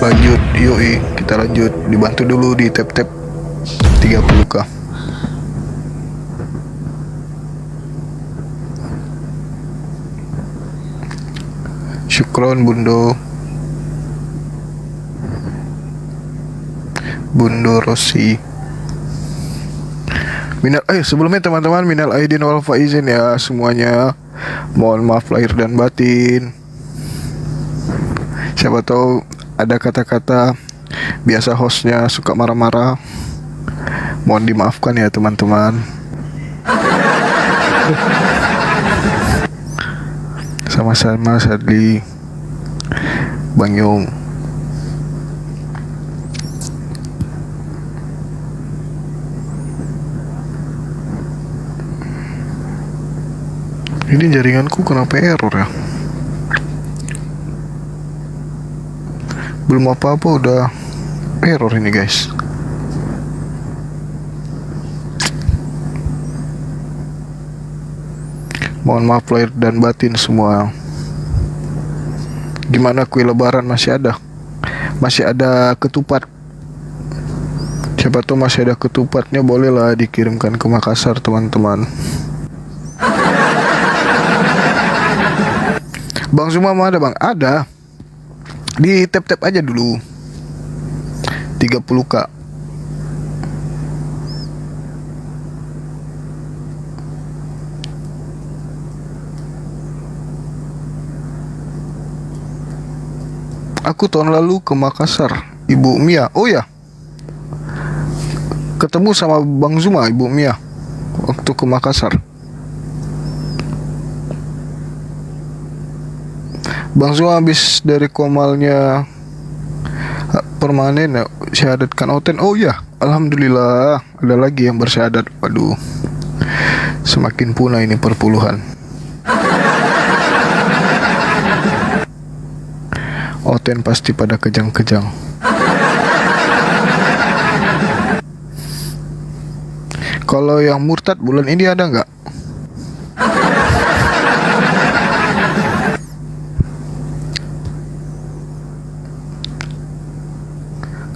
Lanjut, yoi, kita lanjut. Dibantu dulu di tap-tap 30k. Syukron Bundo Rossi. Sebelumnya teman-teman, minal aidin wal faizin ya semuanya. Mohon maaf lahir dan batin. Siapa tahu ada kata-kata, biasa hostnya suka marah-marah. Mohon dimaafkan ya teman-teman. Sama-sama Sadli, Bang Yung. Ini jaringanku kenapa error ya? Belum apa-apa udah error ini guys. Mohon maaf lahir dan batin semua. Gimana kue lebaran, masih ada? Masih ada ketupat? Siapa tahu masih ada ketupatnya, bolehlah dikirimkan ke Makassar teman-teman. Bang Zuma mau ada bang? Ada. Di tap-tap aja dulu 30k. Aku tahun lalu ke Makassar, Ibu Mia. Oh ya, ketemu sama Bang Zuma, Ibu Mia, waktu ke Makassar. Bang Zuma habis dari komalnya permanen ya, syahadatkan Oten. Oh ya, alhamdulillah ada lagi yang bersyahadat. Waduh, semakin punah ini perpuluhan. Oten pasti pada kejang-kejang. Kalau yang murtad bulan ini ada nggak?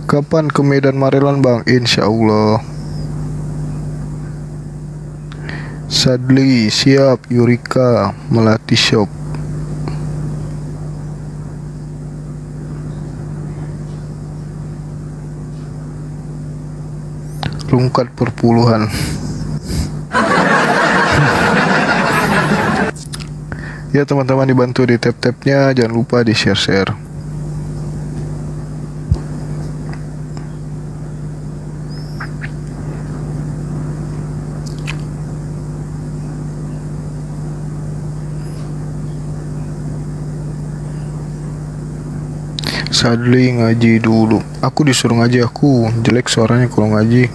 Kapan ke Medan Marelan bang? Insya Allah. Sadli siap. Yurika Melati Shop. Rungkat perpuluhan. Ya teman-teman, dibantu di tap-tapnya, jangan lupa di share-share. Sadli ngaji dulu. Aku disuruh ngaji, aku jelek suaranya kalau ngaji.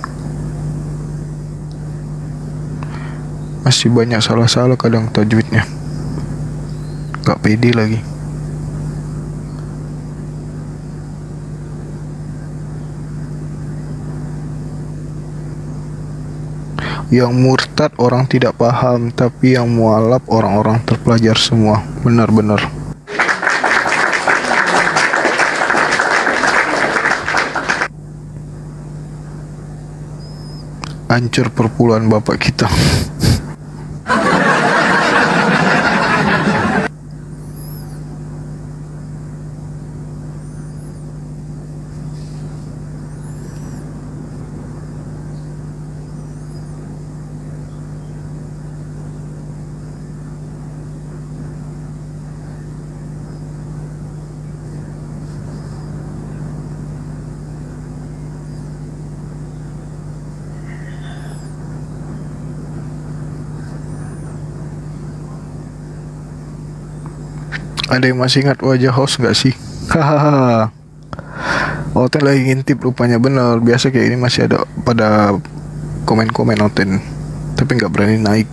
Masih banyak salah-salah kadang tajwidnya. Gak pede lagi. Yang murtad orang tidak paham, tapi yang mualaf orang-orang terpelajar semua. Benar-benar. Hancur perpuluhan bapak kita. Ada yang masih ingat wajah host gak sih? Hahaha. Oten lagi ngintip rupanya, bener. Biasa kayak ini masih ada pada komen-komen Oten, tapi gak berani naik.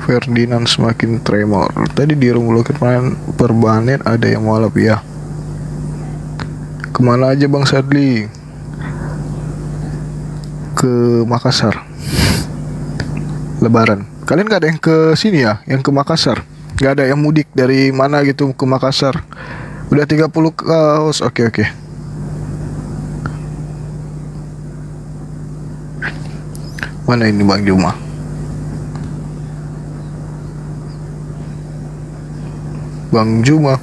Ferdinand semakin tremor. Tadi di room loket perbanen ada yang mualaf ya. Kemana aja Bang Sadli? Ke Makassar Lebaran. Kalian gak ada yang ke sini ya, yang ke Makassar? Gak ada yang mudik dari mana gitu ke Makassar. Udah 30 kaos. Oke, oke. Mana ini Bang Juma? Bang Juma.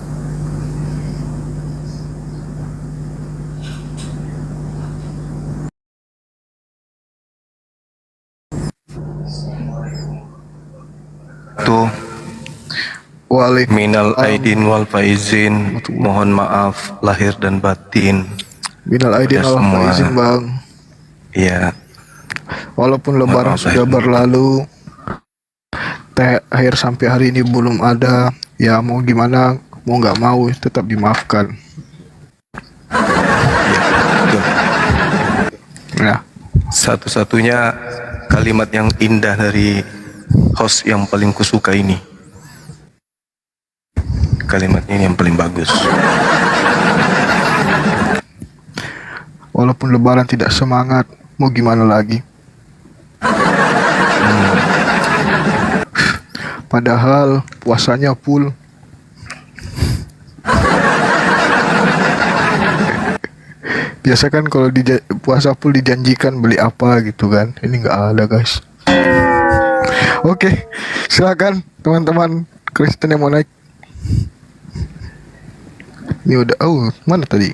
Tuh, minal Waalaikumsalam. aidin wal faizin, mohon maaf lahir dan batin Minal aidin pada wal semua. faizin Bang. Iya, Walaupun mohon lebaran maaf sudah lahir dan batin. berlalu, akhir sampai hari ini belum ada. Ya mau gimana, mau nggak mau tetap dimaafkan. Betul. Nah, Satu-satunya kalimat yang indah dari host yang paling kusuka ini. Kalimatnya ini yang paling bagus. walaupun lebaran tidak semangat, mau gimana lagi? Padahal puasanya full. Biasa kan kalau puasa full dijanjikan beli apa gitu kan. Ini nggak ada guys. Oke, silakan teman-teman Kristen yang mau naik. Ini udah, mana tadi?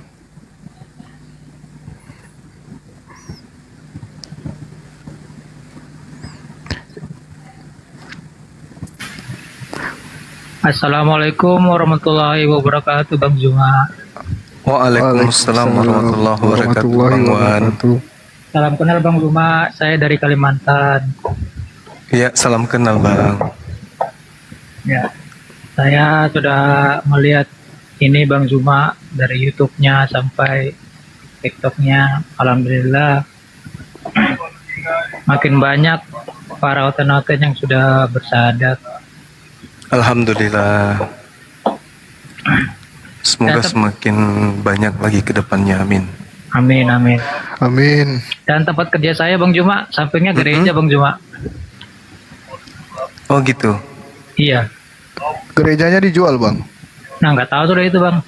Assalamualaikum warahmatullahi wabarakatuh, Bang Juma. Waalaikumsalam warahmatullahi wabarakatuh, Bang Wan. Salam kenal Bang Juma, saya dari Kalimantan. Ya, salam kenal Bang. Ya, saya sudah melihat ini Bang Juma dari YouTube-nya sampai TikTok-nya. Alhamdulillah, makin banyak para oten-oten yang sudah bersahadat. Alhamdulillah. Semoga semakin banyak lagi ke depannya, amin. Amin, amin. Amin. Dan tempat kerja saya Bang Juma, sampingnya gereja Bang Juma. Oh gitu. Iya. Gerejanya dijual Bang. Nah, nggak tahu sudah itu Bang.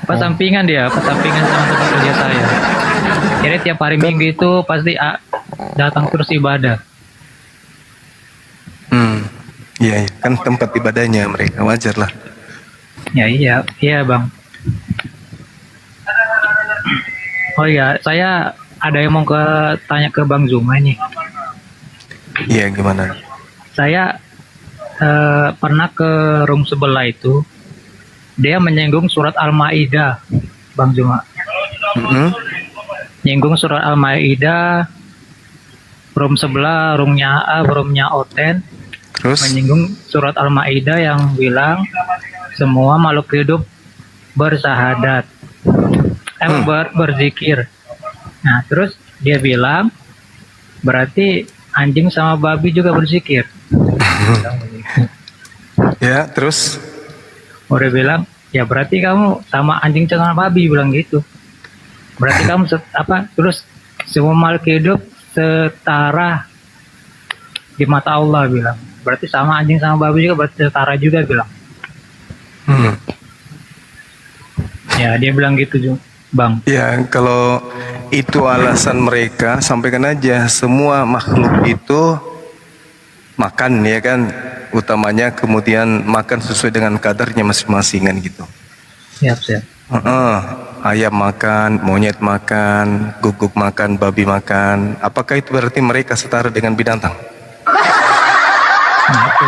Sampingan dia, sampingan sama tempat kerja saya. Jadi tiap hari Minggu itu pasti datang terus ibadah. Iya, kan tempat ibadahnya mereka, wajar lah. Ya iya Bang. Oh iya, saya ada yang mau tanya ke Bang Zuma nih. Iya, gimana? Saya pernah ke room sebelah itu, dia menyinggung surat Al-Maidah, Bang Zuma. Nyinggung surat Al-Maidah, room sebelah, roomnya Oten. Terus? Menyinggung surat Al-Maidah yang bilang semua makhluk hidup bersahadat, berzikir. Nah, terus dia bilang berarti anjing sama babi juga berzikir. Ya, terus? Udah bilang, ya berarti kamu sama anjing sama babi, bilang gitu. Berarti kamu terus semua makhluk hidup setara di mata Allah, bilang. Berarti sama anjing sama babi juga berarti setara juga, bilang. Ya, dia bilang gitu, Bang. Ya, kalau itu alasan mereka, sampaikan aja semua makhluk itu makan, ya kan, utamanya, kemudian makan sesuai dengan kadarnya masing-masing kan gitu. Siap. Ayam makan, monyet makan, guguk makan, babi makan. Apakah itu berarti mereka setara dengan binatang? Nah, itu.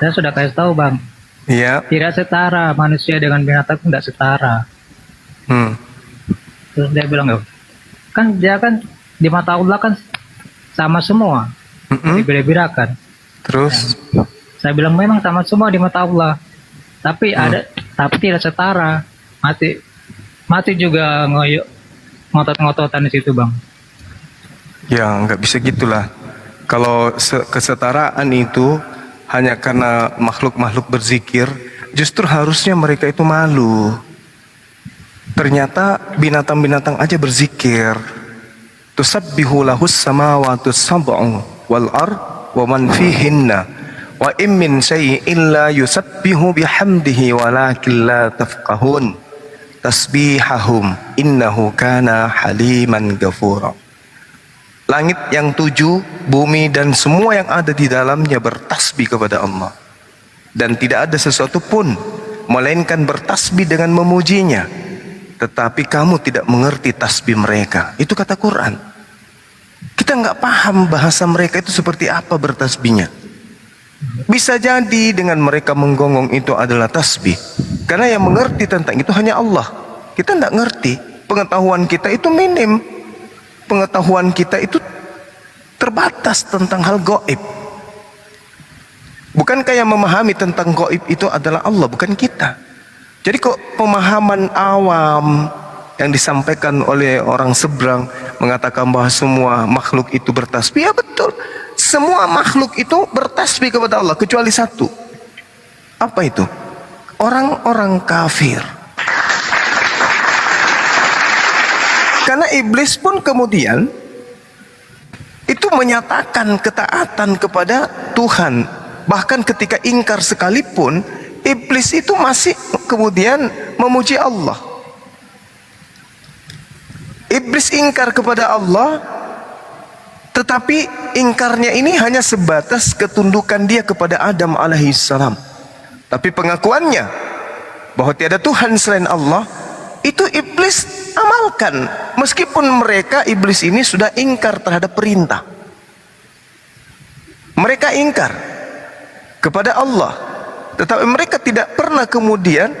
Saya sudah kasih tahu, Bang. Iya. Tidak setara, manusia dengan binatang tidak setara. Terus dia bilang, kan dia kan di mata Allah kan sama semua, dibeda-bedakan. Terus? Nah, saya bilang memang sama semua di mata Allah, tapi tapi tidak setara. Mati juga ngotot-ngototan di situ, Bang. Ya, nggak bisa gitulah. Kalau kesetaraan itu hanya karena makhluk-makhluk berzikir, justru harusnya mereka itu malu. Ternyata binatang-binatang aja berzikir. Tusabbihu lahus samawati sab'u wal ard wa man fihinna Wa in min syai'in illa yusabbihu bihamdihi walakin la tafqahun tasbihahum innahu kana haliman ghafura. Langit yang 7, bumi dan semua yang ada di dalamnya bertasbih kepada Allah. Dan tidak ada sesuatu pun melainkan bertasbih dengan memujinya. Tetapi kamu tidak mengerti tasbih mereka. Itu kata Quran. Kita nggak paham bahasa mereka itu seperti apa bertasbihnya. Bisa jadi dengan mereka menggonggong itu adalah tasbih. Karena yang mengerti tentang itu hanya Allah. Kita nggak ngerti. Pengetahuan kita itu minim. Pengetahuan kita itu terbatas tentang hal gaib. Bukankah yang memahami tentang gaib itu adalah Allah, bukan kita. Jadi kok pemahaman awam yang disampaikan oleh orang seberang mengatakan bahwa semua makhluk itu bertasbih, ya betul. Semua makhluk itu bertasbih kepada Allah kecuali satu. Apa itu? Orang-orang kafir. Karena iblis pun kemudian itu menyatakan ketaatan kepada Tuhan. Bahkan ketika ingkar sekalipun, iblis itu masih kemudian memuji Allah. Iblis ingkar kepada Allah, tetapi ingkarnya ini hanya sebatas ketundukan dia kepada Adam alaihissalam. Tapi pengakuannya bahwa tiada Tuhan selain Allah, itu iblis amalkan. Meskipun mereka, iblis ini sudah ingkar terhadap perintah. Mereka ingkar kepada Allah, tetapi mereka tidak pernah kemudian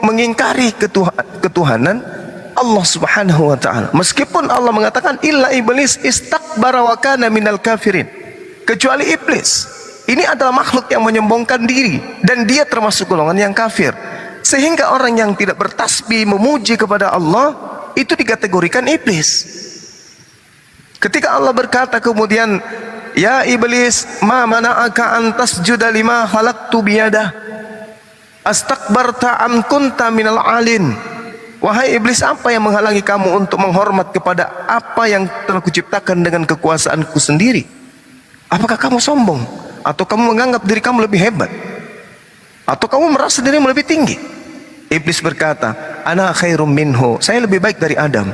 mengingkari ketuhanan Allah Subhanahu wa taala. Meskipun Allah mengatakan illa iblis istakbara wa kana minal kafirin. Kecuali iblis. Ini adalah makhluk yang menyombongkan diri dan dia termasuk golongan yang kafir. Sehingga orang yang tidak bertasbih memuji kepada Allah itu dikategorikan iblis. Ketika Allah berkata kemudian, ya iblis, ma mana'aka an tasjuda lima khalaqtu biyadah astakbarta am kunta minal alin. Wahai iblis, apa yang menghalangi kamu untuk menghormat kepada apa yang telah kuciptakan dengan kekuasaanku sendiri? Apakah kamu sombong? Atau kamu menganggap diri kamu lebih hebat? Atau kamu merasa dirimu lebih tinggi? Iblis berkata, ana khairum minhu, saya lebih baik dari Adam.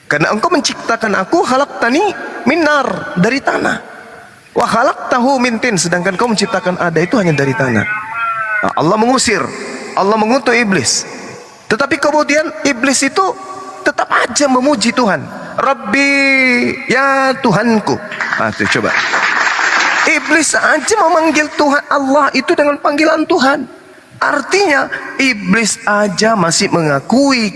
Karena engkau menciptakan aku, khalaqtani minar, dari tanah. Wa khalaqtahu min tin, sedangkan kau menciptakan Adam itu hanya dari tanah. Nah, Allah mengusir, Allah mengutuk iblis. Tetapi kemudian iblis itu tetap aja memuji Tuhan. Rabbi, ya Tuhanku. Nah, tuh, coba. Iblis aja memanggil Tuhan Allah itu dengan panggilan Tuhan. Artinya iblis aja masih mengakui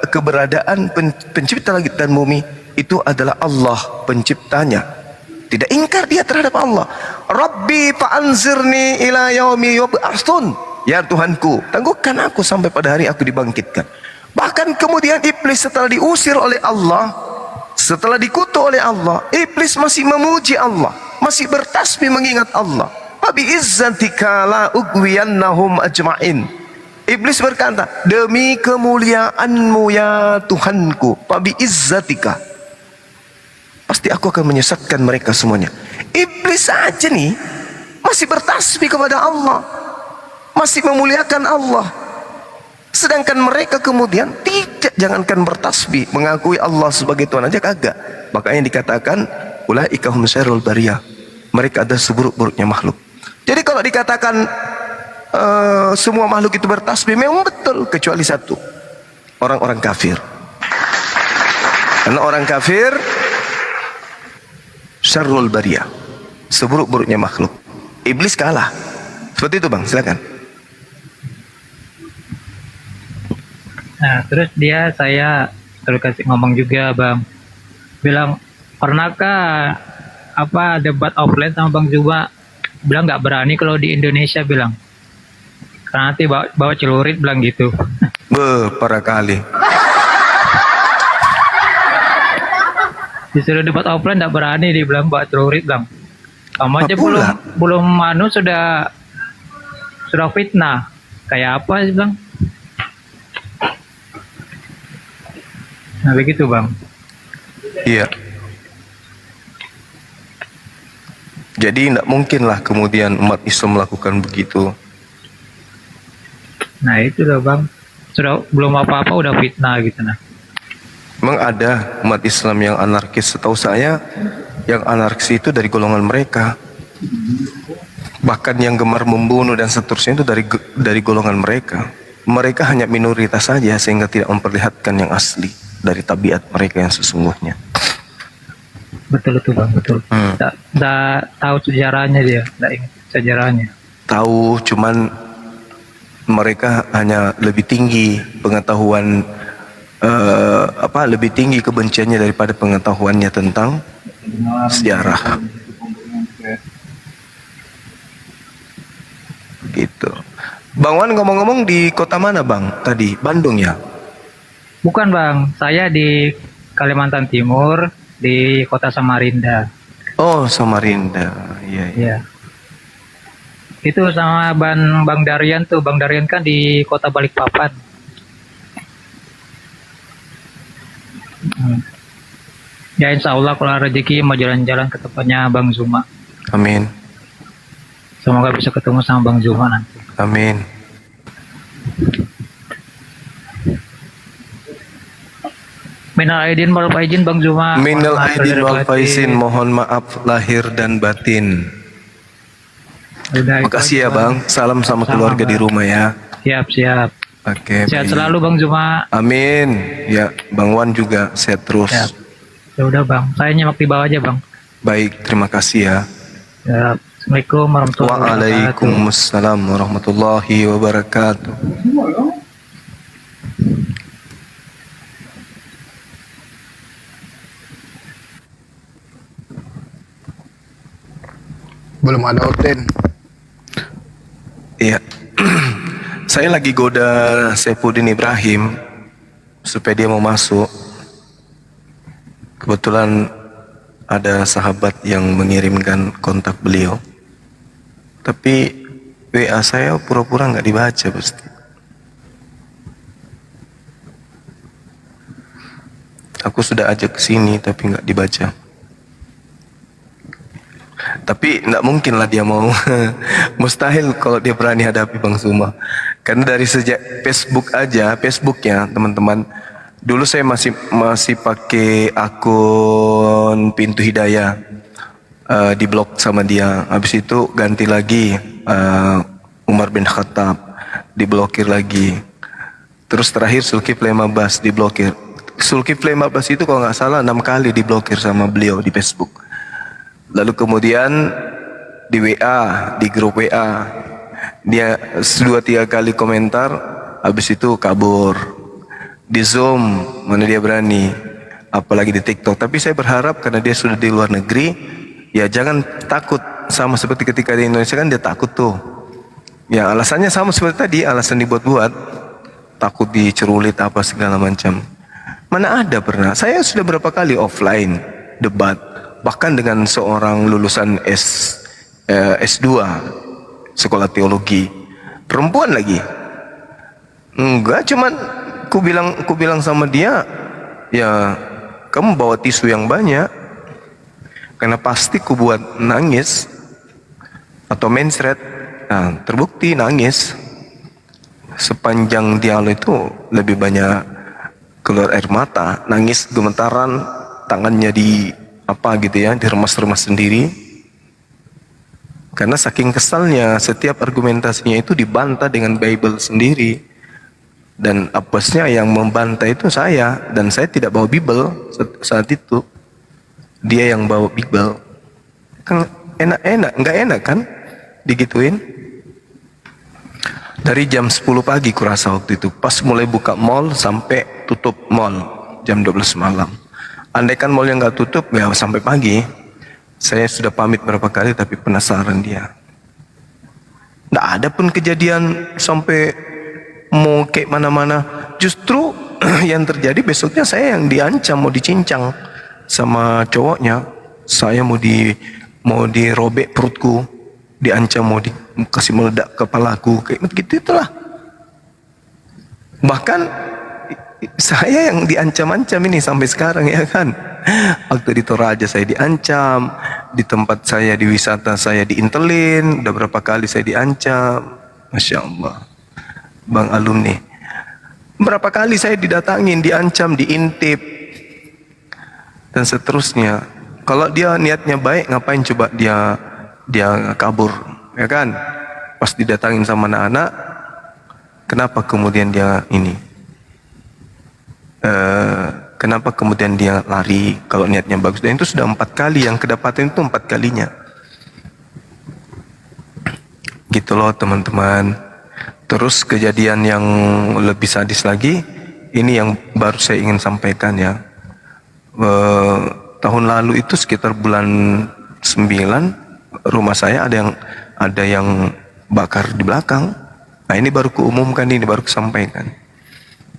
keberadaan pencipta langit dan bumi itu adalah Allah penciptanya. Tidak ingkar dia terhadap Allah. Rabbi fa'anzirni ila yaumi yub'atsun. Ya Tuhanku, tangguhkan aku sampai pada hari aku dibangkitkan. Bahkan kemudian iblis setelah diusir oleh Allah, setelah dikutuk oleh Allah, iblis masih memuji Allah, masih bertasbih mengingat Allah. Fabi izzatika la ugwiyannahum ajma'in. Iblis berkata, demi kemuliaanmu ya Tuhanku, fabi izzatika, pasti aku akan menyesatkan mereka semuanya. Iblis saja nih masih bertasbih kepada Allah, masih memuliakan Allah. Sedangkan mereka kemudian tidak, jangankan bertasbih, mengakui Allah sebagai Tuhan aja kagak. Makanya dikatakan ulaika hum syarrul bariyah, mereka adalah seburuk-buruknya makhluk. Jadi kalau dikatakan semua makhluk itu bertasbih, memang betul kecuali satu, orang-orang kafir. Karena orang kafir syarrul bariyah, seburuk-buruknya makhluk. Iblis kalah. Seperti itu Bang, silakan. Nah, terus saya terus kasih ngomong juga Bang, bilang pernahkah debat offline sama Bang Juba? Bilang nggak berani kalau di Indonesia, bilang karena nanti bawa celurit, bilang gitu. Para kali. Disuruh debat offline nggak berani, dia bilang bawa celurit, bilang kamu aja Pula. belum sudah fitnah, kayak apa sih Bang? Nah begitu Bang. Iya. Jadi tidak mungkinlah kemudian umat Islam melakukan begitu. Nah itu dah bang, sudah belum apa-apa udah fitnah gitu nah. Memang ada umat Islam yang anarkis. Setahu saya yang anarkis itu dari golongan mereka. Bahkan yang gemar membunuh dan seterusnya itu dari golongan mereka. Mereka hanya minoritas saja sehingga tidak memperlihatkan yang asli dari tabiat mereka yang sesungguhnya. Betul itu bang, betul. Nggak tahu sejarahnya dia, nggak ingat sejarahnya. Tahu, cuman mereka hanya lebih tinggi pengetahuan, lebih tinggi kebenciannya daripada pengetahuannya tentang sejarah. Gitu. Bang Wan ngomong-ngomong di kota mana bang? Tadi Bandung ya? Bukan bang, saya di Kalimantan Timur, di kota Samarinda. Oh Samarinda, iya. Iya. Itu sama Bang Darian tuh, Bang Darian kan di kota Balikpapan. Ya insya Allah kalau rezeki mau jalan-jalan ke tempatnya Bang Zuma. Amin, Semoga bisa ketemu sama Bang Zuma nanti. amin. Minal aidin wal faizin Bang Zuma. Minal Mohon maaf aidin lahir wal batin. faizin, mohon maaf lahir dan batin. Udah, itu Makasih ya aja, bang, salam sama Sama, keluarga di Bang. rumah ya. Siap. Oke. Sehat baik. selalu Bang Zuma. Amin. Ya, Bang Wan juga sehat terus. Siap. Ya udah Bang, saya nyimak di bawah aja Bang. Baik, terima kasih ya. Ya, Assalamualaikum warahmatullahi wabarakatuh. Waalaikumsalam warahmatullahi wabarakatuh. Belum ada Oten. Iya. Saya lagi goda Saifuddin Ibrahim supaya dia mau masuk. Kebetulan ada sahabat yang mengirimkan kontak beliau. Tapi WA saya pura-pura nggak dibaca pasti. Aku sudah ajak ke sini tapi nggak dibaca. Tapi tidak mungkin lah dia mau. Mustahil kalau dia berani hadapi Bang Zuma. Karena dari sejak Facebook aja, Facebooknya teman-teman, dulu saya masih pakai akun Pintu Hidayah, di blok sama dia. Habis itu ganti lagi Umar bin Khattab, diblokir lagi. Terus terakhir Zulkifli Mabas diblokir. Zulkifli Mabas itu kalau nggak salah 6 kali diblokir sama beliau di Facebook. Lalu kemudian di WA, di grup WA, dia 2-3 kali komentar, habis itu kabur. Di Zoom, mana dia berani, apalagi di TikTok. Tapi saya berharap karena dia sudah di luar negeri, ya jangan takut, sama seperti ketika di Indonesia kan dia takut tuh. Ya alasannya sama seperti tadi, alasan dibuat-buat, takut dicerulit apa segala macam. Mana ada pernah, saya sudah berapa kali offline debat, bahkan dengan seorang lulusan S2 sekolah teologi, perempuan lagi. Enggak, cuman ku bilang sama dia, ya kamu bawa tisu yang banyak, karena pasti ku buat nangis atau mensret. Nah, terbukti nangis. Sepanjang dialog itu lebih banyak keluar air mata, nangis gemetaran, tangannya di apa gitu ya, diremas-remas sendiri. Karena saking kesalnya, setiap argumentasinya itu dibantah dengan Bible sendiri. Dan apesnya yang membantah itu saya, dan saya tidak bawa Bible saat itu. Dia yang bawa Bible. Kan enak-enak, nggak enak kan digituin. Dari jam 10 pagi kurasa waktu itu, pas mulai buka mall sampai tutup mall jam 12 malam. Andaikan mall yang nggak tutup ya sampai pagi. Saya sudah pamit berapa kali tapi penasaran dia. Nggak ada pun kejadian sampai mau kayak mana-mana. Justru yang terjadi besoknya saya yang diancam mau dicincang sama cowoknya. Saya mau dirobek perutku, diancam mau dikasih meledak kepalaku, kayak begitu itulah. Bahkan saya yang diancam-ancam ini sampai sekarang ya kan. Waktu di Toraja saya diancam, di tempat saya, di wisata saya diintelin, udah berapa kali saya diancam. Masya Allah, Bang alumni. Berapa kali saya didatangin, diancam, diintip, dan seterusnya. Kalau dia niatnya baik, ngapain coba dia kabur, ya kan? Pas didatangin sama anak-anak, kenapa kemudian dia ini? Kenapa kemudian dia lari kalau niatnya bagus? Dan itu sudah 4 kali, yang kedapatan itu 4 kalinya. Gitu loh teman-teman. Terus kejadian yang lebih sadis lagi, ini yang baru saya ingin sampaikan ya. Tahun lalu itu sekitar bulan 9, rumah saya ada yang bakar di belakang. Nah ini baru keumumkan, ini baru kesampaikan.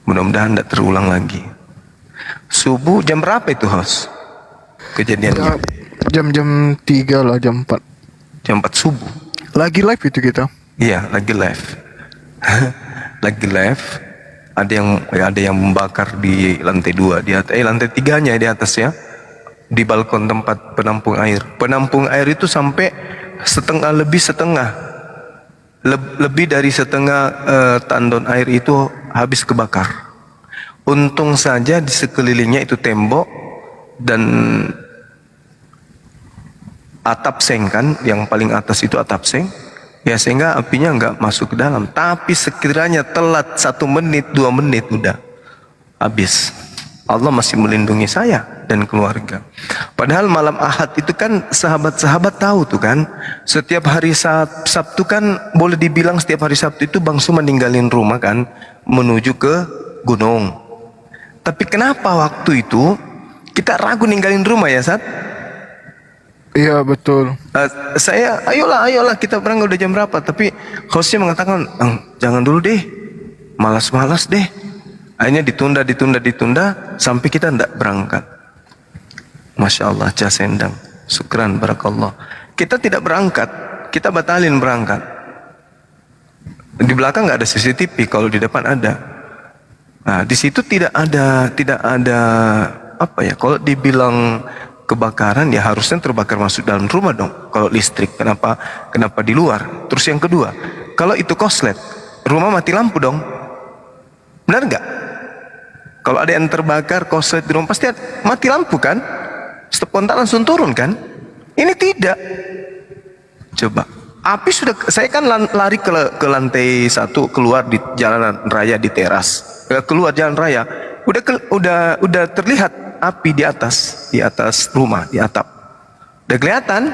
Mudah-mudahan tidak terulang lagi. Subuh jam berapa itu, host? Kejadiannya? Jam 3 lah, jam 4. Jam 4 subuh. Lagi live itu kita. Iya, lagi live. Lagi live. Ada yang membakar di lantai 2, lantai 3-nya di atas ya. Di balkon tempat penampung air. Penampung air itu sampai lebih dari setengah tandon air itu habis kebakar. Untung saja di sekelilingnya itu tembok dan atap seng kan, yang paling atas itu atap seng, ya sehingga apinya nggak masuk ke dalam. Tapi sekiranya telat 1 menit, 2 menit udah habis. Allah masih melindungi saya dan keluarga. Padahal malam Ahad itu kan sahabat-sahabat tahu tuh kan, setiap hari Sabtu kan boleh dibilang setiap hari Sabtu itu Bang Su meninggalin rumah kan, menuju ke gunung. Tapi kenapa waktu itu kita ragu ninggalin rumah ya, Sat? Iya betul. Saya ayolah kita berangkat, udah jam berapa? Tapi hostnya mengatakan, jangan dulu deh, malas deh. Akhirnya ditunda sampai kita tidak berangkat. Masya Allah, jasendang, syukran, barakallah. Kita tidak berangkat, kita batalin berangkat. Di belakang nggak ada CCTV, kalau di depan ada. Nah, di situ tidak ada apa ya? Kalau dibilang kebakaran ya harusnya terbakar masuk dalam rumah dong. Kalau listrik, kenapa di luar? Terus yang kedua, kalau itu koslet, rumah mati lampu dong. Benar nggak? Kalau ada yang terbakar koslet di rumah pasti mati lampu kan? Stop kontak langsung turun kan? Ini tidak. Coba, api sudah, saya kan lari ke lantai 1, keluar di jalan raya di teras, keluar jalan raya, udah terlihat api di atas rumah, di atap, udah kelihatan.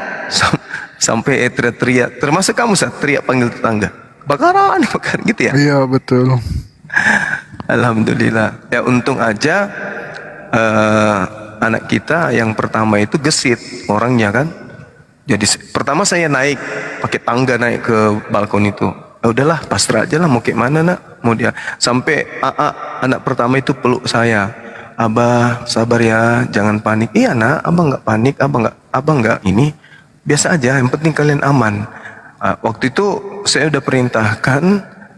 Sampai teriak, termasuk kamu saat teriak panggil tetangga, bakaran gitu ya. Iya betul. Alhamdulillah ya, untung aja anak kita yang pertama itu gesit orangnya kan. Jadi pertama saya naik pakai tangga naik ke balkon itu. Udahlah pasrah aja lah, mau kayak mana nak, mau dia. Sampai anak pertama itu peluk saya. Abah sabar ya, jangan panik. Iya nak, abang nggak panik, abang nggak ini, biasa aja. Yang penting kalian aman. Waktu itu saya udah perintahkan,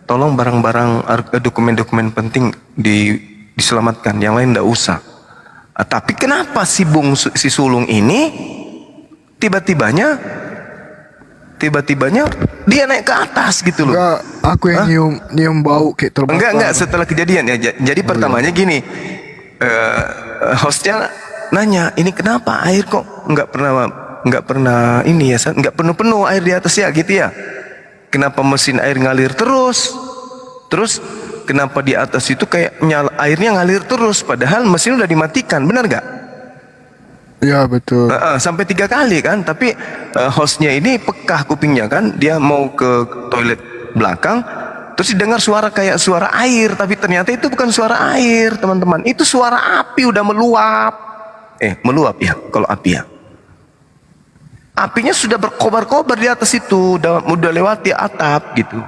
tolong barang-barang dokumen-dokumen penting diselamatkan, yang lain nggak usah. Tapi kenapa si sulung ini tiba-tibanya dia naik ke atas gitu loh. Enggak, aku yang nyium bau kayak terbakar. Enggak, setelah kejadian ya. Jadi pertamanya gini, hostnya nanya, ini kenapa air kok nggak pernah ini ya, nggak penuh air di atas ya gitu ya. Kenapa mesin air ngalir terus kenapa di atas itu kayak airnya ngalir terus, padahal mesin udah dimatikan, benar nggak? Ya betul. Sampai 3 kali kan. Tapi hostnya ini pekah kupingnya kan, dia mau ke toilet belakang, terus didengar suara kayak suara air, tapi ternyata itu bukan suara air teman-teman, itu suara api udah meluap. Meluap ya kalau api ya. Apinya sudah berkobar-kobar di atas itu, udah lewati atap gitu.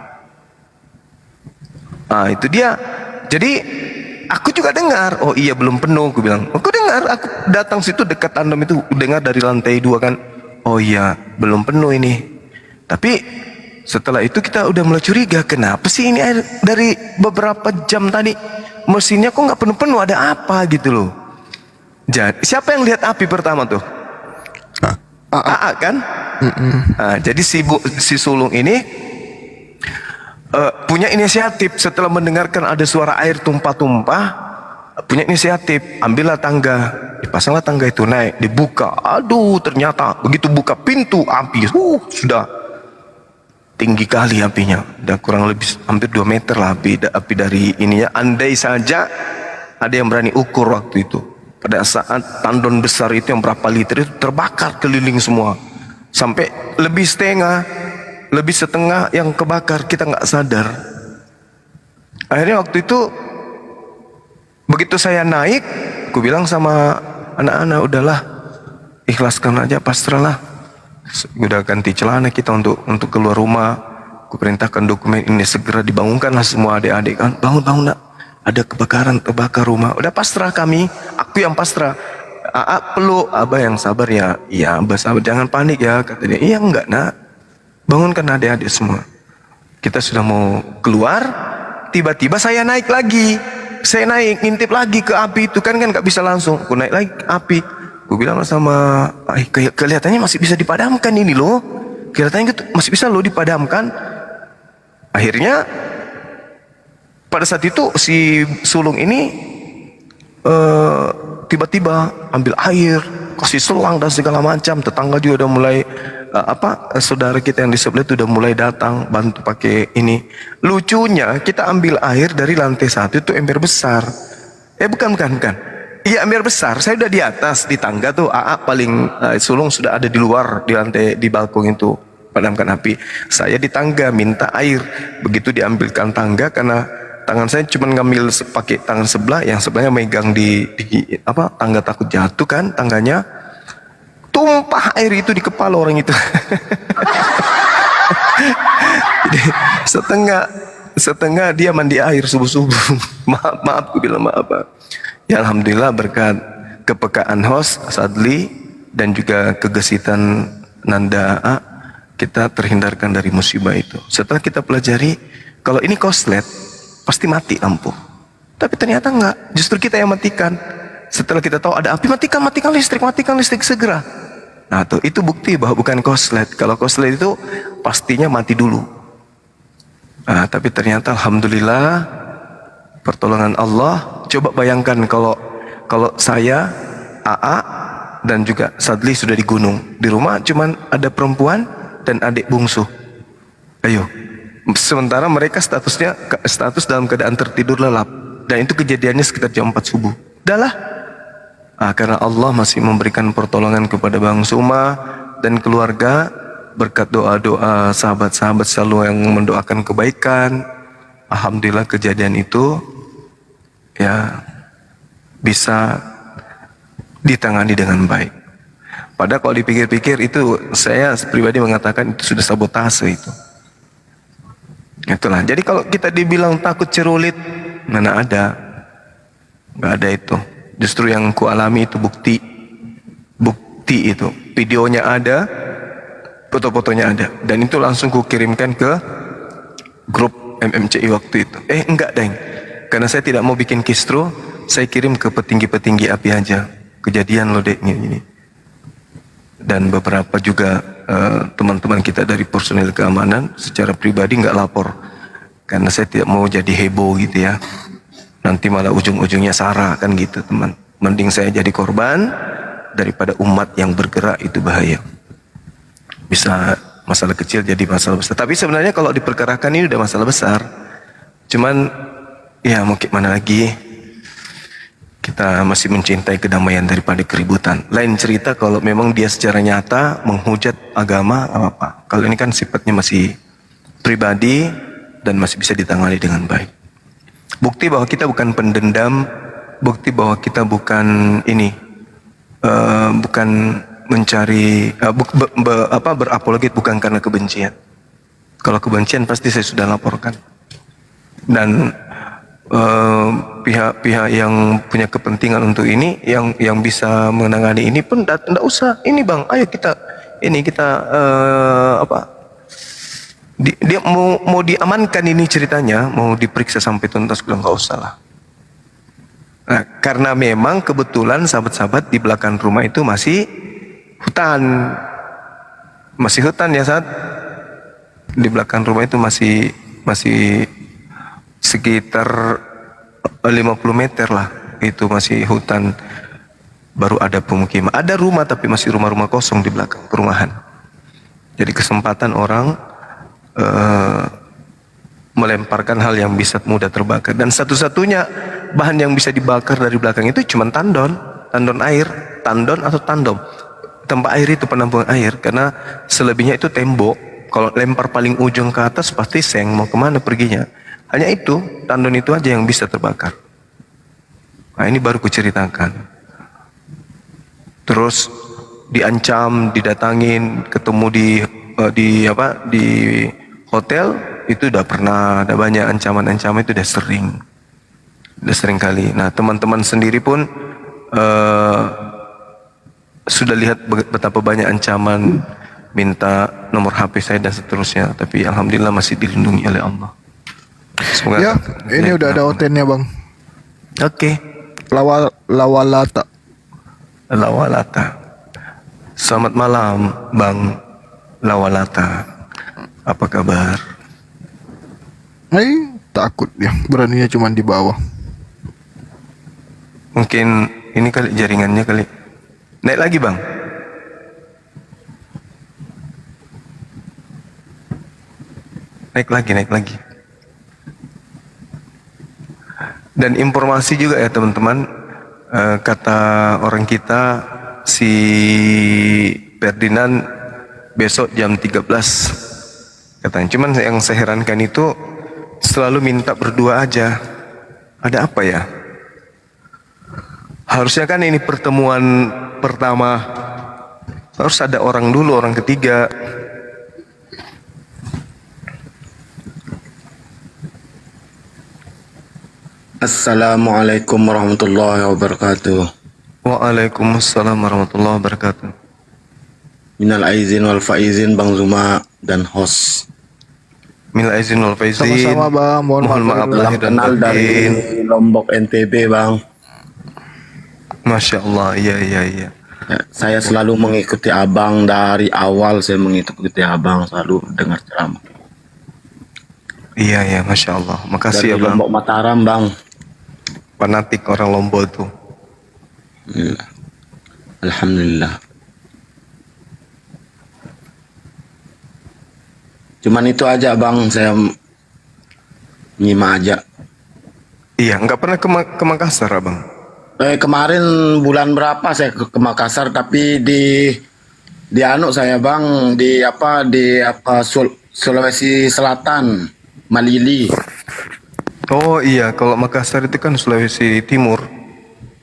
Nah itu dia. Jadi aku juga dengar, oh iya belum penuh, aku bilang. Aku dengar, aku datang situ dekat tandem itu, dengar dari lantai 2 kan. Oh iya belum penuh ini. Tapi setelah itu kita udah mulai curiga, kenapa sih ini air dari beberapa jam tadi mesinnya kok nggak penuh-penuh, ada apa gitu loh. Jadi siapa yang lihat api pertama tuh? AA kan? Nah, jadi si sulung ini punya inisiatif setelah mendengarkan ada suara air tumpah-tumpah, punya inisiatif, ambillah tangga, dipasanglah tangga itu, naik, dibuka, aduh ternyata begitu buka pintu api, sudah tinggi kali apinya, udah kurang lebih hampir 2 meter lah api dari ininya. Andai saja ada yang berani ukur waktu itu, pada saat tandon besar itu yang berapa liter itu terbakar keliling semua, sampai lebih setengah yang kebakar, kita nggak sadar. Akhirnya waktu itu begitu saya naik, aku bilang sama anak-anak, udahlah ikhlaskan aja, pasrahlah. Udah ganti celana kita untuk keluar rumah. Aku perintahkan dokumen ini segera dibangunkanlah semua adik-adik kan, bangun nak, ada kebakaran, terbakar rumah. Udah pasrah kami, aku yang pasrah. Peluk abah yang sabar ya, iya abah sabar, jangan panik ya, kata dia. Iya enggak nak, bangunkan adik-adik semua. Kita sudah mau keluar, tiba-tiba saya naik lagi. Saya naik, ngintip lagi ke api itu kan nggak bisa langsung. Aku naik lagi ke api. Gue bilang sama, kelihatannya masih bisa dipadamkan ini loh. Kelihatannya gitu, masih bisa loh dipadamkan. Akhirnya pada saat itu si sulung ini tiba-tiba ambil air, kasih selang dan segala macam. Tetangga juga udah mulai saudara kita yang di sebelah itu udah mulai datang bantu pakai ini. Lucunya kita ambil air dari lantai 1 itu ember besar. Bukan. Iya ember besar. Saya udah di atas di tangga tuh. Paling sulung sudah ada di luar di lantai di balkon itu padamkan api. Saya di tangga minta air. Begitu diambilkan tangga karena tangan saya cuma ngambil pakai tangan sebelah, yang sebelahnya megang di tangga takut jatuh kan tangganya. Tumpah air itu di kepala orang itu. Jadi setengah dia mandi air subuh-subuh. maaf aku bilang maaf Pak. Ya alhamdulillah berkat kepekaan host Sadli dan juga kegesitan Nanda kita terhindarkan dari musibah itu. Setelah kita pelajari, kalau ini korslet pasti mati lampu. Tapi ternyata enggak, justru kita yang matikan. Setelah kita tahu ada api, matikan listrik segera. Nah tuh, itu bukti bahwa bukan korslet. Kalau korslet itu pastinya mati dulu. Nah, tapi ternyata alhamdulillah pertolongan Allah. Coba bayangkan kalau saya, AA dan juga Sadli sudah di gunung. Di rumah cuman ada perempuan dan adik bungsu. Ayo. Sementara mereka status dalam keadaan tertidur lelap. Dan itu kejadiannya sekitar jam 4 subuh. Udahlah. Karena Allah masih memberikan pertolongan kepada Bang Suma dan keluarga berkat doa-doa sahabat-sahabat selalu yang mendoakan kebaikan. Alhamdulillah kejadian itu ya bisa ditangani dengan baik. Padahal kalau dipikir-pikir itu saya pribadi mengatakan itu sudah sabotase itu. Itulah. Jadi kalau kita dibilang takut cerulit, mana ada? Nggak ada itu. Justru yang ku alami itu bukti itu. Videonya ada, foto-fotonya ada, dan itu langsung ku kirimkan ke grup MMCI waktu itu. Enggak deng. Karena saya tidak mau bikin kistro, saya kirim ke petinggi-petinggi api aja. Kejadian loh dek ini. Dan beberapa juga teman-teman kita dari personil keamanan secara pribadi nggak lapor. Karena saya tidak mau jadi heboh gitu ya. Nanti malah ujung-ujungnya sara kan gitu teman. Mending saya jadi korban daripada umat yang bergerak, itu bahaya. Bisa masalah kecil jadi masalah besar. Tapi sebenarnya kalau diperkarakan ini udah masalah besar. Cuman ya mau gimana lagi, kita masih mencintai kedamaian daripada keributan. Lain cerita kalau memang dia secara nyata menghujat agama apa. Kalau ini kan sifatnya masih pribadi dan masih bisa ditangani dengan baik. Bukti bahwa kita bukan pendendam, bukti bahwa kita bukan ini, bukan mencari berapologet, bukan karena kebencian. Kalau kebencian pasti saya sudah laporkan. Dan pihak-pihak yang punya kepentingan untuk ini, yang bisa menangani ini pun tidak usah. Ini bang, ayo kita dia mau diamankan ini ceritanya, mau diperiksa sampai tuntas, bilang nggak usah lah. Nah, karena memang kebetulan sahabat-sahabat di belakang rumah itu masih hutan, Masih hutan ya saat di belakang rumah itu masih sekitar 50 meter lah, itu masih hutan, baru ada pemukiman, ada rumah tapi masih rumah-rumah kosong di belakang perumahan. Jadi kesempatan orang melemparkan hal yang bisa mudah terbakar, dan satu-satunya bahan yang bisa dibakar dari belakang itu cuma tandon air, tandon atau tandom, tempat air itu, penampungan air, karena selebihnya itu tembok. Kalau lempar paling ujung ke atas pasti seng, mau kemana perginya. Hanya itu, tandon itu aja yang bisa terbakar. Nah ini baru kuceritakan. Terus diancam, didatangin, ketemu di hotel, itu udah pernah, ada banyak ancaman-ancaman, itu udah sering kali. Nah teman-teman sendiri pun sudah lihat betapa banyak ancaman, minta nomor HP saya dan seterusnya, tapi alhamdulillah masih dilindungi oleh Allah. Semoga Ya, ini udah ada hotelnya bang. Oke. Lawalata. Selamat malam Bang Lawalata. Apa kabar? Takut ya, beraninya cuma di bawah. Mungkin ini kali jaringannya kali. Naik lagi Bang. Naik lagi. Dan informasi juga ya teman-teman, kata orang kita, si Ferdinand besok jam 13 katanya. Cuman yang saya herankan itu selalu minta berdua aja. Ada apa ya? Harusnya kan ini pertemuan pertama, harus ada orang dulu, orang ketiga. Assalamualaikum warahmatullahi wabarakatuh. Waalaikumsalam warahmatullahi wabarakatuh. Minal aizin wal faizin Bang Zuma dan host. Minal aizin wal faizin. Sama-sama bang, mohon maaf lahir dan Kenal dari batin. Lombok NTB Bang. Masya Allah, iya. Ya, saya selalu mengikuti Abang dari awal, saya mengikuti Abang, selalu dengar ceramah. Iya, Masya Allah. Makasih Dari ya Bang. Lombok Mataram Bang. Fanatik orang Lombok tuh. Ya. Alhamdulillah. Cuman itu aja Bang, saya nyimak aja. Iya, nggak pernah ke Makassar Abang. Kemarin bulan berapa saya ke Makassar, tapi di anu saya Bang, di Sulawesi Selatan, Malili. Oh iya, kalau Makassar itu kan Sulawesi Timur.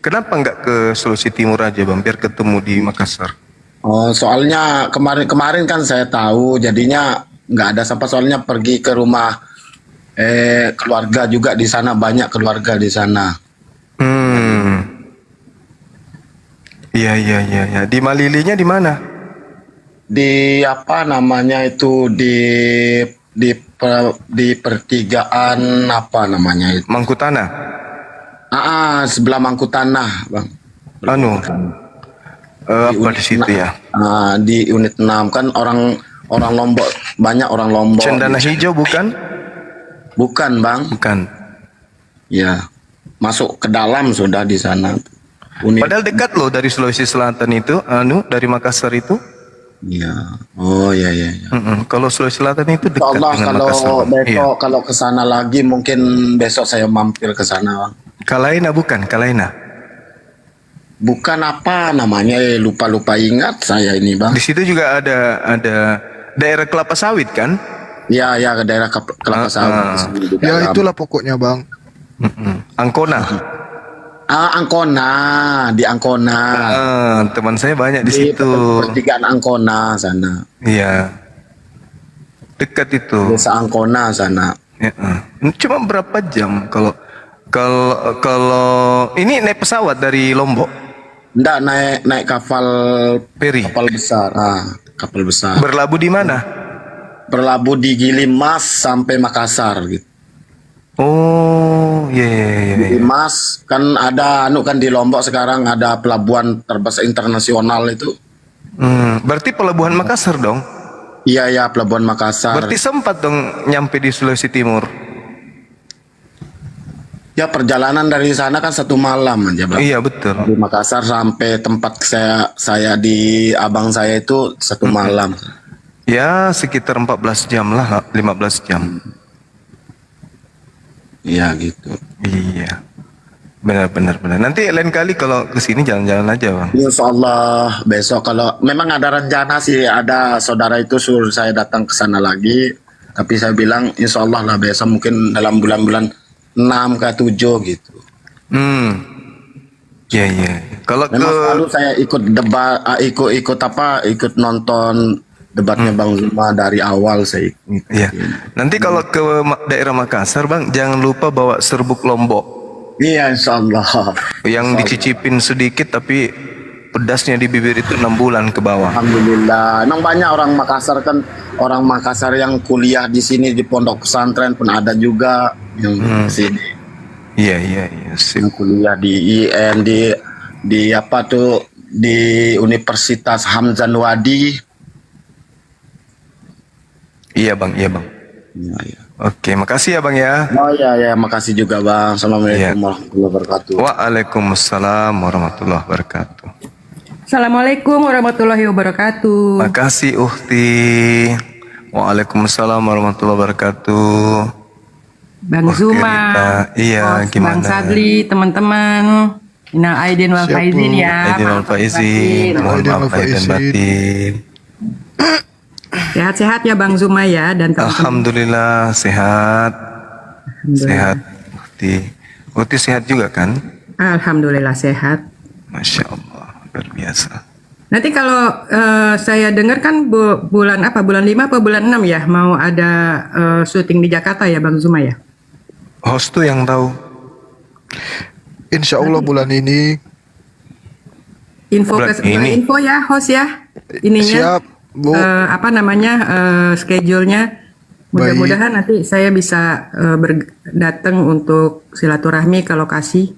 Kenapa nggak ke Sulawesi Timur aja Bang, biar ketemu di Makassar? Oh, soalnya kemarin kan saya tahu, jadinya nggak ada siapa, soalnya pergi ke rumah keluarga juga di sana, banyak keluarga di sana. Iya. Di Malilinya di mana? Di apa namanya itu, di pertigaan apa namanya itu? Mangkutana. Sebelah Mangkutanah, Bang. Apa di situ ya? Di unit 6 kan orang Lombok, banyak orang Lombok. Cendana Hijau bukan? Bukan, Bang. Bukan. Ya. Masuk ke dalam sudah di sana. Unit. Padahal dekat loh dari Sulawesi Selatan itu, dari Makassar itu. Iya. Oh, iya. Kalau Sulawesi Selatan itu dekat Allah, dengan kalau Makassar. Bang. besok Iya. kalau ke sana lagi, mungkin besok saya mampir ke sana, Bang. Kalaina bukan? Kalaina. Bukan apa namanya, lupa ingat saya ini, Bang. Di situ juga ada daerah kelapa sawit kan? Ya, ke daerah Kelapa Sawit. Di Ya dalam. itulah pokoknya bang. Angkona. Angkona, di Angkona. Teman saya banyak di Di situ. pertigaan Angkona sana. Iya. Dekat itu. Desa Angkona sana. Ya, cuma berapa jam kalau ini naik pesawat dari Lombok? Nggak, naik kapal Peri. besar. Kapal besar. Berlabuh di mana? Berlabuh di Gilimas sampai Makassar gitu. Oh, iya. Gilimas kan ada kan di Lombok sekarang ada pelabuhan terbesar internasional itu. Berarti pelabuhan Makassar dong? Iya ya, Pelabuhan Makassar. Berarti sempat dong nyampe di Sulawesi Timur. Ya perjalanan dari sana kan 1 malam aja Bang. Iya betul. Dari Makassar sampai tempat saya di abang saya itu 1 malam. Ya sekitar 14 jam lah, 15 jam. Iya gitu. Iya. Benar. Nanti lain kali kalau ke sini jalan-jalan aja, Bang. Insya Allah besok kalau memang ada rencana sih, ada saudara itu suruh saya datang ke sana lagi. Tapi saya bilang insya Allah lah besok mungkin dalam bulan-bulan 6 ke 7 gitu. Iya. Kalau Memang selalu saya ikut debat, ikut nonton debatnya Bang Zuma dari awal saya ikut. Iya. Nanti kalau ke daerah Makassar, Bang, jangan lupa bawa serbuk Lombok. Iya insya Allah. Yang dicicipin sedikit tapi pedasnya di bibir itu 6 bulan ke bawah. Alhamdulillah. Emang banyak orang Makassar kan, orang Makassar yang kuliah di sini di pondok pesantren pun ada juga yang di sini. Iya. Sip. Yang kuliah di IN di apa tuh di Universitas Hamzah Wadi. Iya, Bang. Iya. Oke, makasih ya, Bang ya. Oh ya, makasih juga Bang. Assalamualaikum warahmatullahi wabarakatuh. Waalaikumsalam warahmatullahi wabarakatuh. Assalamualaikum warahmatullahi wabarakatuh. Makasih Uhti. Waalaikumsalam warahmatullahi wabarakatuh. Bang Oke, Zuma, Rita. Iya, Bos gimana? Bang Sadli, teman-teman. Minal aidin wal Siap, faizin Bu. ya. Aidin wal Maaf faizin, batin. mohon Aidin maaf wal lahir dan faizin. batin. Sehat-sehat ya Bang Zuma ya dan teman-teman. Alhamdulillah sehat. Sehat Uhti. Uhti sehat juga kan? Alhamdulillah sehat. Masya Allah, luar biasa. Nanti kalau saya dengar kan bulan apa? Bulan 5 apa bulan 6 ya? Mau ada syuting di Jakarta ya Bang Zuma ya? Host tuh yang tahu. Insya Allah bulan ini. Info Bulan ini. info ya host ya. Ininya. Siap, Bu. Apa namanya schedule-nya. Mudah-mudahan nanti saya bisa datang untuk silaturahmi ke lokasi.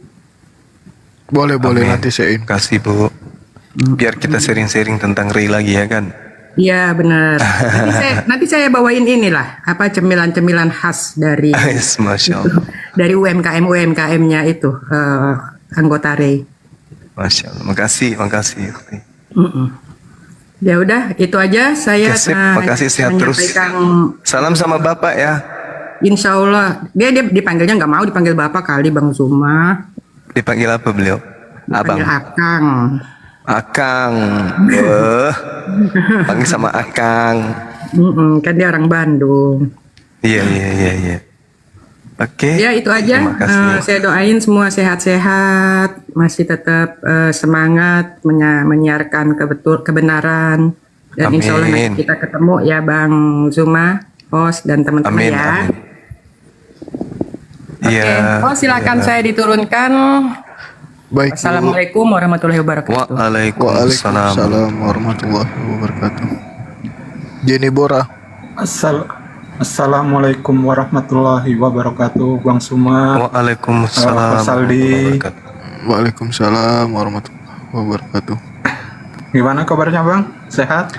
Boleh Amin. nanti saya in. Kasih Bu. Biar kita sharing-sharing tentang Ray lagi ya kan? Iya benar. Nanti saya bawain inilah apa cemilan-cemilan khas dari Masya Allah. dari UMKM-nya itu anggota Ray. Masya Allah. Makasih. Ya udah itu aja saya Oke, sip. Makasih, sehat terus. menyampaikan. Salam sama Bapak ya. Insya Allah dia dipanggilnya nggak mau dipanggil Bapak kali Bang Zuma. Dipanggil apa beliau? Abang. Dipanggil Akang. Akang. Panggil sama Akang. Kan dia orang Bandung. Iya. Oke. Ya itu aja. Terima kasih. Saya doain semua sehat-sehat, masih tetap semangat menyiarkan kebenaran. Dan insya Allah Amin. nanti kita ketemu ya Bang Zuma, host dan teman-teman Amin. ya. Oke, Iya. silakan saya diturunkan. Baik, Bu. Assalamualaikum warahmatullahi wabarakatuh. Waalaikumsalam. Waalaikumsalam warahmatullahi wabarakatuh. Jenny Bora. Assalamualaikum warahmatullahi wabarakatuh, Bang Suma. Waalaikumsalam. Pak Saldi. Waalaikumsalam warahmatullahi wabarakatuh. Gimana kabarnya Bang? Sehat?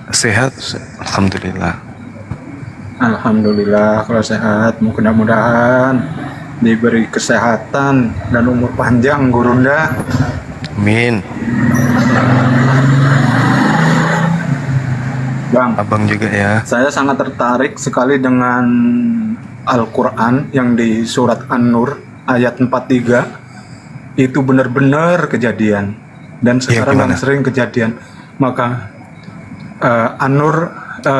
Sehat. Alhamdulillah. Alhamdulillah kalau sehat. Mudah-mudahan diberi kesehatan dan umur panjang Gurunda. Amin. Bang, Abang juga ya. saya sangat tertarik sekali dengan Al-Quran yang di surat An-Nur ayat 43. Itu benar-benar kejadian. Dan sekarang gimana? yang sering kejadian. Maka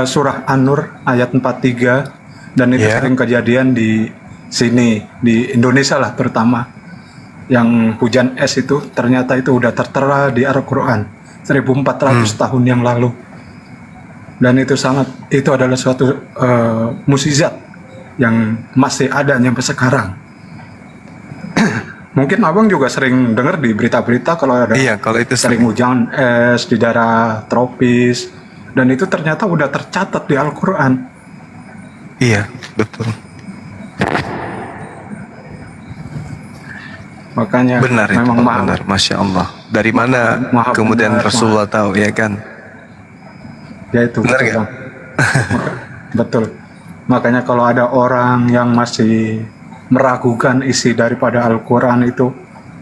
surah An-Nur ayat 43 dan itu Iya. sering kejadian di sini di Indonesia lah terutama yang hujan es itu ternyata itu udah tertera di Al-Quran 1400 tahun yang lalu dan itu adalah suatu mukjizat yang masih ada sampai sekarang. Mungkin abang juga sering dengar di berita-berita kalau ada Iya, kalau itu sering hujan es di daerah tropis dan itu ternyata udah tercatat di Al-Quran. Iya, betul. Makanya Benar itu, memang Bang, benar. Masya Allah. Dari mana Maha kemudian benar, Rasulullah tahu ya kan? Ya itu Benar betul, nggak? Bang. Betul. Makanya kalau ada orang yang masih meragukan isi daripada Al-Quran itu,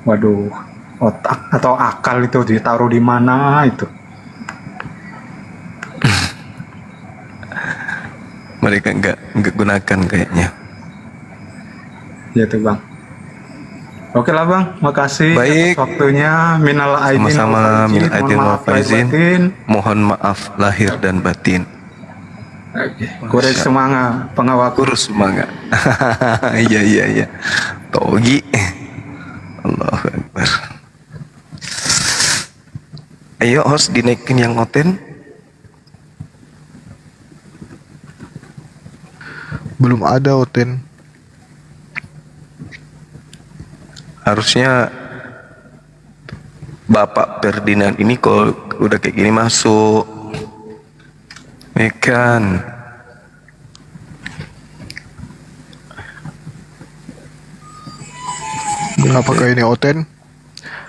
waduh, otak atau akal itu ditaruh di mana itu? Mereka nggak gunakan kayaknya. Gitu bang. Oke lah bang, makasih Baik. atas waktunya. Minal aidin Sama-sama, wal minal faizin, aidin mohon wal maaf lahir faizin. batin. Mohon maaf lahir dan batin. Oke, kurang semangat pengawal. Kurus semangat. Iya iya iya. Togi. Allahu Akbar. Ayo host dinaikin yang oten. Belum ada Oten. Harusnya Bapak Ferdinand ini kalau udah kayak gini masuk. Ya kan. Apakah ini Oten?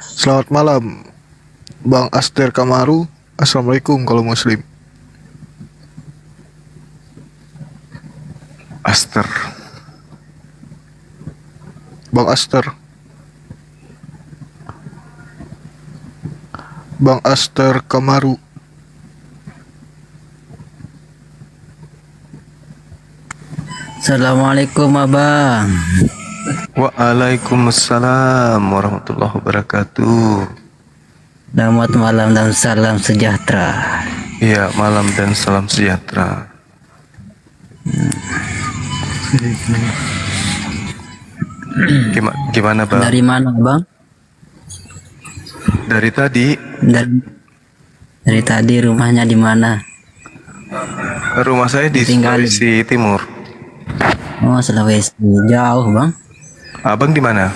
Selamat malam Bang Aster Kamaru. Assalamualaikum kalau muslim. Aster. Bang Aster. Bang Aster Kamaru. Assalamualaikum abang. Waalaikumsalam warahmatullahi wabarakatuh. Selamat malam dan salam sejahtera. Iya, malam dan salam sejahtera. Gimana bang? Dari mana bang? Dari tadi Dari tadi rumahnya di mana? rumah saya di Tinggal. Sulawesi Timur. Oh Sulawesi, jauh bang. Abang di mana?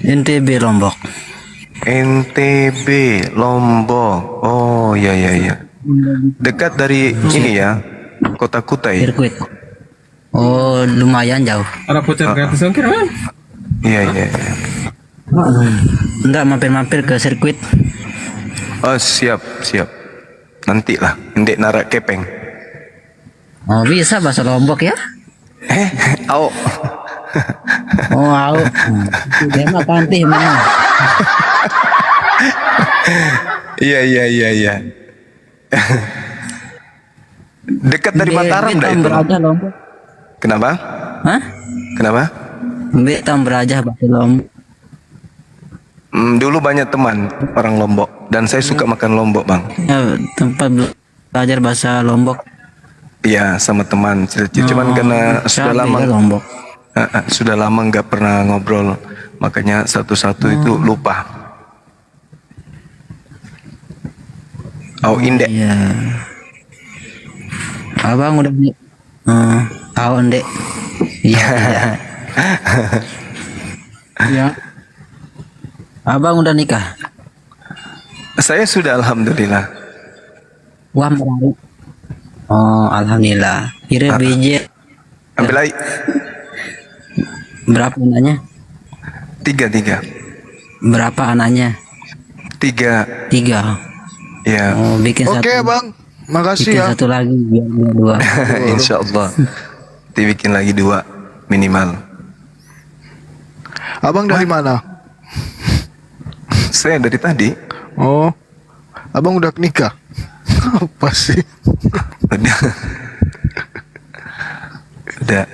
NTB Lombok. NTB Lombok. Oh iya iya iya. Dekat dari ini ya, Kota Kutai. Sirkuit. Oh lumayan jauh. Iya iya. Iya. Enggak mampir-mampir ke sirkuit. Oh siap siap. Nanti lah, ndek narak kepeng. Oh bisa bahasa Lombok ya? Au. Oh au. Dia mah pantih mana? Iya iya iya iya. Dekat dari Mataram dah itu. Beraja Lombok. Kenapa? Hah? Kenapa? Mbak tam beraja bahasa Lombok. Dulu banyak teman orang Lombok dan saya suka makan Lombok bang. Ya, tempat belajar bahasa Lombok. Iya sama teman. Cuman karena sudah Cabe lama ya, Lombok. sudah lama nggak pernah ngobrol, makanya satu-satu itu lupa. Oh indek. Iya. Abang udah nih. Tahu ndek. Iya. Iya. Abang udah nikah. Saya sudah alhamdulillah. Wah menarik. Oh alhamdulillah. Kira biji Ambil air. berapa anaknya? Tiga. Berapa anaknya? Tiga. 3. Ya. Oh bikin Oke satu. Bang. Makasih Bikin ya. satu lagi biar 2. Insya Allah. Dibikin lagi 2 minimal. Abang dari mana? Saya dari tadi. Oh. Abang udah nikah? Apa sih? Udah. Udah.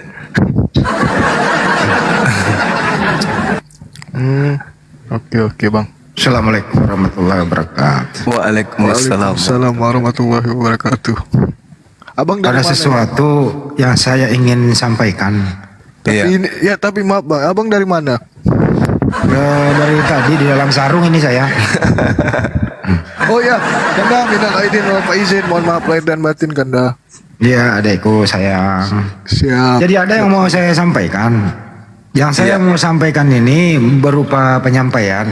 Oke Bang. Assalamualaikum warahmatullahi wabarakatuh. Waalaikumsalam. Waalaikumsalam warahmatullahi wabarakatuh. Abang dari Ada mana? sesuatu yang saya ingin sampaikan. Iya. Tapi maaf Bang, Abang dari mana? Dari tadi di dalam sarung ini saya. Oh ya, Kanda minal aidin wal faizin, mohon maaf lahir dan batin Kanda. Iya, adekku saya. Siap. Jadi ada yang mau saya sampaikan. Yang saya mau sampaikan ini berupa penyampaian.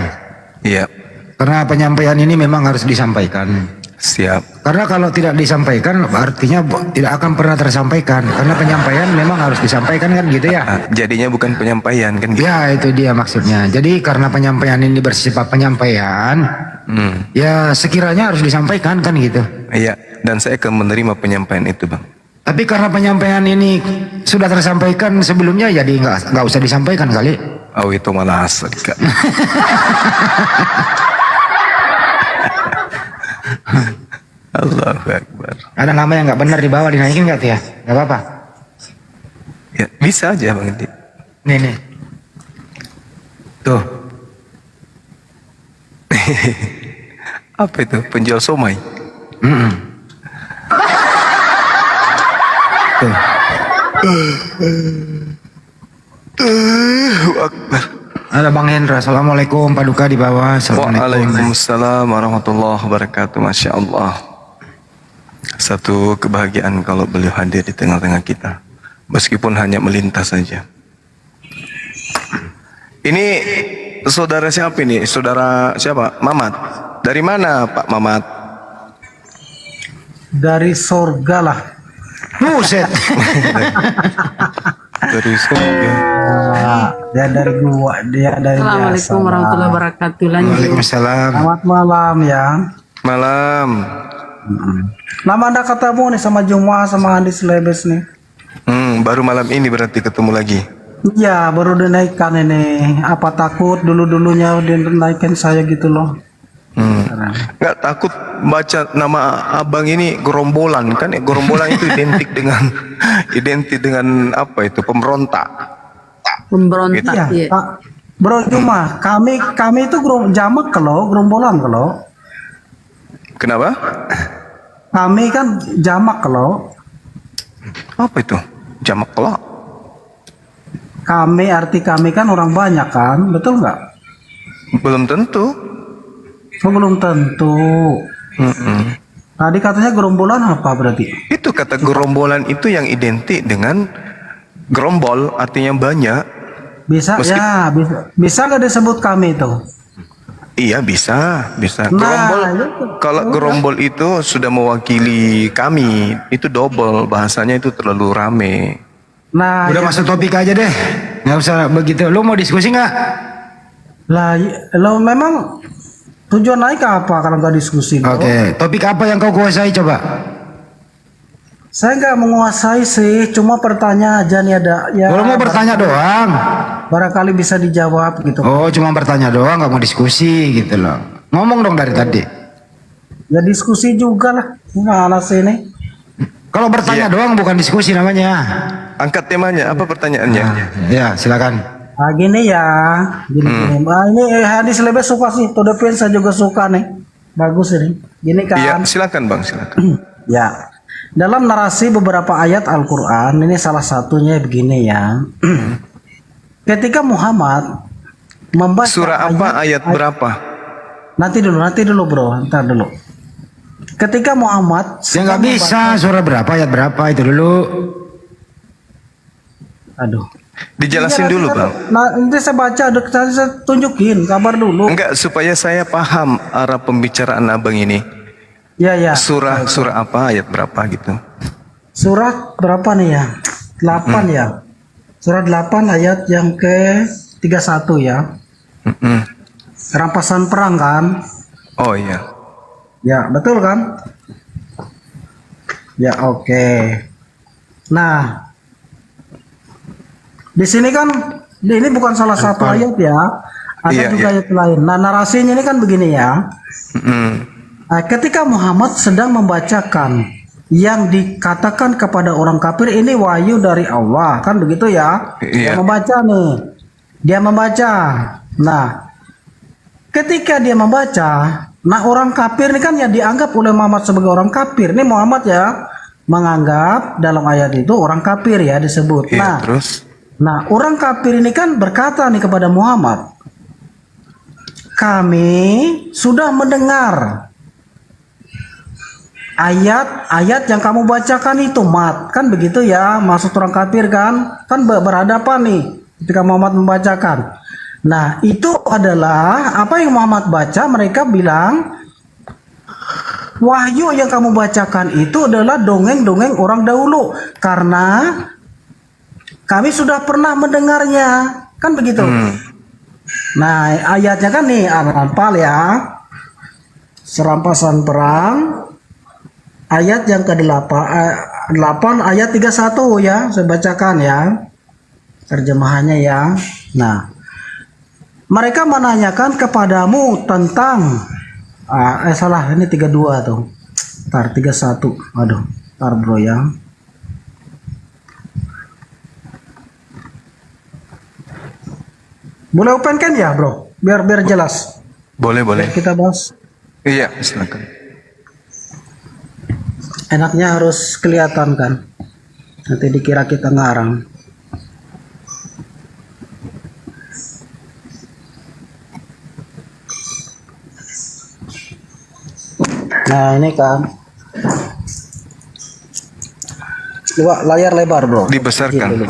Iya. Karena penyampaian ini memang harus disampaikan. Siap. Karena kalau tidak disampaikan artinya tidak akan pernah tersampaikan. Karena penyampaian memang harus disampaikan kan gitu ya. Jadinya bukan penyampaian kan gitu. Ya itu dia maksudnya. Jadi karena penyampaian ini bersifat penyampaian, Ya sekiranya harus disampaikan kan gitu. Iya, dan saya akan menerima penyampaian itu, Bang. Tapi karena penyampaian ini sudah tersampaikan sebelumnya, jadi nggak usah disampaikan kali. Oh, itu malah asal, Kak. Allahu Akbar. Ada nama yang nggak benar di bawah, dinaikin nggak tuh ya? Nggak apa-apa. Ya, bisa aja, Bang Edi. Nih. Tuh. Apa itu? Penjual somai. Tuh. Allahu Akbar. Ada Bang Hendra. Assalamualaikum. Paduka di bawah. Assalamualaikum. Waalaikumsalam warahmatullahi wabarakatuh. Masya Allah. Satu kebahagiaan kalau beliau hadir di tengah-tengah kita, meskipun hanya melintas saja. Ini saudara siapa ini? Saudara siapa? Mamat. Dari mana Pak Mamat? Dari surga lah. Buset. Dari surga. Dia dari gua, dia dari Assalamualaikum warahmatullahi wabarakatuh. Lanjut. Waalaikumsalam. Selamat malam ya. Malam. Lama anda ketemu nih sama Jum'ah sama Andis Lebes nih. Baru malam ini berarti ketemu lagi. Iya, baru dinaikkan ini. Apa takut dulu-dulunya dinaikkan saya gitu loh. Nggak takut baca nama abang ini gerombolan kan? Gerombolan itu identik dengan apa itu, pemberontak. Pemberontak Iya, ya. Pak. Bro Jum'ah, kami itu jamak kalau gerombolan kalau. Kenapa? Kami kan jamak kalau. Apa itu? Jamak kelak. Kami arti kami kan orang banyak kan, betul nggak? Belum tentu. Oh, belum tentu. Tadi katanya gerombolan apa berarti? Itu kata gerombolan itu yang identik dengan gerombol, artinya banyak. Bisa ya, bisa nggak disebut kami itu? Iya bisa. Nah, Gerombol, itu. kalau gerombol itu sudah mewakili kami, itu double, bahasanya itu terlalu rame. Nah, Udah ya, masuk topik aja deh. Nggak usah begitu. Lu mau diskusi nggak? lah, lo memang tujuan naik apa kalau nggak diskusi? Bro? Oke. Topik apa yang kau kuasai coba? Saya nggak menguasai sih, cuma bertanya aja nih ada. Ya, Kalau mau bertanya doang. barangkali bisa dijawab gitu. Oh, cuma bertanya doang, nggak mau diskusi gitu loh. Ngomong dong dari tadi. Ya diskusi juga lah. Gimana sih ini? Kalau bertanya doang bukan diskusi namanya. Angkat temanya, apa pertanyaannya? Ya, silakan. Nah, gini ya, gini. Nah, ini Hadis Lebes suka sih, to the point saya juga suka nih. Bagus ini. Gini Iya, kan. silakan Bang, silakan. Ya. Dalam narasi beberapa ayat Al-Quran, ini salah satunya begini ya. Ketika Muhammad membaca Surah apa, ayat berapa? Nanti dulu bro, ntar dulu. Ketika Muhammad Ya nggak bisa. Surah berapa, ayat berapa itu dulu. Aduh. Dijelasin Iya, dulu nanti- Bang. Nah, nanti saya baca, saya tunjukin, kabar dulu. Enggak, supaya saya paham arah pembicaraan abang ini. Ya ya. Surah apa, ayat berapa gitu. Surat berapa nih ya? 8 ya. Surat 8 ayat yang ke 31 ya. Rampasan perang kan? Oh iya. Ya, betul kan? Ya, oke. Nah, di sini kan ini bukan salah satu ayat ya. Ada Iya, juga iya. ayat lain. Nah, narasinya ini kan begini ya. Nah, ketika Muhammad sedang membacakan yang dikatakan kepada orang kafir ini wahyu dari Allah, kan begitu ya? Dia Iya. membaca nih. Dia membaca. Nah, ketika dia membaca, nah orang kafir ini kan yang dianggap oleh Muhammad sebagai orang kafir. Ini Muhammad ya menganggap dalam ayat itu orang kafir ya disebut. Iya, terus? Nah, orang kafir ini kan berkata nih kepada Muhammad, kami sudah mendengar ayat-ayat yang kamu bacakan itu, Mat. Kan begitu ya, maksud orang kafir kan berhadapan nih ketika Muhammad membacakan. Nah, itu adalah apa yang Muhammad baca, mereka bilang wahyu yang kamu bacakan itu adalah dongeng-dongeng orang dahulu karena kami sudah pernah mendengarnya. Kan begitu. Nah, ayatnya kan nih Al-Anfal ya. Serampasan perang ayat yang ke-8 ayat 31 ya, saya bacakan ya terjemahannya ya. Nah, mereka menanyakan kepadamu tentang salah, ini 32 tuh. Tar 31. Aduh, tar bro ya. Boleh open kan ya, bro? Biar jelas. Boleh, boleh. Kita bahas. Iya, silakan. Enaknya harus kelihatan kan. Nanti dikira kita ngarang. Nah, ini kan. Coba layar lebar, bro. Dibesarkan.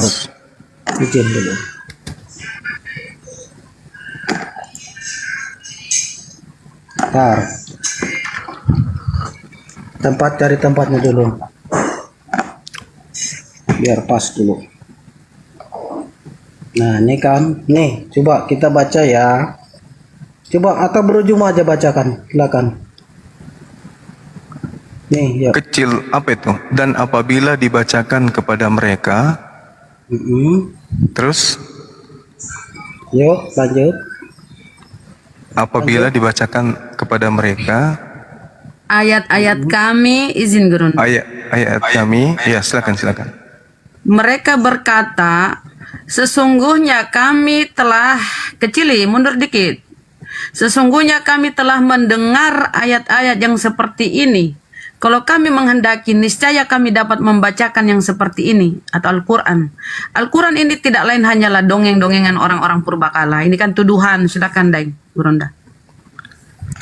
Bikin dulu. Bentar. Cari tempatnya dulu. Biar pas dulu. Nah, ini kan. Nih, coba kita baca ya. Coba atau berujung aja bacakan. Silakan. Nih, ya. Kecil apa itu? Dan apabila dibacakan kepada mereka, terus Yuk, lanjut. apabila dibacakan kepada mereka ayat-ayat kami, izin gurun. ayat kami, ya silakan. Mereka berkata, sesungguhnya kami telah kecili, mundur dikit. Sesungguhnya kami telah mendengar ayat-ayat yang seperti ini. Kalau kami menghendaki, niscaya kami dapat membacakan yang seperti ini, atau Al-Quran. Al-Quran ini tidak lain hanyalah dongeng-dongengan orang-orang purbakala. Ini kan tuduhan, silakan Daeng, Buronda.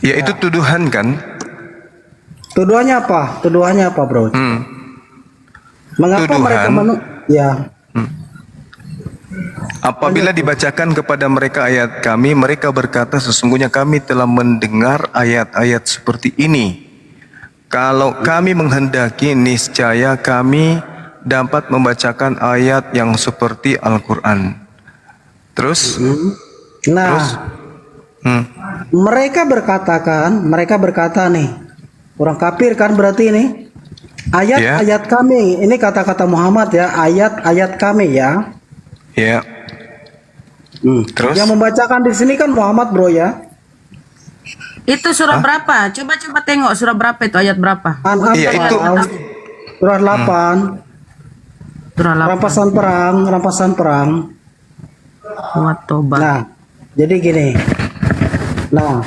Ya itu tuduhan kan? Tuduhannya apa? Tuduhannya apa, bro? Mengapa Tuduhan. mereka ya. Apabila dibacakan kepada mereka ayat kami, mereka berkata sesungguhnya kami telah mendengar ayat-ayat seperti ini. Kalau kami menghendaki, niscaya kami dapat membacakan ayat yang seperti Al-Quran. Terus? Nah, mereka berkata nih, orang kafir kan berarti ini. Ayat-ayat kami, ini kata-kata Muhammad ya, ayat-ayat kami ya. Ya. Terus? Yang membacakan di sini kan Muhammad, bro ya. Itu surah berapa? Coba tengok surah berapa itu, ayat berapa? Iya itu. Surah 8. Surah 8. Rampasan perang. Toba. Nah, jadi gini. Nah,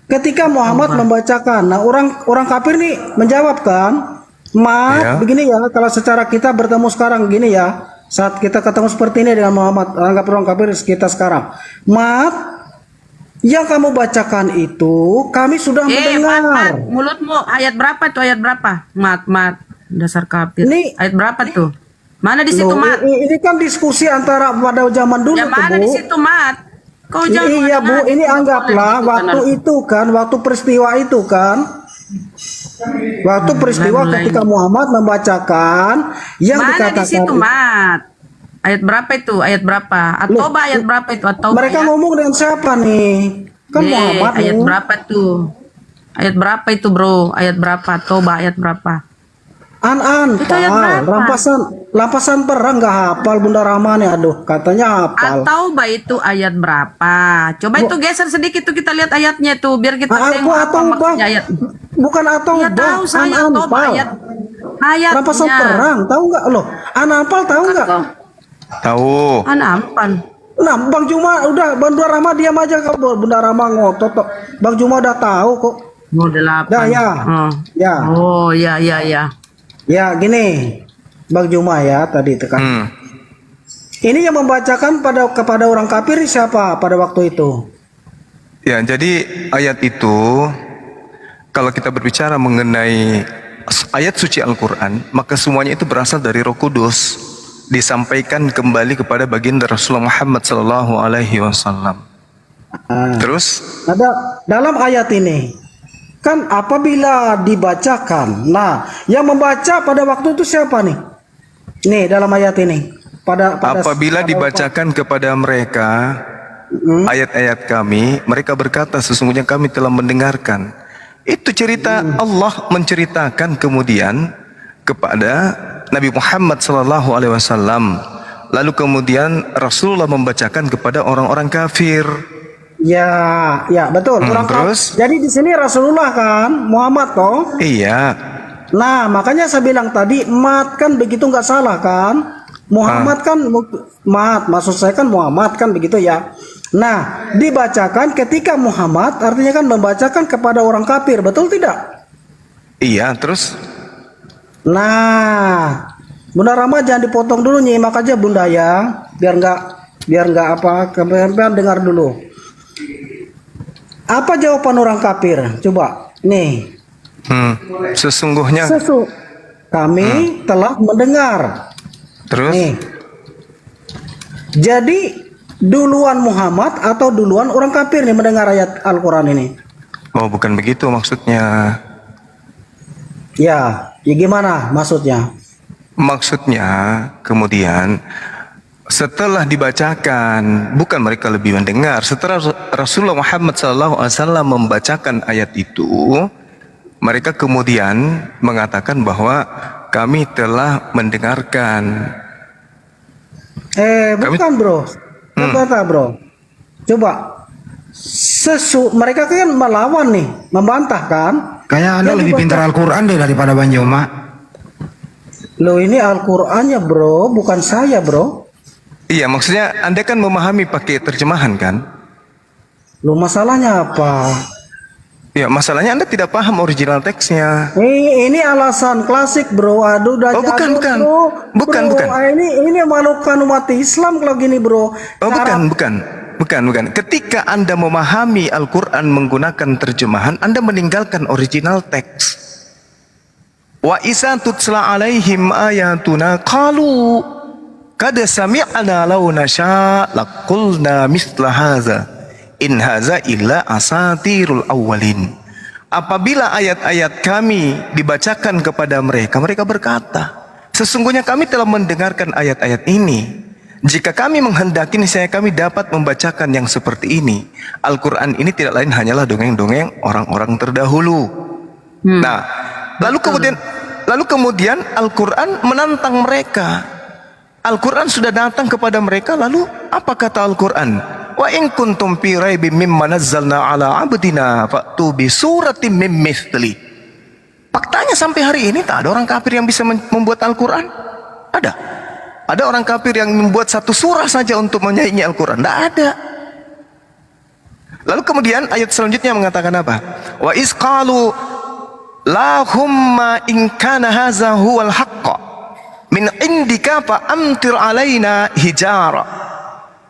ketika Muhammad membacakan, nah orang kafir nih menjawab kan, begini ya, kalau secara kita bertemu sekarang gini ya, saat kita ketemu seperti ini dengan Muhammad, anggap orang kafir kita sekarang, yang kamu bacakan itu kami sudah mendengar. Mat, mulutmu ayat berapa tuh, ayat berapa? Mat, dasar kafir. Ayat berapa tuh? Mana di situ, Mat? Ini kan diskusi antara pada zaman dulu, ya, mana di situ, Mat? Kau jangan. Iya, Bu, ini anggaplah waktu itu kan, waktu peristiwa itu kan. Waktu peristiwa ketika Muhammad membacakan yang mana dikatakan di situ, Mat? Ayat berapa itu? Ayat berapa? Atau ayat berapa itu? Atau mereka ngomong dengan siapa nih? Kan Muhammad ayat nih. Berapa tuh? Ayat berapa itu, bro? Ayat berapa? Toba ayat berapa? Lampasan perang nggak hafal Bunda Rahmani, aduh katanya hafal. Atau itu ayat berapa? Coba itu geser sedikit tuh, kita lihat ayatnya tuh biar kita tengok apa maksudnya ayat. Bukan atau ya, tahu saya Toba ayatnya. Lampasan perang tahu nggak lo? Anapal tahu nggak? Tahu. Anapal. Nah, Bang Juma udah, Bunda Rahma diam aja, Bunda Rahma ngotot. Bang Juma udah tahu kok. Udah 8. Ya. Oh, ya. Ya, gini. Bang Juma ya tadi tekan. Ini yang membacakan kepada orang kafir siapa pada waktu itu? Ya, jadi ayat itu kalau kita berbicara mengenai ayat suci Al-Quran, maka semuanya itu berasal dari Roh Kudus, disampaikan kembali kepada baginda Rasulullah Muhammad sallallahu alaihi wasallam. Terus dalam ayat ini kan apabila dibacakan, nah yang membaca pada waktu itu siapa nih? Nih dalam ayat ini apabila dibacakan kepada mereka ayat-ayat kami, mereka berkata sesungguhnya kami telah mendengarkan. Itu cerita Allah menceritakan kemudian kepada Nabi Muhammad sallallahu alaihi wasallam. Lalu kemudian Rasulullah membacakan kepada orang-orang kafir. Ya, ya betul. Terus? Jadi di sini Rasulullah kan, Muhammad toh. Iya. Nah, makanya saya bilang tadi, mat kan begitu nggak salah kan? Muhammad kan, mat, maksud saya kan Muhammad kan begitu ya. Nah, dibacakan ketika Muhammad, artinya kan membacakan kepada orang kafir, betul tidak? Iya, terus? Nah, Bunda Rama jangan dipotong dulu, nyimak aja Bunda ya, biar nggak apa, kalian dengar dulu. Apa jawaban orang kafir? Coba, nih. Sesungguhnya kami telah mendengar. Terus? Nih. Jadi duluan Muhammad atau duluan orang kafir nih mendengar ayat Al-Quran ini? Oh, bukan begitu maksudnya. Ya gimana maksudnya? Maksudnya kemudian setelah dibacakan, bukan mereka lebih mendengar. Setelah Rasulullah Muhammad SAW membacakan ayat itu, mereka kemudian mengatakan bahwa kami telah mendengarkan. Bukan bro. Kata bro. Coba. Mereka kan melawan nih, membantah kan? Kayaknya Anda lebih pintar Al-Quran deh daripada Bang Joma. Loh ini Al-Qurannya bro, bukan saya bro. Iya, maksudnya Anda kan memahami pakai terjemahan kan? Loh masalahnya apa? Ya, masalahnya Anda tidak paham original teksnya. Ini alasan klasik bro. Aduh udah bukan. bro. Bukan. Ini malukan umat Islam kalau gini bro. Bukan. Ketika Anda memahami Al-Quran menggunakan terjemahan, Anda meninggalkan original teks. Wa isa tutsla alaihim ayatuna qalu qad sami'na law nasha laqulna mithla hadza in hadza illa asatirul awwalin. Apabila ayat-ayat kami dibacakan kepada mereka, mereka berkata, sesungguhnya kami telah mendengarkan ayat-ayat ini. Jika kami menghendaki, niscaya kami dapat membacakan yang seperti ini. Al-Quran ini tidak lain hanyalah dongeng-dongeng orang-orang terdahulu. Nah, lalu kemudian Al-Quran menantang mereka. Al-Quran sudah datang kepada mereka, lalu apa kata Al-Quran? Wa in kuntum fi raibim mimma nazzalna ala abdina fa'tu bi suratin mim mithli. Faktanya sampai hari ini tak ada orang kafir yang bisa membuat Al-Quran. Ada orang kafir yang membuat satu surah saja untuk menyaingi Al-Quran. Tidak ada. Lalu kemudian ayat selanjutnya mengatakan apa? Wa iz qalu lahumma in kana hadza huwal haqqa min indika fa amtir alaina hijara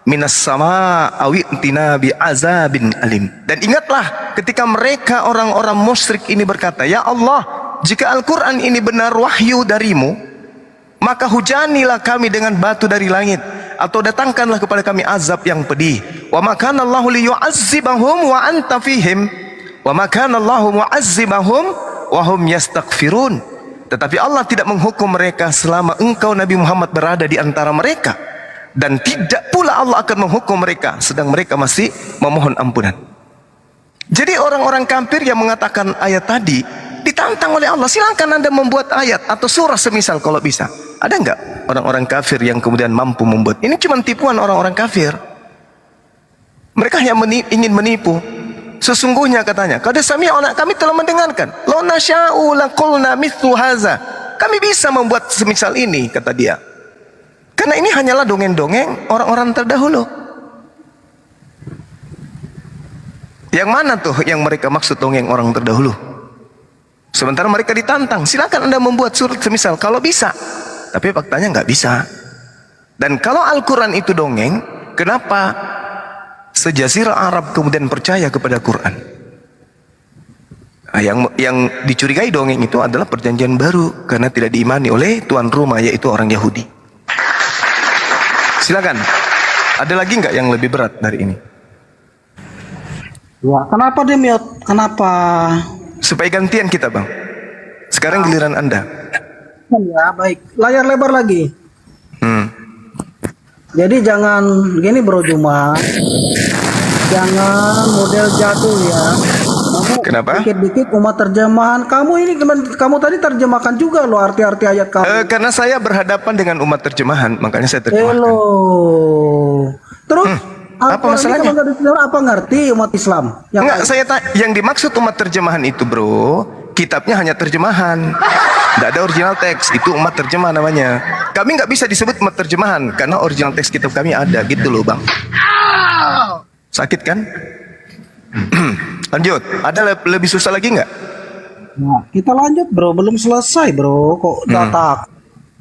minas sama awi'tina bi azabin alim. Dan ingatlah ketika mereka orang-orang musyrik ini berkata, ya Allah, jika Al-Quran ini benar wahyu darimu, maka hujanilah kami dengan batu dari langit, atau datangkanlah kepada kami azab yang pedih. Wa ma kana Allahu liyu'azzibahum wa anta fihim wa ma kana Allahu mu'azzibahum wa hum yastaghfirun. Tetapi Allah tidak menghukum mereka selama engkau Nabi Muhammad berada di antara mereka, dan tidak pula Allah akan menghukum mereka sedang mereka masih memohon ampunan. Jadi orang-orang kafir yang mengatakan ayat tadi ditantang oleh Allah, silakan Anda membuat ayat atau surah semisal kalau bisa. Ada enggak orang-orang kafir yang kemudian mampu membuat? Ini cuma tipuan orang-orang kafir. Mereka hanya ingin menipu. Sesungguhnya katanya, qad sami'na, kami telah mendengarkan. Law nasya'u laqulna mithlu hadza. Kami bisa membuat semisal ini, kata dia. Karena ini hanyalah dongeng-dongeng orang-orang terdahulu. Yang mana tuh yang mereka maksud dongeng orang terdahulu? Sementara mereka ditantang, silakan Anda membuat surat semisal kalau bisa. Tapi faktanya nggak bisa. Dan kalau Al-Quran itu dongeng, kenapa sejazirah Arab kemudian percaya kepada Quran? Nah, yang dicurigai dongeng itu adalah perjanjian baru, karena tidak diimani oleh tuan rumah, yaitu orang Yahudi. Silakan. Ada lagi nggak yang lebih berat dari ini? Ya, kenapa Demiot? Kenapa? Supaya gantian kita, Bang. Sekarang giliran Anda. Ya, baik. Layar lebar lagi. Jadi jangan gini Bro Juma. Jangan model jatuh ya. Maka Kenapa? Dikit-dikit umat terjemahan. Kamu tadi terjemahkan juga loh arti-arti ayat kamu. Karena saya berhadapan dengan umat terjemahan, makanya saya terjemahkan. Terus apa masalahnya? Kalau nggak diterjemahkan, apa ngerti umat Islam? Enggak, yang dimaksud umat terjemahan itu, bro, kitabnya hanya terjemahan. Tidak ada original teks, itu umat terjemah namanya. Kami nggak bisa disebut umat terjemahan karena original teks kitab kami ada, gitu loh, Bang. Sakit kan? Lanjut, ada lebih susah lagi nggak? Nah, kita lanjut bro, belum selesai bro, kok datak.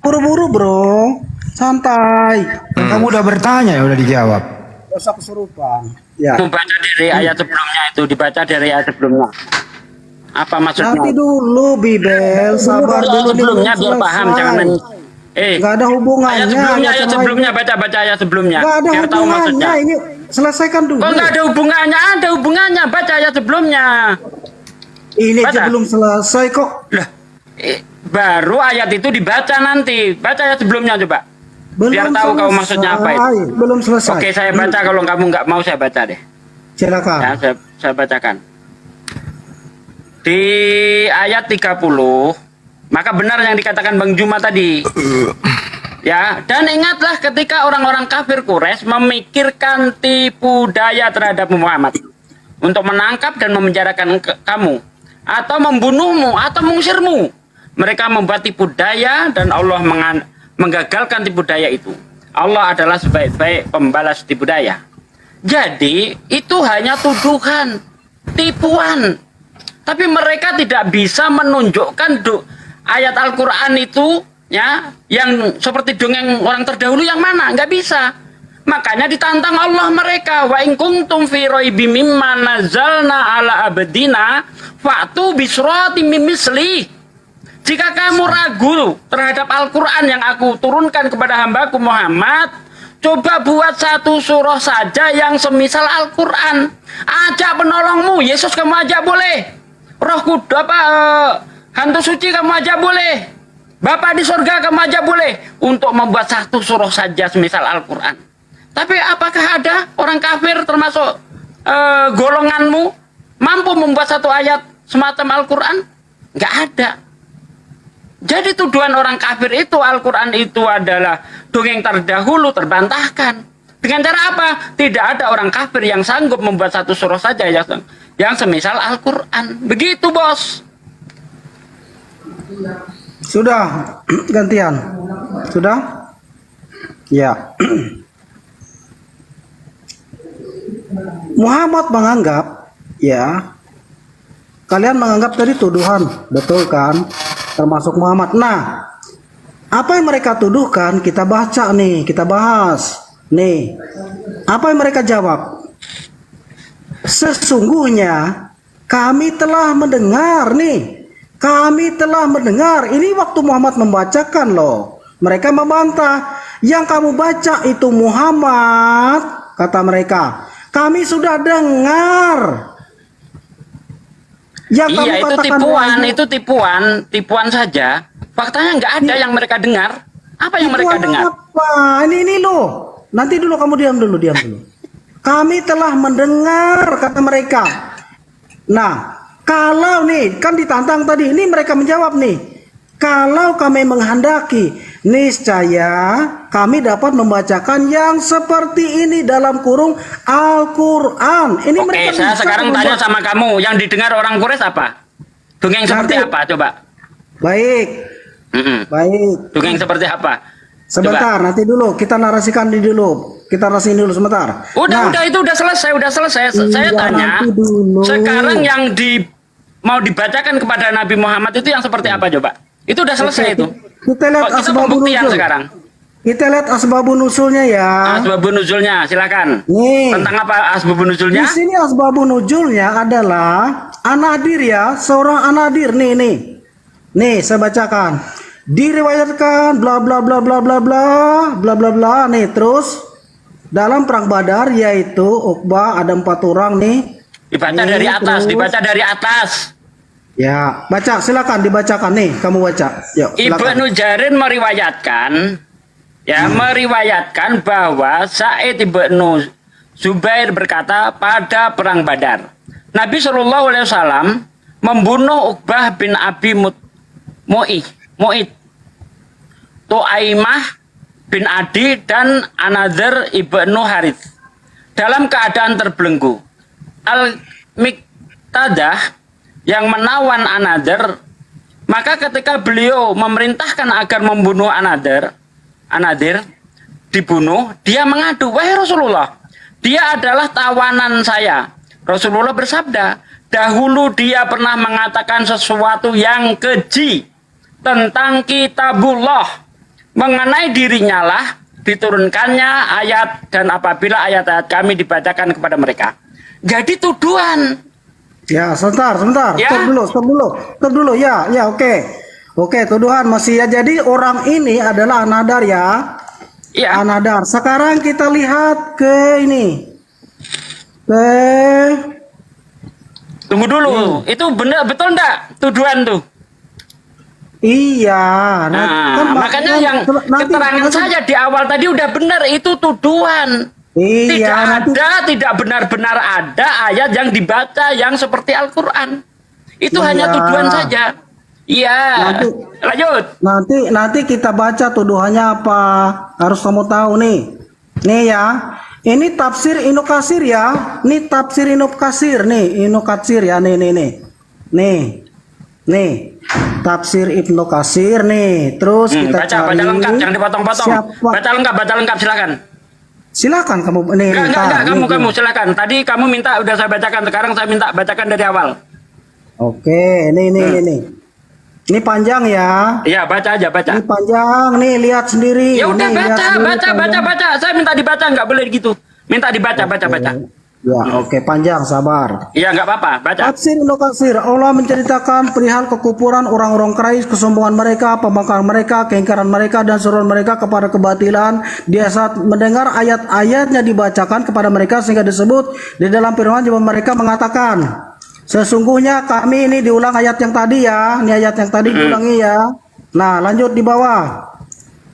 Buru-buru bro, santai. Kamu udah bertanya ya udah dijawab. Dosa kesurupan. Ya. Membaca dari ayat sebelumnya itu, dibaca dari ayat sebelumnya. Apa maksudnya? Nanti dulu Bibel, sabar dulu sebelumnya biar paham, jangan nggak ada hubungannya. Ayat sebelumnya, baca ayat sebelumnya. Nggak ada biar tahu maksudnya. Ini selesaikan dulu. Kok nggak ada hubungannya? Ada hubungannya, baca ayat sebelumnya. Ini aja belum selesai kok. Lah, baru ayat itu dibaca nanti. Baca ayat sebelumnya coba. Biar tahu kau maksudnya apa itu. Belum selesai. Oke, saya baca. Kalau kamu nggak mau, saya baca deh. Silakan. Ya, saya bacakan. Di ayat 30, maka benar yang dikatakan Bang Juma tadi. Ya, dan ingatlah ketika orang-orang kafir Quraisy memikirkan tipu daya terhadap Muhammad untuk menangkap dan memenjarakan kamu, atau membunuhmu, atau mengusirmu. Mereka membuat tipu daya dan Allah menggagalkan tipu daya itu. Allah adalah sebaik-baik pembalas tipu daya. Jadi itu hanya tuduhan, tipuan. Tapi mereka tidak bisa menunjukkan ayat Al-Quran itu, ya, yang seperti dongeng orang terdahulu yang mana, nggak bisa. Makanya ditantang Allah mereka, wa in kuntum fi raibim mimma nazzalna ala abdina fa'tu bi suratin min misli. Jika kamu ragu terhadap Al-Quran yang aku turunkan kepada hambaku Muhammad, coba buat satu surah saja yang semisal Al-Quran. Ajak penolongmu, Yesus kamu ajak boleh. Roh Kudus, hantu suci kamu ajak boleh. Bapa di surga kamu ajak boleh. Untuk membuat satu surah saja semisal Al-Quran. Tapi apakah ada orang kafir termasuk golonganmu mampu membuat satu ayat semacam Al-Quran? Nggak ada. Jadi tuduhan orang kafir itu Al-Quran itu adalah dongeng terdahulu terbantahkan. Dengan cara apa? Tidak ada orang kafir yang sanggup membuat satu surah saja yang semisal Al-Quran. Begitu bos. Sudah gantian. Sudah? Ya. Muhammad menganggap, ya, kalian menganggap tadi tuduhan, betul kan? Termasuk Muhammad. Nah, apa yang mereka tuduhkan kita baca nih, kita bahas. Nih, apa yang mereka jawab? Sesungguhnya kami telah mendengar nih. Kami telah mendengar. Ini waktu Muhammad membacakan loh. Mereka membantah. Yang kamu baca itu Muhammad, kata mereka. Kami sudah dengar. Yang kamu itu katakan tipuan, itu tipuan saja. Faktanya nggak ada yang mereka dengar. Apa yang mereka dengar? Apa? Ini loh. Nanti dulu kamu diam dulu. Kami telah mendengar, kata mereka. Nah, kalau nih, kan ditantang tadi, ini mereka menjawab nih. Kalau kami menghendaki, niscaya kami dapat membacakan yang seperti ini dalam kurung Al-Quran. Ini Oke, mereka saya sekarang tanya sama kamu, yang didengar orang Quraisy apa? Dongeng seperti apa? Coba. Baik. Baik. Dongeng seperti apa? Sebentar, Coba. nanti dulu kita narasikan dulu. Kita narasiin dulu sebentar. Udah itu udah selesai. Saya tanya. Sekarang yang mau dibacakan kepada Nabi Muhammad itu yang seperti apa coba? Itu udah selesai itu. Kita lihat asbabun nuzul sekarang. Kita lihat asbabun nuzulnya ya. Asbabun nuzulnya, silakan. Nih. Tentang apa asbabun nuzulnya? Di sini asbabun nuzulnya adalah anadir ya, seorang anadir nih. Nih, saya bacakan. Diriwayatkan bla bla bla bla bla bla bla bla bla nih, terus dalam perang Badar yaitu Uqbah ada 4 orang nih. Dibaca dari atas. Ya, baca, silakan dibacakan nih, kamu baca. Yuk, Ibnu Jarir meriwayatkan bahwa Sa'id ibnu Zubair berkata pada perang Badar, Nabi Shallallahu Alaihi Wasallam membunuh Uqbah bin Abi Mu'id, Tu'aimah bin Adi dan Anadher ibnu Harith dalam keadaan terbelenggu. Al-Miqtadah yang menawan Anadher, maka ketika beliau memerintahkan agar membunuh Anadher dibunuh, dia mengadu, wahai Rasulullah, dia adalah tawanan saya. Rasulullah bersabda, dahulu dia pernah mengatakan sesuatu yang keji tentang kitabullah, mengenai dirinya lah diturunkannya ayat, dan apabila ayat-ayat kami dibacakan kepada mereka. Jadi tuduhan. Ya, sebentar. Ya. Stop dulu. Ya, oke, tuduhan masih ya. Jadi orang ini adalah Anadar ya. Iya. Anadar. Sekarang kita lihat ke ini. Tunggu dulu. Itu benar betul enggak tuduhan tuh? Iya. Nah, makanya yang keterangan saya di awal tadi udah benar, itu tuduhan. Iya, Tidak benar-benar ada ayat yang dibaca yang seperti Al-Quran. Itu hanya tuduhan saja. Iya. Lanjut. Nanti kita baca tuduhannya apa. Harus kamu tahu nih. Nih ya. Ini tafsir Ibnu Katsir ya. Nih tafsir Ibnu Katsir nih. Ibnu Katsir ya. Nih. Tafsir Ibnu Katsir nih. Terus kita baca lengkap, jangan dipotong-potong. Baca lengkap silakan. Silakan kamu Enggak, kamu silakan. Tadi kamu minta udah saya bacakan, sekarang saya minta bacakan dari awal. Oke, nih. Ini panjang ya. Iya, baca aja, baca. Ini panjang, nih lihat sendiri. Ya udah Nih, baca. Saya minta dibaca, nggak boleh gitu. Minta dibaca, baca. Ya, oke, panjang, sabar. Iya, nggak apa-apa, baca. Tafsir Ibnu Katsir, Allah menceritakan perihal kekufuran orang-orang Quraisy, kesombongan mereka, pembangkangan mereka, keingkaran mereka, dan seruan mereka kepada kebatilan. Dia saat mendengar ayat-ayatnya dibacakan kepada mereka, sehingga disebut di dalam firman mereka mengatakan, sesungguhnya kami, ini diulang ayat yang tadi ya, ini ayat yang tadi diulangi ya. Nah, lanjut di bawah.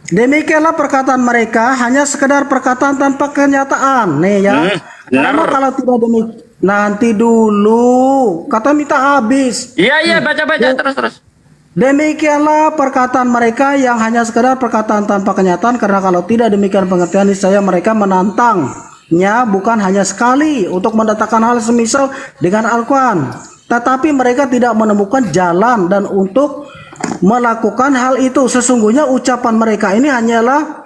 Demikianlah perkataan mereka, hanya sekedar perkataan tanpa kenyataan. Nih ya. Karena kalau tidak demikian, nanti dulu kata minta habis. Iya, baca terus. Demikianlah perkataan mereka yang hanya sekedar perkataan tanpa kenyataan, karena kalau tidak demikian pengertian niscaya mereka menantangnya bukan hanya sekali untuk mendatangkan hal semisal dengan Al-Quran, tetapi mereka tidak menemukan jalan dan untuk melakukan hal itu. Sesungguhnya ucapan mereka ini hanyalah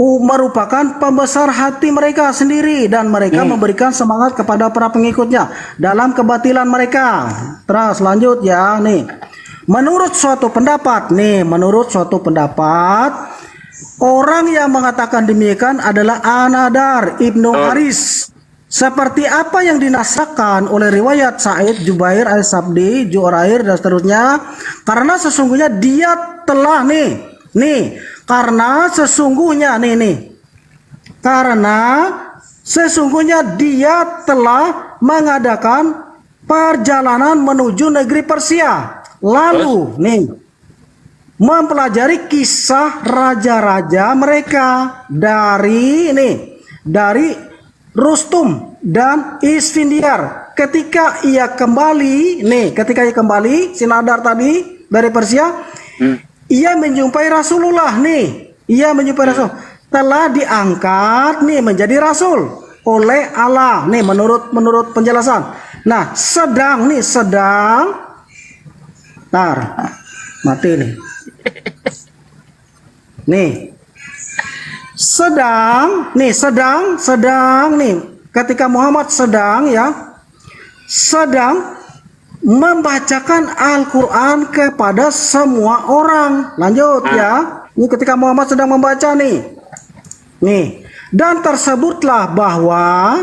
merupakan pembesar hati mereka sendiri, dan mereka memberikan semangat kepada para pengikutnya dalam kebatilan mereka. Terus lanjut ya nih. Menurut suatu pendapat, orang yang mengatakan demikian adalah Anadar ibnu Haris, seperti apa yang dinasahkan oleh riwayat Sa'id, Jubair, Al-Sabdi, Ju'rair dan seterusnya. Karena sesungguhnya dia telah karena sesungguhnya dia telah mengadakan perjalanan menuju negeri Persia, lalu mempelajari kisah raja-raja mereka dari Rustum dan Isfindiyar. Ketika ia kembali si Nadar tadi dari Persia, ia menjumpai Rasulullah telah diangkat menjadi rasul oleh Allah menurut penjelasan. Nah, sedang ketika Muhammad sedang membacakan Al-Quran kepada semua orang. Lanjut ya. Ini ketika Muhammad sedang membaca dan tersebutlah bahwa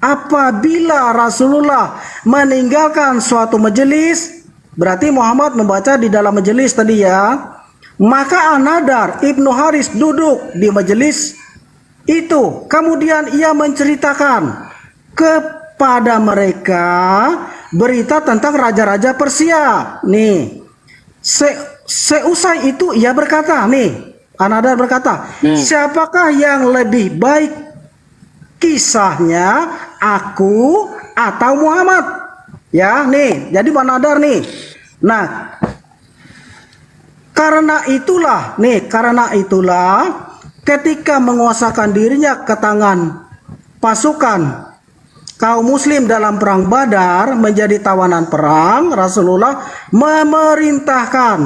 apabila Rasulullah meninggalkan suatu majelis, berarti Muhammad membaca di dalam majelis tadi ya, maka Anadar ibnu Haris duduk di majelis itu. Kemudian ia menceritakan kepada mereka berita tentang raja-raja Persia. Seusai itu ia berkata, Anadar berkata, siapakah yang lebih baik kisahnya, aku atau Muhammad. Ya, nih, jadi Pak Nadar nih. Nah, karena itulah ketika menguasakan dirinya ke tangan pasukan kaum muslim dalam perang Badar menjadi tawanan perang, Rasulullah memerintahkan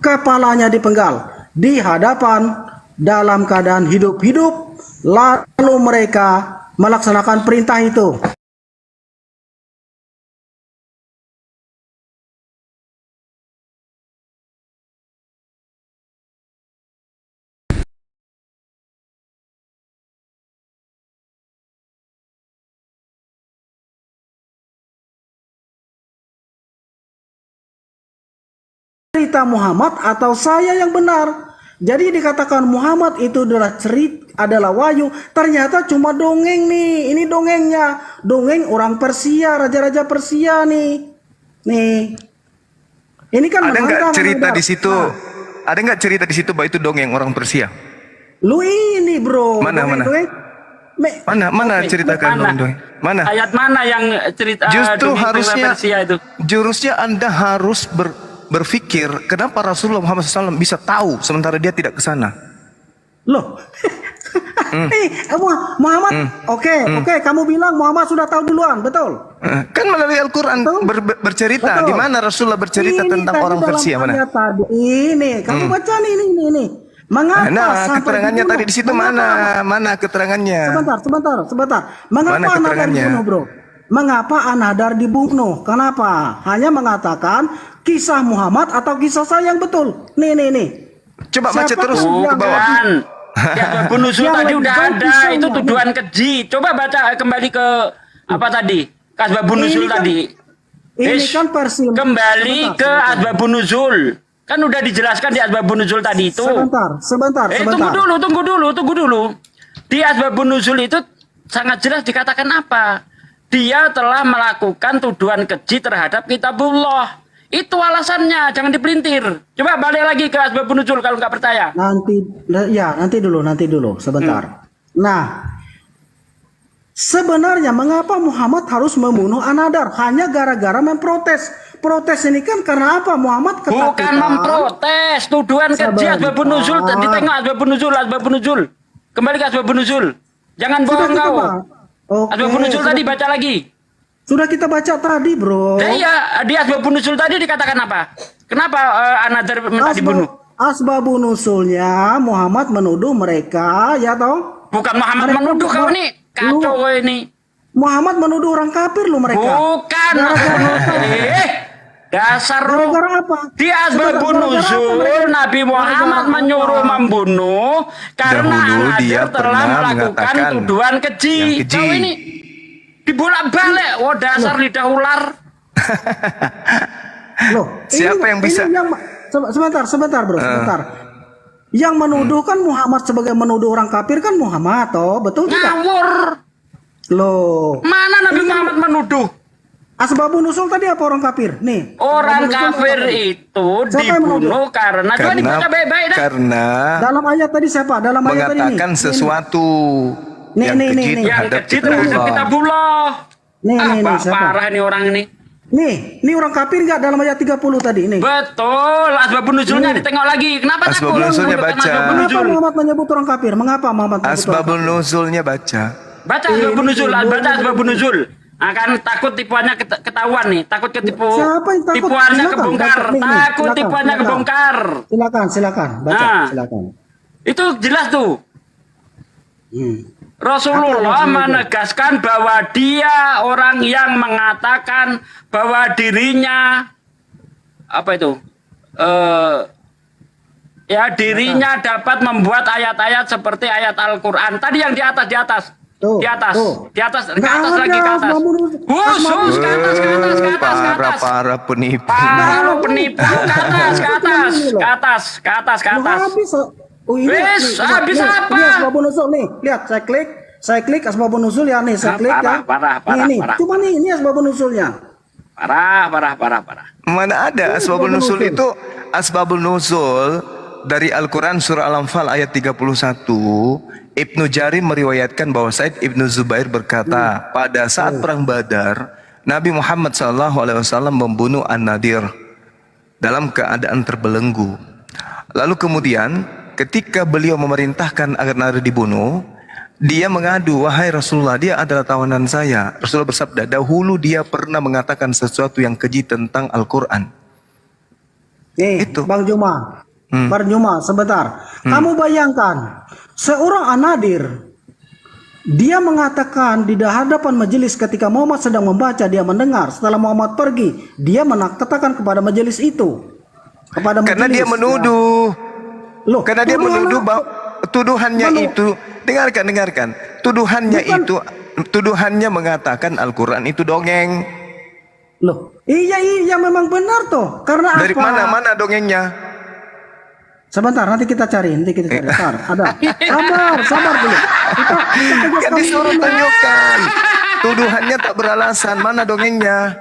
kepalanya dipenggal di hadapan dalam keadaan hidup-hidup, lalu mereka melaksanakan perintah itu. Cerita Muhammad atau saya yang benar. Jadi dikatakan Muhammad itu adalah wahyu, ternyata cuma dongeng nih. Ini dongengnya, dongeng orang Persia, raja-raja Persia nih. Nih. Ini kan ada nggak menantang, cerita Nadar. di situ? Ada nggak cerita di situ bahwa itu dongeng orang Persia? Lu ini, bro. Mana, mana? Mana ceritakan dongeng? Mana? Ayat mana yang cerita Justru dongeng harusnya Persia itu? jurusnya Anda harus berpikir kenapa Rasulullah Muhammad SAW bisa tahu sementara dia tidak ke sana. Loh. Muhammad, oke, kamu bilang Muhammad sudah tahu duluan, betul? Kan melalui Al-Quran bercerita. Di mana Rasulullah bercerita Ini tentang tadi orang dalam Persia mana? ayat tadi. Ini, kamu baca nih, ini. Mengapa Nah, sampai keterangannya dibunuh? tadi di situ Mengapa? mana keterangannya? Sebentar. Mengapa Mana An-Nadar keterangannya? dibunuh, bro? Mengapa An-Nadar dibunuh? Kenapa? Hanya mengatakan kisah Muhammad atau kisah saya yang betul. Nih. Coba baca Siapa terus yang ke bawah. Bukan. Ya, Bunusul Yang tadi lebih udah baik ada, kisahnya. itu tuduhan keji. Coba baca kembali ke apa tadi? Asbabun nuzul Ini kan- tadi. Ini Ish, kan versi. kembali ke asbabun nuzul. Kan udah dijelaskan di asbabun nuzul tadi itu. Sebentar. Tunggu dulu. Di asbabun nuzul itu sangat jelas dikatakan apa? Dia telah melakukan tuduhan keji terhadap kitabullah. Itu alasannya, jangan dipelintir. Coba balik lagi ke asbabun nuzul kalau nggak percaya. Nanti dulu, sebentar. Nah, sebenarnya mengapa Muhammad harus membunuh An-Nadar? Hanya gara-gara memprotes. Protes ini kan karena apa? Muhammad ketakutan. Bukan memprotes, tuduhan keji asbabun nuzul. Ditengok asbabun nuzul. Kembali ke asbabun nuzul. Jangan bohong kau. Asbabun nuzul tadi baca lagi. Sudah kita baca tadi, bro. Nah, iya, di asbabun nuzul tadi dikatakan apa? Kenapa An-Nadar minta dibunuh? Asbabun nuzulnya Muhammad menuduh mereka, ya toh? Bukan Muhammad Mereka menuduh kau ini. Kacau kau ini. Muhammad menuduh orang kafir lo mereka. Bukan. Dasar lu. Gara-gara apa? Di asbabun nuzul Nabi Muhammad menyuruh membunuh karena dia An-Nadar telah pernah melakukan mengatakan tuduhan keji. yang keji. Kau ini dibolak-balik. Wah, dasar lidah ular. Loh, Siapa yang bisa? Sebentar, bro, sebentar. Yang menuduh kan Muhammad sebagai menuduh orang kafir kan Muhammad, toh, betul tidak? Ngawur. Loh, Mana Nabi Muhammad menuduh? asbabun nuzul tadi apa orang kafir? Nih, Orang asbabun nuzul kafir apa tadi? itu Siapa yang menuduh? dibunuh karena coba dibaca baik-baik dah. Karena Dalam ayat tadi siapa? Dalam ayat tadi nih. mengatakan sesuatu Nih, yang nih, keji nih. Yang terhadap kecil terhadap kitabullah. Nih, siapa? Parah nih orang ini. Nih orang kafir nggak dalam ayat 30 tadi? Nih. Betul, asbabun nuzulnya ditengok lagi. Kenapa Asbabun takut? nuzulnya Menunjukkan baca. asbabun Kenapa nuzul? Muhammad menyebut orang kafir? Mengapa Muhammad menyebut orang asbabun kafir? nuzulnya baca. Baca asbabun nuzul, baca asbabun nuzul. Akan takut tipuannya ketahuan nih, takut ketipu. Siapa yang takut? Tipuannya Silakan, kebongkar, baca. Nih, takut silakan, tipuannya silakan. kebongkar. Silakan, baca, Nah. silakan. Itu jelas tuh. Rasulullah menegaskan bahwa dia orang yang mengatakan bahwa dirinya apa itu? Dirinya dapat membuat ayat-ayat seperti ayat Al-Qur'an. Tadi yang di atas. Tuh, Di atas tuh. lagi Nggak ke ada, atas. Asbabun- Ke atas. Para penipu. Para lu penipu, ke atas. Nggak habis. Oh, ini, Wes, nih, habis nih, apa? Ini asbabun nuzul nih. Lihat, saya klik asbabun nuzul ya nih, saya klik ya. Parah. Nih. Cuma nih, ini asbabun nuzulnya. Parah. Mana ada asbabun nuzul itu? Asbabun nuzul dari Al-Quran surah Al-Anfal ayat 31 Ibnu Jarir meriwayatkan bahwa Said Ibnu Zubair berkata, pada saat perang Badar, Nabi Muhammad SAW membunuh An-Nadir dalam keadaan terbelenggu. Lalu kemudian ketika beliau memerintahkan agar Nadir dibunuh, dia mengadu, wahai Rasulullah, dia adalah tawanan saya. Rasulullah bersabda, dahulu dia pernah mengatakan sesuatu yang keji tentang Al-Quran. Itu. Bang Juma, Bang Juma, sebentar. Kamu bayangkan, seorang An-Nadir, dia mengatakan di hadapan majelis ketika Muhammad sedang membaca, dia mendengar. Setelah Muhammad pergi, dia katakan kepada majelis itu. Karena dia menuduh. Loh, karena dia menuduh bahwa tuduhannya itu, dengarkan. Tuduhannya mengatakan Al-Quran itu dongeng. Loh, iya memang benar toh. Karena dari apa? mana dongengnya? Sebentar, nanti kita cari. Bentar, ada. Sabar dulu. Kan disuruh tunjukkan. Tuduhannya tak beralasan. Mana dongengnya?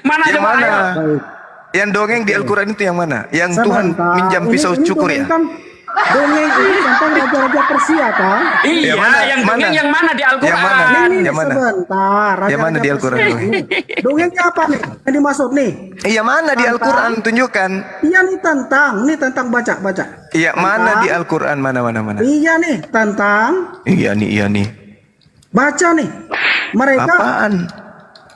Yang mana? Yang dongeng di Al-Quran itu yang mana? Yang Tuhan minjam pisau cukur ya? Dongeng ini tentang raja-raja Persia kan? Iya, yang dongeng yang mana di Al-Quran? Yang mana? Yang mana? Sebentar, yang mana di Al-Quran? Dongengnya apa nih? Yang dimaksud nih? Iya, mana di Al-Quran? Tunjukkan. Iya nih tentang baca. Iya, mana di Al-Quran? Mana? Iya nih tentang. Iya nih. Baca nih.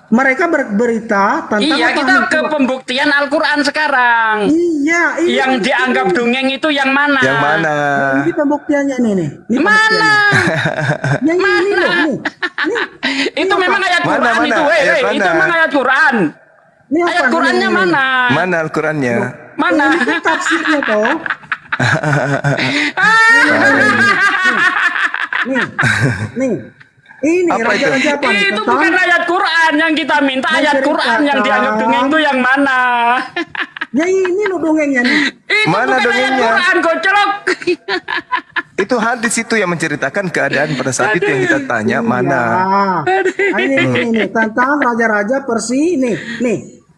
Mereka berberita tentang. Iya, kita ke pembuktian Al-Quran sekarang. Iya. Yang dianggap dongeng itu yang mana? Yang mana? Ini pembuktiannya nih. Mana? Yang ini loh. Nih. Itu memang ayat Quran itu, itu memang ayat Quran. Ayat Qurannya mana? Mana Al-Qurannya? Mana? Ini tafsirnya toh. Nih. Ini raja-raja apa nih? Itu bukan ayat Quran yang kita minta, ayat Quran yang dianggap dongeng itu yang mana? Ya ini loh dongengnya nih. Itu mana bukan dongengnya? ayat Quran, gocolok. Itu hadis itu yang menceritakan keadaan pada saat itu yang kita tanya mana. Ini tentang raja-raja Persia nih.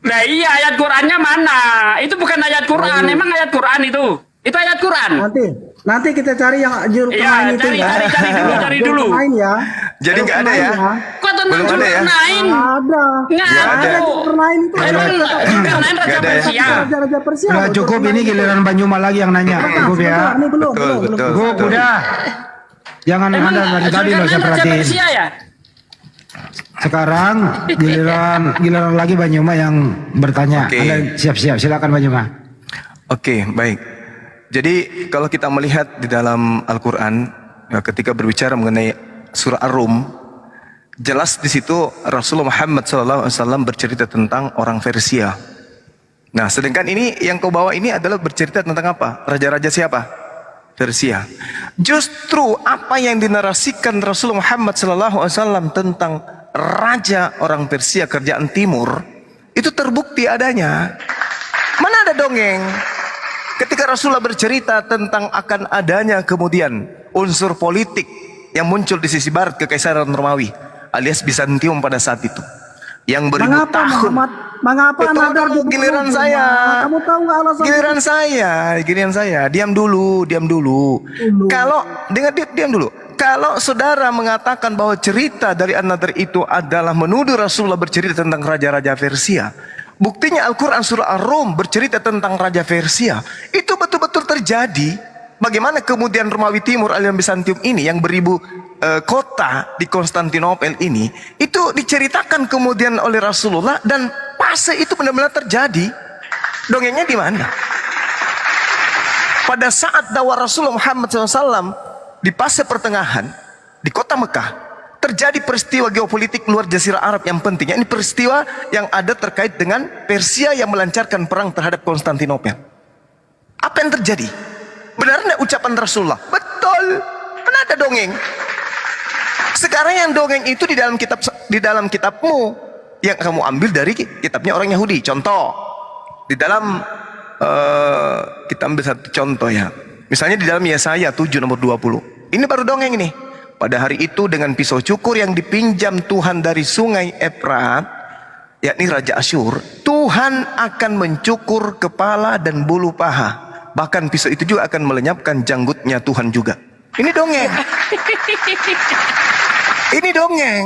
Nah iya, ayat Qurannya mana? Itu bukan ayat Quran, emang ayat Quran itu? Itu ayat Quran. Nanti kita cari yang juru pemain itu ya. Cari dulu. Pemain ya. Jadi nggak ada ya? Kok tentang juru pemain? Ada. Nggak ada. Juru pemain itu. Pemain Raja Persia. Raja Persia. Udah cukup, ini giliran Banyuma lagi yang nanya. Cukup ya. Ini belum. Cukup udah. Jangan Anda dari tadi loh saya Raja perhatiin. Persia ya? Sekarang giliran lagi Banyuma yang bertanya. Anda siap-siap, silakan Banyuma. Oke, baik. Jadi kalau kita melihat di dalam Al-Quran, ketika berbicara mengenai surah Ar-Rum, jelas di situ Rasulullah Muhammad SAW bercerita tentang orang Persia. Nah, sedangkan ini yang kau bawa ini adalah bercerita tentang apa? Raja-raja siapa? Persia. Justru apa yang dinarasikan Rasulullah Muhammad SAW tentang raja orang Persia kerajaan timur itu terbukti adanya. Mana ada dongeng? Ketika Rasulullah bercerita tentang akan adanya kemudian unsur politik yang muncul di sisi barat Kekaisaran Romawi alias Bizantium pada saat itu yang beribu tahun. Mengapa Nadar giliran saya? Kamu tahu nggak alasan? Giliran saya. Diam dulu. Kalau diam dulu. Kalau saudara mengatakan bahwa cerita dari An-Nadr itu adalah menuduh Rasulullah bercerita tentang raja-raja Persia, buktinya Al-Quran surah Ar-Rum bercerita tentang Raja Persia. Itu betul-betul terjadi. Bagaimana kemudian Romawi Timur alias Bizantium ini yang beribu kota di Konstantinopel ini, itu diceritakan kemudian oleh Rasulullah dan fase itu benar-benar terjadi. Dongengnya di mana? Pada saat dakwah Rasulullah Muhammad SAW di fase pertengahan di kota Mekah, terjadi peristiwa geopolitik luar Jazirah Arab yang penting. Ini peristiwa yang ada terkait dengan Persia yang melancarkan perang terhadap Konstantinopel. Apa yang terjadi? Benar enggak ucapan Rasulullah? Betul. Mana ada dongeng? Sekarang yang dongeng itu di dalam kitabmu yang kamu ambil dari kitabnya orang Yahudi. Contoh, di dalam kita ambil satu contoh ya. Misalnya di dalam Yesaya 7 nomor 20. Ini baru dongeng ini. Pada hari itu dengan pisau cukur yang dipinjam Tuhan dari sungai Efrat, yakni Raja Asyur, Tuhan akan mencukur kepala dan bulu paha. Bahkan pisau itu juga akan melenyapkan janggutnya Tuhan juga. Ini dongeng. Ini dongeng.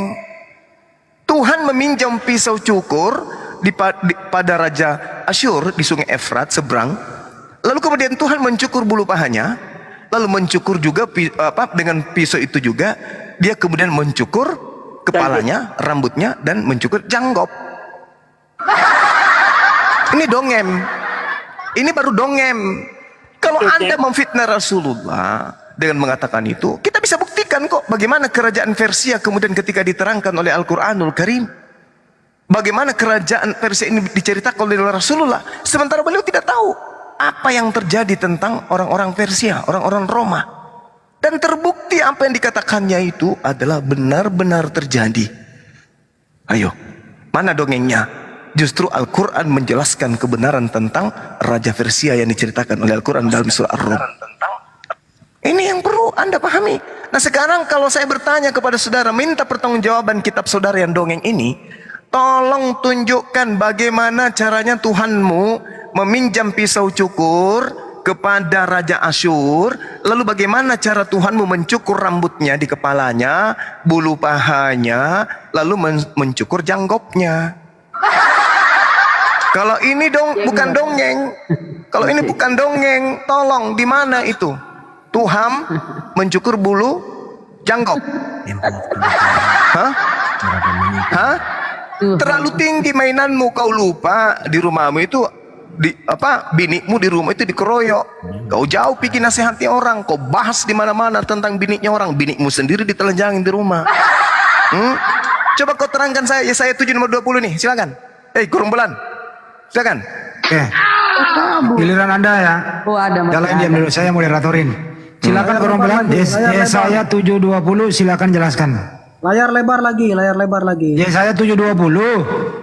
Tuhan meminjam pisau cukur pada Raja Asyur di Sungai Efrat seberang. Lalu kemudian Tuhan mencukur bulu pahanya, lalu mencukur juga dengan pisau itu juga dia kemudian mencukur kepalanya, rambutnya, dan mencukur jangkop. Ini dongeng. Ini baru dongeng. Kalau Anda memfitnah Rasulullah dengan mengatakan itu, kita bisa buktikan kok bagaimana kerajaan Persia kemudian ketika diterangkan oleh Al-Quranul Karim, bagaimana kerajaan Persia ini diceritakan oleh Rasulullah, sementara beliau tidak tahu apa yang terjadi tentang orang-orang Persia, orang-orang Roma. Dan terbukti apa yang dikatakannya itu adalah benar-benar terjadi. Ayo, mana dongengnya? Justru Al-Quran menjelaskan kebenaran tentang Raja Persia yang diceritakan oleh Al-Quran dalam surah Ar-Rum. Ini yang perlu Anda pahami. Nah sekarang kalau saya bertanya kepada saudara, minta pertanggungjawaban kitab saudara yang dongeng ini, tolong tunjukkan bagaimana caranya Tuhanmu meminjam pisau cukur kepada Raja Asyur, lalu bagaimana cara Tuhanmu mencukur rambutnya di kepalanya, bulu pahanya, lalu mencukur janggopnya. Kalau ini bukan dongeng, kalau ini bukan dongeng, tolong di mana itu? Tuhan mencukur bulu janggop. Hah? Hah? Terlalu tinggi mainanmu, kau lupa di rumahmu itu binikmu di rumah itu dikeroyok. Kau jauh bikin nasihati orang, kau bahas di mana-mana tentang biniknya orang, binikmu sendiri ditelanjangin di rumah. Coba kau terangkan saya 7 nomor 20 nih, silakan. Kurung bulan. Silakan. Oke. Giliran Anda ya. Oh, ada Jalan diam dulu, saya moderatorin. Silakan kurung bulan. Saya 720, silakan jelaskan. Layar lebar lagi. Saya 720.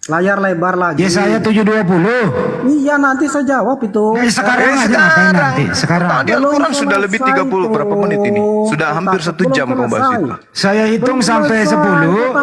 Layar lebar lagi. Saya 720. Iya, nanti saya jawab itu. Sekarang aja ngapain nanti? Sekarang. Tadi Al-Quran sudah lebih 30 berapa menit ini? Sudah hampir 1 jam kau bahas itu. Saya hitung sampai 10.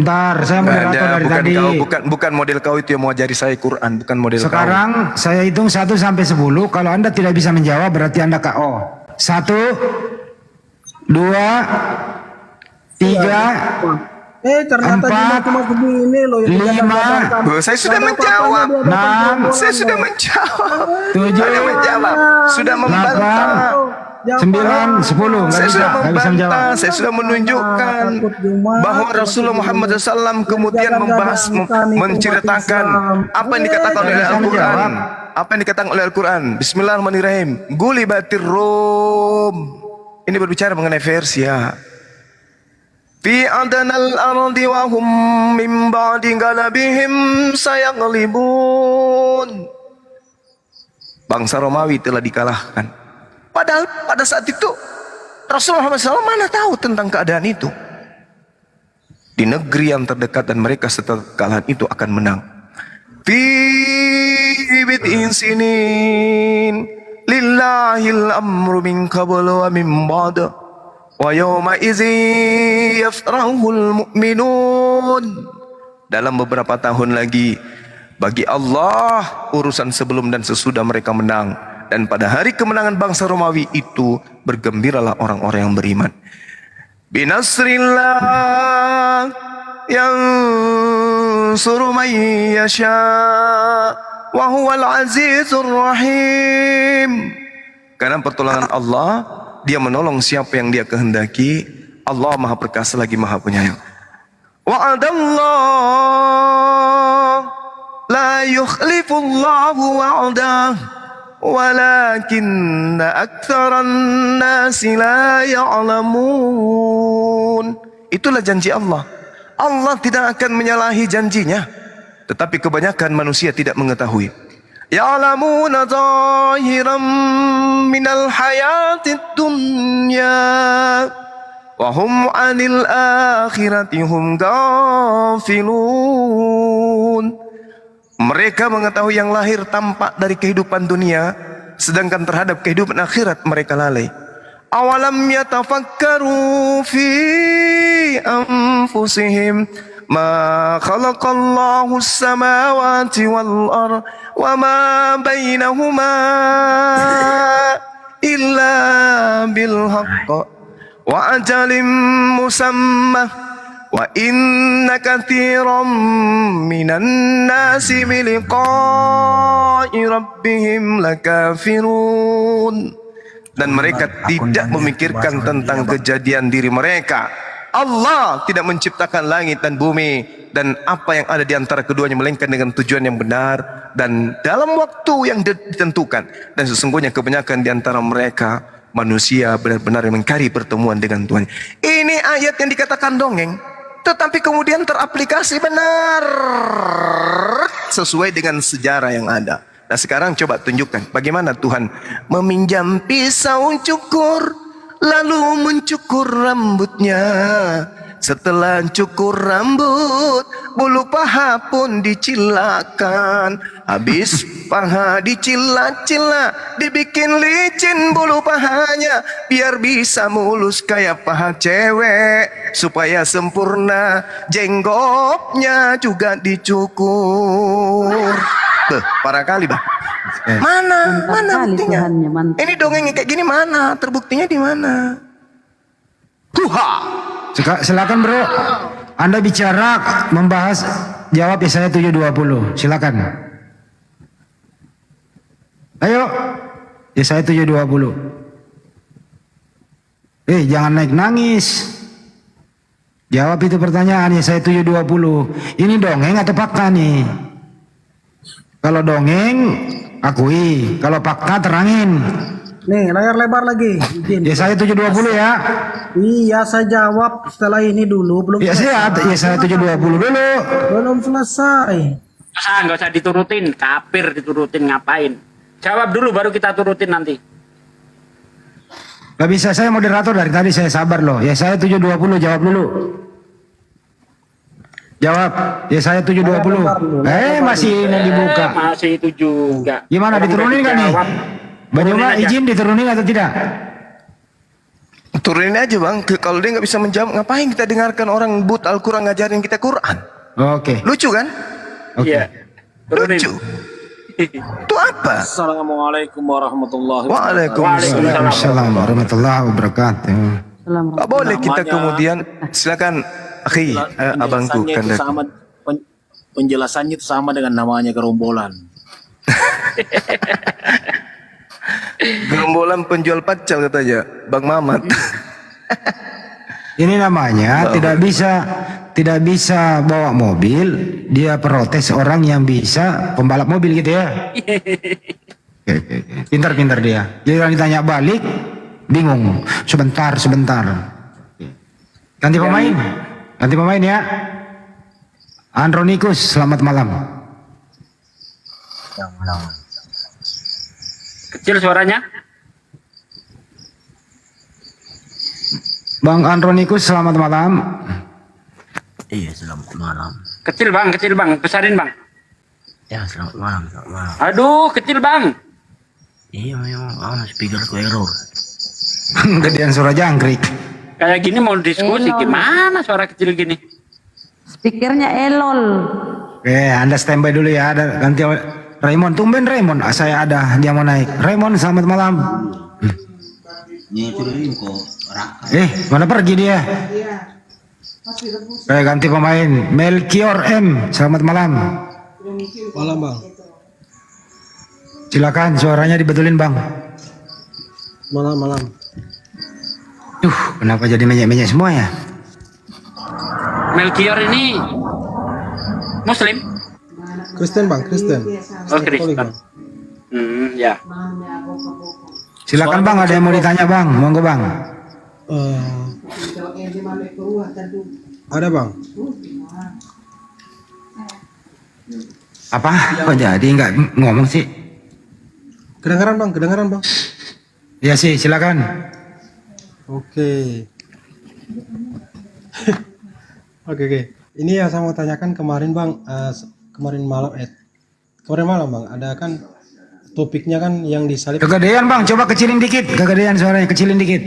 Ntar saya moderator dari tadi. Bukan model kau itu yang mau ajari saya Quran, bukan model Sekarang saya hitung 1 sampai 10. Kalau Anda tidak bisa menjawab berarti Anda KO. 1, 2, 3. Ternyata cuma begini loh. 5. Saya sudah menjawab. 6. Saya sudah menjawab. 7. Sudah membantah. 9, 10. Saya sudah membantah. Saya sudah Nah, menunjukkan bahwa Rasulullah Muhammad SAW kemudian membahas, menceritakan apa yang dikatakan oleh Al-Quran. Apa yang dikatakan oleh Al-Quran? Bismillahirrahmanirrahim. Gulibatir Rum. Ini berbicara mengenai Persia. Fi adanal ardi wa hum min ba'di galabihim sayaglibun. Bangsa Romawi telah dikalahkan. Padahal pada saat itu Rasulullah SAW mana tahu tentang keadaan itu. Di negeri yang terdekat dan mereka setelah kekalahan itu akan menang. Fi bid'in sinin lillahil amru min qablu wa min ba'du. Wa yawma idzi yafrahul mu'minun. Dalam beberapa tahun lagi bagi Allah urusan sebelum dan sesudah mereka menang, dan pada hari kemenangan bangsa Romawi itu bergembiralah orang-orang yang beriman. Binasrillah yansuru man yasha wa huwal azizur rahim. Karena pertolongan Allah, Dia menolong siapa yang Dia kehendaki. Allah Maha Perkasa lagi Maha Penyayang. Wa'adallah la yukhlifullahu wa'dah walakinna aktsaran nasi la ya'lamun. Itulah janji Allah. Allah tidak akan menyalahi janjinya, tetapi kebanyakan manusia tidak mengetahui. Ya'lamuna zahiran minal hayatid dunya wa hum 'anil akhirati hum ghafilun. Mereka mengetahui yang lahir tampak dari kehidupan dunia, sedangkan terhadap kehidupan akhirat mereka lalai. Awalam yatafakkaru fi anfusihim ma khalaqallahu as-samawati wal ardh wa ma bainahuma إلا بالحق وأجل مسمى وإن كثيرا من الناس بلقاء ربهم لكافرون. Dan mereka tidak memikirkan tentang kejadian diri mereka. Allah tidak menciptakan langit dan bumi dan apa yang ada di antara keduanya melainkan dengan tujuan yang benar dan dalam waktu yang ditentukan. Dan sesungguhnya kebanyakan di antara mereka manusia benar-benar mengingkari pertemuan dengan Tuhan. Ini ayat yang dikatakan dongeng, tetapi kemudian teraplikasi benar sesuai dengan sejarah yang ada. Nah sekarang coba tunjukkan bagaimana Tuhan meminjam pisau cukur lalu mencukur rambutnya. Setelah cukur rambut, bulu paha pun dicilakan. Habis paha dicila-cila, dibikin licin bulu pahanya, biar bisa mulus kayak paha cewek, supaya sempurna jenggotnya juga dicukur. Beh, parah kali bah. Mana buktinya? Ini dongeng kayak gini mana? Terbuktinya di mana? Tuha. Silakan bro, Anda bicara membahas jawab Yesaya 7:20. Silakan. Ayo, Yesaya 7:20. Jangan naik nangis. Jawab itu pertanyaan Yesaya 7:20. Ini dongeng atau fakta nih? Kalau dongeng, akui. Kalau fakta, terangin. Nih, layar lebar lagi. Yesaya 7:20 ya. Iya, saya jawab setelah ini dulu. Belum Ya siap, Yesaya 7:20 dulu. Belum selesai. Nggak usah diturutin, kafir diturutin ngapain? Jawab dulu baru kita turutin nanti. Gak bisa, saya moderator dari tadi, saya sabar loh. Yesaya 7:20 jawab dulu. Jawab, Yesaya 7:20. Masih ini dibuka. Masih itu juga. Gimana, diturunin kan nih? Banyuma izin diturunin atau tidak? Turunin aja bang. Kalau dia nggak bisa menjawab, ngapain kita dengarkan orang buta Al-Quran ngajarin kita Quran? Oke. Lucu kan? Iya. Lucu. Itu apa? Assalamualaikum warahmatullahi wabarakatuh. Waalaikumsalam warahmatullahi wabarakatuh. Tak boleh kita kemudian, silakan akhi, abangku kan. Penjelasannya itu sama dengan namanya gerombolan. Gerombolan penjual pacal katanya Bang Mamat. Ini namanya tidak bisa bawa mobil, dia protes orang yang bisa pembalap mobil gitu ya. Pintar-pintar dia. Jadi orang ditanya balik bingung. Sebentar. Ganti pemain ya. Andronikus, selamat malam. Kecil suaranya. Bang Andronikus, selamat malam. Iya, selamat malam. Kecil bang, besarin bang. Ya, selamat malam. Aduh, kecil bang. Iya, memang speakerku error. Gedean suara jangkrik. Kayak gini mau diskusi gimana suara kecil gini? Speakernya elol. Anda standby dulu ya. Ada ganti Raymond, tumben Raymond. Saya ada, dia mau naik. Raymond, selamat malam. Mana pergi dia? Ganti pemain. Melchior M, selamat malam. Malam bang. Silakan, suaranya dibetulin bang. Malam. Kenapa jadi menyek-menyek semua ya? Melchior ini Muslim? Kristen bang, Kristen. Oh Kristen. Ya. Silakan bang, ada yang mau ditanya bang, monggo bang. Ada bang. Apa? Kok jadi nggak ngomong sih? Kedengaran bang. Ya sih, silakan. Oke. Oke. Ini yang saya mau tanyakan kemarin bang, kemarin malam bang, ada kan topiknya kan yang disalib. Kegedean bang, coba kecilin dikit. Kegedean suaranya, kecilin dikit.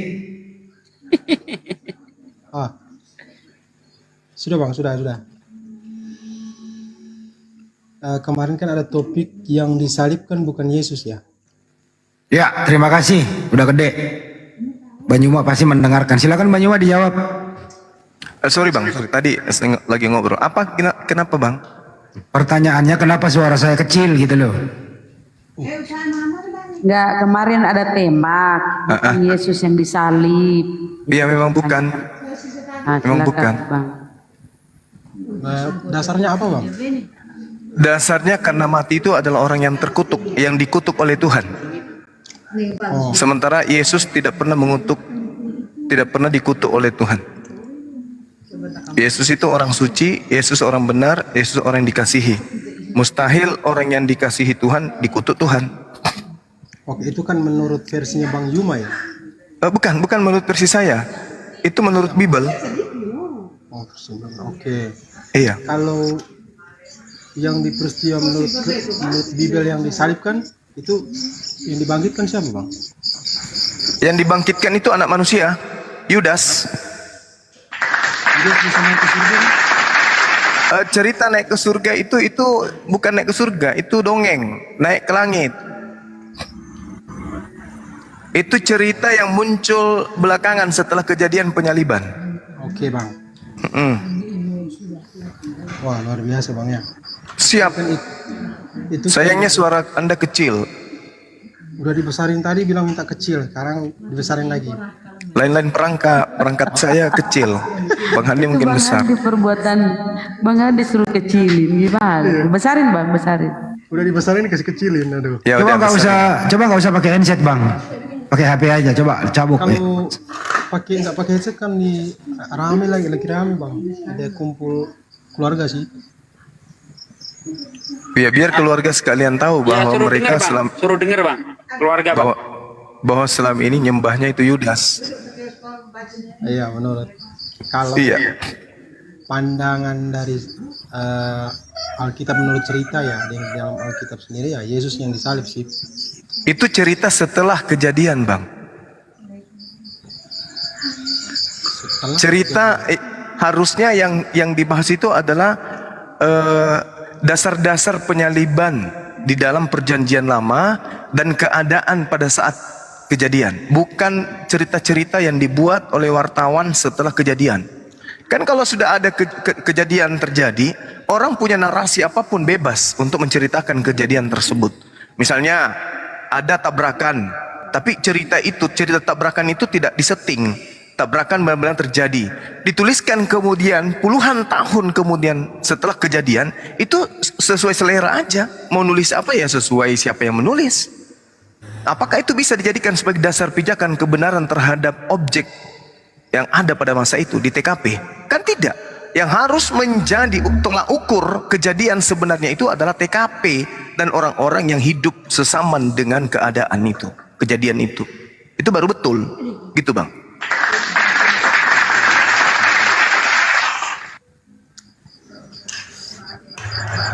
Sudah bang, sudah. Kemarin kan ada topik yang disalibkan bukan Yesus ya? Ya, terima kasih. Udah gede. Banyuma pasti mendengarkan. Silakan Banyuma dijawab. Sorry Bang, tadi lagi ngobrol. Kenapa Bang? Pertanyaannya kenapa suara saya kecil gitu loh. Enggak, kemarin ada tembak Yesus yang disalib. Iya memang bukan. Memang bukan. Bang. Dasarnya apa, Bang? Dasarnya karena mati itu adalah orang yang terkutuk, yang dikutuk oleh Tuhan. Sementara Yesus tidak pernah mengutuk, tidak pernah dikutuk oleh Tuhan. Yesus itu orang suci, Yesus orang benar, Yesus orang yang dikasihi. Mustahil orang yang dikasihi Tuhan dikutuk Tuhan. Oke, itu kan menurut versinya Bang Juma ya? Bukan menurut versi saya. Itu menurut Bible. Oh, oke. Iya. Kalau yang diperistiwa menurut Bible yang disalibkan itu yang dibangkitkan siapa, Bang? Yang dibangkitkan itu anak manusia, Yudas. Yudas bisa naik ke surga? Cerita naik ke surga itu bukan naik ke surga, itu dongeng, naik ke langit. Itu cerita yang muncul belakangan setelah kejadian penyaliban. Oke, Bang. Wah, luar biasa, Bang ya. Siap. Itu sayangnya suara Anda kecil. Udah dibesarin tadi bilang minta kecil, sekarang dibesarin lagi. Lain-lain perangkat saya kecil. Bang Handi mungkin besar. Bang Hadi perbuatan Bang Hadi suruh kecilin gimana? Besarin Bang, besarin. Udah dibesarin kasih kecilin, aduh. Ya, coba nggak usah pakai handset Bang. Pakai HP aja, coba cabuk. Kalau nggak pakai headset kan rame lagi rame Bang. Ada kumpul keluarga sih. Ya biar keluarga sekalian tahu bahwa mereka suruh denger Bang. Keluarga Bang. Bahwa selama ini nyembahnya itu Yudas. Iya, menurut kalau pandangan dari Alkitab menurut cerita ya, di dalam Alkitab sendiri ya Yesus yang disalib sih. Itu cerita setelah kejadian, Bang. Cerita harusnya yang dibahas itu adalah dasar-dasar penyaliban di dalam perjanjian lama dan keadaan pada saat kejadian, bukan cerita-cerita yang dibuat oleh wartawan setelah kejadian. Kan kalau sudah ada kejadian terjadi, orang punya narasi apapun bebas untuk menceritakan kejadian tersebut. Misalnya ada tabrakan, tapi cerita tabrakan itu tidak disetting. Tabrakan benar-benar terjadi, dituliskan kemudian puluhan tahun kemudian setelah kejadian, itu sesuai selera aja. Mau nulis apa ya sesuai siapa yang menulis. Apakah itu bisa dijadikan sebagai dasar pijakan kebenaran terhadap objek yang ada pada masa itu di TKP? Kan tidak. Yang harus menjadi tolak ukur kejadian sebenarnya itu adalah TKP dan orang-orang yang hidup sesaman dengan keadaan itu, kejadian itu. Itu baru betul, gitu Bang.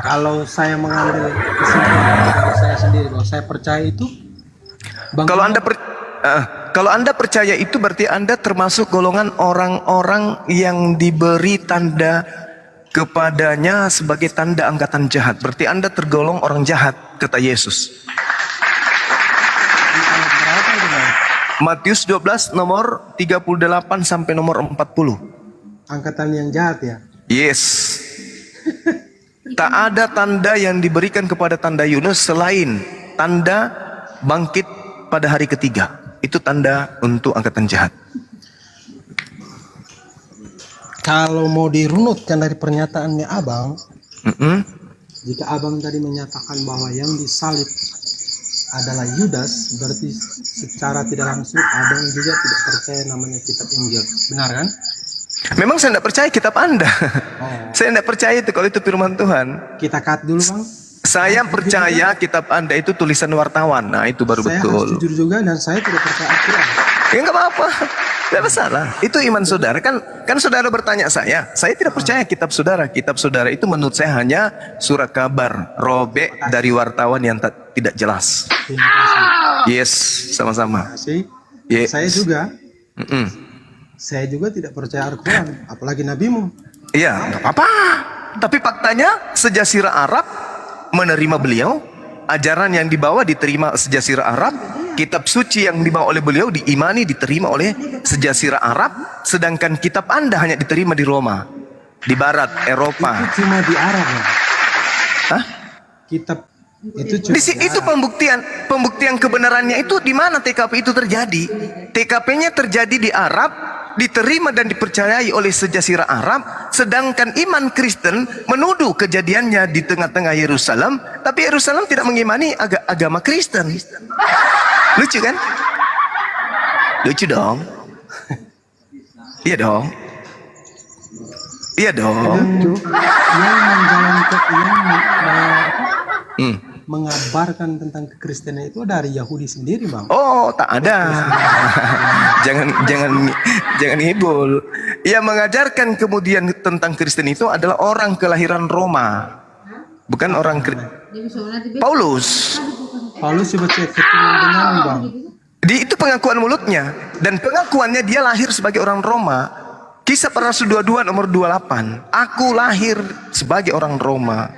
Kalau saya mengambil kesimpulan dari saya sendiri, bahwa saya percaya itu. Kalau Anda percaya itu berarti Anda termasuk golongan orang-orang yang diberi tanda kepadanya sebagai tanda angkatan jahat. Berarti Anda tergolong orang jahat, kata Yesus. Matius 12 nomor 38 sampai nomor 40. Angkatan yang jahat ya? Yes. Tak ada tanda yang diberikan kepada tanda Yunus selain tanda bangkit pada hari ketiga. Itu tanda untuk angkatan jahat. Kalau mau dirunutkan dari pernyataannya Abang, jika Abang tadi menyatakan bahwa yang disalib adalah Yudas, berarti secara tidak langsung Abang juga tidak percaya namanya kitab Injil. Benar kan? Memang saya tidak percaya kitab Anda. Saya tidak percaya itu kalau itu firman Tuhan. Kita cut dulu Bang. Saya percaya kitab Anda itu tulisan wartawan. Nah itu baru saya betul. Saya harus jujur juga dan saya tidak percaya Al-Quran. Ya nggak apa-apa, tidak masalah. Itu iman saudara. Kan saudara bertanya saya tidak percaya kitab saudara. Kitab saudara itu menurut saya hanya surat kabar, robek dari wartawan yang tidak jelas. Yes, sama-sama. Yes. Saya juga. Saya juga tidak percaya Al-Quran, apalagi nabimu. Iya, nggak apa-apa. Tapi faktanya sejazirah Arab menerima beliau, ajaran yang dibawa diterima sejazirah Arab, kitab suci yang dibawa oleh beliau diimani, diterima oleh sejazirah Arab, sedangkan kitab Anda hanya diterima di Roma, di barat Eropa. Itu cuma di Arab ya? Hah? Kitab itu cuma Itu pembuktian kebenarannya itu di mana TKP itu terjadi. TKP-nya terjadi di Arab, diterima dan dipercayai oleh sejazirah Arab, sedangkan iman Kristen menuduh kejadiannya di tengah-tengah Yerusalem, tapi Yerusalem tidak mengimani agama Kristen. Lucu kan? Lucu dong. Iya dong. Iya dong. yang menjalankan mengabarkan tentang kekristenan itu dari Yahudi sendiri, Bang. Oh, tak ada. jangan hibul. Yang mengajarkan kemudian tentang Kristen itu adalah orang kelahiran Roma, bukan orang Paulus. Paulus coba cek keturunan dengan, Bang. Itu pengakuan mulutnya, dan pengakuannya dia lahir sebagai orang Roma. Kisah Para Rasul 22 nomor 28. Aku lahir sebagai orang Roma.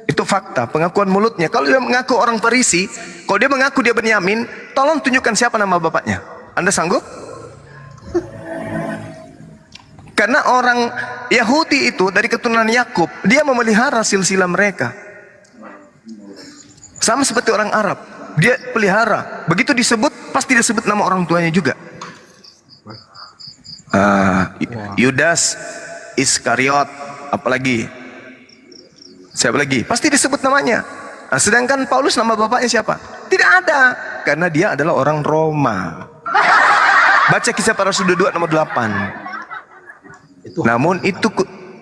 Itu fakta, pengakuan mulutnya. Kalau dia mengaku orang Farisi, kalau dia mengaku dia Benyamin, tolong tunjukkan siapa nama bapaknya. Anda sanggup? Karena orang Yahudi itu dari keturunan Yakub, dia memelihara silsilah mereka. Sama seperti orang Arab, dia pelihara. Begitu disebut, pasti disebut nama orang tuanya juga. Yudas Iskariot, apalagi? Siapa lagi? Pasti disebut namanya. Nah, sedangkan Paulus nama bapaknya siapa? Tidak ada, karena dia adalah orang Roma. Baca Kisah Para Rasul 22 nomor 8. Namun itu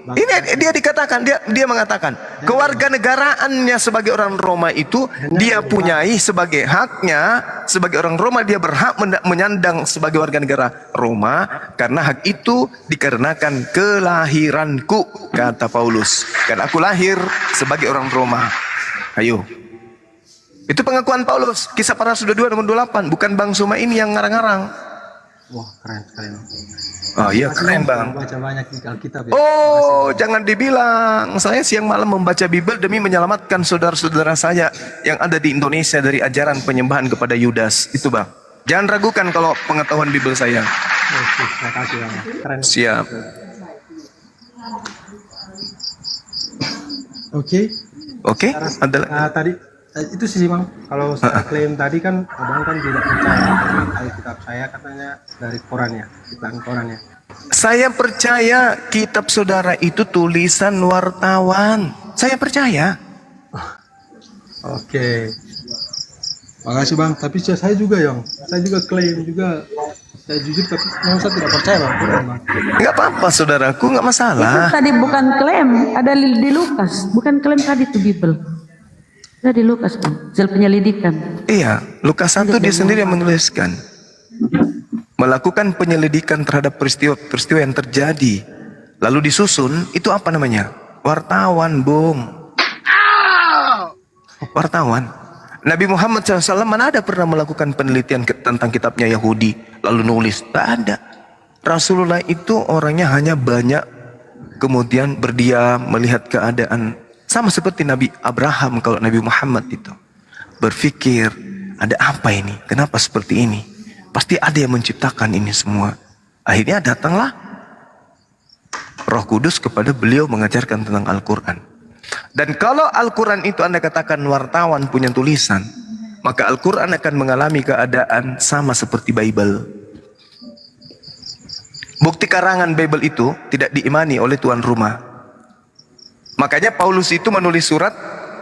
ini dia dikatakan, dia mengatakan kewarganegaraannya sebagai orang Roma itu dia punyai sebagai haknya. Sebagai orang Roma dia berhak menyandang sebagai warga negara Roma, karena hak itu dikarenakan kelahiranku, kata Paulus. Karena aku lahir sebagai orang Roma. Ayo. Itu pengakuan Paulus. Kisah Para Rasul 22 nomor 28, bukan Bang Suma ini yang ngarang-ngarang. Wah, keren. Oh iya, keren Bang. Baca banyak di Alkitab ya. Oh, jangan dibilang saya siang malam membaca Bible demi menyelamatkan saudara-saudara saya yang ada di Indonesia dari ajaran penyembahan kepada Yudas. Itu Bang. Jangan ragukan kalau pengetahuan Bible saya. Oke, terima kasih Bang. Keren. Siap. Oke. Tadi itu sih Bang, kalau saya klaim tadi kan Abang kan tidak percaya Alkitab, saya katanya dari Qurannya, kitab Qurannya. Saya percaya kitab saudara itu tulisan wartawan. Saya percaya. Oke. Makasih Bang, tapi saya juga saya juga klaim juga. Saya jujur tapi memang saya tidak percaya Bang. Enggak apa-apa saudaraku, enggak masalah. Itu tadi bukan klaim, ada di Lukas, bukan klaim tadi itu Bible. Ada di Lukas, Bang, hasil penyelidikan. Iya, Lukas 1 dia sendiri yang menuliskan. Melakukan penyelidikan terhadap peristiwa yang terjadi. Lalu disusun, itu apa namanya? Wartawan, Bung. Wartawan. Nabi Muhammad SAW mana ada pernah melakukan penelitian tentang kitabnya Yahudi lalu nulis? Tak ada. Rasulullah itu orangnya hanya banyak kemudian berdiam melihat keadaan, sama seperti Nabi Abraham. Kalau Nabi Muhammad itu berpikir, ada apa ini? Kenapa seperti ini? Pasti ada yang menciptakan ini semua. Akhirnya datanglah Roh Kudus kepada beliau mengajarkan tentang Al-Quran. Dan kalau Al-Quran itu Anda katakan wartawan punya tulisan, maka Al-Quran akan mengalami keadaan sama seperti Bible. Bukti karangan Bible itu tidak diimani oleh tuan rumah. Makanya Paulus itu menulis surat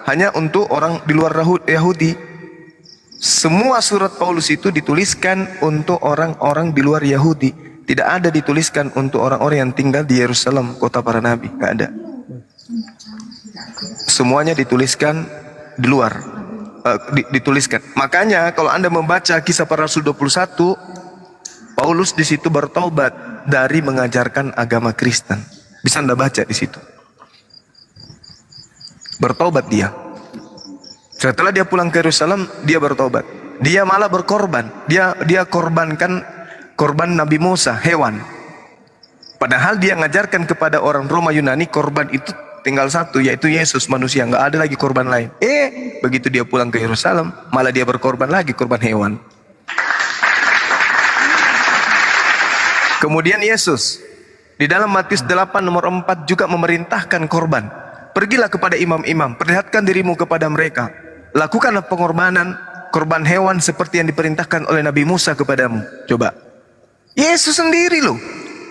hanya untuk orang di luar Yahudi. Semua surat Paulus itu dituliskan untuk orang-orang di luar Yahudi. Tidak ada dituliskan untuk orang-orang yang tinggal di Yerusalem, kota para nabi. Tidak ada. Semuanya dituliskan di luar. Dituliskan. Makanya kalau Anda membaca Kisah Para Rasul 21, Paulus di situ bertobat dari mengajarkan agama Kristen. Bisa Anda baca di situ. Bertobat dia. Setelah dia pulang ke Yerusalem, dia bertobat. Dia malah berkorban. Dia korbankan korban Nabi Musa, hewan. Padahal dia ngajarkan kepada orang Roma Yunani korban itu tinggal satu, yaitu Yesus manusia, nggak ada lagi korban lain. Begitu dia pulang ke Yerusalem, malah dia berkorban lagi, korban hewan. Kemudian Yesus di dalam Matius 8 nomor 4 juga memerintahkan korban. Pergilah kepada imam-imam, perlihatkan dirimu kepada mereka. Lakukanlah pengorbanan korban hewan seperti yang diperintahkan oleh Nabi Musa kepadamu. Coba. Yesus sendiri loh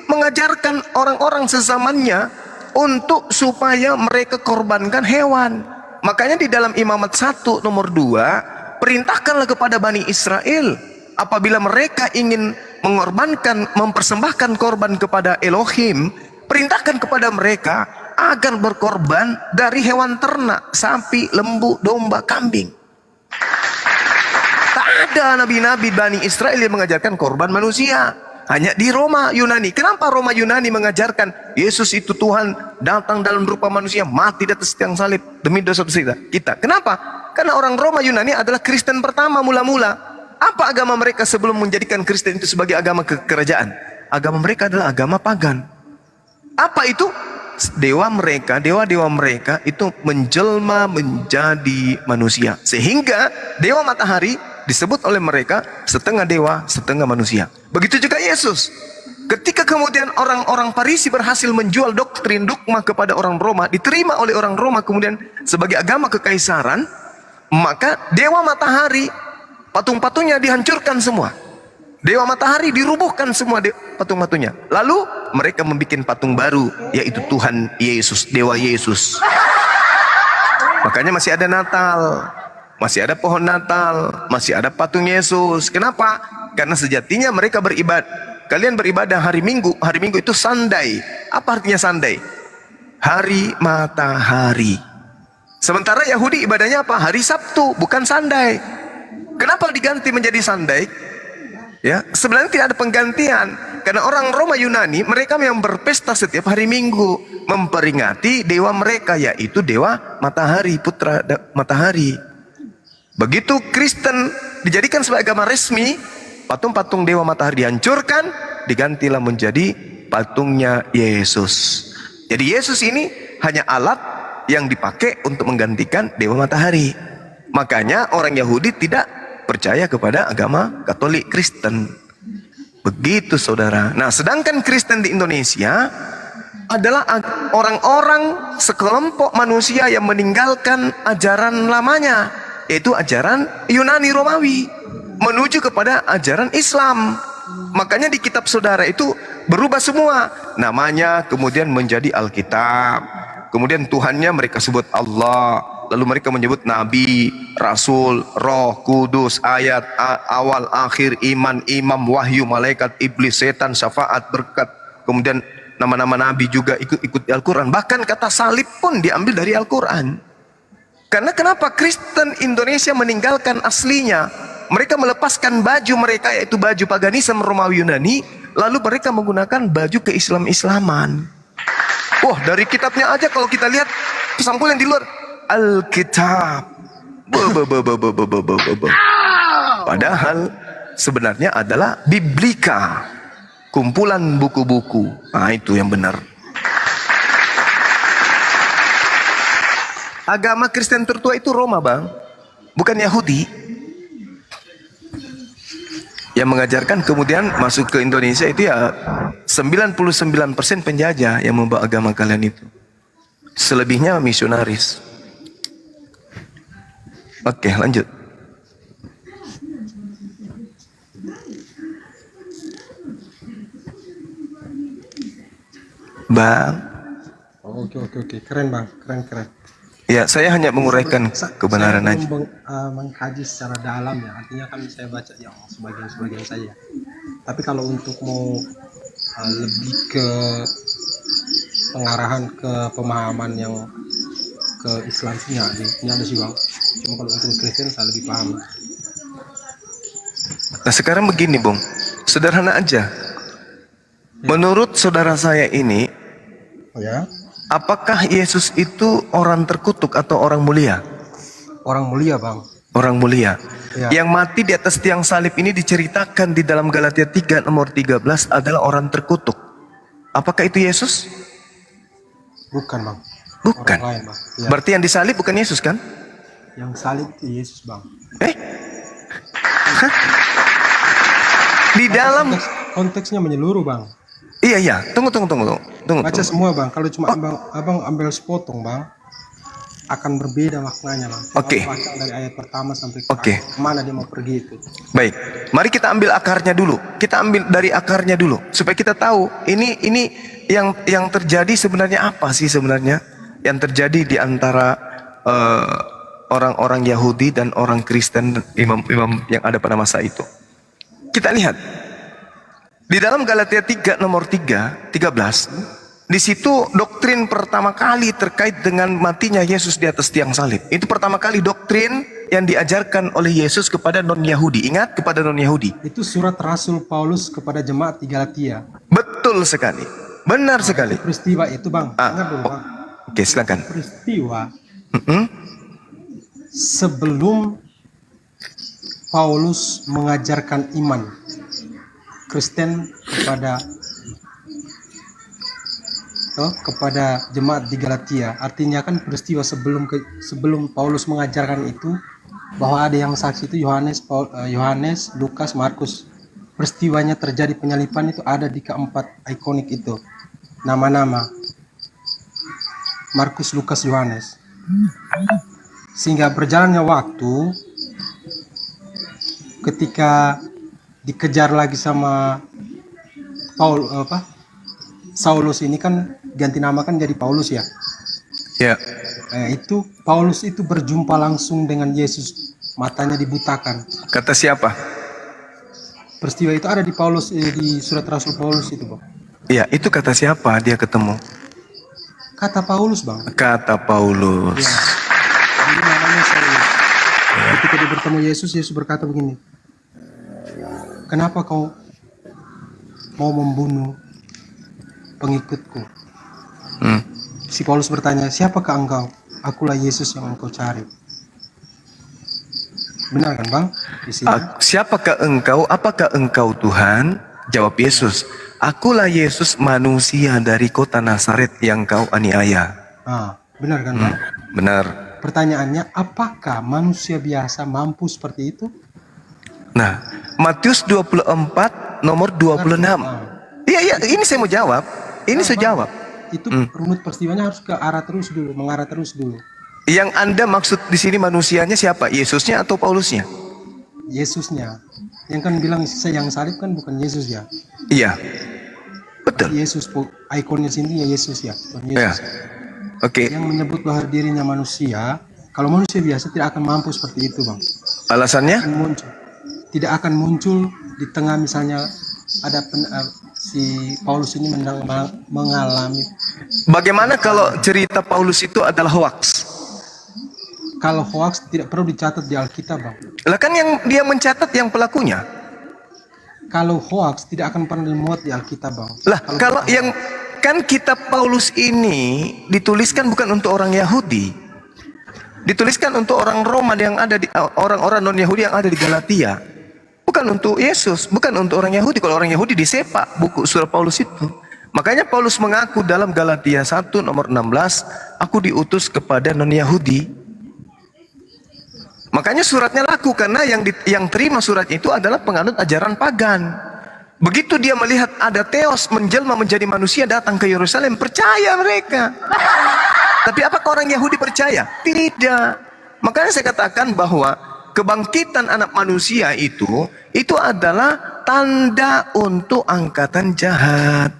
mengajarkan orang-orang sezamannya untuk supaya mereka korbankan hewan. Makanya di dalam Imamat 1 nomor 2, perintahkanlah kepada Bani Israel apabila mereka ingin mengorbankan, mempersembahkan korban kepada Elohim, perintahkan kepada mereka agar berkorban dari hewan ternak, sapi, lembu, domba, kambing. Tak ada nabi-nabi Bani Israel yang mengajarkan korban manusia. Hanya di Roma Yunani. Kenapa Roma Yunani mengajarkan Yesus itu Tuhan datang dalam rupa manusia, mati di atas tiang salib demi dosa kita? Kenapa? Karena orang Roma Yunani adalah Kristen pertama mula-mula. Apa agama mereka sebelum menjadikan Kristen itu sebagai agama kerajaan? Agama mereka adalah agama pagan. Apa itu? Dewa dewa mereka itu menjelma menjadi manusia. Sehingga dewa matahari disebut oleh mereka setengah dewa, setengah manusia. Begitu juga Yesus. Ketika kemudian orang-orang Farisi berhasil menjual doktrin dogma kepada orang Roma, diterima oleh orang Roma kemudian sebagai agama kekaisaran, maka dewa matahari, patung-patungnya dihancurkan semua. Dewa matahari dirubuhkan semua patung-patungnya. Lalu mereka membuat patung baru, yaitu Tuhan Yesus, Dewa Yesus. Makanya masih ada Natal, masih ada pohon Natal, masih ada patung Yesus. Kenapa? Karena sejatinya mereka beribadah. Kalian beribadah hari Minggu. Hari Minggu itu Sunday. Apa artinya Sunday? Hari matahari. Sementara Yahudi ibadahnya apa? Hari Sabtu, bukan Sunday. Kenapa diganti menjadi Sunday? Ya, sebenarnya tidak ada penggantian. Karena orang Roma Yunani, mereka yang berpesta setiap hari Minggu, memperingati dewa mereka, yaitu dewa matahari, putra matahari. Begitu Kristen dijadikan sebagai agama resmi, patung-patung dewa matahari dihancurkan, digantilah menjadi patungnya Yesus. Jadi Yesus ini hanya alat yang dipakai untuk menggantikan dewa matahari. Makanya orang Yahudi tidak percaya kepada agama Katolik Kristen. Begitu saudara. Nah, sedangkan Kristen di Indonesia adalah orang-orang sekelompok manusia yang meninggalkan ajaran lamanya, yaitu ajaran Yunani Romawi, menuju kepada ajaran Islam. Makanya di kitab saudara itu berubah semua. Namanya kemudian menjadi Alkitab. Kemudian Tuhannya mereka sebut Allah. Lalu mereka menyebut Nabi, Rasul, Roh, Kudus, ayat, awal, akhir, iman, imam, wahyu, malaikat, iblis, setan, syafaat, berkat. Kemudian nama-nama Nabi juga ikut Al-Quran. Bahkan kata salib pun diambil dari Al-Quran. Karena kenapa Kristen Indonesia meninggalkan aslinya? Mereka melepaskan baju mereka, yaitu baju paganisme Romawi Yunani, lalu mereka menggunakan baju keislam-islaman. Wah, dari kitabnya aja kalau kita lihat pesampul yang di luar Alkitab. Padahal sebenarnya adalah Biblika, kumpulan buku-buku. Nah, itu yang benar. Agama Kristen tertua itu Roma, Bang, bukan Yahudi. Yang mengajarkan kemudian masuk ke Indonesia itu ya 99% penjajah yang membawa agama kalian itu. Selebihnya misionaris. Oke, lanjut. Bang. Oh, oke. Keren, Bang. Keren. Ya, saya hanya menguraikan kebenaran saya aja. Mengkaji secara dalam ya, artinya kan saya baca yang sebagian saja. Tapi kalau untuk mau lebih ke pengarahan ke pemahaman yang ke Islam sih ini ada sih, Bang. Cuma kalau untuk Kristen saya lebih paham. Nah, sekarang begini, Bung. Sederhana aja. Menurut saudara saya ini, apakah Yesus itu orang terkutuk atau orang mulia? Orang mulia, Bang. Orang mulia. Ya. Yang mati di atas tiang salib ini diceritakan di dalam Galatia 3 nomor 13 adalah orang terkutuk. Apakah itu Yesus? Bukan, Bang. Bukan. Orang lain, Bang. Ya. Berarti yang disalib bukan Yesus kan? Yang salib itu Yesus, Bang. Hah? Di dalam Konteksnya menyeluruh, Bang. Iya. Tunggu. Baca semua, Bang. Kalau cuma abang ambil sepotong, Bang, akan berbeda maknanya, Bang. Oke. Baca dari ayat pertama sampai ke Oke. akhir. Kemana dia mau pergi itu? Baik, mari kita ambil akarnya dulu. Kita ambil dari akarnya dulu supaya kita tahu ini yang terjadi sebenarnya apa sih sebenarnya yang terjadi di antara orang-orang Yahudi dan orang Kristen, imam-imam yang ada pada masa itu. Kita lihat di dalam Galatia 3 nomor 13, di situ doktrin pertama kali terkait dengan matinya Yesus di atas tiang salib. Itu pertama kali doktrin yang diajarkan oleh Yesus kepada non-Yahudi. Ingat, kepada non-Yahudi. Itu surat Rasul Paulus kepada jemaat di Galatia. Betul sekali. Benar sekali. Peristiwa itu, Bang. Dengar dulu, Bang. Oke, silakan. Peristiwa sebelum Paulus mengajarkan iman Kristen kepada jemaat di Galatia. Artinya kan peristiwa sebelum Paulus mengajarkan itu, bahwa ada yang saksi itu Yohanes, Lukas, Markus. Peristiwanya terjadi penyalipan itu ada di keempat ikonik itu. Nama-nama Markus, Lukas, Yohanes. Sehingga berjalannya waktu, ketika dikejar lagi sama Saulus ini kan ganti nama kan jadi Paulus ya. Ya. Itu Paulus itu berjumpa langsung dengan Yesus, matanya dibutakan. Kata siapa? Peristiwa itu ada di Paulus, di surat Rasul Paulus itu, Bang. Iya, itu kata siapa dia ketemu? Kata Paulus, Bang. Kata Paulus. Ya. Jadi namanya Saulus. Ketika dia bertemu Yesus, Yesus berkata begini, kenapa kau mau membunuh pengikutku? Si Paulus bertanya, siapakah engkau? Akulah Yesus yang engkau cari. Benar kan, Bang? Di sini. Siapakah engkau? Apakah engkau Tuhan? Jawab Yesus, akulah Yesus, manusia dari kota Nazaret yang kau aniaya. Benar kan, Bang? Benar. Pertanyaannya, apakah manusia biasa mampu seperti itu? Nah, Matius 24 nomor 26. Iya, ini saya mau jawab. Ini saya jawab. Itu runut peristiwanya harus ke arah terus dulu, mengarah terus dulu. Yang Anda maksud di sini manusianya siapa? Yesusnya atau Paulusnya? Yesusnya. Yang kan bilang yang salib kan bukan Yesus ya? Iya. Betul. Yesus, ikonnya sini ya Yesus ya. Bukan Yesus. Ya. Oke. Yang menyebut bahwa dirinya manusia, kalau manusia biasa tidak akan mampu seperti itu, Bang. Alasannya? Tidak akan muncul di tengah misalnya ada si Paulus ini mengalami. Bagaimana kalau cerita Paulus itu adalah hoax? Kalau hoax tidak perlu dicatat di Alkitab, Bang. Lah kan yang dia mencatat yang pelakunya. Kalau hoax tidak akan pernah dimuat di Alkitab, Bang. Lah kalau yang kan kitab Paulus ini dituliskan bukan untuk orang Yahudi. Dituliskan untuk orang Roma yang ada di orang-orang non-Yahudi yang ada di Galatia. Bukan untuk Yesus, bukan untuk orang Yahudi. Kalau orang Yahudi disepak buku surat Paulus itu. Makanya Paulus mengaku dalam Galatia 1 nomor 16, aku diutus kepada non-Yahudi. Makanya suratnya laku karena yang terima suratnya itu adalah penganut ajaran pagan. Begitu dia melihat ada Theos menjelma menjadi manusia datang ke Yerusalem, percaya mereka. Tapi apakah orang Yahudi percaya? Tidak. Makanya saya katakan bahwa kebangkitan anak manusia itu adalah tanda untuk angkatan jahat.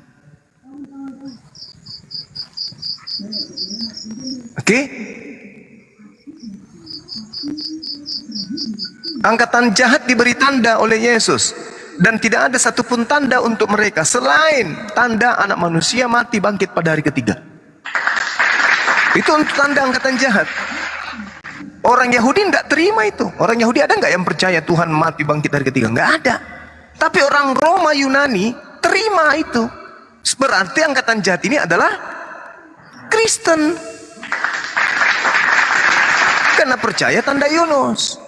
Oke? Angkatan jahat diberi tanda oleh Yesus. Dan tidak ada satupun tanda untuk mereka selain tanda anak manusia mati bangkit pada hari ketiga. Itu untuk tanda angkatan jahat. Orang Yahudi tidak terima itu. Orang Yahudi ada nggak yang percaya Tuhan mati bangkit hari ketiga? Nggak ada. Tapi orang Roma Yunani terima itu. Berarti angkatan jahat ini adalah Kristen. Karena percaya tanda Yunus.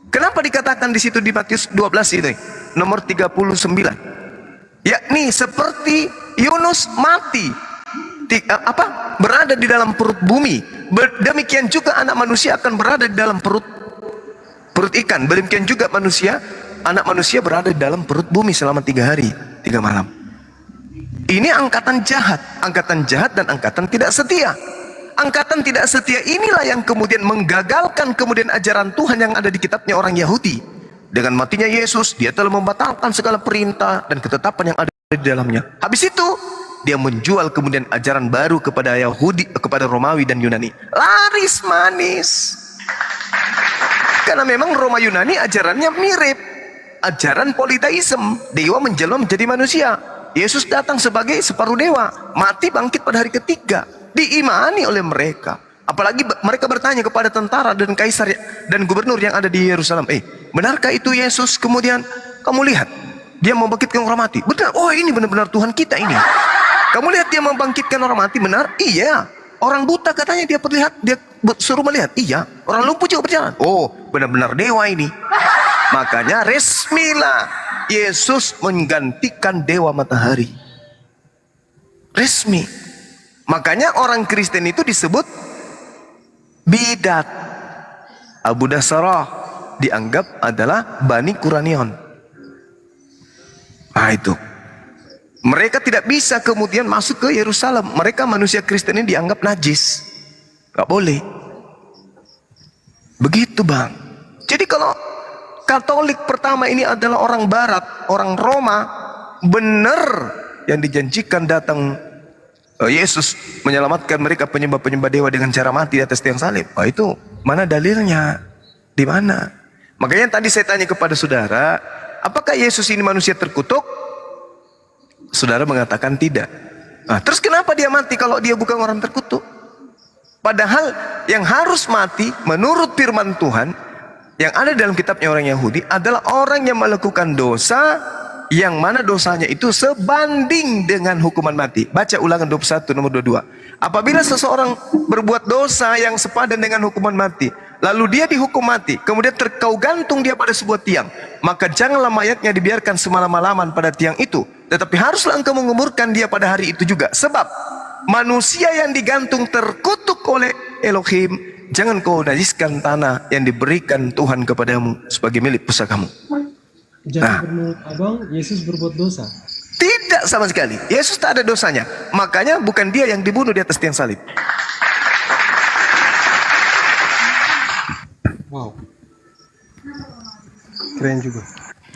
Kenapa dikatakan di situ di Matius 12 itu nomor 39? Yakni seperti Yunus mati berada di dalam perut bumi. Demikian juga anak manusia akan berada di dalam perut ikan. Demikian juga anak manusia berada di dalam perut bumi selama 3 hari 3 malam. Ini angkatan jahat dan angkatan tidak setia. Angkatan tidak setia inilah yang kemudian menggagalkan kemudian ajaran Tuhan yang ada di kitabnya orang Yahudi. Dengan matinya Yesus, dia telah membatalkan segala perintah dan ketetapan yang ada di dalamnya. Habis itu, dia menjual kemudian ajaran baru kepada Yahudi, kepada Romawi dan Yunani. Laris manis. Karena memang Roma Yunani ajarannya mirip. Ajaran politeisme. Dewa menjelma menjadi manusia. Yesus datang sebagai separuh dewa. Mati bangkit pada hari ketiga. Diimani oleh mereka. Apalagi mereka bertanya kepada tentara dan kaisar dan gubernur yang ada di Yerusalem. Benarkah itu Yesus? Kemudian kamu lihat. Dia membangkitkan orang mati. Benar. Oh, ini benar-benar Tuhan kita ini. Kamu lihat dia membangkitkan orang mati. Benar? Iya. Orang buta katanya dia suruh melihat. Iya. Orang lumpuh juga berjalan. Oh, benar-benar dewa ini. Makanya resmilah Yesus menggantikan dewa matahari. Resmi. Makanya orang Kristen itu disebut bidat. Abu Dasarah dianggap adalah Bani Quranion. Nah itu. Mereka tidak bisa kemudian masuk ke Yerusalem. Mereka manusia Kristen ini dianggap najis. Gak boleh. Begitu bang. Jadi kalau Katolik pertama ini adalah orang Barat, orang Roma, benar yang dijanjikan datang Yesus menyelamatkan mereka penyembah-penyembah dewa dengan cara mati di atas tiang salib. Oh, itu mana dalilnya? Di mana? Makanya tadi saya tanya kepada saudara, apakah Yesus ini manusia terkutuk? Saudara mengatakan tidak. Nah, terus kenapa dia mati kalau dia bukan orang terkutuk? Padahal yang harus mati menurut firman Tuhan yang ada dalam kitabnya orang Yahudi adalah orang yang melakukan dosa yang mana dosanya itu sebanding dengan hukuman mati. Baca Ulangan 21 nomor 22. Apabila seseorang berbuat dosa yang sepadan dengan hukuman mati, lalu dia dihukum mati, kemudian kau gantung dia pada sebuah tiang, maka janganlah mayatnya dibiarkan semalam-malaman pada tiang itu, tetapi haruslah engkau menguburkan dia pada hari itu juga. Sebab manusia yang digantung terkutuk oleh Elohim. Jangan kau najiskan tanah yang diberikan Tuhan kepadamu sebagai milik pusakamu. Jadi menurut abang, Yesus berbuat dosa? Tidak sama sekali. Yesus tak ada dosanya. Makanya bukan dia yang dibunuh di atas tiang salib. Wow. Keren juga.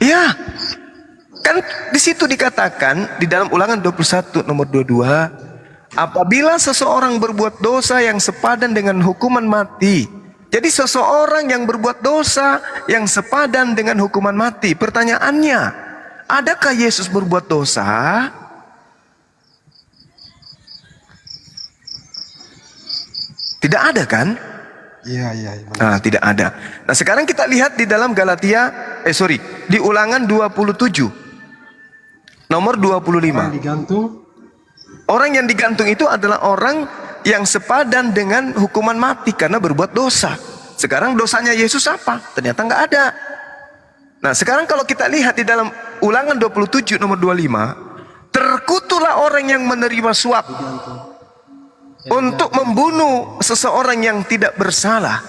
Iya. Kan di situ dikatakan di dalam Ulangan 21 nomor 22, apabila seseorang berbuat dosa yang sepadan dengan hukuman mati. Jadi seseorang yang berbuat dosa yang sepadan dengan hukuman mati. Pertanyaannya, adakah Yesus berbuat dosa? Tidak ada kan? Iya. Nah, tidak ada. Nah, sekarang kita lihat di dalam di Ulangan 27 nomor 25. Orang yang digantung itu adalah orang yang sepadan dengan hukuman mati karena berbuat dosa. Sekarang dosanya Yesus apa? Ternyata nggak ada. Nah, sekarang kalau kita lihat di dalam Ulangan 27 nomor 25, terkutuklah orang yang menerima suap untuk membunuh seseorang yang tidak bersalah.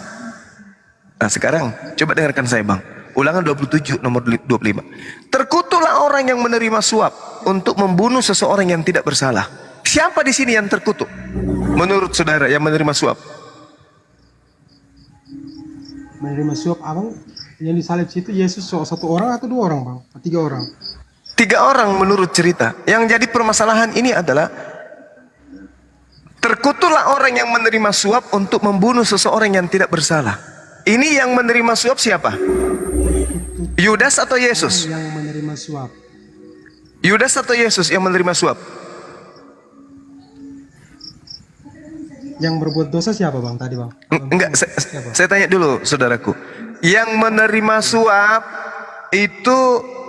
Nah, sekarang coba dengarkan saya, Bang. Ulangan 27 nomor 25. Terkutuklah orang yang menerima suap untuk membunuh seseorang yang tidak bersalah. Siapa di sini yang terkutuk? Menurut saudara yang menerima suap? Menerima suap abang yang disalib situ Yesus satu orang atau 2 orang bang? 3 orang? 3 orang menurut cerita. Yang jadi permasalahan ini adalah terkutuklah orang yang menerima suap untuk membunuh seseorang yang tidak bersalah. Ini yang menerima suap siapa? Yudas atau Yesus? Yang menerima suap. Yudas atau Yesus yang menerima suap? Yang berbuat dosa siapa bang tadi bang? Enggak, saya tanya dulu saudaraku. Yang menerima suap itu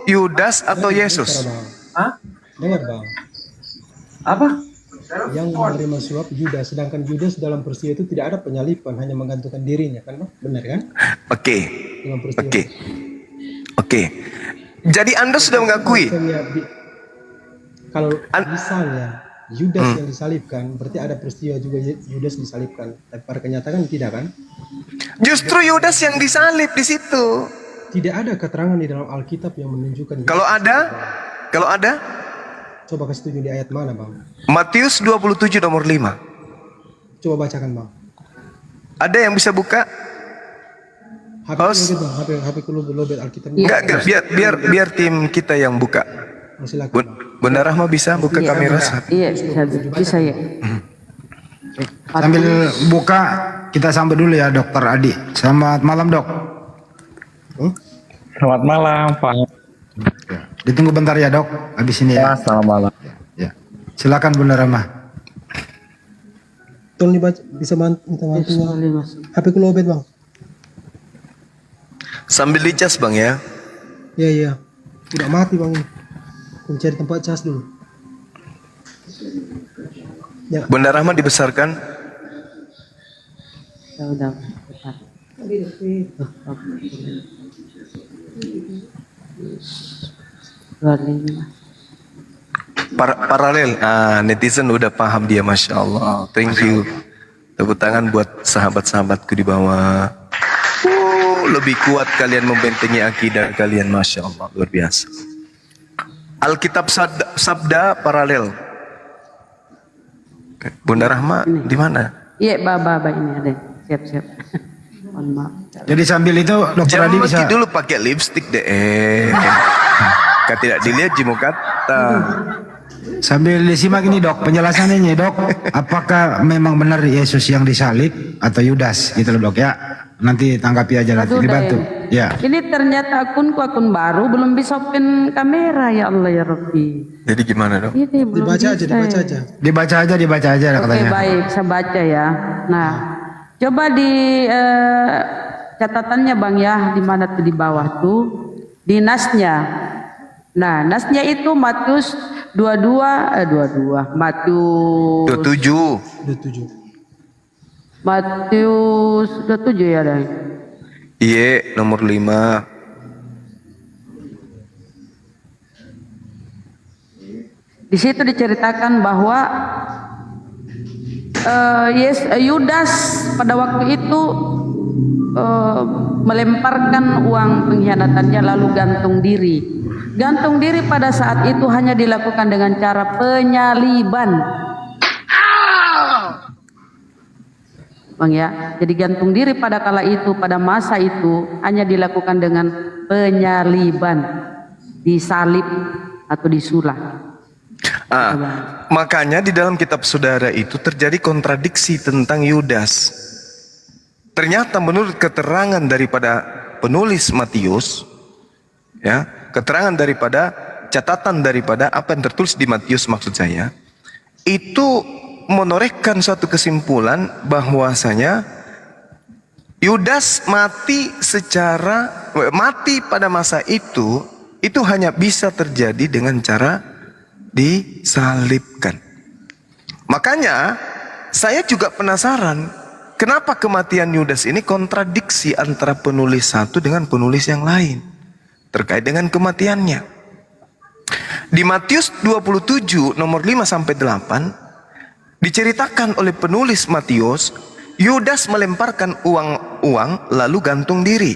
Yudas atau Yesus? Hah? Dengar bang. Apa? Yang menerima suap Yudas, sedangkan Yudas dalam peristiwa itu tidak ada penyalipan, hanya menggantungkan dirinya kan bang? Benar kan? Oke. Jadi Anda sudah mengakui? Kalau misalnya Yudas yang disalibkan, berarti ada peristiwa juga Yudas disalibkan. Tapi pada kenyataan tidak kan? Justru Yudas yang disalib di situ. Tidak ada keterangan di dalam Alkitab yang menunjukkan. Kalau ada, Coba kasih tunjuk di ayat mana, Bang? Matius 27 nomor 5. Coba bacakan, Bang. Ada yang bisa buka? Host? HP ku lobet Alkitab. Enggak, biar tim kita yang buka. Silakan. Bunda Rahma bisa buka kamera? Iya, bisa ya. Sambil buka, kita sambut dulu ya Dokter Adi. Selamat malam, Dok. Selamat malam, Pak. Ditunggu bentar ya, Dok. Habis ini ya. Selamat malam. Ya. Silakan Bunda Rahma. Tolong dibaca, bisa minta bantunya. HP ku lobet, Bang. Sambil dicas Bang ya. Iya. Udah mati, Bang. Mencari tempat cas dulu. Ya. Bunda Rahma dibesarkan. Udah. Paralel. Netizen udah paham dia, Masya Allah. Thank you. Tepuk tangan buat sahabat-sahabatku di bawah. Lebih kuat kalian membentengi akidah kalian, Masya Allah. Luar biasa. Alkitab sabda paralel. Bunda Rahma di mana? Iya, Baba ini ada. Siap. Mohon maaf. Jadi sambil itu Dokter Adi Jangan bisa dulu pakai lipstick deh. Kau tidak dilihat jimu kata. sambil disimak ini Dok penjelasannya Dok. Apakah memang benar Yesus yang disalib atau Yudas gitu loh Dok ya? Nanti tanggapi aja nanti dibantu. Ya. Ini ternyata akun baru belum bisa open kamera ya Allah ya Rabbi. Jadi gimana Dok? Ini belum Dibaca aja, bisa. Dibaca aja Oke, katanya. baik, saya baca ya. Nah, coba di catatannya Bang ya, di mana tuh di bawah tuh di nasnya. Nah, nasnya itu Matius 22 Matius 27. Matius 27 ya deh. Iya, nomor 5. Di situ diceritakan bahwa Yudas pada waktu itu melemparkan uang pengkhianatannya lalu gantung diri. Gantung diri pada saat itu hanya dilakukan dengan cara penyaliban. Bang ya, jadi gantung diri pada kala itu, pada masa itu hanya dilakukan dengan penyaliban, disalib atau disulah. Makanya di dalam kitab saudara itu terjadi kontradiksi tentang Yudas. Ternyata menurut keterangan daripada penulis Matius, ya, keterangan daripada catatan daripada apa yang tertulis di Matius maksud saya, itu menorehkan suatu kesimpulan bahwasanya Yudas mati pada masa itu hanya bisa terjadi dengan cara disalibkan. Makanya saya juga penasaran kenapa kematian Yudas ini kontradiksi antara penulis satu dengan penulis yang lain terkait dengan kematiannya. Di Matius 27 nomor 5 sampai 8 diceritakan oleh penulis Matius, Yudas melemparkan uang lalu gantung diri.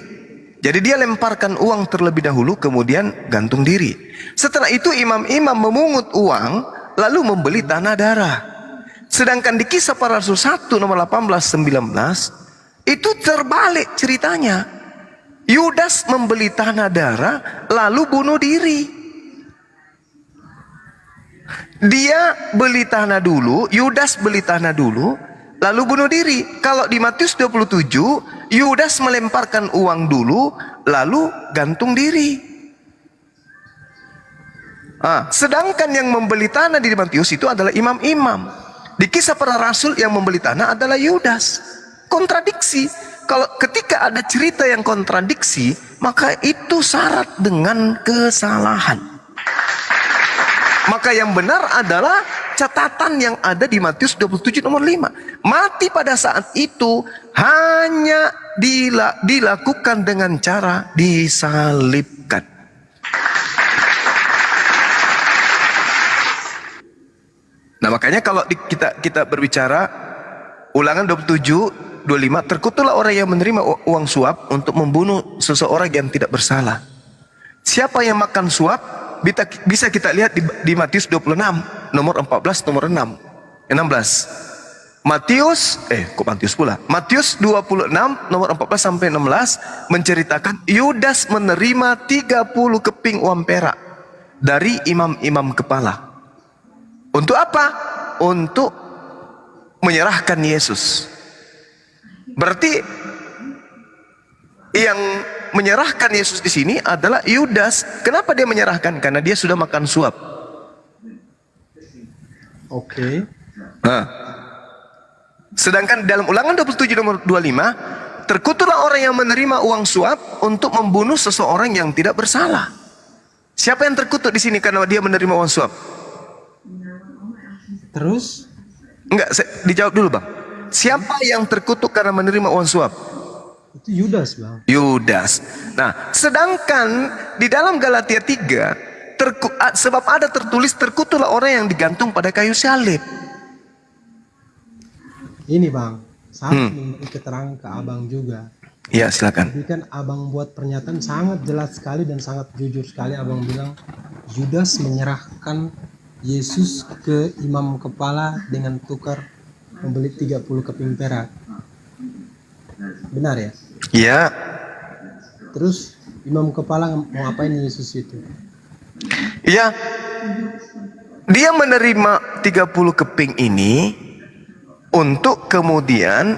Jadi dia lemparkan uang terlebih dahulu kemudian gantung diri. Setelah itu imam-imam memungut uang lalu membeli tanah darah. Sedangkan di Kisah Para Rasul 1 nomor 18-19 itu terbalik ceritanya. Yudas membeli tanah darah lalu bunuh diri. Dia beli tanah dulu, Yudas beli tanah dulu, lalu bunuh diri. Kalau di Matius 27, Yudas melemparkan uang dulu, lalu gantung diri. Sedangkan yang membeli tanah di Matius itu adalah imam-imam. Di Kisah Para Rasul yang membeli tanah adalah Yudas. Kontradiksi. Kalau ketika ada cerita yang kontradiksi, maka itu syarat dengan kesalahan. Maka yang benar adalah catatan yang ada di Matius 27 nomor 5. Mati pada saat itu hanya dilakukan dengan cara disalibkan. Nah makanya kalau kita berbicara Ulangan 27, 25, terkutuklah orang yang menerima uang suap untuk membunuh seseorang yang tidak bersalah. Siapa yang makan suap bisa kita lihat di Matius 26, nomor 14, nomor 16. Matius 26 nomor 14 sampai 16 menceritakan Yudas menerima 30 keping uang perak dari imam-imam kepala. Untuk apa? Untuk menyerahkan Yesus. Berarti yang menyerahkan Yesus di sini adalah Yudas. Kenapa dia menyerahkan? Karena dia sudah makan suap. Oke. Nah, sedangkan dalam Ulangan 27 nomor 25, terkutuklah orang yang menerima uang suap untuk membunuh seseorang yang tidak bersalah. Siapa yang terkutuk di sini karena dia menerima uang suap? Terus? Enggak, dijawab dulu bang. Siapa yang terkutuk karena menerima uang suap? Itu Yudas, Bang. Yudas. Nah, sedangkan di dalam Galatia 3, sebab ada tertulis terkutuklah orang yang digantung pada kayu salib. Ini Bang, saya memberi keterangan ke Abang juga. Iya, silakan. Jadi kan Abang buat pernyataan sangat jelas sekali dan sangat jujur sekali. Abang bilang Yudas menyerahkan Yesus ke imam kepala dengan tukar membeli 30 keping perak. Benar ya? Iya. Terus imam kepala mau apain Yesus itu? Iya. Dia menerima 30 keping ini untuk kemudian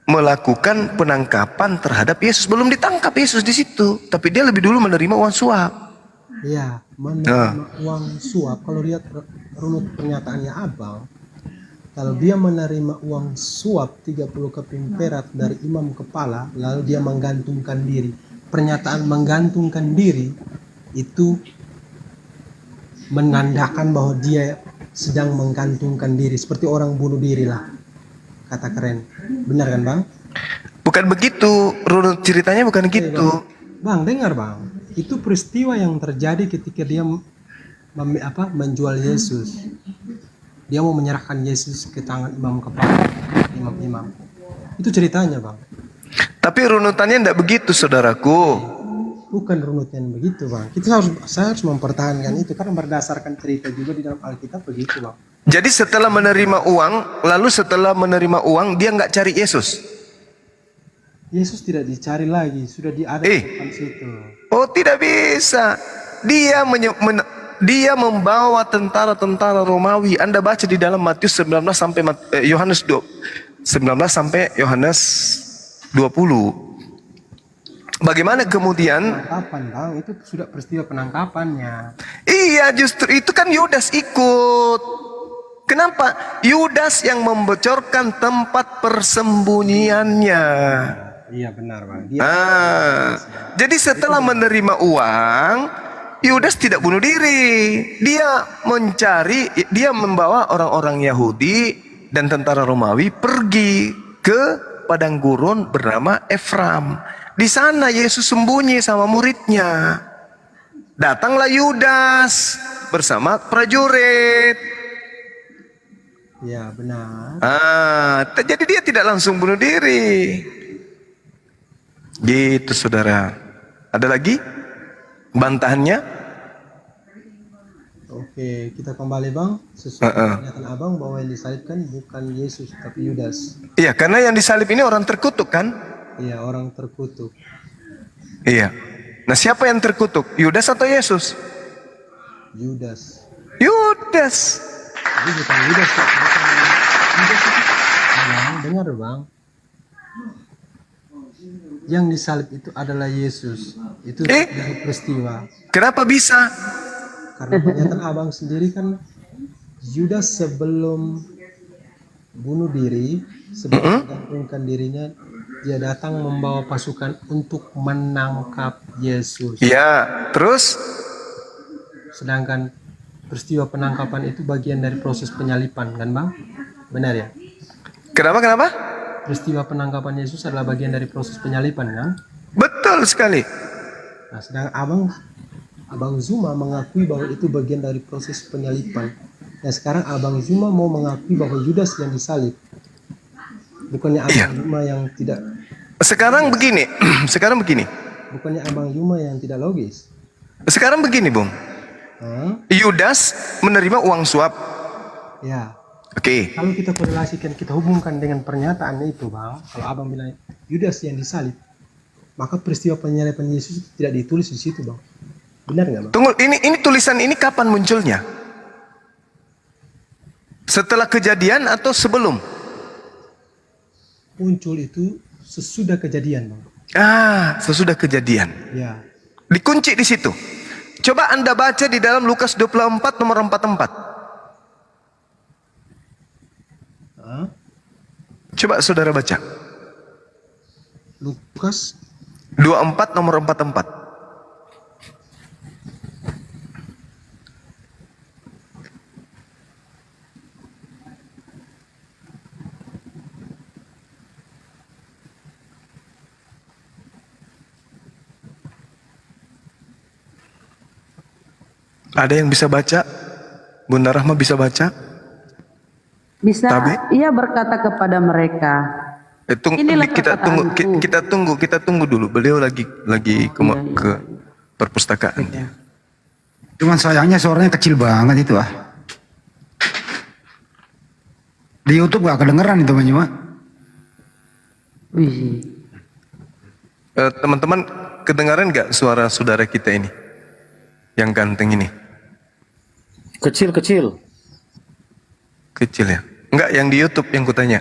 melakukan penangkapan terhadap Yesus. Belum ditangkap Yesus di situ, tapi dia lebih dulu menerima uang suap. Iya, menerima uang suap. Kalau lihat runut pernyataannya Abang, kalau dia menerima uang suap 30 keping perak dari imam kepala, lalu dia menggantungkan diri. Pernyataan menggantungkan diri itu menandakan bahwa dia sedang menggantungkan diri, seperti orang bunuh diri lah. Kata keren. Benar kan Bang? Bukan begitu, runut ceritanya bukan gitu. Bang, dengar Bang. Itu peristiwa yang terjadi ketika dia menjual Yesus. Dia mau menyerahkan Yesus ke tangan imam kepala, imam-imam. Itu ceritanya Bang. Tapi runutannya tidak begitu saudaraku. Bukan runutnya begitu Bang. Saya harus mempertahankan itu karena berdasarkan cerita juga di dalam Alkitab begitu Bang. Jadi setelah menerima uang, lalu setelah menerima uang dia nggak cari Yesus. Yesus tidak dicari lagi, sudah diadakan di situ. Oh, tidak bisa. Dia membawa tentara-tentara Romawi. Anda baca di dalam Matius 19 sampai Yohanes 19 sampai Yohanes 20. Bagaimana kemudian? Penangkapan Bang, itu sudah peristiwa penangkapannya. Iya, justru itu kan Yudas ikut. Kenapa? Yudas yang membocorkan tempat persembunyiannya. Iya benar Bang. Jadi setelah menerima uang, Yudas tidak bunuh diri. Dia membawa orang-orang Yahudi dan tentara Romawi pergi ke padang gurun bernama Efram. Di sana Yesus sembunyi sama muridnya. Datanglah Yudas bersama prajurit. Ya benar. Jadi dia tidak langsung bunuh diri. Gitu saudara. Ada lagi bantahannya? Oke, kita kembali Bang. Sesuai pernyataan Abang bahwa yang disalibkan bukan Yesus tapi Yudas. Iya, karena yang disalib ini orang terkutuk kan? Iya, orang terkutuk. Iya. Nah, siapa yang terkutuk? Yudas atau Yesus? Yudas. Yudas. Jadi bukan Yudas, Yudas itu. Bang, dengar Bang. Yang disalib itu adalah Yesus. Itu dari peristiwa. Kenapa bisa? Karena pernyataan Abang sendiri kan Yudas sebelum bunuh diri, sebelum menggantungkan dirinya, dia datang membawa pasukan untuk menangkap Yesus. Ya, terus? Sedangkan peristiwa penangkapan itu bagian dari proses penyalipan, kan Bang? Benar ya? Kenapa? Peristiwa penangkapan Yesus adalah bagian dari proses penyalipan, kan? Betul sekali. Nah, sedangkan Abang Zuma mengakui bahwa itu bagian dari proses penyalipan. Nah sekarang Abang Juma mau mengakui bahwa Yudas yang disalib. Bukannya Abang Juma yang tidak. Sekarang begini, sekarang begini. Bukannya Abang Juma yang tidak logis. Sekarang begini, Bung. Yudas menerima uang suap. Ya. Oke. Kalau kita korelasikan, kita hubungkan dengan pernyataannya itu, Bang. Kalau Abang bilang Yudas yang disalib, maka peristiwa penyaliban Yesus itu tidak ditulis di situ, Bang. Benar nggak, Bang? Tunggu, ini tulisan ini kapan munculnya? Setelah kejadian atau sebelum? Muncul itu sesudah kejadian, Bang. Sesudah kejadian. Ya. Dikunci di situ. Coba Anda baca di dalam Lukas 24 nomor 44. Coba saudara baca. Lukas 24 nomor 44. Ada yang bisa baca? Bunda Rahma bisa baca? Bisa. Tabi? Ia berkata kepada mereka, inilah kita tunggu dulu. Beliau lagi ke perpustakaan. Cuman sayangnya suaranya kecil banget itu ah. Di YouTube gak kedengeran itu Bang Juma. Teman-teman kedengaran gak suara saudara kita ini? Yang ganteng ini? Kecil ya? Enggak, yang di YouTube yang kutanya.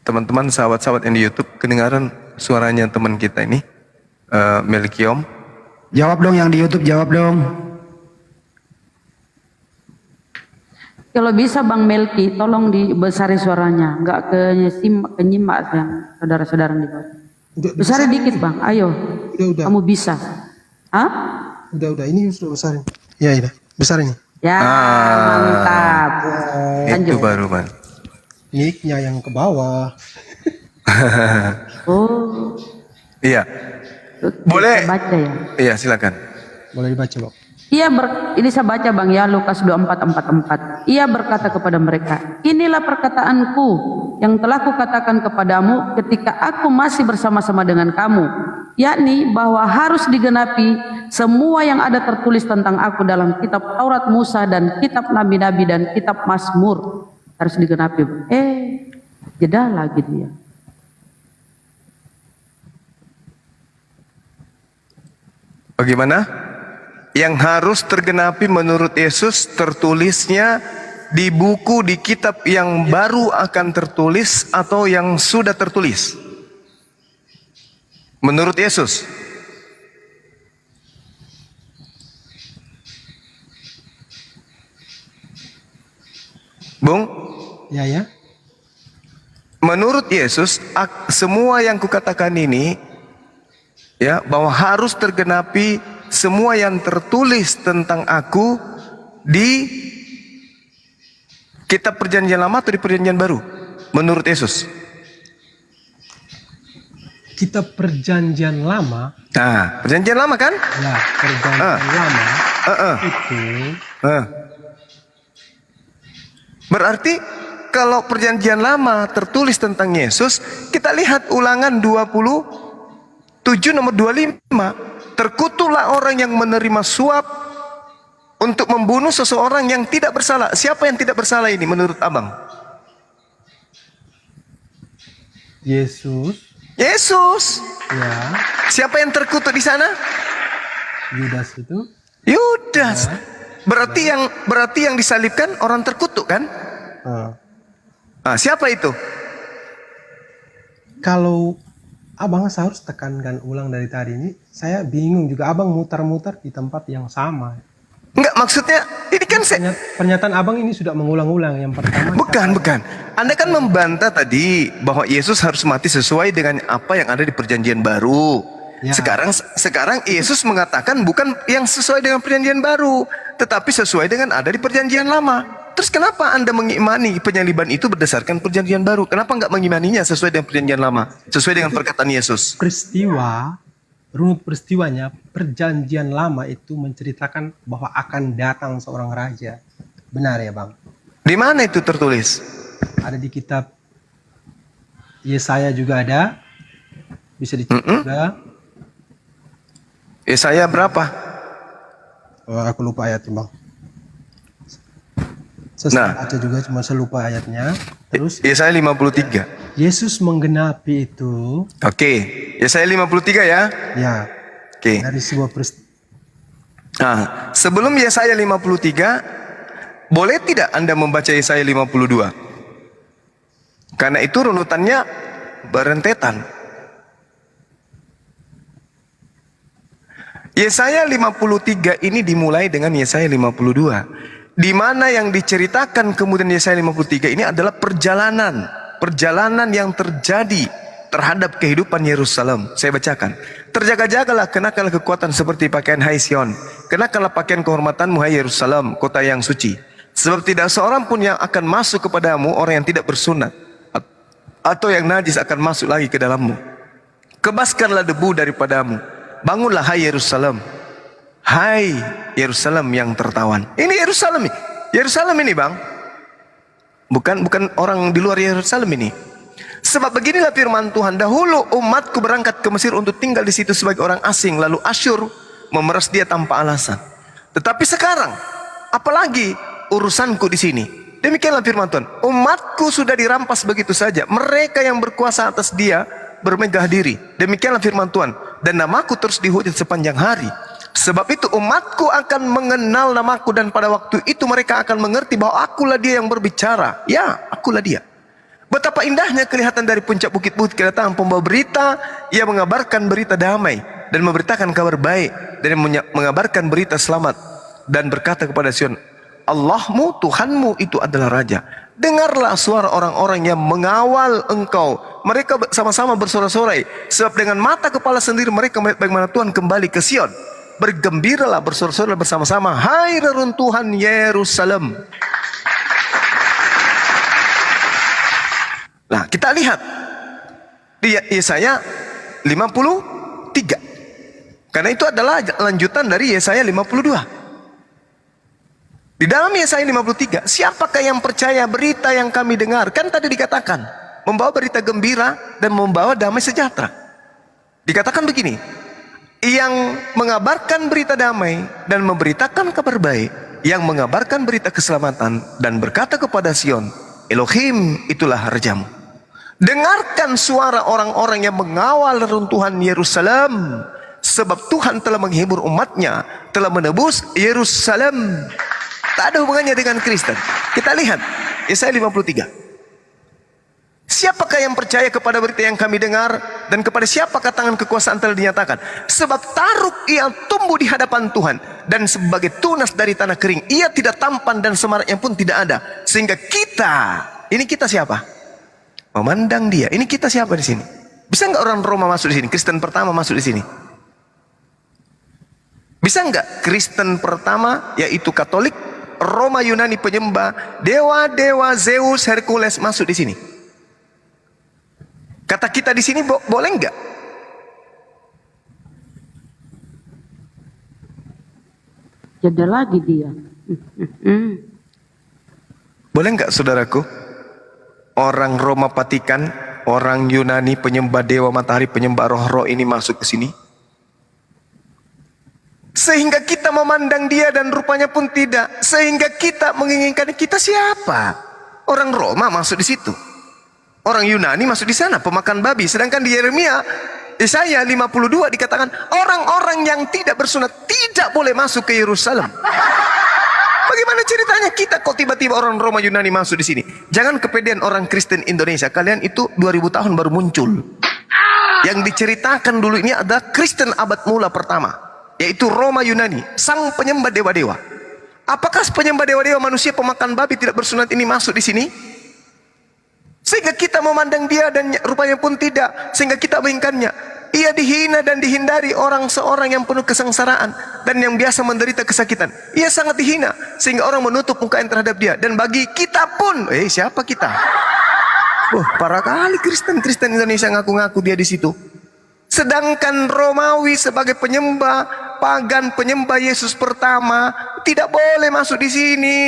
Teman-teman, sahabat-sahabat yang di YouTube, kedengaran suaranya teman kita ini, Melkiom? Jawab dong yang di YouTube, jawab dong. kalau bisa Bang Melki, tolong dibesari suaranya, nggak kenyimak yang saudara-saudara di bawah. Besar dikit Bang, ayo. Udah. Kamu bisa. Hah? Udah, ini sudah besarin. Ya, besar ini. Ya, mantap. Itu baru, Bang. Mic-nya yang ke bawah. Oh. Iya. Boleh. Baca ya. Iya, silakan. Boleh dibaca, Bang. Ini saya baca Bang ya, Lukas 24:44. Ia berkata kepada mereka, inilah perkataanku yang telah kukatakan kepadamu ketika aku masih bersama-sama dengan kamu, yakni bahwa harus digenapi semua yang ada tertulis tentang aku dalam kitab Taurat Musa dan kitab Nabi-Nabi dan kitab Mazmur. Harus digenapi. Jeda lagi dia. Bagaimana? Yang harus tergenapi menurut Yesus tertulisnya di buku, di kitab yang baru akan tertulis atau yang sudah tertulis? Menurut Yesus. Bung? Ya. Menurut Yesus, semua yang kukatakan ini, ya, bahwa harus tergenapi semua yang tertulis tentang aku di kitab perjanjian lama atau di perjanjian baru menurut Yesus? Kitab perjanjian lama. Nah, perjanjian lama kan? Ya, perjanjian lama itu. Berarti kalau perjanjian lama tertulis tentang Yesus, kita lihat Ulangan 27 nomor 25. Terkutuklah orang yang menerima suap untuk membunuh seseorang yang tidak bersalah. Siapa yang tidak bersalah ini menurut Abang? Yesus. Ya. Siapa yang terkutuk di sana? Yudas itu. Yudas. Ya. Berarti yang disalibkan orang terkutuk kan? Siapa itu? Kalau Abang harus tekankan ulang dari tadi ini, saya bingung juga. Abang mutar-mutar di tempat yang sama. Enggak, maksudnya ini kan pernyataan Abang ini sudah mengulang-ulang. Yang pertama. Bukan. Anda kan membantah tadi bahwa Yesus harus mati sesuai dengan apa yang ada di perjanjian baru. Ya. Sekarang Yesus mengatakan bukan yang sesuai dengan perjanjian baru, tetapi sesuai dengan ada di perjanjian lama. Terus kenapa Anda mengimani penyaliban itu berdasarkan perjanjian baru? Kenapa nggak mengimaninya sesuai dengan perjanjian lama? Sesuai dengan perkataan Yesus. Peristiwa runut peristiwanya, perjanjian lama itu menceritakan bahwa akan datang seorang raja. Benar ya Bang? Di mana itu tertulis? Ada di kitab Yesaya juga ada. Bisa dicek juga. Yesaya berapa? Oh, aku lupa ayatnya Bang. Saya baca juga cuma saya lupa ayatnya. Terus Yesaya 53. Yesus menggenapi itu. Oke, Yesaya 53 ya. Ya. Oke. Dari sebuah peristiwa. Nah, sebelum Yesaya 53, boleh tidak Anda membaca Yesaya 52? Karena itu runutannya berentetan. Yesaya 53 ini dimulai dengan Yesaya 52. Di mana yang diceritakan kemudian Yesaya 53 ini adalah perjalanan yang terjadi terhadap kehidupan Yerusalem. Saya bacakan. Terjaga-jagalah, kenakanlah kekuatan seperti pakaian hai Sion. Kenakanlah pakaian kehormatanmu hai Yerusalem, kota yang suci. Sebab tidak seorang pun yang akan masuk kepadamu, orang yang tidak bersunat atau yang najis akan masuk lagi ke dalammu. Kebaskanlah debu daripadamu. Bangunlah hai Yerusalem. Hai Yerusalem yang tertawan. Ini Yerusalem. Yerusalem ini Bang. Bukan orang di luar Yerusalem ini. Sebab beginilah firman Tuhan, dahulu umatku berangkat ke Mesir untuk tinggal di situ sebagai orang asing, lalu Asyur memeras dia tanpa alasan. Tetapi sekarang, apalagi urusanku di sini. Demikianlah firman Tuhan, umatku sudah dirampas begitu saja. Mereka yang berkuasa atas dia bermegah diri. Demikianlah firman Tuhan, dan namaku terus dihujat sepanjang hari. Sebab itu umatku akan mengenal namaku, dan pada waktu itu mereka akan mengerti bahwa akulah dia yang berbicara. Ya, akulah dia. Betapa indahnya kelihatan dari puncak bukit-bukit kedatangan pembawa berita yang mengabarkan berita damai dan memberitakan kabar baik dan mengabarkan berita selamat dan berkata kepada Sion, Allahmu, Tuhanmu itu adalah Raja. Dengarlah suara orang-orang yang mengawal engkau. Mereka sama-sama bersorak-sorai, sebab dengan mata kepala sendiri mereka melihat bagaimana Tuhan kembali ke Sion. Bergembiralah, bersorak-sorai bersama-sama, hai reruntuhan Yerusalem. Nah, kita lihat di Yesaya 53. Karena itu adalah lanjutan dari Yesaya 52. Di dalam Yesaya 53, siapakah yang percaya berita yang kami dengar? Kan tadi dikatakan, membawa berita gembira dan membawa damai sejahtera. Dikatakan begini, yang mengabarkan berita damai dan memberitakan kabar baik, yang mengabarkan berita keselamatan dan berkata kepada Sion, Elohim itulah rajamu. Dengarkan suara orang-orang yang mengawal reruntuhan Yerusalem, sebab Tuhan telah menghibur umatnya, telah menebus Yerusalem. Tak ada hubungannya dengan Kristen. Kita lihat Yesaya 53. Siapakah yang percaya kepada berita yang kami dengar, dan kepada siapakah tangan kekuasaan telah dinyatakan? Sebab taruk ia tumbuh di hadapan Tuhan, dan sebagai tunas dari tanah kering, ia tidak tampan dan semaraknya pun tidak ada. Sehingga kita, ini kita siapa? Memandang dia. Ini kita siapa di sini? Bisa nggak orang Roma masuk di sini? Kristen pertama masuk di sini? Bisa nggak Kristen pertama, yaitu Katolik, Roma Yunani penyembah dewa-dewa Zeus, Hercules masuk di sini? Kata kita di sini boleh nggak? Jadi lagi dia. Boleh nggak saudaraku? Orang Roma Vatikan, orang Yunani penyembah dewa matahari, penyembah roh-roh ini masuk ke sini? Sehingga kita memandang dia dan rupanya pun tidak. Sehingga kita menginginkan, kita siapa? Orang Roma masuk di situ. Orang Yunani masuk di sana, pemakan babi. Sedangkan di Yeremia, Yesaya 52 dikatakan, orang-orang yang tidak bersunat tidak boleh masuk ke Yerusalem. Bagaimana ceritanya kita kok tiba-tiba orang Roma Yunani masuk di sini? Jangan kepedean orang Kristen Indonesia. Kalian itu 2000 tahun baru muncul. Yang diceritakan dulu ini adalah Kristen abad mula pertama, yaitu Roma Yunani, sang penyembah dewa-dewa. Apakah penyembah dewa-dewa manusia pemakan babi tidak bersunat ini masuk di sini? Sehingga kita memandang dia dan rupanya pun tidak. Sehingga kita menginginkannya. Ia dihina dan dihindari orang seorang yang penuh kesengsaraan dan yang biasa menderita kesakitan. Ia sangat dihina sehingga orang menutup mukanya terhadap dia. Dan bagi kita pun, siapa kita? Parah kali Kristen Indonesia ngaku-ngaku dia di situ. Sedangkan Romawi sebagai penyembah pagan, penyembah Yesus pertama tidak boleh masuk di sini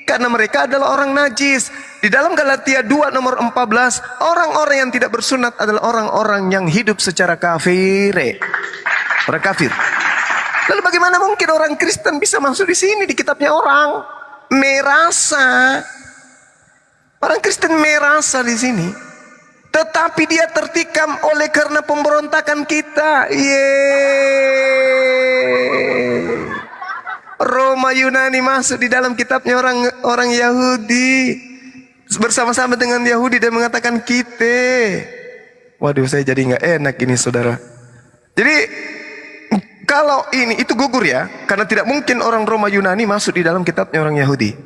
karena mereka adalah orang najis. Di dalam Galatia 2 nomor 14, orang-orang yang tidak bersunat adalah orang-orang yang hidup secara kafir. Orang kafir. Lalu bagaimana mungkin orang Kristen bisa masuk di sini di kitabnya orang? Merasa. Orang Kristen merasa di sini. Tetapi dia tertikam oleh karena pemberontakan kita. Yeay. Roma Yunani masuk di dalam kitabnya orang Yahudi. Bersama-sama dengan Yahudi dan mengatakan kita. Waduh, saya jadi nggak enak ini saudara. Jadi kalau ini itu gugur ya. Karena tidak mungkin orang Roma Yunani masuk di dalam kitabnya orang Yahudi.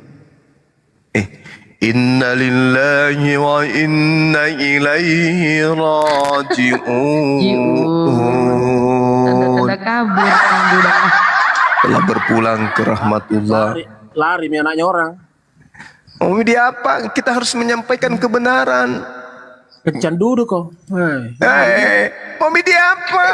Inna lillahi wa inna ilaihi raji'un. Tanda kabur, budak. Telah berpulang ke rahmatullah. Lari anaknya orang. Oh, dia apa? Kita harus menyampaikan kebenaran. Kencan duduk kok. Mami dia apa?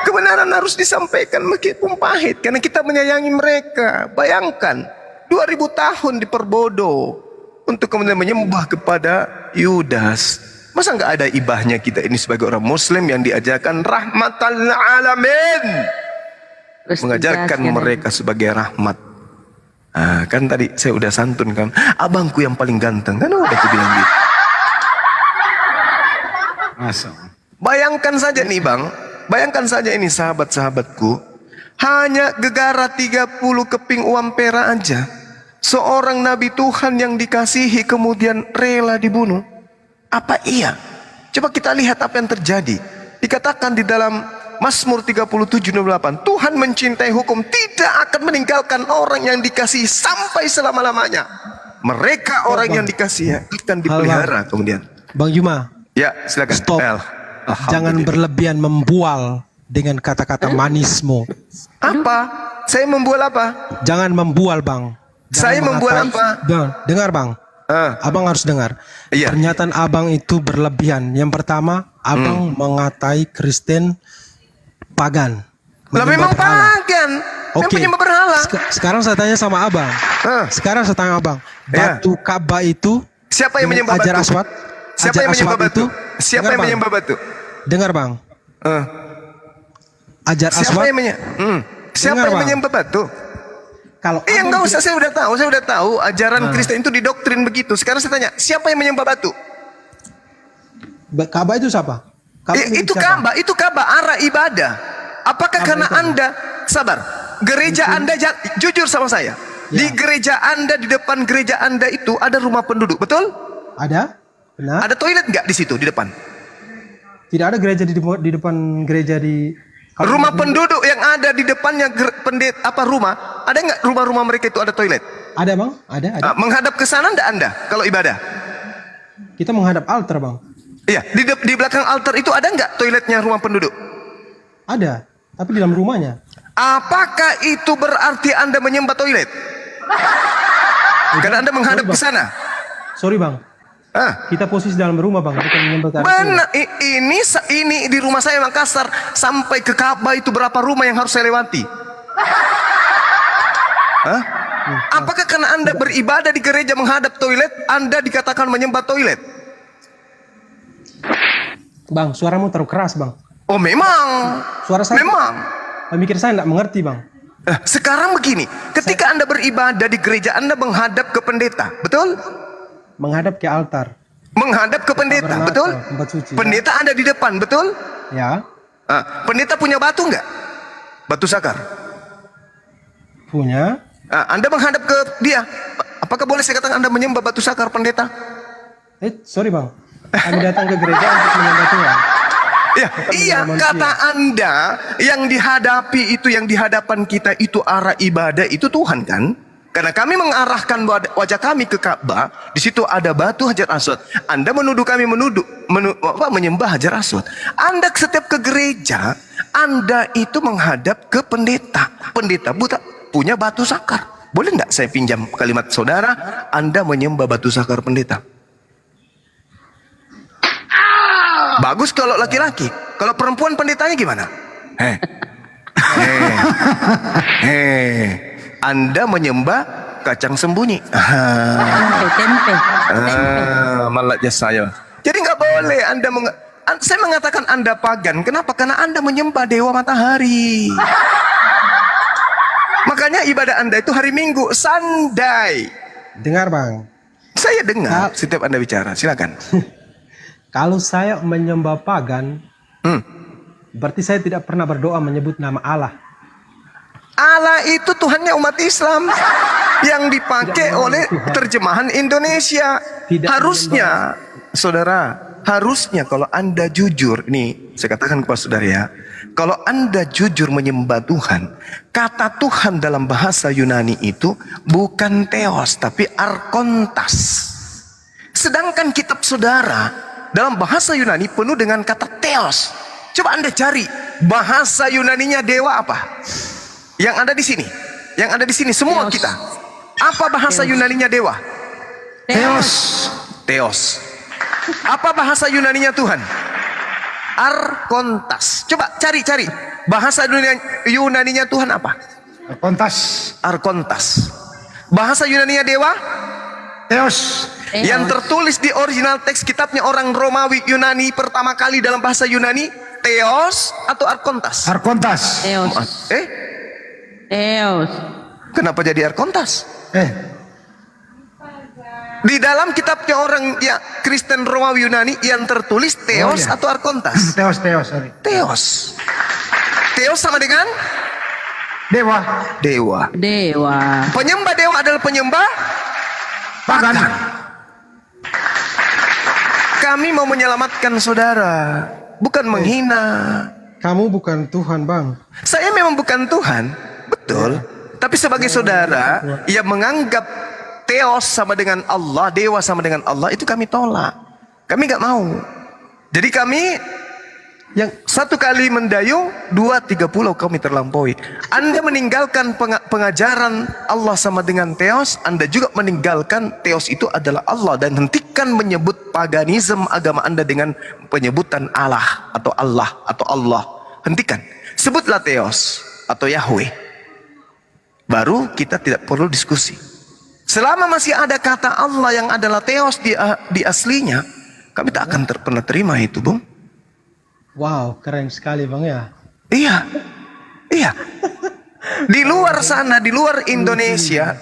Kebenaran harus disampaikan meskipun pahit karena kita menyayangi mereka. Bayangkan 2000 tahun diperbodoh untuk kemudian menyembah kepada Yudas. Masa nggak ada ibahnya kita ini sebagai orang Muslim yang diajarkan rahmatan lil alamin, mengajarkan mereka sebagai rahmat. Kan tadi saya udah santun kan, abangku yang paling ganteng kan udah aku bilang gitu. Bayangkan saja nih bang, bayangkan saja ini sahabat-sahabatku, hanya gegara 30 keping uang perak aja, seorang nabi Tuhan yang dikasihi kemudian rela dibunuh. Apa iya? Coba kita lihat apa yang terjadi. Dikatakan di dalam Mazmur 37:8, Tuhan mencintai hukum, tidak akan meninggalkan orang yang dikasihi sampai selama-lamanya. Mereka orang yang dikasihi akan dipelihara kemudian. Bang Juma. Ya, silakan. Stop. Jangan berlebihan membual dengan kata-kata manismu. Apa? Saya membual apa? Jangan membual, Bang. Saya membual apa? Bang, dengar, Bang. Abang harus dengar. Iya. Pernyataan abang itu berlebihan. Yang pertama, abang mengatai Kristen pagan. Lah memang pagan. Yang penyembah berhala. Sekarang saya tanya sama abang. Sekarang saya tanya abang. Batu Ka'bah itu siapa yang menyembah batu? Hajar Aswad. Siapa yang menyembah batu? Siapa yang menyembah batu? Dengar bang. Hajar Aswad. Siapa yang menyembah batu? Kalau enggak usah, saya udah tahu ajaran Kristen itu didoktrin begitu. Sekarang saya tanya, siapa yang menyembah batu? Ka'bah itu siapa? Itu Ka'bah arah ibadah. Apakah karena Anda sabar? Gereja Anda jujur sama saya. Di gereja Anda, di depan gereja Anda itu ada rumah penduduk, betul? Ada. Benar. Ada toilet nggak di situ di depan? Tidak ada gereja di depan gereja di rumah penduduk yang ada di depannya rumah, ada nggak rumah-rumah mereka itu ada toilet? Ada bang, ada. Menghadap ke sana ndak Anda kalau ibadah? Kita menghadap altar bang. Iya, di belakang altar itu ada nggak toiletnya rumah penduduk? Ada, tapi di dalam rumahnya. Apakah itu berarti Anda menyembah toilet? Karena Anda menghadap ke sana. Sorry bang. Kita posisi dalam rumah bang, bukan menyembah ke arah. Benar, ini di rumah saya Makassar sampai ke Ka'bah itu berapa rumah yang harus saya lewati? Apakah karena Anda beribadah di gereja menghadap toilet, Anda dikatakan menyembah toilet? Bang, suaramu terlalu keras bang. Oh memang. Suara saya. Memang. Pemikir saya tidak mengerti bang. Sekarang begini, ketika Anda beribadah di gereja, Anda menghadap ke pendeta, betul? Menghadap ke altar. Menghadap ke pendeta, betul? Suci, pendeta ada di depan, betul? Ya. Pendeta punya batu nggak? Batu sakar? Punya. Anda menghadap ke dia. Apakah boleh saya katakan Anda menyembah batu sakar pendeta? Sorry bang. Kami datang ke gereja untuk menyembah Tuhan. Iya, kata Anda yang dihadapi itu, yang di hadapan kita itu arah ibadah itu Tuhan kan? Karena kami mengarahkan wajah kami ke Ka'bah, di situ ada batu Hajar Aswad. Anda menuduh kami menyembah Hajar Aswad. Anda setiap ke gereja, Anda itu menghadap ke pendeta. Pendeta punya batu sakar. Boleh nggak saya pinjam kalimat saudara? Anda menyembah batu sakar pendeta. Bagus kalau laki-laki. Kalau perempuan pendetanya gimana? Heh. Anda menyembah kacang sembunyi. Tempe. Malah saya. Jadi nggak boleh saya mengatakan Anda pagan. Kenapa? Karena Anda menyembah dewa matahari. Makanya ibadah Anda itu hari Minggu, Sunday. Dengar bang, Saya dengar setiap Anda bicara. Silakan. kalau saya menyembah pagan, berarti saya tidak pernah berdoa menyebut nama Allah. Allah itu Tuhannya umat Islam yang dipakai oleh terjemahan Indonesia. Harusnya, saudara, harusnya kalau Anda jujur, nih saya katakan kepada saudara ya, kalau Anda jujur menyembah Tuhan, kata Tuhan dalam bahasa Yunani itu bukan theos tapi arkontas. Sedangkan kitab saudara dalam bahasa Yunani penuh dengan kata theos. Coba Anda cari bahasa Yunaninya dewa apa? Yang ada di sini, yang ada di sini semua Theos. kita. Apa bahasa Yunaninya dewa? Theos. Theos. Apa bahasa Yunaninya Tuhan? Arkontas. Coba cari bahasa Yunaninya Tuhan apa? Kontas. Arkontas. Bahasa Yunaninya dewa? Theos. Yang tertulis di original teks kitabnya orang Romawi Yunani pertama kali dalam bahasa Yunani, Theos atau Arkontas? Arkontas. Theos. Theos. Kenapa jadi Arkontas? Di dalam kitabnya orang ya Kristen Romawi Yunani yang tertulis Theos atau Arkontas? Theos, sorry. Theos. Theos sama dengan Dewa. Dewa. Penyembah dewa adalah penyembah pagan. Kami mau menyelamatkan saudara, bukan menghina. Kamu bukan Tuhan bang. Saya memang bukan Tuhan, betul. Tapi sebagai saudara yang menganggap Theos sama dengan Allah, dewa sama dengan Allah, itu kami tolak. Kami nggak mau. Jadi kami yang satu kali mendayung, 2-3 pulau kami terlampaui. Anda meninggalkan pengajaran Allah sama dengan Theos, Anda juga meninggalkan Theos itu adalah Allah. Dan hentikan menyebut paganisme agama Anda dengan penyebutan Allah atau Allah atau Allah. Hentikan. Sebutlah Theos atau Yahweh. Baru kita tidak perlu diskusi. Selama masih ada kata Allah yang adalah Theos di aslinya, kami tak akan pernah terima itu, Bung. Wow, keren sekali bang ya. Iya. Di luar sana, di luar Indonesia,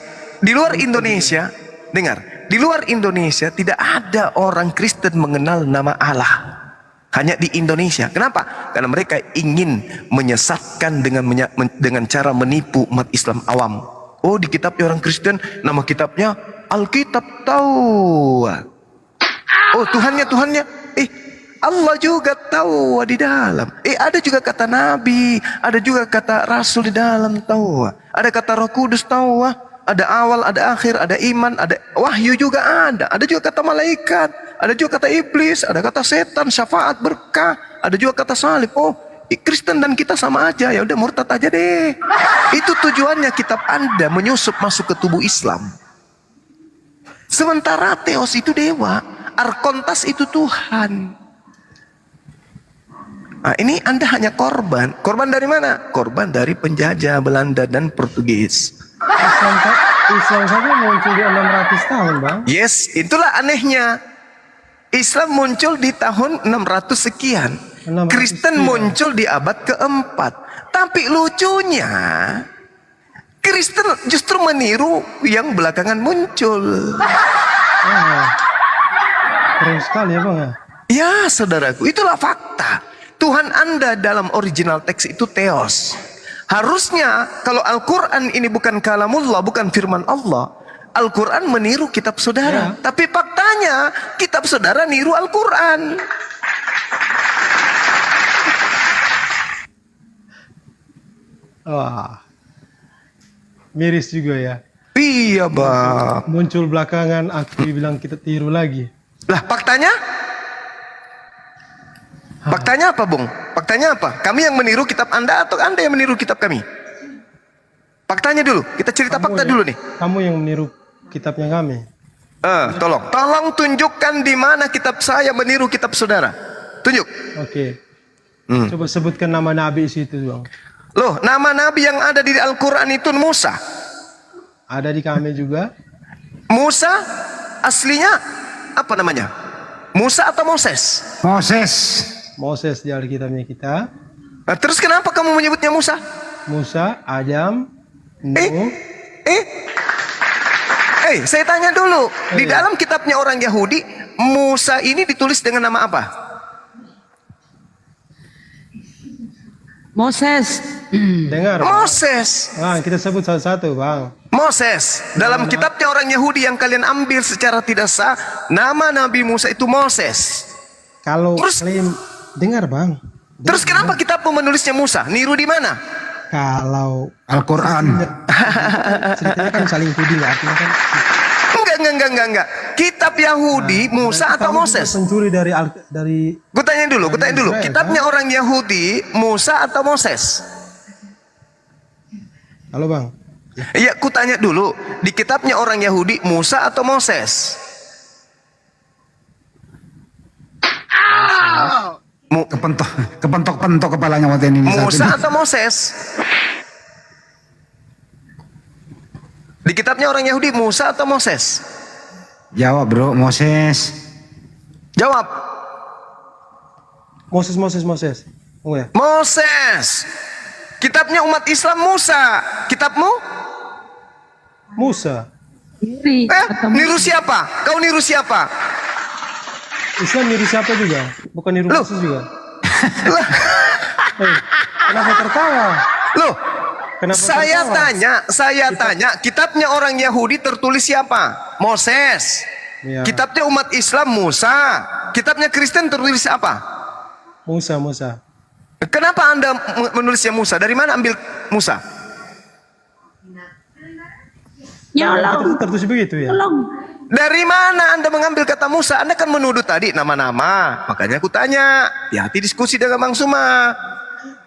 dengar, di luar Indonesia tidak ada orang Kristen mengenal nama Allah. Hanya di Indonesia. Kenapa? Karena mereka ingin menyesatkan dengan cara menipu umat Islam awam. Oh, di kitabnya orang Kristen, nama kitabnya Alkitab Taurat. Oh, Tuhannya, Allah juga tahu di dalam. Ada juga kata Nabi, ada juga kata Rasul di dalam tahu. Ada kata Roh Kudus tahu. Ada awal, ada akhir, ada iman, ada wahyu juga ada. Ada juga kata malaikat, ada juga kata iblis, ada kata setan, syafaat, berkah, ada juga kata salib. Oh, Kristen dan kita sama aja. Ya udah murtad aja deh. Itu tujuannya kitab Anda menyusup masuk ke tubuh Islam. Sementara Theos itu dewa, Arkontas itu Tuhan. Nah, ini Anda hanya korban. Korban dari mana? Korban dari penjajah Belanda dan Portugis. Islam saja muncul di 600 tahun bang. Yes, itulah anehnya. Islam muncul di tahun 600 sekian. 600 Kristen sekian. muncul di abad keempat. Tapi lucunya, Kristen justru meniru yang belakangan muncul. Keren sekali ya bang ya. Ya saudaraku, itulah fakta. Tuhan Anda dalam original teks itu Theos. Harusnya kalau Al-Quran ini bukan kalamullah, bukan firman Allah, Al-Quran meniru kitab saudara. Tapi faktanya kitab saudara niru Al-Quran. Wah, miris juga ya. Iya bang. Muncul belakangan aku bilang kita tiru lagi. Lah faktanya? Faktanya apa Bung? Faktanya apa? Kami yang meniru kitab Anda atau Anda yang meniru kitab kami? Faktanya dulu, kita cerita fakta dulu nih. Kamu yang meniru kitabnya kami. Tolong tunjukkan di mana kitab saya meniru kitab saudara. Tunjuk. Oke. Hmm. Coba sebutkan nama nabi situ, Bang. Loh, nama nabi yang ada di Al-Quran itu Musa. Ada di kami juga. Musa aslinya apa namanya? Musa atau Moses? Moses. Moses di Alkitabnya kita. Nah, terus kenapa kamu menyebutnya Musa? Musa, Adam, Nuh. Saya tanya dulu. Di dalam kitabnya orang Yahudi, Musa ini ditulis dengan nama apa? Moses. Dengar. Bang. Moses. Nah, kita sebut satu-satu, Bang. Moses. Dalam kitabnya orang Yahudi yang kalian ambil secara tidak sah, nama Nabi Musa itu Moses. Kalau Terus- kalian dengar, Bang. Terus kenapa kitabmu menulisnya Musa? Niru di mana? Kalau Al-Quran. ceritanya kan saling tuding, artinya kan Enggak. Kitab Yahudi Musa atau kamu juga Moses? pencuri dari Gue tanya dulu. Israel, Kitabnya orang Yahudi Musa atau Moses? Halo, Bang. Iya, ku tanya dulu. Di kitabnya orang Yahudi Musa atau Moses? Kepentok kepalanya waktu ini. Musa atau Moses? Di kitabnya orang Yahudi Musa atau Moses? Jawab bro, Moses. Jawab. Moses. Oh ya. Moses. Kitabnya umat Islam Musa. Kitabmu? Musa. Niru siapa? Kau niru siapa? Islam niru siapa juga? Bukan niru Moses juga. Kenapa tertawa? Loh, Kenapa saya tertawa? tanya, kitabnya orang Yahudi tertulis siapa? Moses. Iya. Kitabnya umat Islam Musa. Kitabnya Kristen tertulis apa? Musa. Kenapa Anda menulisnya Musa? Dari mana ambil Musa? Itu tertulis begitu ya? Dari mana Anda mengambil kata Musa? Anda kan menuduh tadi nama-nama. Makanya aku tanya. Hati-hati diskusi dengan Bang Suma.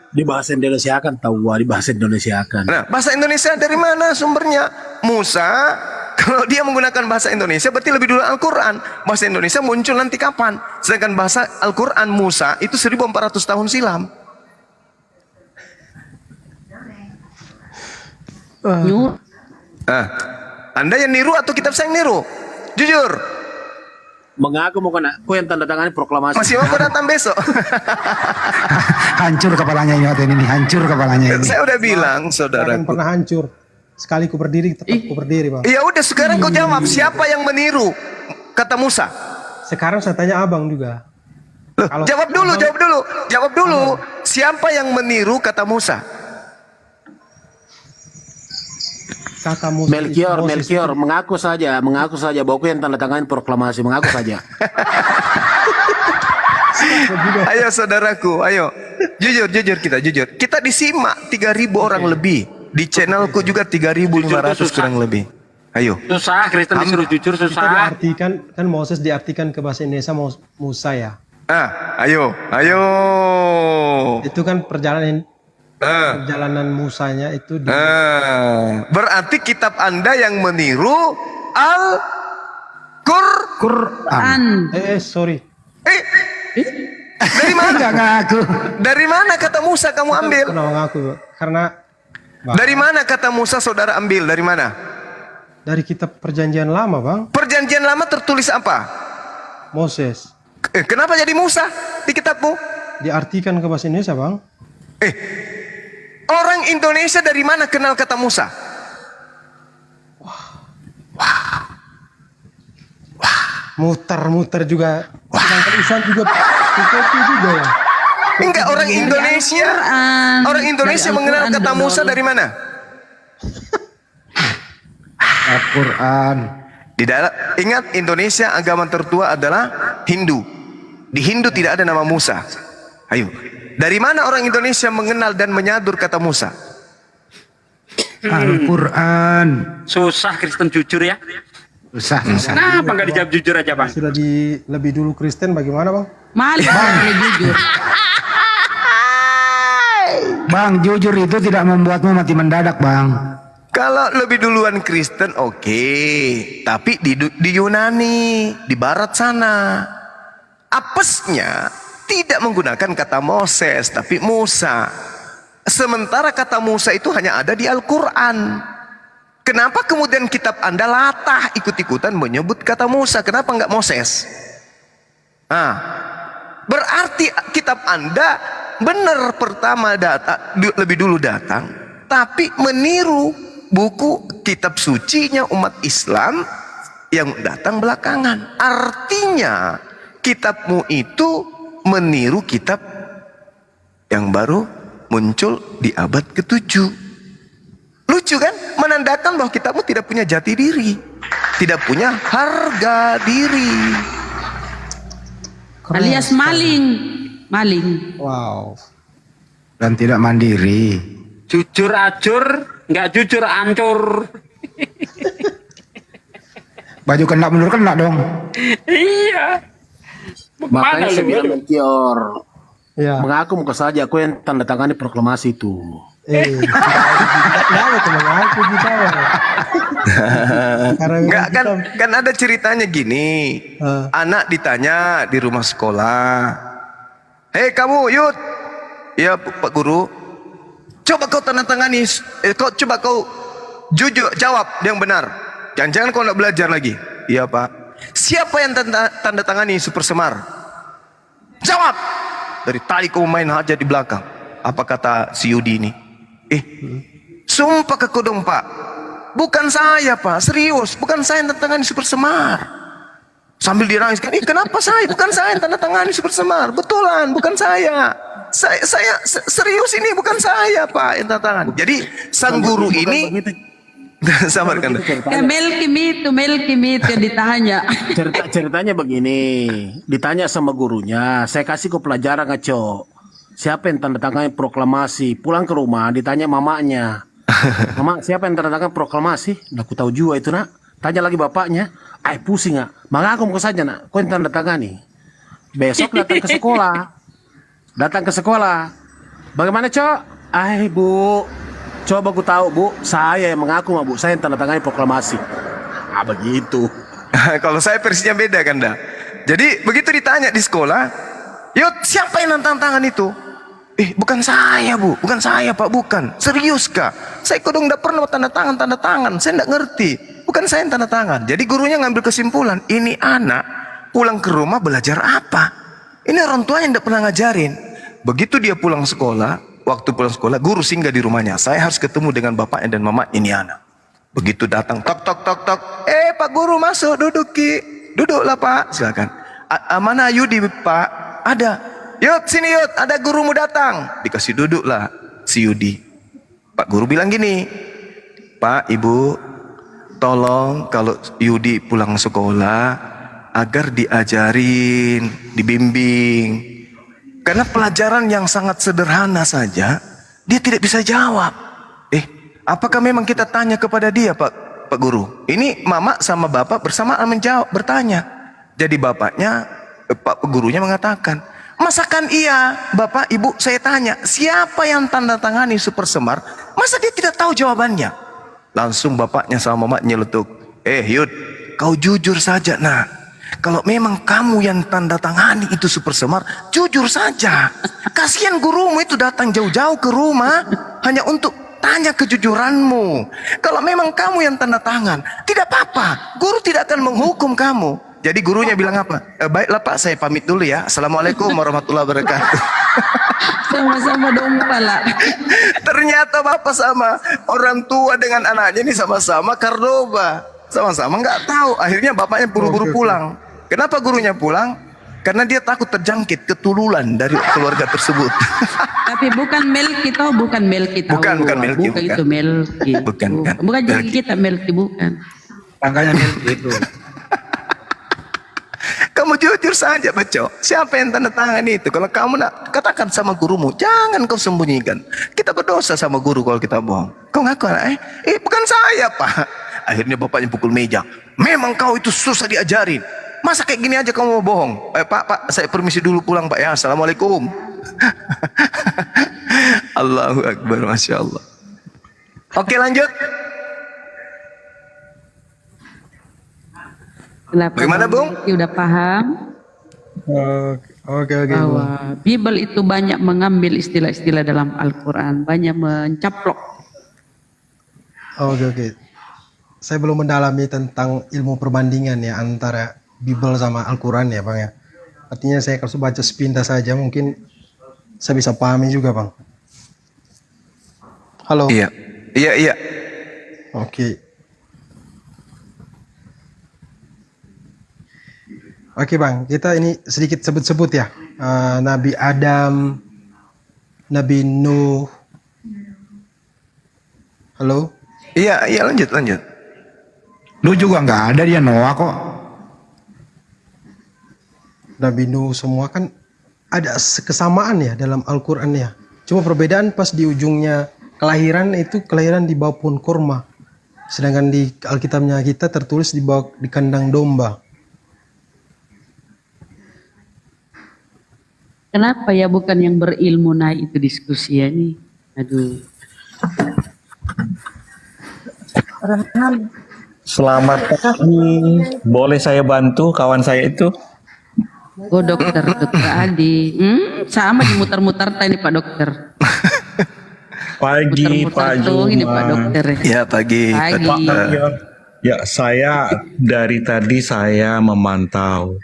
Di bahasa Indonesia kan tahu, di bahasa Indonesia kan. Nah, bahasa Indonesia dari mana sumbernya? Musa. Kalau dia menggunakan bahasa Indonesia berarti lebih dulu Al-Quran. Bahasa Indonesia muncul nanti kapan? Sedangkan bahasa Al-Quran Musa itu 1400 tahun silam. Anda yang niru atau kitab saya yang niru? Jujur. Mengaku mau kena, kau yang tanda tangani proklamasi. Masih mau datang besok? Hancur kepalanya ini, hancur kepalanya ini. Saya udah bilang, Akan saudara. pernah hancur. Sekali ku berdiri, tetap ku berdiri, Bang. Ya udah, sekarang kau jawab, siapa yang meniru kata Musa? Sekarang saya tanya Abang juga. Loh, jawab dulu. Siapa yang meniru kata Musa? Kata Musa. Melkior, mengaku saja bahwa kau yang tanda tangani proklamasi, mengaku saja. Ayo saudaraku, ayo. Jujur kita. Kita disimak 3.000 orang lebih. Di channelku juga 3.500 kurang lebih. Ayo. Susah, Kristen disuruh jujur Itu susah. diartikan, kan Moses diartikan ke bahasa Indonesia Musa ya. Ayo. Itu kan perjalanan Musanya itu di Berarti kitab Anda yang meniru Quran. Sorry. Dari mana? Enggak ngaku. Dari mana kata Musa kamu ambil? Kenapa ngaku? Karena Dari mana kata Musa saudara ambil? Dari mana? dari kitab Perjanjian Lama, Bang. Perjanjian Lama tertulis apa? Moses. Kenapa jadi Musa di kitabmu? Diartikan ke bahasa Indonesia, Bang. Orang Indonesia dari mana kenal kata Musa? Muter-muter juga. Sedangkan Islam juga itu juga ya. Enggak, orang Indonesia. Orang Indonesia mengenal kata Musa dari mana? Al-Quran. Di dalam, ingat, Indonesia agama tertua adalah Hindu. Di Hindu tidak ada nama Musa. Ayo, dari mana orang Indonesia mengenal dan menyadur kata Musa? Al-Quran. Susah Kristen jujur ya. Susah. Kenapa nggak dijawab jujur aja, Bang? Sudah lebih dulu Kristen bagaimana, Bang? Malu boleh jujur. Bang, jujur itu tidak membuatmu mati mendadak, Bang. Kalau lebih duluan Kristen, oke. Tapi di Yunani, di barat sana. Apesnya, tidak menggunakan kata Moses, tapi Musa. Sementara kata Musa itu hanya ada di Al-Quran. Kenapa kemudian kitab Anda latah ikut-ikutan menyebut kata Musa? Kenapa enggak Moses? Nah, berarti kitab Anda benar pertama lebih dulu datang, tapi meniru buku kitab sucinya umat Islam yang datang belakangan. Artinya kitabmu itu meniru kitab yang baru muncul di abad ke-7. Lucu kan? Menandakan bahwa kitabmu tidak punya jati diri, tidak punya harga diri. Alias maling. Wow. Dan tidak mandiri. Jujur acur, nggak jujur ancur. Baju kena mundur kena dong. Iya. Makanya saya bilang Melkior, Ya. mengaku muka saja aku yang tanda tangani proklamasi itu. Kenapa tuh mengaku kita? Karena Enggak kan ada ceritanya gini. Anak ditanya di rumah sekolah, "Hei kamu, Yud." "Ya, Pak Guru." "Coba kau tanda tangani, coba kau jujur jawab yang benar. Jangan-jangan kau nak belajar lagi." "Iya, Pak." "Siapa yang tanda tangani Super Semar?" "Jawab." "Dari tadi kau main aja di belakang." Apa kata si Yudi ini? Sumpah ke kau dong, Pak. "Bukan saya, Pak. Serius, bukan saya yang tanda tangani Super Semar." Sambil dirangis kan, "Kenapa saya? Bukan saya yang tanda tangani Super Semar. Betulan, bukan saya. Saya serius ini, bukan saya, Pak, yang tanda tangan." Jadi sang guru ini sabarkan. Melki itu ditanya. Ceritanya begini, ditanya sama gurunya, saya kasih ke pelajaran ngaco. Siapa yang tanda tangan proklamasi? Pulang ke rumah ditanya mamanya. "Mama, siapa yang tanda tangan proklamasi?" "Nah, aku tahu juga itu, Nak." Tanya lagi bapaknya, pusing nggak? "Mengaku muka saja, Nak. Kau yang tanda tangani." Besok datang ke sekolah. "Bagaimana, Cok?" Bu, coba aku tahu, Bu. Saya yang mengaku, Bu. Saya yang tanda tangani proklamasi." Begitu. Kalau saya versinya beda kan, dah. Jadi begitu ditanya di sekolah, "Yud, siapa yang tanda tangan itu?" "Bukan saya, Bu. Bukan saya, Pak. Bukan." "Serius, Kak? Saya kodong tidak pernah tanda tangan. Saya tidak ngerti. Bukan saya yang tanda tangan." Jadi gurunya ngambil kesimpulan, ini anak pulang ke rumah belajar apa? Ini orang tuanya tidak pernah ngajarin. Begitu dia pulang sekolah, waktu pulang sekolah, guru singgah di rumahnya. Saya harus ketemu dengan bapaknya dan mama ini anak. Begitu datang, tok tok tok tok. Pak Guru masuk, duduk Ki. "Duduklah, Pak." "Silakan." Mana Yudi, Pak?" "Ada." "Yud, sini Yud, ada gurumu datang." Dikasih duduklah si Yudi. Pak Guru bilang gini, "Pak, Ibu, tolong kalau Yudi pulang sekolah agar diajarin, dibimbing. Karena pelajaran yang sangat sederhana saja dia tidak bisa jawab." Apakah memang kita tanya kepada dia, Pak Guru? Ini mama sama bapak bersamaan bertanya. Jadi bapaknya, Pak Gurunya mengatakan, "Masakan iya, Bapak, Ibu, saya tanya, siapa yang tanda tangani Super Semar? Masa dia tidak tahu jawabannya?" Langsung bapaknya sama mama nyeletuk, "Yud, kau jujur saja, nak. Kalau memang kamu yang tanda tangani itu Super Semar, jujur saja. Kasihan gurumu itu datang jauh-jauh ke rumah hanya untuk tanya kejujuranmu. Kalau memang kamu yang tanda tangan, tidak apa-apa. Guru tidak akan menghukum kamu." Jadi gurunya bilang apa? "Baiklah, Pak, saya pamit dulu ya. Assalamualaikum warahmatullahi wabarakatuh." Sama-sama dong, Pak. Ternyata bapak sama orang tua dengan anaknya ini sama-sama kardoba. Sama-sama nggak tahu. Akhirnya bapaknya buru-buru pulang. Kenapa gurunya pulang? Karena dia takut terjangkit ketululan dari keluarga tersebut. Tapi bukan Melki tahu, bukan Melki tahu. Bukan Melki. Bukan itu Melki. Bukan. Bukan jadi kita Melki, bukan. Angkanya Melki itu. Kamu jujur saja, Baco. Siapa yang tanda tangan itu? Kalau kamu nak katakan sama gurumu, jangan kau sembunyikan. Kita berdosa sama guru kalau kita bohong. Kau ngaku, bukan saya, Pak. Akhirnya bapaknya pukul meja. "Memang kau itu susah diajarin. Masa kayak gini aja kamu mau bohong?" Pak, saya permisi dulu pulang, Pak ya. Assalamualaikum." Allahu Akbar, Masya Allah. Oke, lanjut. Kenapa Bagaimana, Bung? Udah paham? Oke, Bu. bahwa Bible itu banyak mengambil istilah-istilah dalam Al-Quran, banyak mencaplok. Oke. Saya belum mendalami tentang ilmu perbandingan ya antara Bible sama Al-Quran ya, Bang ya. Artinya saya kalau baca sepintas saja mungkin saya bisa pahami juga, Bang. Halo. Iya. Oke. Oke, Bang, kita ini sedikit sebut-sebut ya. Nabi Adam, Nabi Nuh. Halo? Iya, lanjut. Lu juga nggak ada, dia Noah kok. Nabi Nuh semua kan ada kesamaan ya dalam Al-Quran ya. Cuma perbedaan pas di ujungnya kelahiran itu kelahiran di bawah pohon kurma. Sedangkan di Alkitabnya kita tertulis di kandang domba. Kenapa ya bukan yang berilmu naik itu diskusi ya nih? Aduh. Selamat pagi. Boleh saya bantu kawan saya itu? Oh dokter Adi. Sama dimutar-mutar tadi Pak Dokter. Pagi Pak Ini Pak Juma. Dokter. Ya, pagi. Pagi. Ya, saya dari tadi saya memantau.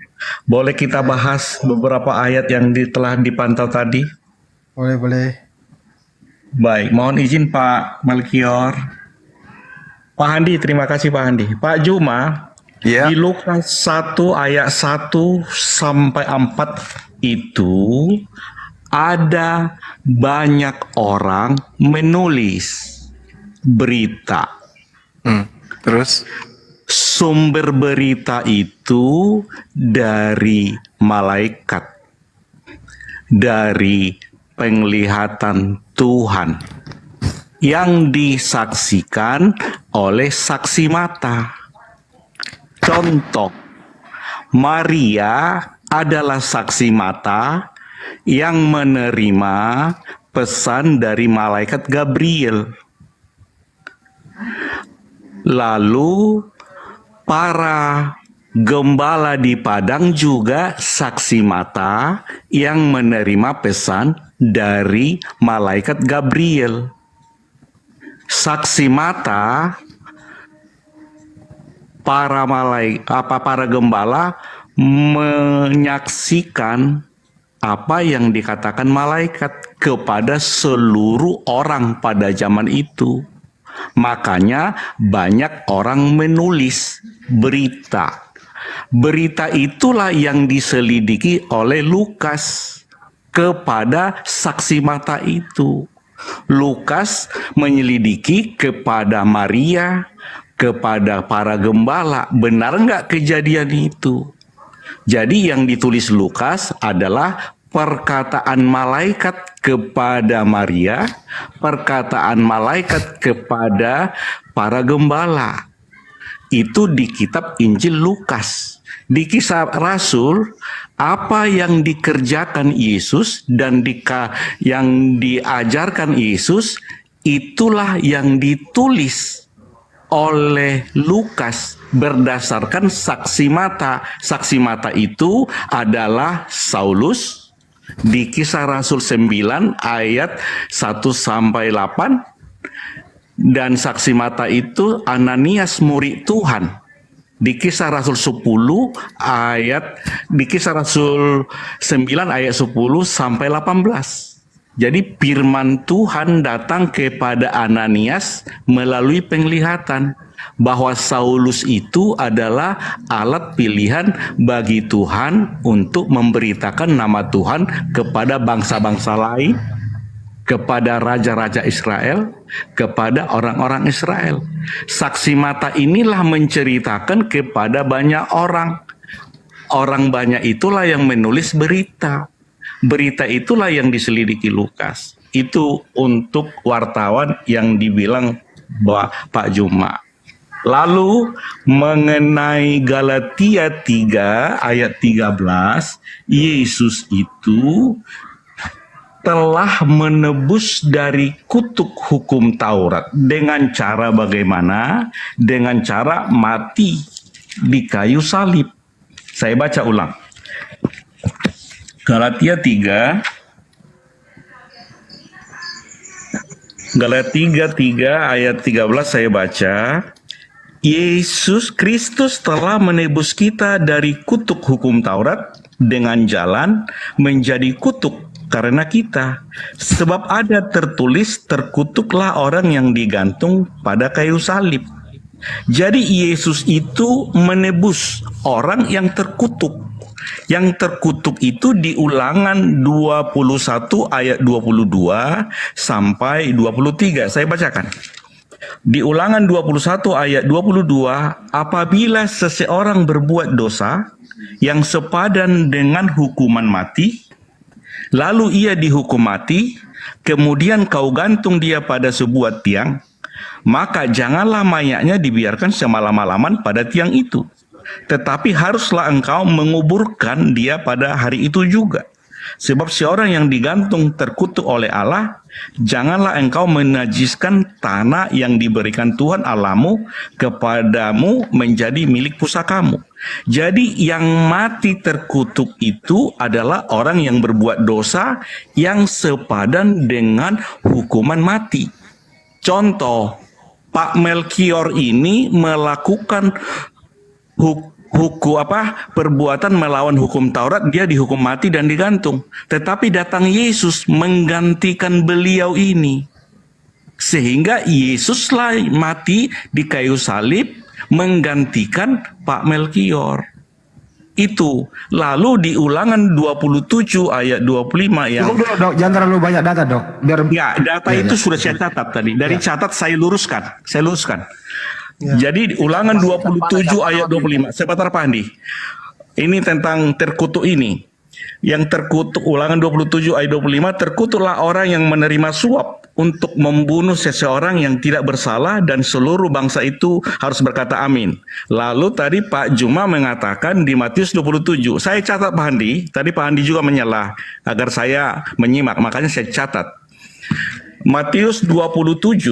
Boleh kita bahas beberapa ayat yang telah dipantau tadi? Boleh. Baik, mohon izin Pak Melkior. Pak Handi, terima kasih Pak Handi. Pak Juma, Ya. di Lukas 1 ayat 1 sampai 4 itu ada banyak orang menulis berita. Terus? Sumber berita itu dari malaikat, dari penglihatan Tuhan yang disaksikan oleh saksi mata. Contoh, Maria adalah saksi mata yang menerima pesan dari malaikat Gabriel. Lalu para gembala di padang juga saksi mata yang menerima pesan dari malaikat Gabriel. Saksi mata para gembala menyaksikan apa yang dikatakan malaikat kepada seluruh orang pada zaman itu. Makanya banyak orang menulis berita. Berita itulah yang diselidiki oleh Lukas kepada saksi mata itu. Lukas menyelidiki kepada Maria, kepada para gembala, benar nggak kejadian itu? Jadi yang ditulis Lukas adalah perkataan malaikat kepada Maria, perkataan malaikat kepada para gembala. Itu di kitab Injil Lukas. Di Kisah Rasul, apa yang dikerjakan Yesus dan yang diajarkan Yesus, itulah yang ditulis oleh Lukas berdasarkan saksi mata. Saksi mata itu adalah Saulus di Kisah Rasul 9 ayat 1 sampai 8, dan saksi mata itu Ananias murid Tuhan di Kisah Rasul 10 di Kisah Rasul 9 ayat 10 sampai 18. Jadi firman Tuhan datang kepada Ananias melalui penglihatan bahwa Saulus itu adalah alat pilihan bagi Tuhan untuk memberitakan nama Tuhan kepada bangsa-bangsa lain, kepada raja-raja Israel, kepada orang-orang Israel. Saksi mata inilah menceritakan kepada banyak orang. Orang banyak itulah yang menulis berita. Berita itulah yang diselidiki Lukas. Itu untuk wartawan yang dibilang Pak Juma. Lalu mengenai Galatia 3 ayat 13, Yesus itu telah menebus dari kutuk hukum Taurat. Dengan cara bagaimana? Dengan cara mati di kayu salib. Saya baca ulang. Galatia 3 ayat 13 saya baca. Yesus Kristus telah menebus kita dari kutuk hukum Taurat dengan jalan menjadi kutuk karena kita. Sebab ada tertulis, terkutuklah orang yang digantung pada kayu salib. Jadi Yesus itu menebus orang yang terkutuk. Yang terkutuk itu di Ulangan 21 ayat 22 sampai 23. Saya bacakan. Di Ulangan 21 ayat 22, apabila seseorang berbuat dosa yang sepadan dengan hukuman mati, lalu ia dihukum mati, kemudian kau gantung dia pada sebuah tiang, maka janganlah mayatnya dibiarkan semalam-malaman pada tiang itu. Tetapi haruslah engkau menguburkan dia pada hari itu juga. Sebab seorang yang digantung terkutuk oleh Allah, janganlah engkau menajiskan tanah yang diberikan Tuhan Allahmu kepadamu menjadi milik pusakamu. Jadi yang mati terkutuk itu adalah orang yang berbuat dosa yang sepadan dengan hukuman mati. Contoh, Pak Melkior ini melakukan perbuatan melawan hukum Taurat, dia dihukum mati dan digantung. Tetapi datang Yesus menggantikan beliau ini. Sehingga Yesuslah mati di kayu salib menggantikan Pak Melkior. Itu. Lalu di Ulangan 27 ayat 25 yang... Cukup dulu, Dok. Jangan terlalu banyak data, Dok. Biar... Ya, data itu sudah saya catat tadi. Dari catat saya luruskan. Jadi Ulangan 27 ayat 25. Sebentar Pak Andi. Ini tentang terkutuk ini. Yang terkutuk, Ulangan 27 ayat 25, terkutuklah orang yang menerima suap untuk membunuh seseorang yang tidak bersalah, dan seluruh bangsa itu harus berkata amin. Lalu tadi Pak Juma mengatakan di Matius 27. Saya catat Pak Andi. Tadi Pak Andi juga menyalah agar saya menyimak. Makanya saya catat. Matius 27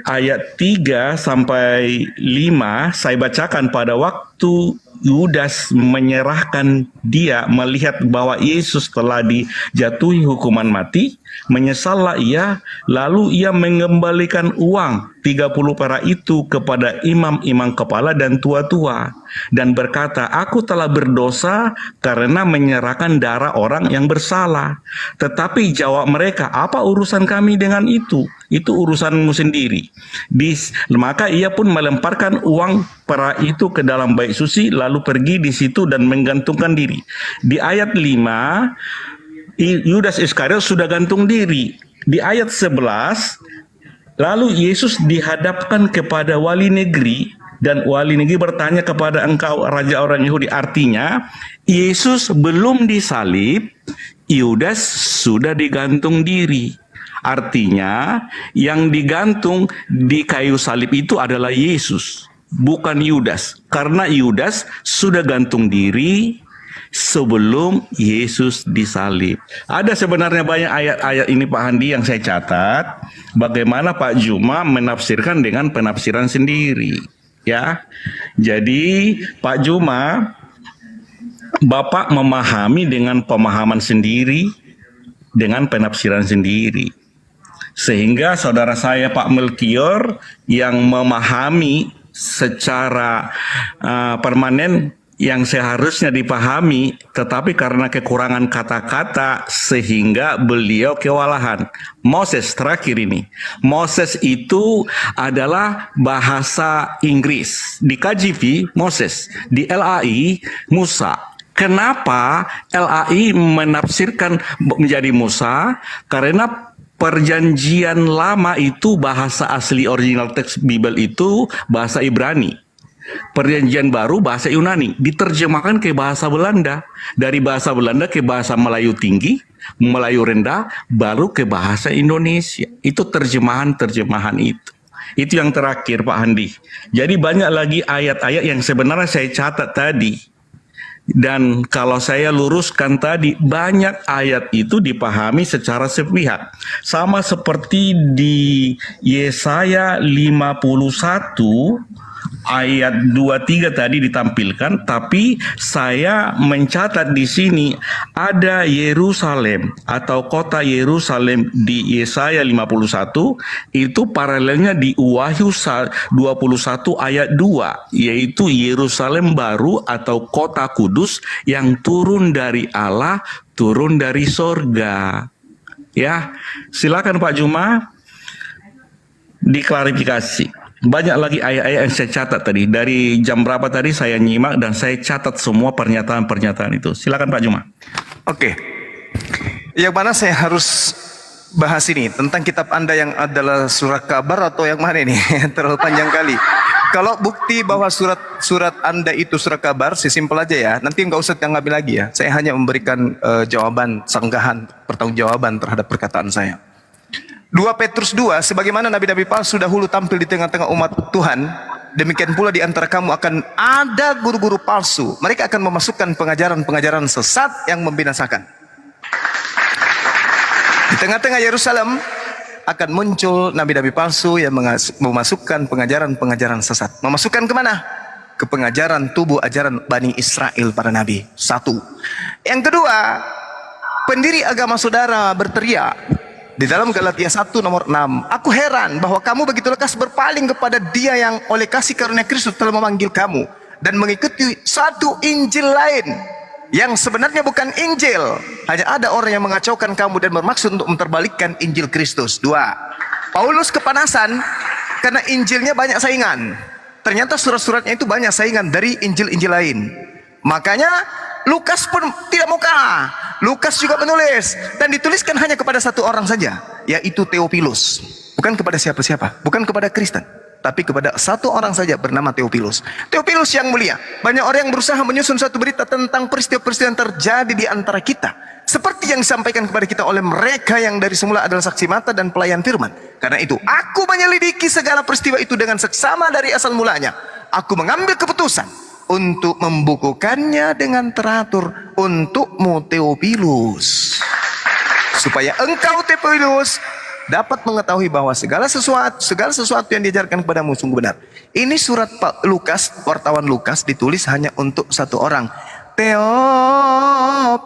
ayat 3 sampai 5 saya bacakan. Pada waktu Yudas menyerahkan dia melihat bahwa Yesus telah dijatuhi hukuman mati, menyesallah ia, lalu ia mengembalikan uang 30 perak itu kepada imam-imam kepala dan tua-tua dan berkata, aku telah berdosa karena menyerahkan darah orang yang bersalah. Tetapi jawab mereka, apa urusan kami dengan itu? Itu urusanmu sendiri. Maka ia pun melemparkan uang perak itu ke dalam bait suci, lalu pergi di situ dan menggantungkan diri. Di ayat 5, Yudas Iskariot sudah gantung diri. Di ayat 11, lalu Yesus dihadapkan kepada wali negeri, dan wali negeri bertanya kepada engkau raja orang Yahudi. Artinya, Yesus belum disalib, Yudas sudah digantung diri. Artinya, yang digantung di kayu salib itu adalah Yesus, bukan Yudas. Karena Yudas sudah gantung diri sebelum Yesus disalib. Ada sebenarnya banyak ayat-ayat ini Pak Handi yang saya catat. Bagaimana Pak Juma menafsirkan dengan penafsiran sendiri. Ya, jadi Pak Juma, Bapak memahami dengan pemahaman sendiri, dengan penafsiran sendiri. Sehingga saudara saya Pak Melkior yang memahami secara permanen yang seharusnya dipahami, tetapi karena kekurangan kata-kata sehingga beliau kewalahan. Moses terakhir ini. Moses itu adalah bahasa Inggris. Di KJV Moses, di LAI Musa. Kenapa LAI menafsirkan menjadi Musa? Karena Perjanjian Lama itu bahasa asli original teks Bible itu bahasa Ibrani. Perjanjian Baru bahasa Yunani, diterjemahkan ke bahasa Belanda. Dari bahasa Belanda ke bahasa Melayu tinggi, Melayu rendah, baru ke bahasa Indonesia. Itu terjemahan-terjemahan itu. Itu yang terakhir Pak Handi. Jadi banyak lagi ayat-ayat yang sebenarnya saya catat tadi. Dan kalau saya luruskan tadi, banyak ayat itu dipahami secara sepihak. Sama seperti di Yesaya 51 ayat 23 tadi ditampilkan, tapi saya mencatat di sini ada Yerusalem atau kota Yerusalem di Yesaya 51, itu paralelnya di Wahyu 21 ayat 2, yaitu Yerusalem baru atau kota kudus yang turun dari Allah, turun dari sorga. Ya, silakan Pak Juma diklarifikasi. Banyak lagi ayat-ayat yang saya catat tadi. Dari jam berapa tadi saya nyimak dan saya catat semua pernyataan-pernyataan itu. Silakan Pak Juma. Oke. Yang mana saya harus bahas ini tentang kitab Anda yang adalah surat kabar atau yang mana ini? Terlalu panjang kali. Kalau bukti bahwa surat Anda itu surat kabar, simpel aja ya. Nanti nggak usah ngambil lagi ya. Saya hanya memberikan jawaban, sanggahan, pertanggungjawaban terhadap perkataan saya. 2 Petrus 2, sebagaimana nabi-nabi palsu dahulu tampil di tengah-tengah umat Tuhan, demikian pula di antara kamu akan ada guru-guru palsu. Mereka akan memasukkan pengajaran-pengajaran sesat yang membinasakan. Di tengah-tengah Yerusalem akan muncul nabi-nabi palsu yang memasukkan pengajaran-pengajaran sesat. Memasukkan kemana? Ke pengajaran tubuh ajaran Bani Israel para nabi. 1. Yang kedua, pendiri agama saudara berteriak di dalam Galatia 1 nomor 6, aku heran bahwa kamu begitu lekas berpaling kepada Dia yang oleh kasih karunia Kristus telah memanggil kamu dan mengikuti satu Injil lain yang sebenarnya bukan Injil. Hanya ada orang yang mengacaukan kamu dan bermaksud untuk memperbalikkan Injil Kristus. 2. Paulus kepanasan karena Injilnya banyak saingan. Ternyata surat-suratnya itu banyak saingan dari Injil-Injil lain. Makanya Lukas pun tidak mau kalah. Lukas juga menulis dan dituliskan hanya kepada satu orang saja, yaitu Theophilus. Bukan kepada siapa-siapa, bukan kepada Kristen, tapi kepada satu orang saja bernama Theophilus. Theophilus yang mulia, banyak orang yang berusaha menyusun satu berita tentang peristiwa-peristiwa yang terjadi di antara kita, seperti yang disampaikan kepada kita oleh mereka yang dari semula adalah saksi mata dan pelayan firman. Karena itu, aku menyelidiki segala peristiwa itu dengan seksama dari asal mulanya. Aku mengambil keputusan untuk membukukannya dengan teratur untukmu Theophilus, supaya engkau Theophilus dapat mengetahui bahwa segala sesuatu yang diajarkan kepadamu sungguh benar. Ini surat Pak Lukas, wartawan Lukas, ditulis hanya untuk satu orang,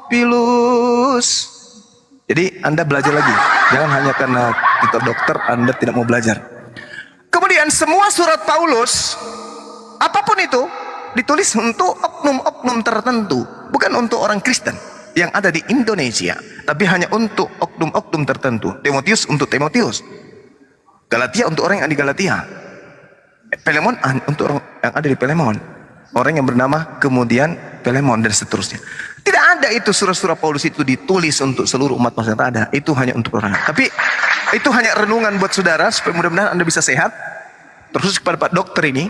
Theophilus. Jadi Anda belajar lagi, jangan hanya karena kita dokter Anda tidak mau belajar. Kemudian semua surat Paulus, apapun itu, ditulis untuk oknum-oknum tertentu, bukan untuk orang Kristen yang ada di Indonesia, tapi hanya untuk oknum-oknum tertentu. Timotius untuk Timotius, Galatia untuk orang yang ada di Galatia, Filemon untuk orang yang ada di Filemon, orang yang bernama kemudian Filemon, dan seterusnya. Tidak ada itu surat-surat Paulus itu ditulis untuk seluruh umat manusia, tak ada. Itu hanya untuk orang. Tapi itu hanya renungan buat saudara supaya mudah-mudahan Anda bisa sehat. Terus kepada Pak Dokter ini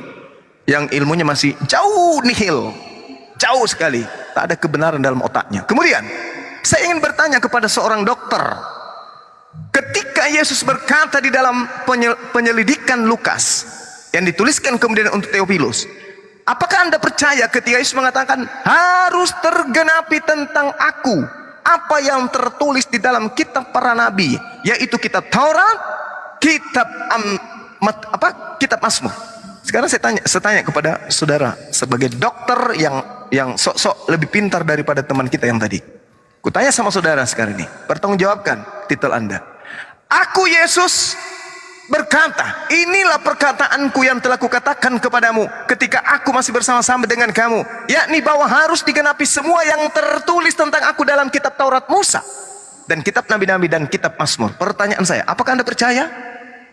yang ilmunya masih jauh nihil, jauh sekali, tak ada kebenaran dalam otaknya. Kemudian saya ingin bertanya kepada seorang dokter, ketika Yesus berkata di dalam penyelidikan Lukas yang dituliskan kemudian untuk Theophilus, apakah Anda percaya ketika Yesus mengatakan harus tergenapi tentang aku apa yang tertulis di dalam kitab para nabi, yaitu kitab Taurat, kitab kitab Mazmur? Sekarang saya tanya kepada saudara sebagai dokter yang sok-sok lebih pintar daripada teman kita yang tadi. Kutanya sama saudara sekarang ini, pertanggungjawabkan titel Anda. Aku Yesus berkata, inilah perkataanku yang telah kukatakan kepadamu ketika aku masih bersama-sama dengan kamu, yakni bahwa harus digenapi semua yang tertulis tentang aku dalam kitab Taurat Musa dan kitab nabi-nabi dan kitab Mazmur. Pertanyaan saya, apakah Anda percaya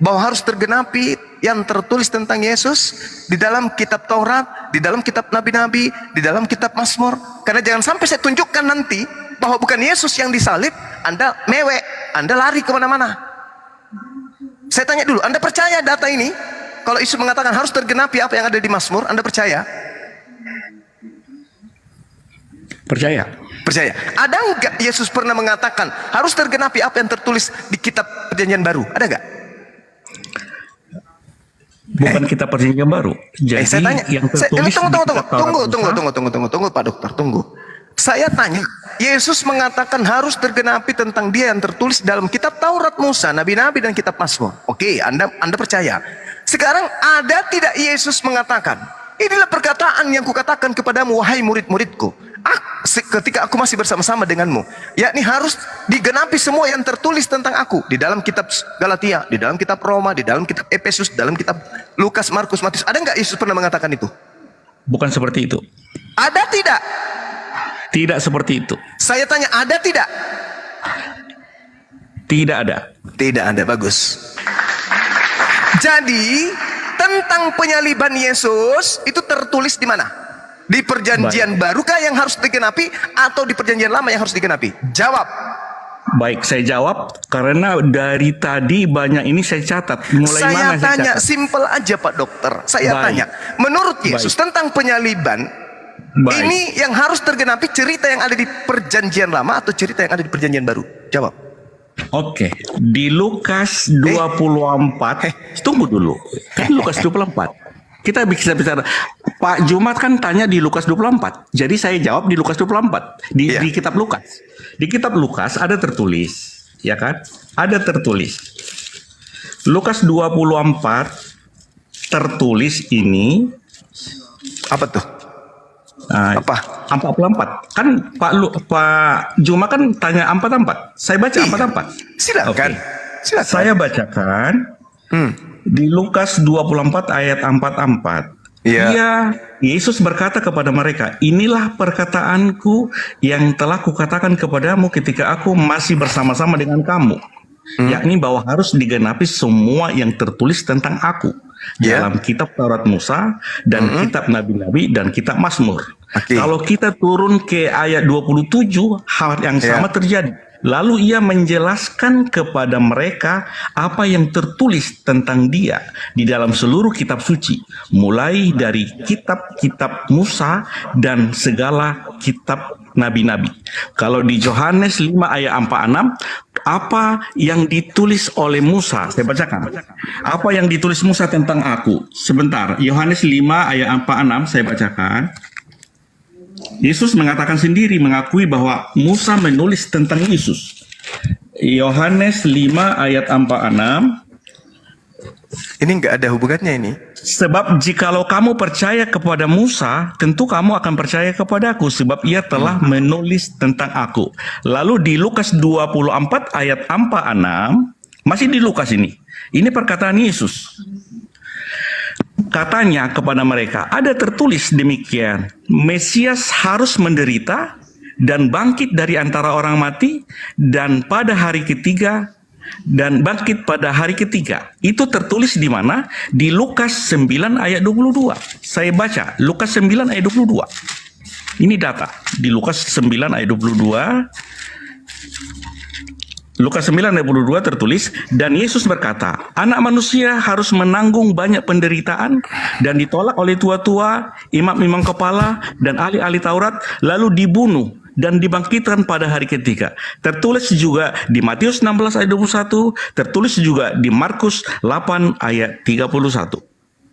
bahwa harus tergenapi yang tertulis tentang Yesus di dalam kitab Taurat, di dalam kitab nabi-nabi, di dalam kitab Mazmur? Karena jangan sampai saya tunjukkan nanti bahwa bukan Yesus yang disalib, Anda mewek, Anda lari kemana-mana. Saya tanya dulu, Anda percaya data ini? Kalau Yesus mengatakan harus tergenapi apa yang ada di Mazmur, Anda percaya? Percaya. Percaya. Ada enggak Yesus pernah mengatakan harus tergenapi apa yang tertulis di kitab Perjanjian Baru? Ada enggak? Bukan kitab Perjanjian Baru. Jadi saya tanya, yang tertulis tunggu Pak Dokter, tunggu. Saya tanya, Yesus mengatakan harus tergenapi tentang Dia yang tertulis dalam kitab Taurat Musa, nabi-nabi dan kitab Mazmur. Oke, Anda percaya. Sekarang ada tidak Yesus mengatakan, inilah perkataan yang kukatakan kepadamu wahai murid-muridku, ketika aku masih bersama-sama denganmu, yakni harus digenapi semua yang tertulis tentang aku di dalam kitab Galatia, di dalam kitab Roma, di dalam kitab Efesus, dalam kitab Lukas, Markus, Matius. Ada nggak Yesus pernah mengatakan itu? Bukan seperti itu. Ada tidak? Tidak seperti itu. Saya tanya, ada tidak? Tidak ada. Tidak ada, bagus. Jadi tentang penyaliban Yesus itu tertulis di mana? Di perjanjian barukah yang harus digenapi atau di perjanjian lama yang harus digenapi? Jawab. Baik, saya jawab karena dari tadi banyak ini saya catat. Mulai Saya mana tanya, saya catat? simpel aja Pak Dokter. Saya Baik. tanya, menurut Yesus tentang penyaliban, Baik. ini yang harus tergenapi cerita yang ada di perjanjian lama atau cerita yang ada di perjanjian baru? Jawab. Oke, di Lukas 24, tunggu dulu. Kan Lukas 24. Kita bisa bicara. Pak Jumat kan tanya di Lukas 24. Jadi saya jawab di Lukas 24 di kitab Lukas. Di kitab Lukas ada tertulis, ya kan? Ada tertulis. Lukas 24 tertulis ini apa tuh? Apa? 44. Kan Pak Juma kan tanya 44. Saya baca 44. Silakan. Silakan. Saya bacakan. Di Lukas 24 ayat 44. Yesus berkata kepada mereka, inilah perkataanku yang telah kukatakan kepadamu ketika aku masih bersama-sama dengan kamu. Yakni bahwa harus digenapi semua yang tertulis tentang aku dalam kitab Taurat Musa dan kitab Nabi-Nabi dan kitab Mazmur. Kalau kita turun ke ayat 27, hal yang sama terjadi. Lalu ia menjelaskan kepada mereka apa yang tertulis tentang dia di dalam seluruh kitab suci, mulai dari kitab-kitab Musa dan segala kitab nabi-nabi. Kalau di Yohanes 5 ayat 46, apa yang ditulis oleh Musa, saya bacakan. Apa yang ditulis Musa tentang aku? Sebentar, Yohanes 5 ayat 46 saya bacakan. Yesus mengatakan sendiri, mengakui bahwa Musa menulis tentang Yesus. Yohanes 5 ayat 46. Ini nggak ada hubungannya ini. Sebab jikalau kamu percaya kepada Musa, tentu kamu akan percaya kepadaku, sebab ia telah menulis tentang aku. Lalu di Lukas 24 ayat 46, masih di Lukas ini perkataan Yesus. Katanya kepada mereka, ada tertulis demikian, Mesias harus menderita dan bangkit dari antara orang mati dan pada hari ketiga dan bangkit pada hari ketiga. Itu tertulis di mana? Di Lukas 9 ayat 22. Saya baca Lukas 9 ayat 22. Ini data di Lukas 9 ayat 22. Lukas 9 ayat 22 tertulis, dan Yesus berkata, anak manusia harus menanggung banyak penderitaan dan ditolak oleh tua-tua, imam-imam kepala, dan ahli-ahli Taurat, lalu dibunuh dan dibangkitkan pada hari ketiga. Tertulis juga di Matius 16 ayat 21, tertulis juga di Markus 8 ayat 31.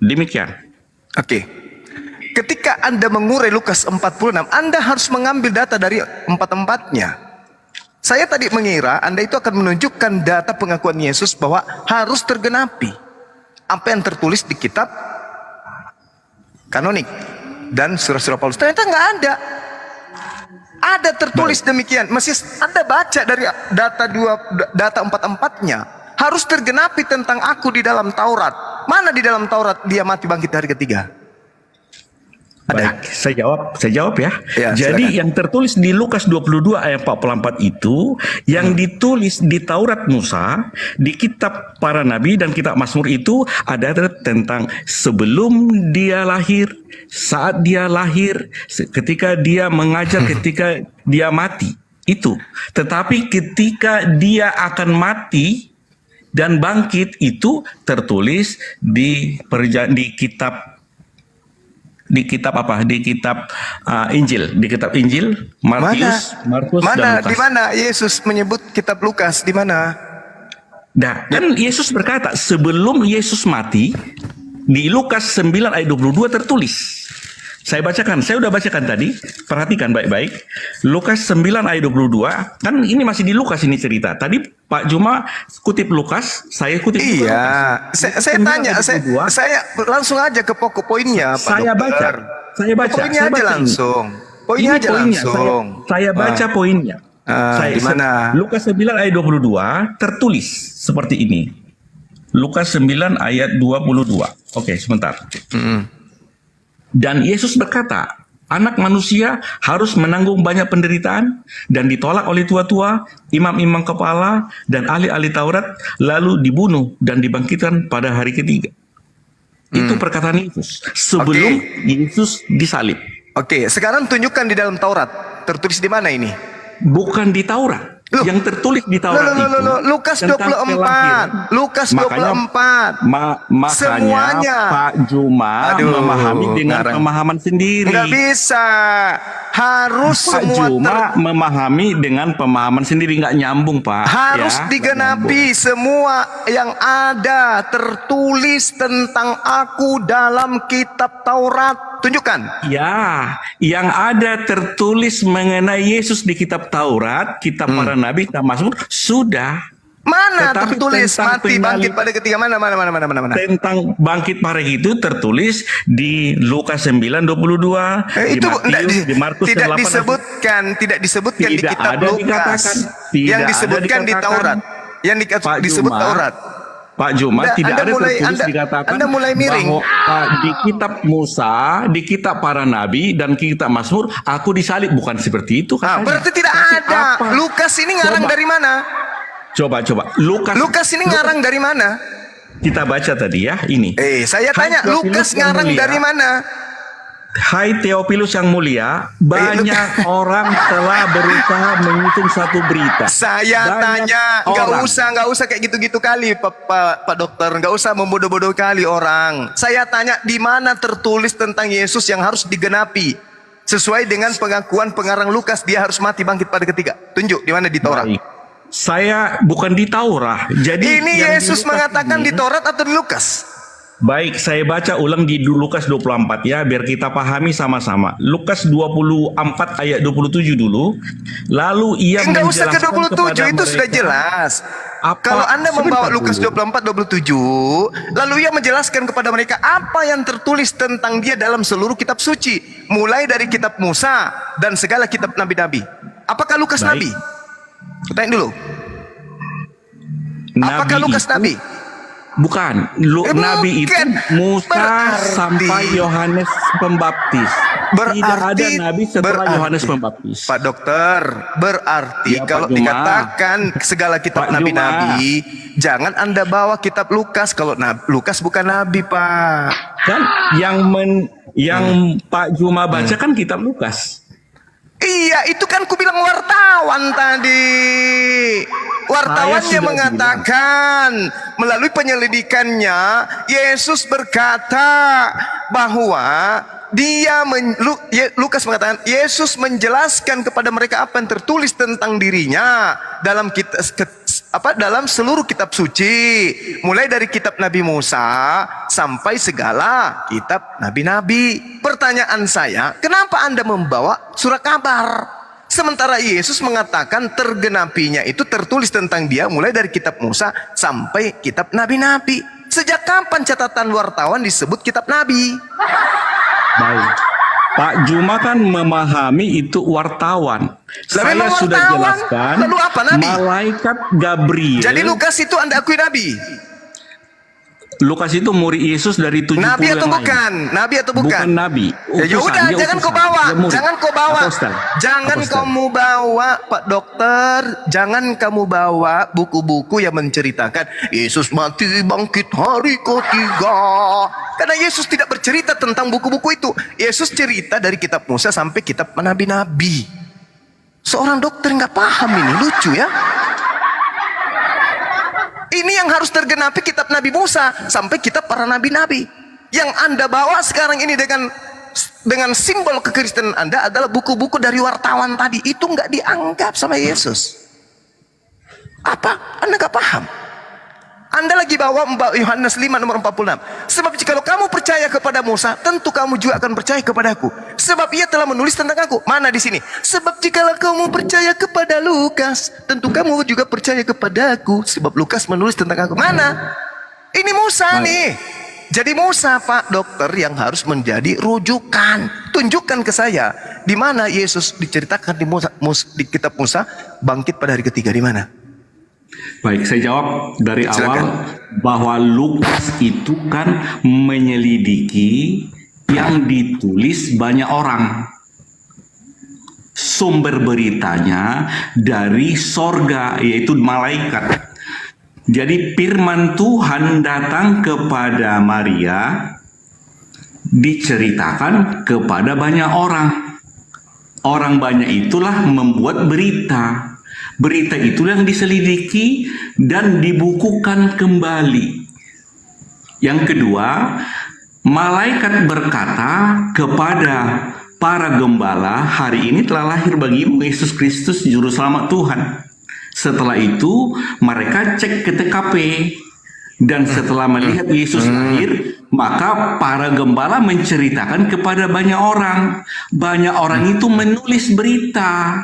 Demikian. Oke. Ketika Anda mengurai Lukas 46, Anda harus mengambil data dari 44-nya. Saya tadi mengira Anda itu akan menunjukkan data pengakuan Yesus bahwa harus tergenapi apa yang tertulis di kitab kanonik dan surah-surah Paulus. Ternyata nggak ada. Ada tertulis demikian. Masih Anda baca dari data 44-nya. Harus tergenapi tentang aku di dalam Taurat. Mana di dalam Taurat dia mati bangkit hari ketiga? Baik, saya jawab ya. Jadi yang tertulis di Lukas 22 ayat 44 itu yang ditulis di Taurat Musa, di kitab para nabi dan kitab Mazmur itu ada tentang sebelum dia lahir, saat dia lahir, ketika dia mengajar, ketika dia mati. Itu. Tetapi ketika dia akan mati dan bangkit itu tertulis di kitab apa? Di kitab Injil, di kitab Injil Matius, Markus dan Lukas. Di mana Yesus menyebut kitab Lukas? Di mana? Nah, kan Yesus berkata sebelum Yesus mati di Lukas 9 ayat 22 tertulis. Saya bacakan, saya udah bacakan tadi. Perhatikan baik-baik. Lukas 9 ayat 22. Kan ini masih di Lukas ini cerita. Tadi Pak Juma kutip Lukas, saya kutip juga Iya, Lukas. saya 9 tanya, ayat 22. saya langsung aja ke pokok poinnya, Pak Saya Dokter. baca. Saya baca. Poinnya saya aja baca langsung. Poinnya Ini aja poinnya. langsung. Saya baca poinnya. Di mana? Lukas 9 ayat 22 tertulis seperti ini. Lukas 9 ayat 22. Oke, sebentar. Dan Yesus berkata, Anak manusia harus menanggung banyak penderitaan dan ditolak oleh tua-tua, imam-imam kepala, dan ahli-ahli Taurat, lalu dibunuh dan dibangkitkan pada hari ketiga. Itu perkataan Yesus sebelum Yesus disalib. Oke, sekarang tunjukkan di dalam Taurat. Tertulis di mana ini? Bukan di Taurat. Yang tertulis di Taurat itu Lukas tentang 24. kelahiran. Lukas 24. Makanya Semuanya. Pak Juma memahami dengan pemahaman sendiri. Nggak bisa. Harus Pak semua Juma memahami dengan pemahaman sendiri, nggak nyambung Pak. harus Ya, digenapi semua yang ada tertulis tentang aku dalam kitab Taurat. Tunjukkan. Ya, yang ada tertulis mengenai Yesus di kitab Taurat, kitab para nabi, kitab Mazmur, sudah. Mana Tetapi tertulis tentang mati bangkit penyalib- pada ketiga mana? Tentang bangkit pada itu tertulis di Lukas 9:22, di Itu Matius, di Markus tidak 8. tidak disebutkan di Tidak kitab ada Lukas. dikatakan. Tidak Yang ada disebutkan di dikatakan. Taurat. Yang disebut Juma, Taurat. Pak Juma, tidak Anda ada mulai- tertulis Anda- dikatakan Anda mulai miring. bahwa di kitab Musa, di kitab para nabi, dan kitab Mazmur, aku disalib. Bukan seperti itu katanya. Berarti tidak Tapi ada. apa? Lukas ini ngarang Coba. dari mana? Coba. Lukas ini ngarang dari mana? Kita baca tadi ya, ini. Saya Hai tanya, Theophilus Lukas yang ngarang mulia. dari mana? Hai Theophilus yang mulia, banyak orang telah berusaha mengusung satu berita. Saya Banyak tanya, orang. nggak usah kayak gitu-gitu kali, Pak Dokter, nggak usah membodoh-bodoh kali orang. Saya tanya, di mana tertulis tentang Yesus yang harus digenapi sesuai dengan pengakuan pengarang Lukas, dia harus mati bangkit pada ketiga. Tunjuk di mana di Taurat. Baik. Saya bukan di Taurat. Jadi Ini yang Yesus di Lukas mengatakan ini- di Taurat atau di Lukas? Baik, saya baca ulang di Lukas 24 ya, biar kita pahami sama-sama. Lukas 24 ayat 27 dulu. Lalu ia Nggak usah ke menjelaskan 27, kepada itu sudah mereka- jelas. Apa? Kalau Anda membawa Sebentar Lukas dulu. 24-27, lalu ia menjelaskan kepada mereka apa yang tertulis tentang dia dalam seluruh kitab suci, mulai dari kitab Musa dan segala kitab nabi-nabi. Apakah Lukas Baik. nabi? Tanya dulu. Apakah Lukas itu- nabi? Bukan, Nabi itu bukan. Musa Berarti- sampai Yohanes Pembaptis. Tidak ada nabi setelah Yohanes Pembaptis. Pak Dokter, berarti Ya, Pak kalau Juma. dikatakan segala kitab Pak nabi-nabi, jangan Anda bawa kitab Lukas. Kalau Lukas bukan nabi, Pak. Kan yang Pak Juma baca kan kitab Lukas. Iya, itu kan ku bilang wartawan tadi. Wartawannya Saya sudah mengatakan melalui penyelidikannya, Yesus berkata bahwa Lukas mengatakan Yesus menjelaskan kepada mereka apa yang tertulis tentang dirinya dalam dalam seluruh kitab suci, mulai dari kitab Nabi Musa sampai segala kitab nabi-nabi. Pertanyaan saya, kenapa Anda membawa surat kabar? Sementara Yesus mengatakan tergenapinya itu tertulis tentang dia mulai dari kitab Musa sampai kitab nabi-nabi. Sejak kapan catatan wartawan disebut kitab nabi? Baik. Pak Juma kan memahami itu wartawan. Saya memang sudah wartawan. jelaskan. Lalu apa, nabi? Malaikat Gabriel. Jadi Lukas itu Anda akui nabi? Lukas itu murid Yesus dari 70 Nabi atau yang bukan? lain. Nabi atau bukan? Bukan nabi. Ya Utusan, udah, dia jangan kau utusan. bawa, Dia murid. jangan kau bawa, Apostel. jangan Apostel. kamu bawa, Pak Dokter, jangan kamu bawa buku-buku yang menceritakan Yesus mati bangkit hari ketiga. Karena Yesus tidak bercerita tentang buku-buku itu. Yesus cerita dari kitab Musa sampai kitab nabi-nabi. Seorang dokter nggak paham ini, lucu ya. Ini yang harus tergenapi kitab Nabi Musa sampai kitab para nabi-nabi. Yang Anda bawa sekarang ini dengan simbol kekristenan Anda adalah buku-buku dari wartawan tadi. Itu nggak dianggap sama Yesus. Apa? Anda nggak paham? Anda lagi bawa Yohanes 5 nomor 46. Sebab jikalau kamu percaya kepada Musa, tentu kamu juga akan percaya kepadaku. Sebab ia telah menulis tentang aku. Mana di sini? Sebab jikalau kamu percaya kepada Lukas, tentu kamu juga percaya kepadaku. Sebab Lukas menulis tentang aku. Mana? Ini Musa nih. Jadi Musa, Pak Dokter, yang harus menjadi rujukan. Tunjukkan ke saya di mana Yesus diceritakan di kitab Musa bangkit pada hari ketiga, di mana? Baik, saya jawab dari Silakan. awal bahwa Lukas itu kan menyelidiki yang ditulis banyak orang. Sumber beritanya dari sorga, yaitu malaikat. Jadi firman Tuhan datang kepada Maria, diceritakan kepada banyak orang. Orang banyak itulah membuat berita. Berita itulah yang diselidiki dan dibukukan kembali. Yang kedua, malaikat berkata kepada para gembala, hari ini telah lahir bagimu Yesus Kristus Juru Selamat Tuhan. Setelah itu mereka cek ke TKP, dan setelah melihat Yesus lahir, maka para gembala menceritakan kepada banyak orang. Banyak orang itu menulis berita.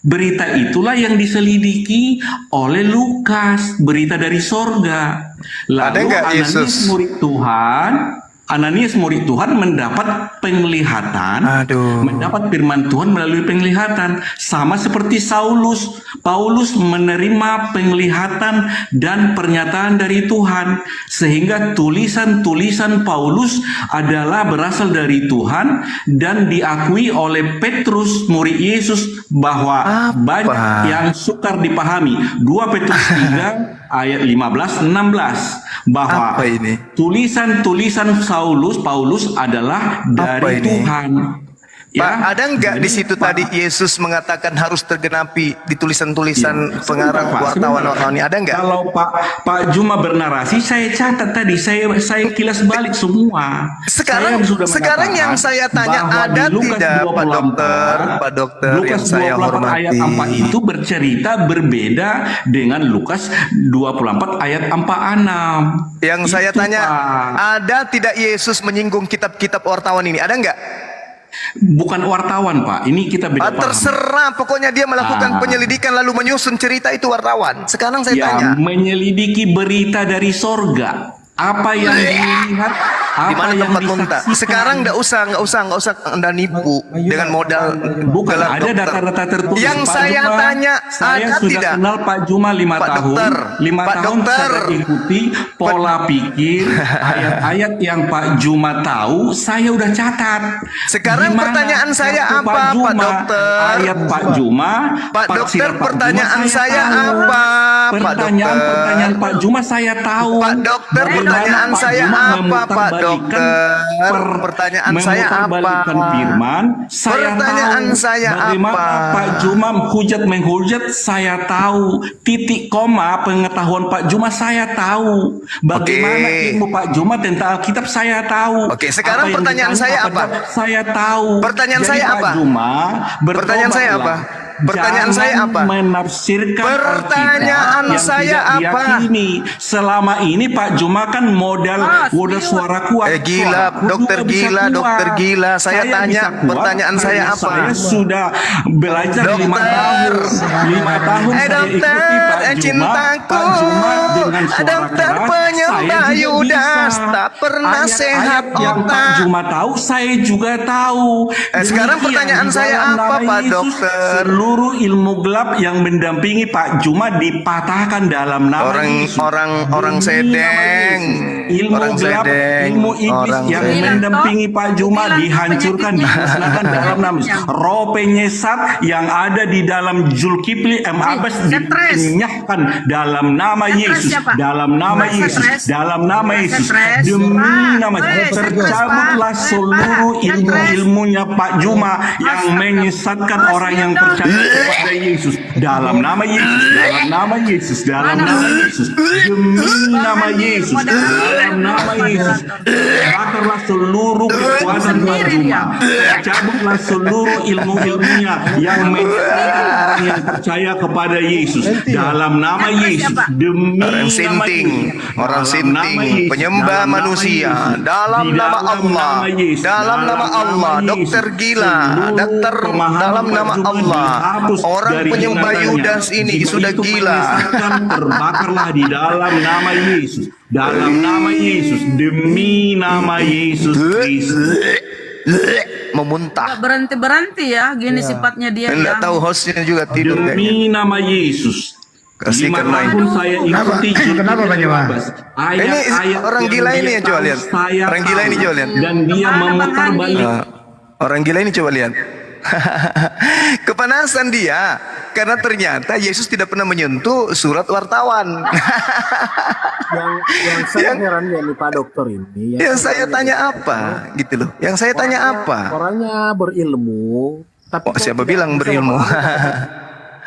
Berita itulah yang diselidiki oleh Lukas, berita dari sorga. Lalu Ananias murid Tuhan, Ananias murid Tuhan mendapat penglihatan, mendapat firman Tuhan melalui penglihatan, sama seperti Saulus. Paulus menerima penglihatan dan pernyataan dari Tuhan, sehingga tulisan-tulisan Paulus adalah berasal dari Tuhan dan diakui oleh Petrus murid Yesus bahwa banyak yang sukar dipahami. 2 Petrus 3 ayat 15-16 bahwa tulisan-tulisan Paulus adalah dari Tuhan. Pak, ada nggak di situ tadi Yesus mengatakan harus tergenapi di tulisan-tulisan pengarang wartawan ini? Ada nggak? Kalau Pak Juma bernarasi, saya catat tadi, saya kilas balik semua. Sekarang yang saya tanya, ada tidak Pak Dokter yang saya Lukas 24 hormati? ayat 4 itu bercerita berbeda dengan Lukas 24 ayat 46. Yang saya tanya, ada tidak Yesus menyinggung kitab-kitab wartawan ini? Ada nggak? Bukan wartawan, Pak. Ini kita beda paham. Terserah, pokoknya dia melakukan penyelidikan lalu menyusun cerita, itu wartawan. Sekarang saya tanya, menyelidiki berita dari sorga. Apa yang dilihat, di mana tempat muntah? Sekarang nggak usah Anda nipu dengan modal. Bukan, ada data-data tertulis. Yang Pak saya Juma, tanya, saya ada sudah tidak? kenal Pak Juma 5 tahun. 5 tahun saya ikuti pola pikir, ayat-ayat yang Pak Juma tahu, saya udah catat. Sekarang pertanyaan saya apa, Pak Dokter? Ayat Pak Juma, Pak Dokter, pertanyaan saya apa? Pertanyaan Pak Juma saya tahu. Pak Dokter, pertanyaan saya apa, Pak Dokter? Pertanyaan saya apa? Firman, saya pertanyaan tahu. saya Bagaimana apa? Pak Juma menghujat, saya tahu. Titik koma pengetahuan Pak Juma saya tahu. Bagaimana ilmu Pak Juma tentang Alkitab saya tahu. Oke, sekarang Apa yang pertanyaan ditanya saya Pak apa? Saya tahu. Pertanyaan Jadi saya Pak apa? Juma, Pertanyaan saya apa? Pertanyaan saya apa? Menafsirkan pertanyaan saya apa? Ini selama ini Pak Juma kan modal suara kuat. Gila, dokter gila. Saya tanya, pertanyaan saya apa? Saya sudah belajar 5 tahun. 5 tahun saya ikuti Pak Juma. Pak Juma dengan suara dokter keras, penyembah saya juga Yudas, bisa. tak pernah sehat Yang Pak Juma tahu, saya juga tahu. Sekarang pertanyaan saya apa, Pak Dokter? Seluruh ilmu gelap yang mendampingi Pak Juma dipatahkan dalam nama Yesus. Orang sedeng, Ilmu gelap, ilmu iblis yang mendampingi Pak Juma dihancurkan, dimusnahkan dalam nama Yesus. Roh penyesat yang ada di dalam Zulkifli Abbas dipenyahkan dalam nama Yesus. Dalam nama Yesus. Dalam nama Yesus. Demi nama Yesus. Tercabutlah seluruh ilmu-ilmunya Pak Juma yang menyesatkan orang yang percaya kepada Yesus. Dalam nama Yesus. Dalam nama Yesus. Dalam nama Yesus. Demi nama Yesus. dalam nama Yesus. Bakarlah seluruh kekuatan Bang Juma. Cabutlah seluruh ilmu-ilmunya yang menyesatkan orang yang percaya kepada Yesus. Dalam nama Yesus. Demi Orang sinting, orang sinting, penyembah manusia, dalam nama Allah, dalam nama Allah, dokter gila, dokter dalam nama Allah, orang penyembah Yudas ini sudah gila. Terbakarlah di dalam nama Yesus, dalam nama Yesus, demi nama Yesus Kristus. Memuntah. Berhenti ya, gini sifatnya dia. Enggak tahu hostnya juga tidur kayaknya. Demi nama Yesus. Kasihkan main. Dimanapun saya ikuti Kenapa Bang Juma? Ini orang gila ini ya, coba lihat. Orang gila ini coba lihat. Dan dia memutar balik. Orang gila ini coba lihat. Kepanasan dia karena ternyata Yesus tidak pernah menyentuh surat wartawan. yang saya herannya nih Pak Dokter ini. Yang saya tanya apa gitu loh. Yang saya tanya apa? Orangnya berilmu. Tapi Siapa bilang berilmu?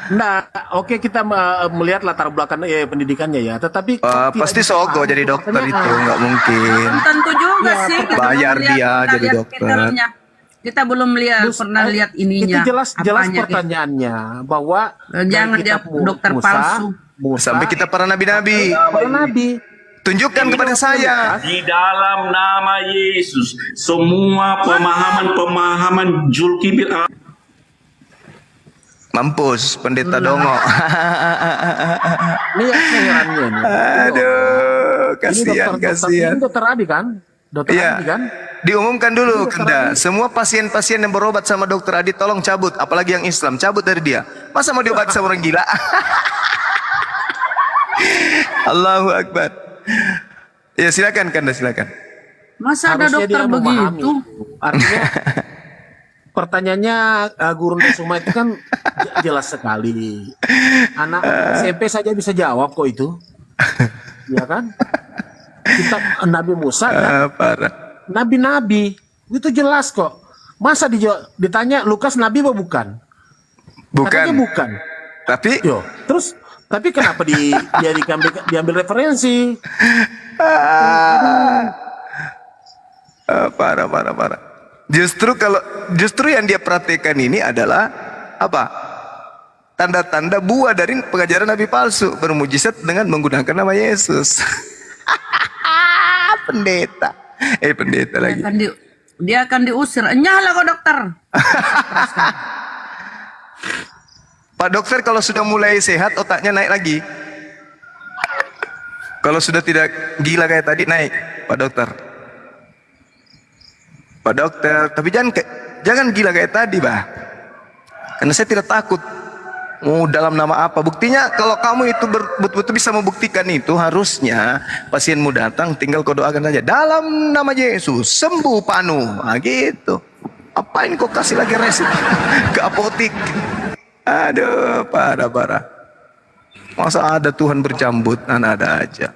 Nah, oke kita melihat latar belakang pendidikannya ya. Tetapi pasti sogo jadi dokter itu nggak mungkin. Tentu juga sih. Kita Bayar belum dia lihat jadi dokter. Kita belum pernah lihat ininya. Itu jelas apanya pertanyaannya bahwa jangan dia dokter palsu. Sampai kita para nabi-nabi. Para nabi. Tunjukkan kepada saya. Di dalam nama Yesus, semua pemahaman Zulkifli Mampus pendeta dongo. Ini yang herannya nih. Aduh, kasihan. Ini dokter Adi kan? Dokter Iya. Adi kan? Diumumkan dulu, Kenda. Semua pasien-pasien yang berobat sama dokter Adi tolong cabut, apalagi yang Islam, cabut dari dia. Masa mau diobati sama orang gila? Allahu Akbar. Ya silakan Kanda, silakan. Masa ada Harusnya dokter dia memahami. begitu? Artinya pertanyaannya Guru Suma itu kan jelas sekali. Anak SMP saja bisa jawab kok itu. Ya kan? Kitab Nabi Musa kan? Parah. Nabi-nabi itu jelas kok. Masa ditanya Lukas Nabi apa bukan? Bukan. Katanya bukan. Tapi tapi kenapa dia diambil referensi? Parah. Justru yang dia praktekkan ini adalah apa? Tanda-tanda buah dari pengajaran nabi palsu, bermujizat dengan menggunakan nama Yesus. Pendeta. Pendeta lagi. Dia akan diusir. Nyala kok dokter. Pak dokter kalau sudah mulai sehat otaknya naik lagi. Kalau sudah tidak gila kayak tadi naik, Pak dokter. Pak dokter, tapi jangan gila kayak tadi, Bah. Karena saya tidak takut. Dalam nama apa? Buktinya kalau kamu itu betul-betul bisa membuktikan itu, harusnya pasienmu datang tinggal kau doakan saja. Dalam nama Yesus, sembuh Panu. Nah, gitu. Apain kau kasih lagi resep ke apotik? Aduh, parah. Masa ada Tuhan berjambut? Ada aja.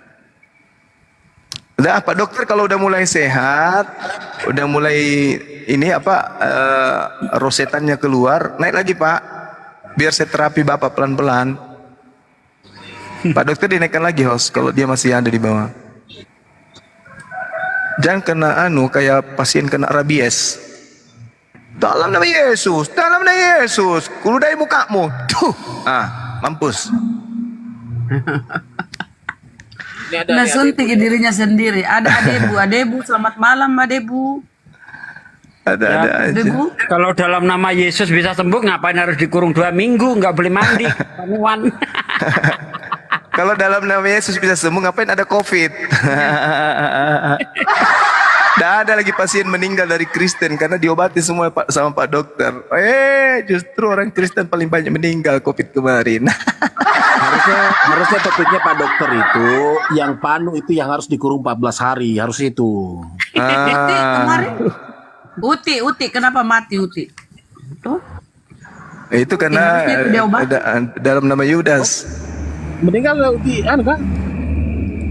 Udah, Pak dokter kalau udah mulai sehat, udah mulai ini rosetannya keluar, naik lagi Pak. Biar saya terapi Bapak pelan-pelan. Pak dokter dinaikkan lagi host kalau dia masih ada di bawah. Jangan kena kayak pasien kena rabies. Dalam nama Yesus, dalam nama Yesus, kuludai mukamu. Tuh, mampus. Nah, suntik dirinya sendiri. Ada Adebu, selamat malam Adebu. Ada aja. Kalau dalam nama Yesus bisa sembuh, ngapain harus dikurung 2 minggu? Nggak boleh mandi. Panuan. Kalau dalam nama Yesus bisa sembuh, ngapain ada COVID? Tidak ada lagi pasien meninggal dari Kristen karena diobati semua sama Pak dokter. Justru orang Kristen paling banyak meninggal COVID kemarin. harusnya topiknya Pak dokter itu yang Panu itu yang harus dikurung 14 hari, harus itu. Kemarin Uti, kenapa mati Uti? Tuh. Itu karena dalam nama Yudas. Meninggal Uti, kan?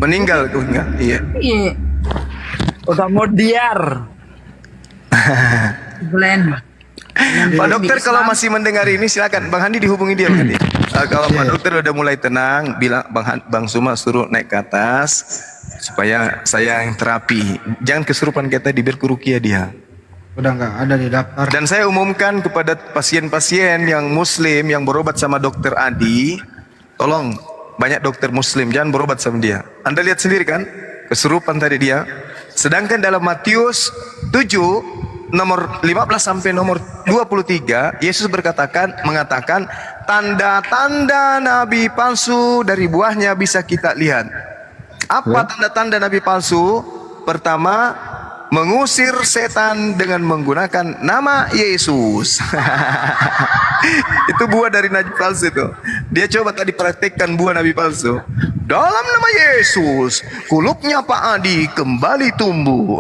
Meninggal, iya. Iya. Udah mau diar. Glenn. Pak dokter kalau masih mendengar ini silakan Bang Handi dihubungi dia Bang Handi. Kalau Pak dokter udah mulai tenang, bilang Bang Suma suruh naik ke atas. supaya saya yang terapi. Jangan kesurupan kayak tadi, biar kurukia dia. Udah nggak ada di daftar. Dan saya umumkan kepada pasien-pasien yang muslim yang berobat sama dokter Adi, tolong banyak dokter muslim, jangan berobat sama dia. Anda lihat sendiri kan, kesurupan tadi dia. Sedangkan dalam Matius 7 nomor 15 sampai nomor 23, Yesus mengatakan tanda-tanda nabi palsu dari buahnya bisa kita lihat. Apa tanda-tanda nabi palsu? Pertama, mengusir setan dengan menggunakan nama Yesus. Itu buah dari nabi palsu itu. Dia coba tadi praktekkan buah nabi palsu. Dalam nama Yesus, kulupnya Pak Adi kembali tumbuh.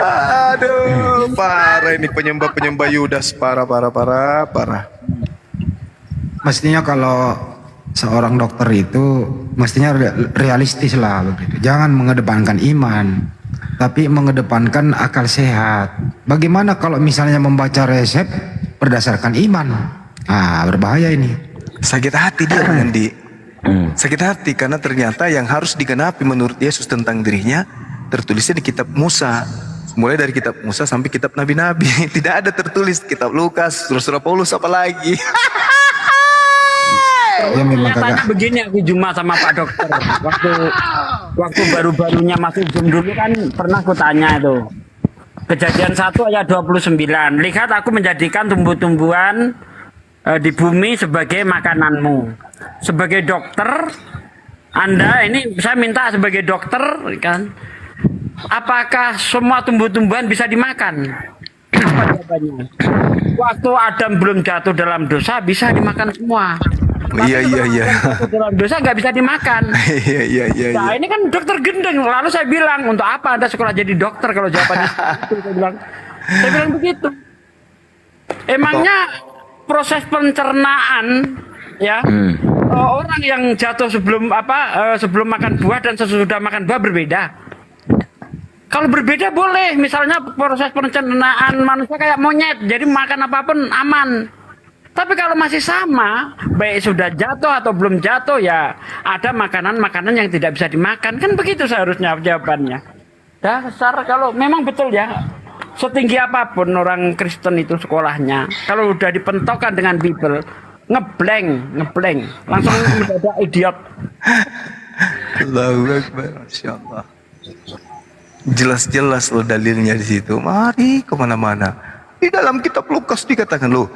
Aduh, parah ini penyembah Yudas, parah. Mestinya kalau seorang dokter itu mestinya realistis lah begitu. Jangan mengedepankan iman, tapi mengedepankan akal sehat. Bagaimana kalau misalnya membaca resep berdasarkan iman? Ah, berbahaya ini. Sakit hati dia, Andi. Sakit hati karena ternyata yang harus digenapi menurut Yesus tentang dirinya tertulisnya di kitab Musa. Mulai dari kitab Musa sampai kitab nabi-nabi. Tidak ada tertulis kitab Lukas, Rasul Paulus apa lagi. Ya memang Tanya begini aku Juma sama Pak Dokter. Waktu baru-barunya masuk Zoom dulu kan pernah aku tanya itu. Kejadian 1 ayat 29. Lihat aku menjadikan tumbuh-tumbuhan di bumi sebagai makananmu. Sebagai dokter, Anda ini saya minta sebagai dokter kan, apakah semua tumbuh-tumbuhan bisa dimakan? Apa jawabannya? Waktu Adam belum jatuh dalam dosa bisa dimakan semua. Iya. Jatuh dalam dosa nggak bisa dimakan. Iya. Nah ini kan dokter gendeng. Lalu saya bilang, untuk apa Anda sekolah jadi dokter kalau jawabannya itu? Saya bilang begitu. Emangnya proses pencernaan ya orang yang jatuh sebelum sebelum makan buah dan sesudah makan buah berbeda. Kalau berbeda boleh, misalnya proses pencernaan manusia kayak monyet, jadi makan apapun aman. Tapi kalau masih sama, baik sudah jatuh atau belum jatuh, ya ada makanan-makanan yang tidak bisa dimakan, kan begitu seharusnya jawabannya. Dasar kalau memang betul ya. Setinggi apapun orang Kristen itu sekolahnya, kalau udah dipentokkan dengan Bible, ngeblank, langsung mendadak idiot. Allahu Akbar, Masya Allah. Jelas-jelas loh dalilnya di situ. Mari kemana-mana. Di dalam kitab Lukas dikatakan loh,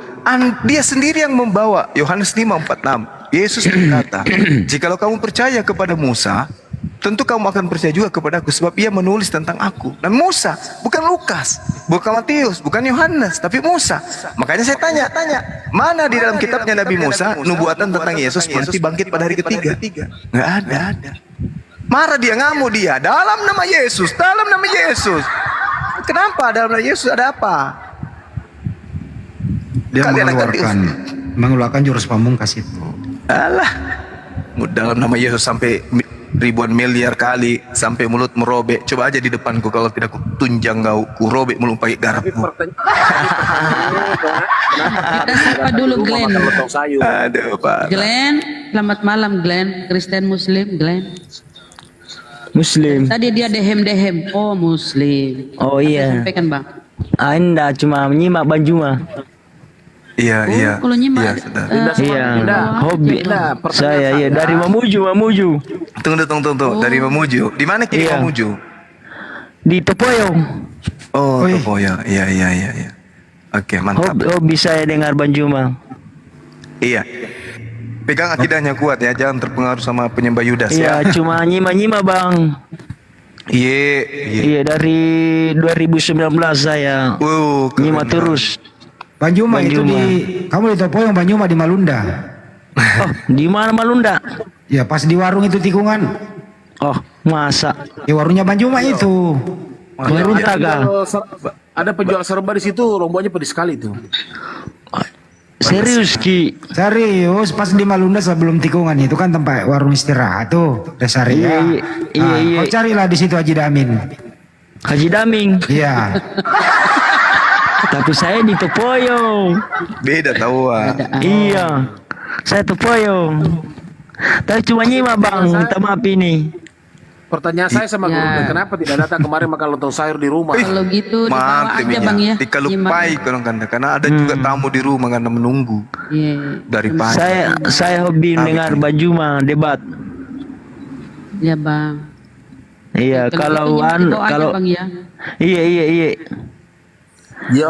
dia sendiri yang membawa. Yohanes 5:46. Yesus berkata, jikalau kamu percaya kepada Musa, tentu kamu akan percaya juga kepada aku, sebab ia menulis tentang aku. Dan Musa, bukan Lukas, bukan Matius, bukan Yohanes, tapi Musa. Makanya saya tanya, mana di dalam kitabnya Nabi Musa nubuatan tentang Yesus nanti bangkit pada hari ketiga? Nggak ada. Marah dia, ngamuk dia. Dalam nama Yesus. Kenapa dalam nama Yesus ada apa? Dia mengeluarkan jurus pamungkas itu. Alah, dalam nama Yesus sampai ribuan miliar kali, sampai mulut merobek. Coba aja di depanku, kalau tidak ku tunjang kau, ku robek mulut pakai garapmu. Kita sapa dulu Glenn. Aduh, Pak. Glenn, selamat malam Glenn. Kristen Muslim Glenn. Muslim. Tadi dia dehem. Oh Muslim. Oh iya. Sampaikan Bang. Anda cuma menyimak Bang Juma. Iya. Kalau nyimak. Iya. Hobi. Saya ya dari Mamuju. Tunggu. Dari Mamuju. Di mana kini Mamuju? Di Topoyo. Oh, Topoyo. Iya. Oke, mantap. Hobi saya dengar Bang Juma. Iya. Pegang akidahnya kuat ya, jangan terpengaruh sama penyembah Yudas ya. Iya, cuma nyima Bang. Iya, dari 2019 saya nyima terus. Bang Juma itu kamu di Topoyo, Bang Juma di Malunda. Oh, di mana Malunda? Ya pas di warung itu tikungan. Oh, masa? Di warungnya Bang Juma itu. Warung Taga. Ada penjual serba di situ, rombongannya pedis sekali itu. Serius Ki? Serius, pas di Malunda sebelum tikungan itu kan tempat warung istirahat tuh, Resaria. Iya. Kau carilah di situ Haji Damin. Iya. Tapi saya di Topoyo. Beda tahu. Iya. Saya Topoyo. Tapi cuma nyimak bang, minta maaf ini. Pertanyaan saya sama Ya. guru, kenapa tidak datang kemarin makan lontong sayur di rumah? Kalau gitu dibawa Maaf aja bang ya. dikelupai kalau kanda karena ada juga tamu di rumah karena menunggu Iya. dari pagi. Saya hobi mendengar Bang Juma debat. Ya bang. Iya, kalau kalau bang ya. iya. Ya,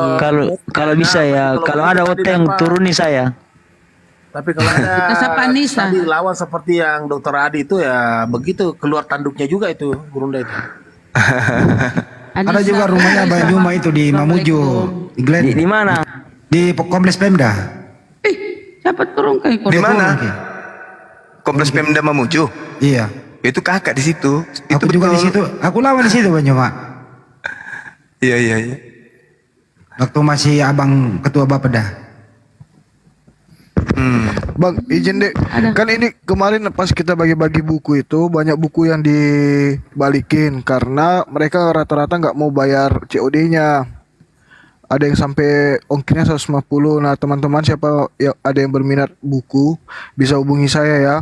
Kalau bisa ya, kalau ada oteng turuni saya. tapi kalau ada Kita sapa Anissa. tadi lawan seperti yang Dokter Adi itu ya begitu keluar tanduknya juga itu Gurunda itu. Ada juga rumahnya Bang Juma itu di Mamuju, di Glen. Di mana? Di Kompleks Pemda. Siapa turun kayak Di mana? Kompleks Pemda Mamuju. Iya. Itu kakak di situ. Aku juga di situ. Aku lama di situ Bang Juma. Iya. Waktu masih abang ketua Bapeda. Bang, izin deh. Kan ini kemarin pas kita bagi-bagi buku itu banyak buku yang dibalikin karena mereka rata-rata nggak mau bayar COD-nya. Ada yang sampai ongkirnya 150. Nah, teman-teman siapa yang ada yang berminat buku bisa hubungi saya ya.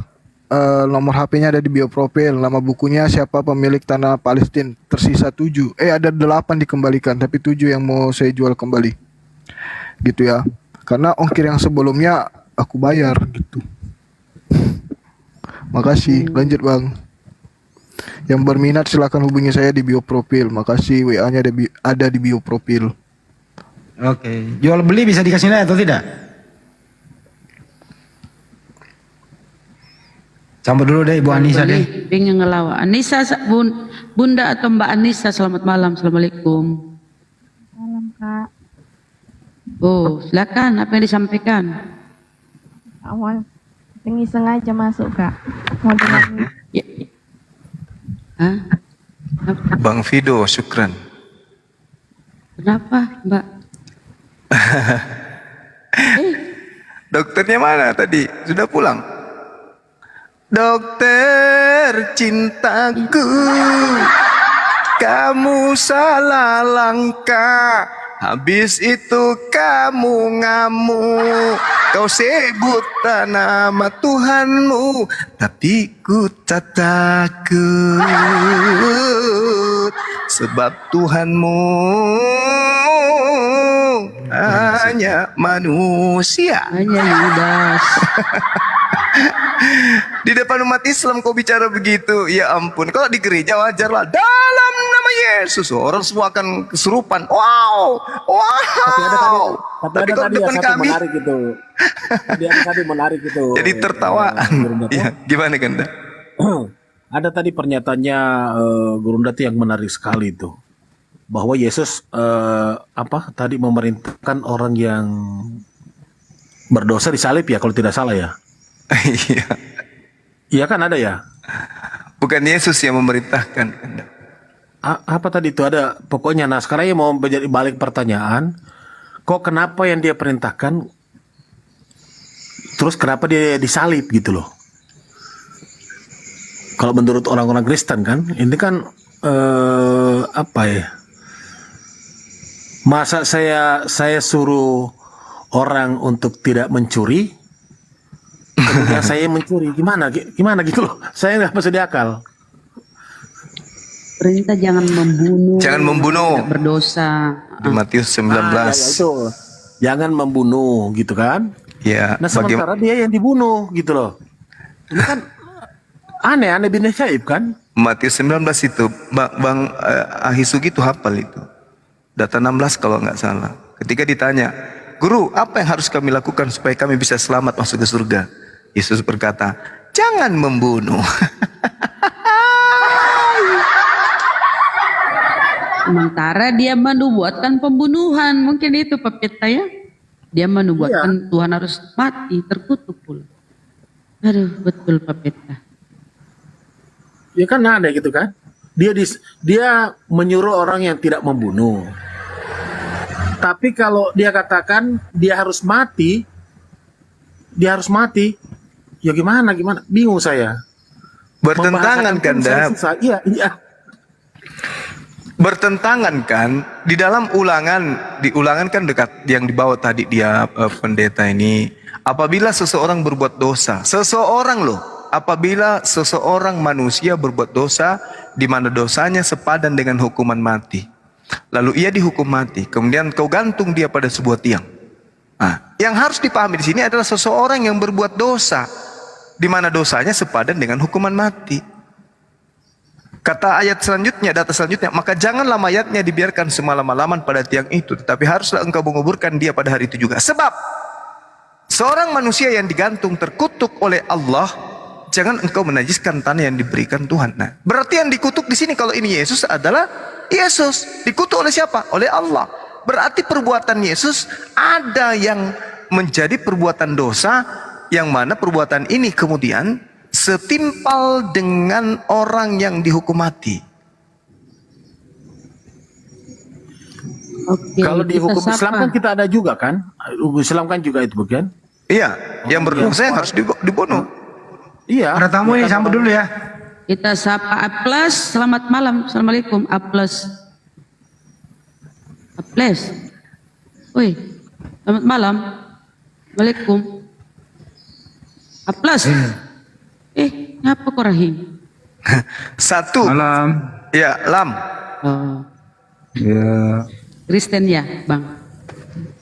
Nomor HP-nya ada di bio profil. Nama bukunya siapa pemilik tanah Palestina. Tersisa 7. Ada 8 dikembalikan, tapi 7 yang mau saya jual kembali. Gitu ya. Karena ongkir yang sebelumnya aku bayar gitu. Makasih. Lanjut bang. Yang berminat silakan hubungi saya di bio profil. Makasih. WA-nya ada di bio profil. Oke. Jual beli bisa dikasih nilai atau tidak? Sambut dulu deh Ibu Anissa deh. Pengen ngelawak. Anissa, Bunda atau Mbak Anissa, selamat malam. Assalamualaikum. Malam Kak. Oh, silakan. Apa yang disampaikan? Awal pengen sengaja masuk Kak. Mau dengar Bang Fido, syukran. Kenapa, Mbak? Dokternya mana tadi? Sudah pulang? Dokter cintaku, kamu salah langkah. Habis itu kamu ngamuk. Kau sebut nama Tuhanmu, tapi ku tak takut. Sebab Tuhanmu hanya manusia. Hanya Yudas. Di depan umat Islam kau bicara begitu. Ya ampun. Kalau di gereja wajarlah. Dalam nama Yesus. Orang semua akan kesurupan. Wow. Tapi ada tadi yang satu menarik itu. Tadi menarik itu. Jadi tertawaan. Ya, gimana Ganda? Ada tadi pernyataannya Gurunda yang menarik sekali itu. Bahwa Yesus tadi memerintahkan orang yang berdosa disalib ya kalau tidak salah ya. Iya. Iya kan ada ya? Bukan Yesus yang memerintahkan. Apa tadi itu ada pokoknya. Nah sekarang mau menjadi balik pertanyaan. Kok kenapa yang dia perintahkan terus kenapa dia disalib gitu loh? Kalau menurut orang-orang Kristen kan ini kan masa saya suruh orang untuk tidak mencuri, kemudian saya mencuri, gimana gitu loh? Saya nggak masuk di akal. Perintah jangan membunuh. Jangan membunuh. Tidak berdosa. Di Matius 19. Ya, itu. Jangan membunuh gitu kan? Ya. Nah sementara dia yang dibunuh gitu loh. Ini kan aneh bin Syaib kan? Matius 19 itu Bang Ahisugi itu hafal itu. Data 16 kalau nggak salah. Ketika ditanya, Guru, apa yang harus kami lakukan supaya kami bisa selamat masuk ke surga? Yesus berkata, jangan membunuh. Sementara dia menubuatkan pembunuhan. Mungkin itu Papeta ya. Dia menubuatkan Tuhan harus mati, terkutuk pula. Aduh, betul Papeta. Ya kan ada gitu kan? Dia menyuruh orang yang tidak membunuh. Tapi kalau dia katakan dia harus mati, ya gimana? Bingung saya. Bertentangan kan, Iya. Bertentangan kan di dalam ulangan kan dekat yang dibawa tadi dia pendeta ini. Apabila seseorang berbuat dosa, seseorang loh apabila seseorang manusia berbuat dosa di mana dosanya sepadan dengan hukuman mati. Lalu ia dihukum mati, kemudian kau gantung dia pada sebuah tiang. Nah, yang harus dipahami di sini adalah seseorang yang berbuat dosa di mana dosanya sepadan dengan hukuman mati. Kata ayat selanjutnya, data selanjutnya, maka janganlah mayatnya dibiarkan semalam-malaman pada tiang itu, tetapi haruslah engkau menguburkan dia pada hari itu juga. Sebab seorang manusia yang digantung terkutuk oleh Allah, jangan engkau menajiskan tanah yang diberikan Tuhan. Nah, berarti yang dikutuk di sini kalau ini Yesus adalah Yesus. Dikutuk oleh siapa? Oleh Allah. Berarti perbuatan Yesus ada yang menjadi perbuatan dosa, yang mana perbuatan ini kemudian setimpal dengan orang yang dihukum mati. Oke, Kalau di kita hukum Islam sapa. kan kita ada juga kan? Hukum Islam kan juga itu bagian. Iya, yang berdosa yang harus dibunuh. Iya. Ada tamu nih, sambut dulu ya. Kita sapa A+, selamat malam. Assalamualaikum A+. A+. Woi, selamat malam. Waalaikum. A+. Ngapa kok Rahim? Satu. Malam. Ya, Lam. Oh, Ya, Kristen ya, Bang.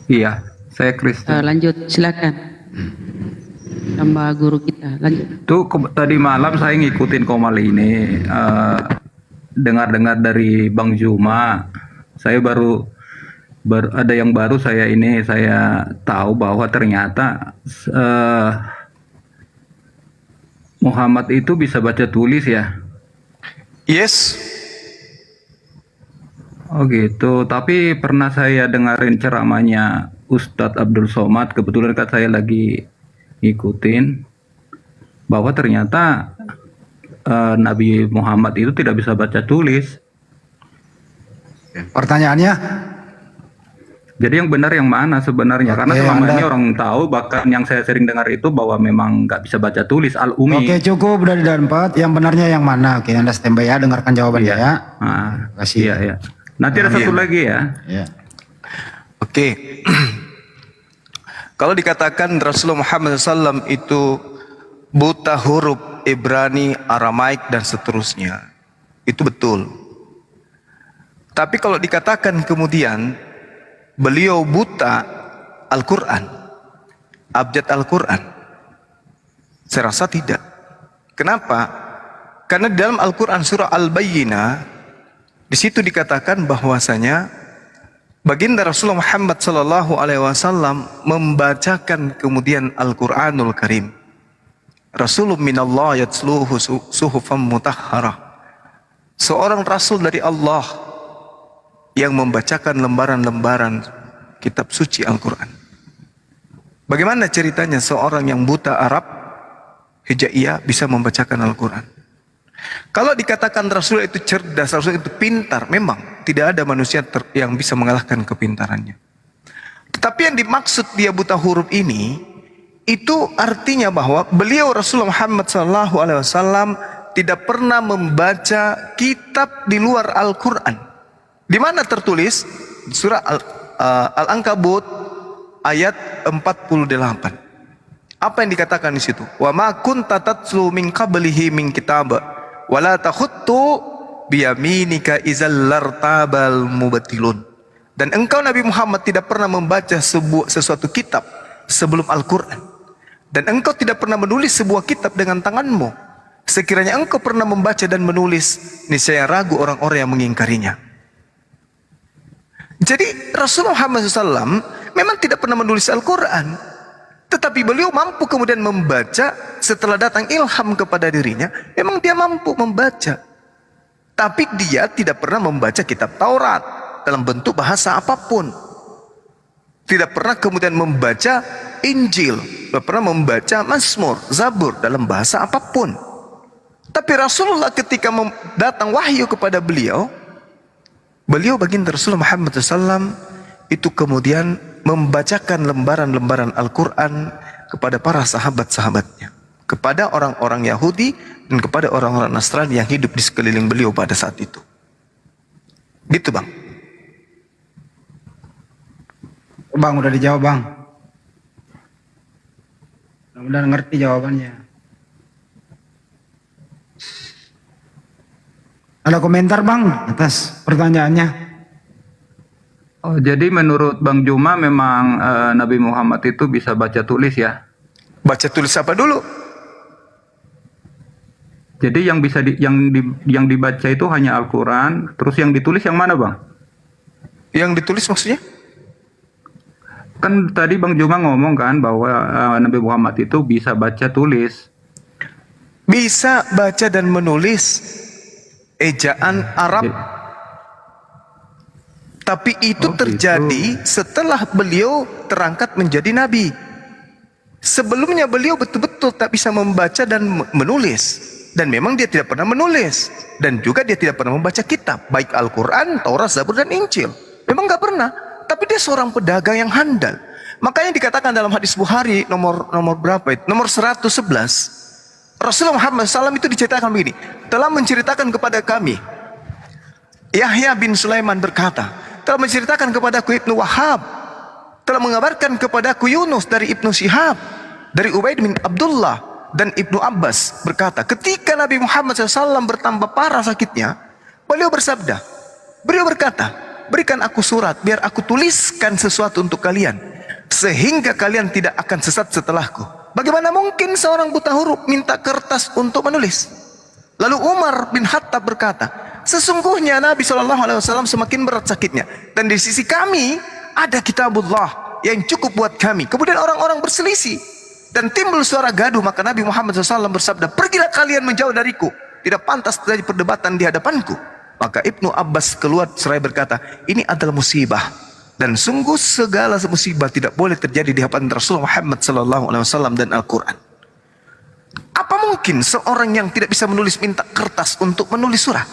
iya, saya Kristen. Lanjut, silakan. Tambah guru kita, lanjut. Tuh tadi malam saya ngikutin Komal ini, dengar-dengar dari Bang Juma. Saya baru ada yang baru saya tahu bahwa ternyata Muhammad itu bisa baca tulis ya. Yes. Oh gitu. Tapi pernah saya dengerin ceramahnya Ustadz Abdul Somad. Kebetulan kan saya lagi ngikutin bahwa ternyata Nabi Muhammad itu tidak bisa baca tulis. Pertanyaannya? Jadi yang benar yang mana sebenarnya? Karena selama ini orang tahu, bahkan yang saya sering dengar itu bahwa memang nggak bisa baca tulis al-umi. Oke, cukup dari dan 4. Yang benarnya yang mana? Oke, Anda standby ya, dengarkan jawabannya ya. Kasih. Iya, iya. Nanti ada satu lagi ya. Ya. Oke. Kalau dikatakan Rasulullah Muhammad SAW itu buta huruf Ibrani, Aramaik dan seterusnya, itu betul. Tapi kalau dikatakan kemudian beliau buta Al-Quran, abjad Al-Quran, saya rasa tidak. Kenapa? Karena di dalam Al-Quran surah Al-Bayyinah, di situ dikatakan bahwasanya baginda Rasulullah Muhammad SAW membacakan kemudian Al-Quranul Karim. Rasulun minallah yatsluhu suhufan mutahharah. Seorang Rasul dari Allah yang membacakan lembaran-lembaran kitab suci Al-Quran. Bagaimana ceritanya seorang yang buta Arab, hijaiyah, bisa membacakan Al-Quran? Kalau dikatakan Rasul itu cerdas, Rasul itu pintar, memang tidak ada manusia yang bisa mengalahkan kepintarannya. Tetapi yang dimaksud dia buta huruf ini, itu artinya bahwa beliau Rasulullah Muhammad SAW tidak pernah membaca kitab di luar Al-Quran. Di mana tertulis? Surah Al-Ankabut ayat 48. Apa yang dikatakan di situ? Wa ma kunta tatslu min qablihi min kitab wa la takhuttu bi yaminika idzal lartabal mubtilun. Dan engkau Nabi Muhammad tidak pernah membaca sesuatu kitab sebelum Al-Quran. Dan engkau tidak pernah menulis sebuah kitab dengan tanganmu. Sekiranya engkau pernah membaca dan menulis, niscaya ragu orang-orang yang mengingkarinya. Jadi Rasulullah Muhammad SAW memang tidak pernah menulis Al-Quran, tetapi beliau mampu kemudian membaca setelah datang ilham kepada dirinya. Memang dia mampu membaca, tapi dia tidak pernah membaca kitab Taurat dalam bentuk bahasa apapun. Tidak pernah kemudian membaca Injil, tidak pernah membaca Mazmur, Zabur dalam bahasa apapun. Tapi Rasulullah ketika datang wahyu kepada beliau baginda Rasulullah Muhammad SAW itu kemudian membacakan lembaran-lembaran Al-Quran kepada para sahabat-sahabatnya, kepada orang-orang Yahudi dan kepada orang-orang Nasrani yang hidup di sekeliling beliau pada saat itu. Gitu Bang. Bang, udah dijawab Bang. Mudah-mudahan ngerti jawabannya. Ada komentar Bang atas pertanyaannya? Oh, jadi menurut Bang Juma memang Nabi Muhammad itu bisa baca tulis ya? Baca tulis apa dulu? Jadi yang bisa yang dibaca itu hanya Al-Qur'an, terus yang ditulis yang mana, Bang? Yang ditulis maksudnya? Kan tadi Bang Juma ngomong kan bahwa Nabi Muhammad itu bisa baca tulis. Bisa baca dan menulis ejaan Arab. Tapi itu terjadi setelah beliau terangkat menjadi nabi. Sebelumnya beliau betul-betul tak bisa membaca dan menulis. Dan memang dia tidak pernah menulis. Dan juga dia tidak pernah membaca kitab. Baik Al-Quran, Taurat, Zabur, dan Injil. Memang gak pernah. Tapi dia seorang pedagang yang handal. Makanya dikatakan dalam hadis Bukhari nomor berapa itu? Nomor 111. Rasulullah Muhammad SAW itu diceritakan begini. Telah menceritakan kepada kami. Yahya bin Sulaiman berkata. Telah menceritakan kepadaku Ibnu Wahab. Telah mengabarkan kepadaku Yunus dari Ibnu Syihab. Dari Ubaid bin Abdullah. Dan Ibnu Abbas berkata, ketika Nabi Muhammad SAW bertambah parah sakitnya, beliau bersabda, beliau berkata, berikan aku surat, biar aku tuliskan sesuatu untuk kalian, sehingga kalian tidak akan sesat setelahku. Bagaimana mungkin seorang buta huruf minta kertas untuk menulis? Lalu Umar bin Khattab berkata, sesungguhnya Nabi SAW semakin berat sakitnya, dan di sisi kami ada kitabullah yang cukup buat kami. Kemudian orang-orang berselisih. Dan timbul suara gaduh, maka Nabi Muhammad SAW bersabda, pergilah kalian menjauh dariku, tidak pantas terjadi perdebatan di hadapanku. Maka Ibnu Abbas keluar seraya berkata, ini adalah musibah, dan sungguh segala musibah tidak boleh terjadi di hadapan Rasulullah Muhammad SAW dan Al-Quran. Apa mungkin seorang yang tidak bisa menulis minta kertas untuk menulis surah?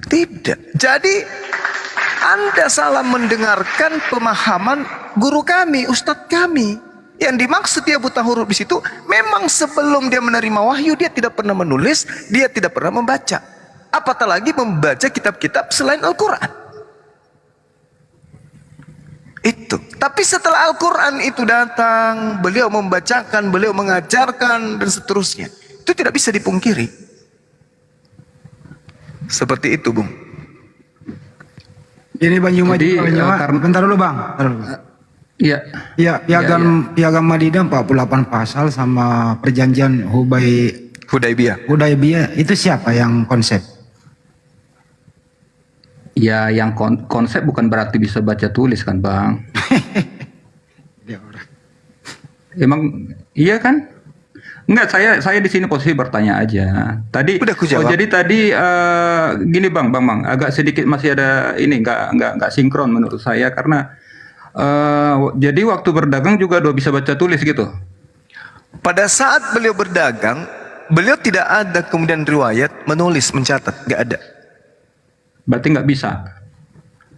Tidak. Jadi Anda salah mendengarkan pemahaman guru kami, ustadz kami. Yang dimaksud dia buta huruf di situ, memang sebelum dia menerima wahyu dia tidak pernah menulis, dia tidak pernah membaca. Apatah lagi membaca kitab-kitab selain Al-Quran. Itu. Tapi setelah Al-Quran itu datang, beliau membacakan, beliau mengajarkan dan seterusnya. Itu tidak bisa dipungkiri. Seperti itu, Bung. Ini Bang Juma, bentar dulu Bang. Iya. Ya, Piagam Madinah 48 pasal sama perjanjian Hudaibiyah. Itu siapa yang konsep? Ya, yang konsep bukan berarti bisa baca tulis kan, Bang? Emang iya kan? Enggak, saya di sini posisi bertanya aja. Tadi jadi tadi gini Bang, agak sedikit masih ada ini enggak sinkron menurut saya karena jadi waktu berdagang juga udah bisa baca tulis gitu. Pada saat beliau berdagang, beliau tidak ada kemudian riwayat menulis, mencatat, nggak ada. Berarti nggak bisa.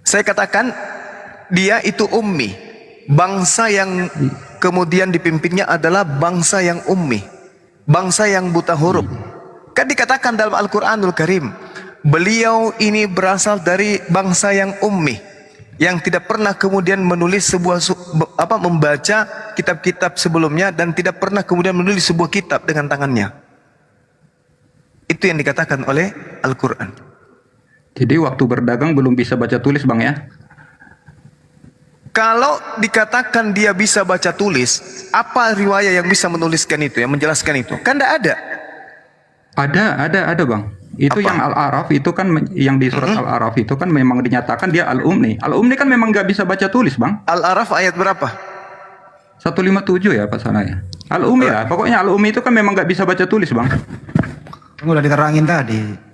Saya katakan dia itu ummi, bangsa yang kemudian dipimpinnya adalah bangsa yang ummi, bangsa yang buta huruf. Kan dikatakan dalam Al-Quranul Karim, beliau ini berasal dari bangsa yang ummi, yang tidak pernah kemudian menulis membaca kitab-kitab sebelumnya dan tidak pernah kemudian menulis sebuah kitab dengan tangannya. Itu yang dikatakan oleh Al-Quran. Jadi waktu berdagang belum bisa baca tulis Bang ya? Kalau dikatakan dia bisa baca tulis, apa riwayat yang bisa menuliskan itu, yang menjelaskan itu? Kan tidak ada. Ada Bang. Itu apa? Yang Al-A'raf itu kan yang di surat Al-A'raf itu kan memang dinyatakan dia Al-Umni. Al-Umni kan memang nggak bisa baca tulis Bang. Al-A'raf ayat berapa? 157 ya pasalnya. Al-Ummi lah. Pokoknya Al-Ummi itu kan memang nggak bisa baca tulis Bang. Udah diterangin tadi.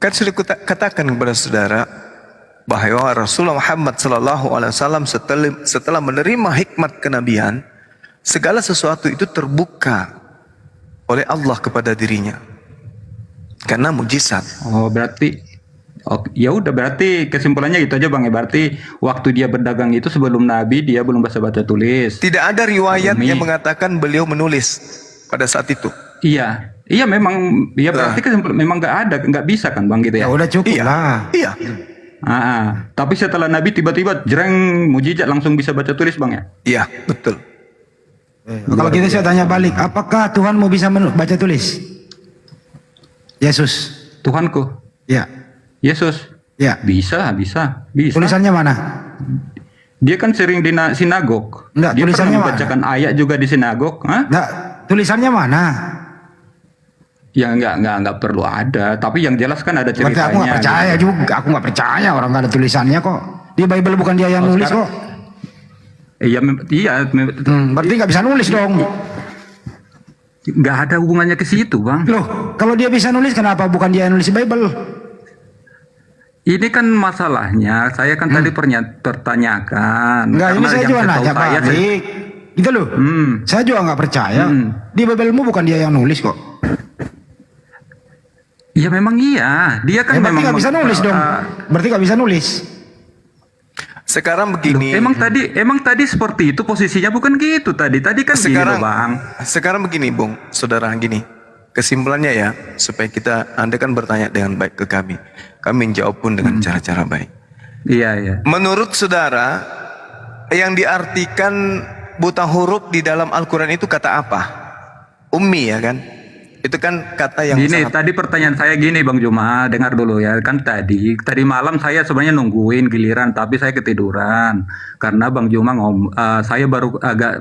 Kan sudah katakan kepada saudara bahwa Rasulullah Muhammad SAW setelah menerima hikmat kenabian, segala sesuatu itu terbuka oleh Allah kepada dirinya. Karena mujizat. Oh berarti, ya udah berarti kesimpulannya gitu aja Bang ya. Berarti waktu dia berdagang itu sebelum Nabi dia belum bisa baca tulis. Tidak ada riwayat yang mengatakan beliau menulis pada saat itu. Iya memang. Ya berarti kesimpulan memang nggak bisa kan Bang gitu ya. Ya udah cukup lah. Iya. Tapi setelah Nabi tiba-tiba jreng mujizat langsung bisa baca tulis Bang ya. Iya betul. Kalau gitu saya tanya balik, apakah Tuhan mau bisa baca tulis? Yesus. Tuhanku. Ya. Yesus. Ya. Bisa. Tulisannya mana? Dia kan sering di sinagog. Enggak, Dia pernah tulisannya mana? membacakan ayat juga di sinagog. Hah? Enggak, tulisannya mana? Ya enggak perlu ada, tapi yang jelas kan ada Berarti ceritanya. aku nggak percaya gitu. juga. Aku nggak percaya orang nggak ada tulisannya kok. Di Bible bukan dia yang nulis kok. Iya. Berarti nggak bisa nulis dong. Nggak ada hubungannya ke situ, Bang. Loh, kalau dia bisa nulis kenapa bukan dia yang nulis Bible? Ini kan masalahnya, saya kan tadi pertanyakan. Enggak, ini Karena saya yang juga setahu nanya Pak saya, Dik. Gitu loh. Saya juga nggak percaya. Di Biblemu bukan dia yang nulis kok. Ya memang iya, dia kan Berarti memang nggak bisa nulis dong. Berarti nggak bisa nulis. Sekarang begini. Emang tadi seperti itu posisinya, bukan gitu tadi. Tadi kan sekarang, gini loh, Bang. Sekarang begini, Bung, saudara, gini. Kesimpulannya ya, supaya Anda kan bertanya dengan baik ke kami. Kami menjawab pun dengan cara-cara baik. Iya. Menurut saudara, yang diartikan buta huruf di dalam Al-Quran itu kata apa? Ummi ya kan? Itu kan kata yang Gini, sangat... tadi pertanyaan saya gini Bang Juma, dengar dulu ya. Kan tadi malam saya sebenarnya nungguin giliran, tapi saya ketiduran. Karena Bang Juma saya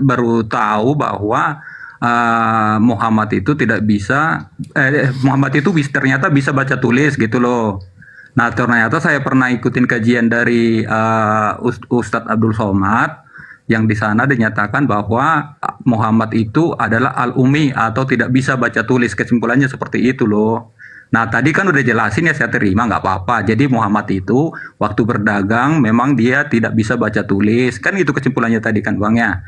baru tahu bahwa Muhammad itu tidak bisa, Muhammad itu ternyata bisa baca tulis gitu loh. Nah ternyata saya pernah ikutin kajian dari Ustadz Abdul Somad, yang di sana dinyatakan bahwa Muhammad itu adalah al-ummi atau tidak bisa baca tulis. Kesimpulannya seperti itu loh. Nah tadi kan udah jelasin ya, saya terima nggak apa-apa. Jadi Muhammad itu waktu berdagang memang dia tidak bisa baca tulis. Kan itu kesimpulannya tadi kan Bang ya.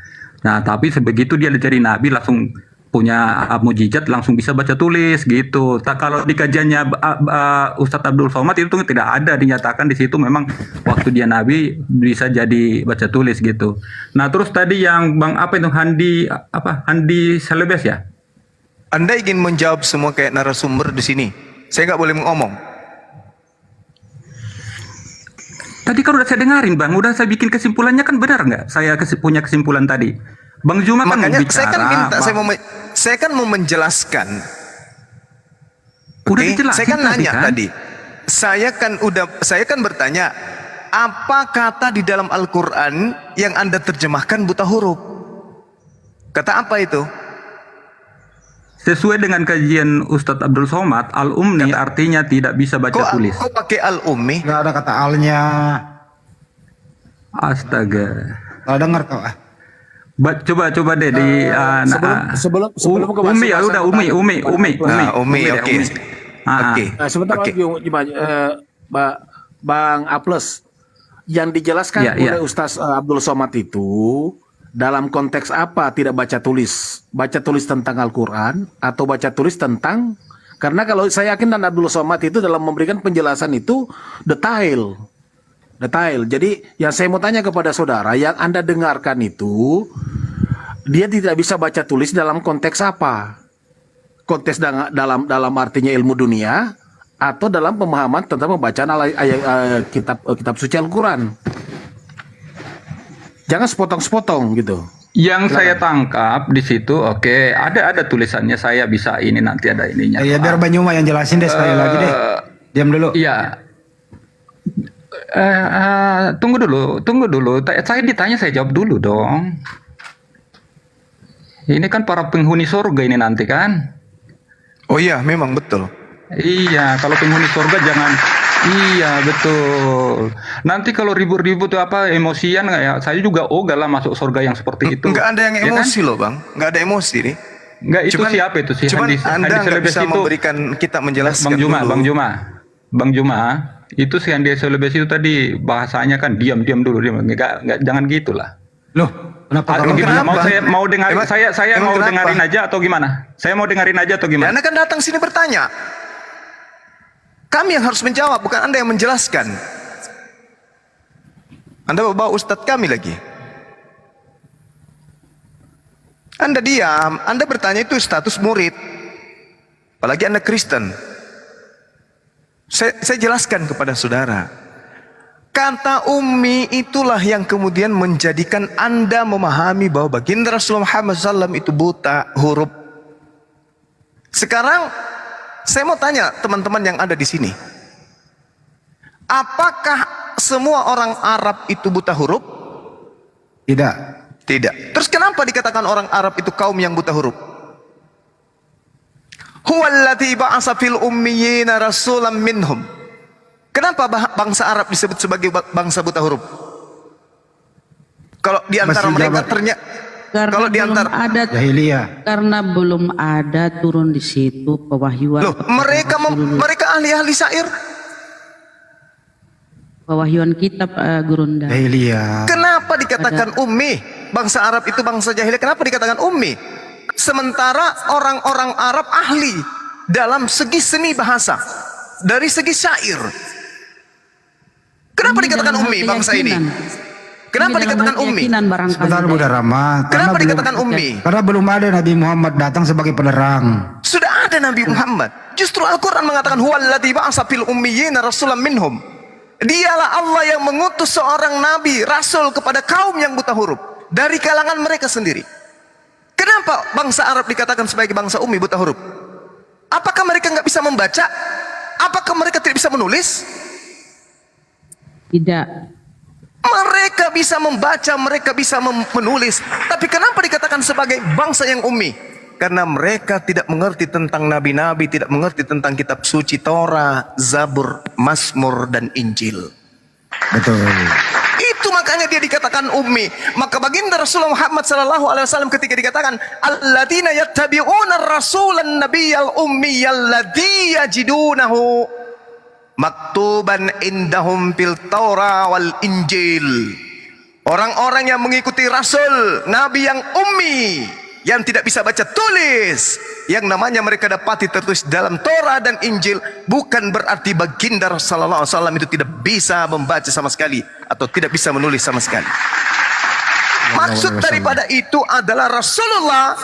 Nah tapi sebegitu dia jadi nabi langsung punya mujizat, langsung bisa baca tulis gitu. Kalau di kajiannya Ustadz Abdul Somad itu tidak ada dinyatakan di situ memang waktu dia nabi bisa jadi baca tulis gitu. Nah terus tadi yang Bang Handi Selebes ya? Anda ingin menjawab semua kayak narasumber di sini. Saya nggak boleh ngomong. Tadi kan udah saya dengarin Bang, udah saya bikin kesimpulannya, kan benar nggak? Saya punya kesimpulan tadi. Bang Juma kan makanya bicara, saya kan minta, saya kan mau menjelaskan. Udah Oke, dijelasin saya kan nanya kan? tadi. Saya kan bertanya, apa kata di dalam Al-Quran yang Anda terjemahkan buta huruf? Kata apa itu? Sesuai dengan kajian Ustadz Abdul Somad, al-umni artinya tidak bisa baca tulis. Kok pakai al-ummi? Nggak ada kata alnya. Astaga. Kalau dengar kau Coba deh di sebelum ke Umi ya udah Umi. Oke. Sebentar lagi Bang Aples, yang dijelaskan oleh Ustaz Abdul Somad itu dalam konteks apa tidak baca tulis? Baca tulis tentang Al-Quran atau baca tulis tentang, karena kalau saya yakin dan Abdul Somad itu dalam memberikan penjelasan itu detail. Jadi yang saya mau tanya kepada saudara, yang Anda dengarkan itu dia tidak bisa baca tulis dalam konteks apa? Konteks dalam artinya ilmu dunia atau dalam pemahaman tentang pembacaan ayat kitab suci Al-Quran? Jangan sepotong-sepotong gitu. Yang saya tangkap di situ, oke, ada tulisannya, saya bisa ini nanti ada ininya. Ya biar Banyuma yang jelasin deh sekali lagi deh. Diam dulu. Iya. Tunggu dulu. Saya ditanya, saya jawab dulu dong. Ini kan para penghuni surga ini nanti kan? Oh iya, memang betul. Iya, kalau penghuni surga jangan. Iya betul. Nanti kalau ribut-ribut apa emosian ya, saya juga ogah lah masuk surga yang seperti itu. Enggak ada yang Ya emosi kan? loh Bang, enggak ada emosi nih. Enggak, itu siapa itu sih? Cuman Anda nggak bisa itu, memberikan kita menjelaskan Bang Juma, itu si Andi Selebes itu tadi bahasanya kan diam dulu, enggak, jangan gitulah. Loh, kenapa? Saya mau dengarin aja atau gimana? Saya mau dengerin aja atau gimana? Anda kan datang sini bertanya. Kami yang harus menjawab, bukan Anda yang menjelaskan. Anda bawa ustadz kami lagi. Anda diam, Anda bertanya itu status murid. Apalagi Anda Kristen. Saya jelaskan kepada saudara. Kata ummi itulah yang kemudian menjadikan Anda memahami bahwa baginda Rasulullah Muhammad SAW itu buta huruf. Sekarang saya mau tanya teman-teman yang ada di sini. Apakah semua orang Arab itu buta huruf? Tidak. Tidak. Terus kenapa dikatakan orang Arab itu kaum yang buta huruf? Huwallazi ba'asa fil ummiyina rasulan minhum. Kenapa bangsa Arab disebut sebagai bangsa buta huruf? Kalau di antara mereka ternyata kalau di antara jahiliyah. Karena belum ada turun di situ pewahyuan. Loh, mereka ahli-ahli syair. Pewahyuan kitab Gurunda. Jahiliyah. Kenapa dikatakan ummi? Bangsa Arab itu bangsa jahiliyah. Kenapa dikatakan ummi? Sementara orang-orang Arab ahli dalam segi seni bahasa, dari segi syair. Kenapa dikatakan ummi bangsa ini? Kenapa dikatakan ummi? Sebentar Buddha Rama. Kenapa dikatakan ummi? Karena belum ada Nabi Muhammad datang sebagai penerang. Sudah ada Nabi Muhammad. Justru Al-Quran mengatakan huwallazi ba'asa fil ummiyina rasulan minhum. Dialah Allah yang mengutus seorang nabi, rasul kepada kaum yang buta huruf dari kalangan mereka sendiri. Kenapa bangsa Arab dikatakan sebagai bangsa ummi buta huruf? Apakah mereka nggak bisa membaca? Apakah mereka tidak bisa menulis? Tidak. Mereka bisa membaca, mereka bisa menulis. Tapi kenapa dikatakan sebagai bangsa yang ummi? Karena mereka tidak mengerti tentang nabi-nabi, tidak mengerti tentang kitab suci Torah, Zabur, Mazmur, dan Injil. Betul. Itu makanya dia dikatakan ummi. Maka baginda Rasulullah Muhammad SAW ketika dikatakan alladzina yattabi'una rasulan nabiyyal ummiyal ladzi yajidunahu maktuban indahum fil Taurah wal Injil. Orang-orang yang mengikuti Rasul, Nabi yang ummi, yang tidak bisa baca tulis, yang namanya mereka dapati tertulis dalam Torah dan Injil, bukan berarti baginda Rasulullah SAW itu tidak bisa membaca sama sekali atau tidak bisa menulis sama sekali. Maksud daripada itu adalah Rasulullah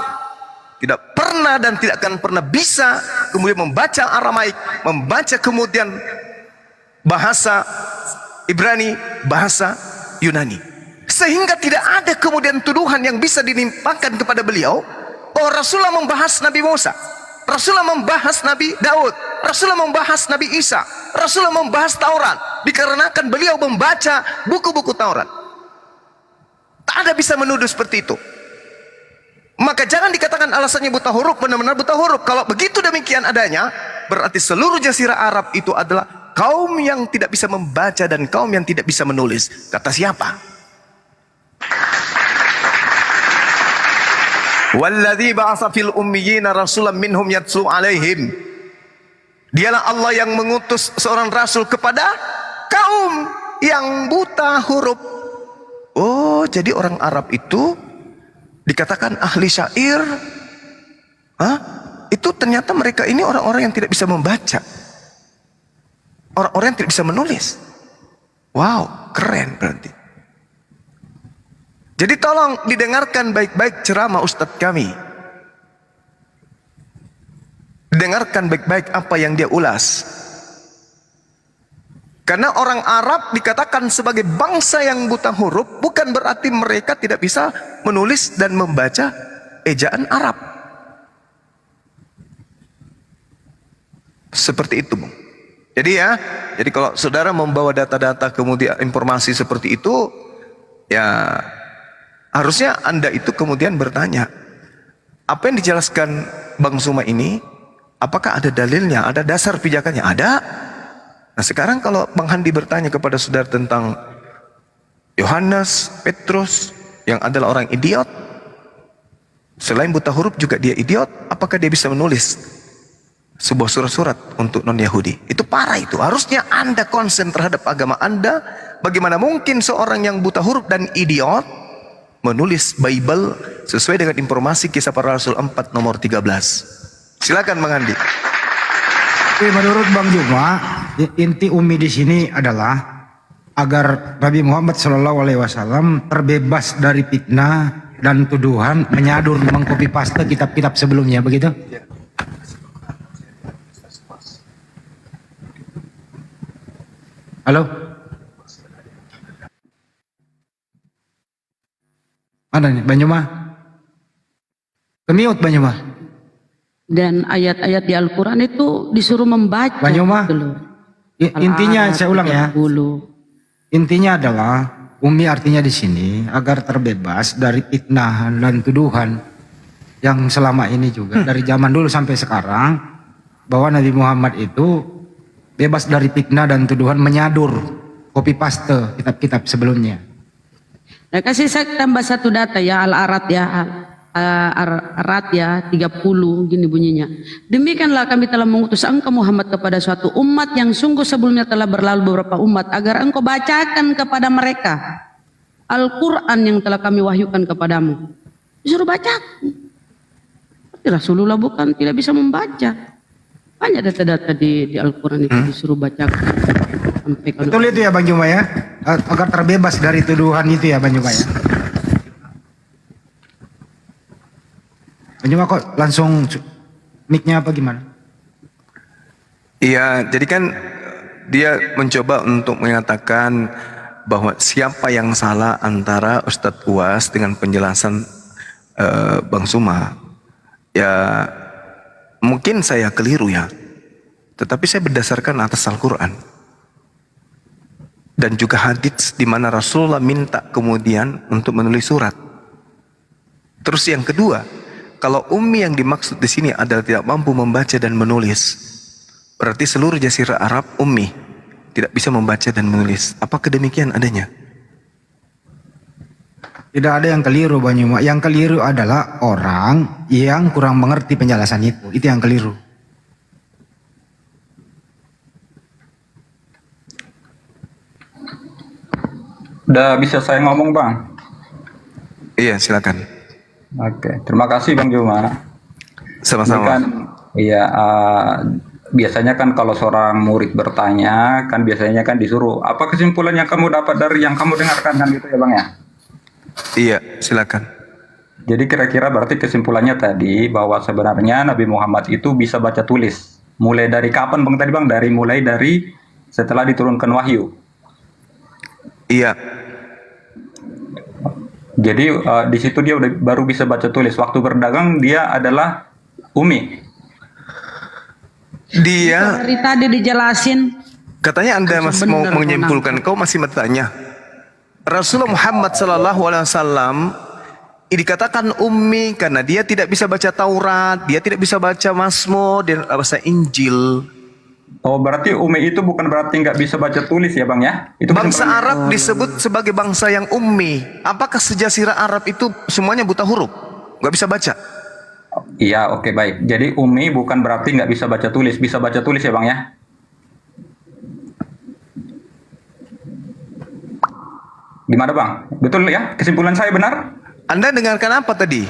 tidak pernah dan tidak akan pernah bisa kemudian membaca Aramaik, membaca kemudian bahasa Ibrani, bahasa Yunani, sehingga tidak ada kemudian tuduhan yang bisa dinimpakan kepada beliau bahwa Rasulullah membahas Nabi Musa, Rasulullah membahas Nabi Daud, Rasulullah membahas Nabi Isa, Rasulullah membahas Taurat, dikarenakan beliau membaca buku-buku Taurat. Tak ada bisa menuduh seperti itu. Maka jangan dikatakan alasannya buta huruf, benar-benar buta huruf. Kalau begitu demikian adanya, berarti seluruh jazirah Arab itu adalah kaum yang tidak bisa membaca dan kaum yang tidak bisa menulis. Kata siapa? Walladzi ba'atsa fil ummiyina rasulan minhum yatlu alaihim. Dialah Allah yang mengutus seorang rasul kepada kaum yang buta huruf. Oh, jadi orang Arab itu dikatakan ahli syair. Itu ternyata mereka ini orang-orang yang tidak bisa membaca, orang-orang yang tidak bisa menulis. Wow, keren berarti. Jadi tolong didengarkan baik-baik ceramah Ustadz kami. Dengarkan baik-baik apa yang dia ulas. Karena orang Arab dikatakan sebagai bangsa yang buta huruf, bukan berarti mereka tidak bisa menulis dan membaca ejaan Arab. Seperti itu, Bung. Jadi kalau saudara membawa data-data kemudian informasi seperti itu, ya harusnya Anda itu kemudian bertanya, apa yang dijelaskan Bang Suma ini, apakah ada dalilnya, ada dasar pijakannya? Ada. Nah sekarang kalau Bang Handi bertanya kepada saudara tentang Yohanes, Petrus, yang adalah orang idiot, selain buta huruf juga dia idiot, apakah dia bisa menulis sebuah surat-surat untuk non-Yahudi? Itu parah itu. Harusnya Anda konsen terhadap agama Anda. Bagaimana mungkin seorang yang buta huruf dan idiot menulis Bible sesuai dengan informasi Kisah Para Rasul 4 nomor 13. Silakan Bang Handi. Menurut Bang Juma, inti ummi di sini adalah agar Nabi Muhammad SAW terbebas dari fitnah dan tuduhan menyadur mengcopy paste kitab-kitab sebelumnya, begitu? Halo? Mana nih, Bang Juma? Kemiut Bang Juma? Dan ayat-ayat di Al-Quran itu disuruh membaca. Bang Yoma, gitu loh. intinya Al-Araf saya ulang ya. 30. Intinya adalah Umi artinya di sini agar terbebas dari fitnah dan tuduhan yang selama ini juga dari zaman dulu sampai sekarang bahwa Nabi Muhammad itu bebas dari fitnah dan tuduhan menyadur copy paste kitab-kitab sebelumnya. Nah, kasih saya tambah satu data ya, Al-Araf ya. Al-Araf ya 30 gini bunyinya. Demikianlah kami telah mengutus engkau Muhammad kepada suatu umat yang sungguh sebelumnya telah berlalu beberapa umat agar engkau bacakan kepada mereka Al-Quran yang telah kami wahyukan kepadamu. Disuruh baca. Rasulullah bukan tidak bisa membaca. Banyak data-data di Al-Quran itu disuruh bacakan. Sampai Betul itu ya Bang Juma ya, agar terbebas dari tuduhan itu ya Bang Juma ya. Bang Juma kok langsung mic-nya apa gimana? Iya, jadi kan dia mencoba untuk mengatakan bahwa siapa yang salah antara Ustadz Uwas dengan penjelasan Bang Suma. Ya mungkin saya keliru ya, tetapi saya berdasarkan atas Al-Quran dan juga hadits di mana Rasulullah minta kemudian untuk menulis surat. Terus yang kedua, kalau ummi yang dimaksud di sini adalah tidak mampu membaca dan menulis, berarti seluruh jazirah Arab ummi, tidak bisa membaca dan menulis. Apakah demikian adanya? Tidak ada yang keliru Bang Yuma. Yang keliru adalah orang yang kurang mengerti penjelasan itu. Itu yang keliru. Udah bisa saya ngomong Bang? Iya silakan. Oke, terima kasih Bang Juma. Sama-sama. Ini kan, iya, biasanya kan kalau seorang murid bertanya, kan biasanya kan disuruh, apa kesimpulan yang kamu dapat dari yang kamu dengarkan kan gitu ya Bang ya? Iya, silakan. Jadi kira-kira berarti kesimpulannya tadi bahwa sebenarnya Nabi Muhammad itu bisa baca tulis. Mulai dari kapan Bang tadi Bang? Mulai dari setelah diturunkan wahyu. Iya. Jadi di situ dia baru bisa baca tulis. Waktu berdagang dia adalah umi. Dia dari tadi dijelasin. Katanya Anda masih mau menyimpulkan, kau masih bertanya. Rasulullah Muhammad SAW dikatakan ummi karena dia tidak bisa baca Taurat, dia tidak bisa baca Mazmur dan bahasa Injil. Oh, berarti ummi itu bukan berarti nggak bisa baca tulis ya Bang ya? Itu bangsa Arab disebut sebagai bangsa yang ummi. Apakah sejazirah Arab itu semuanya buta huruf, nggak bisa baca? Iya, oke, baik. Jadi ummi bukan berarti nggak bisa baca tulis, bisa baca tulis ya Bang ya? Gimana Bang? Betul ya? Kesimpulan saya benar? Anda dengarkan apa tadi?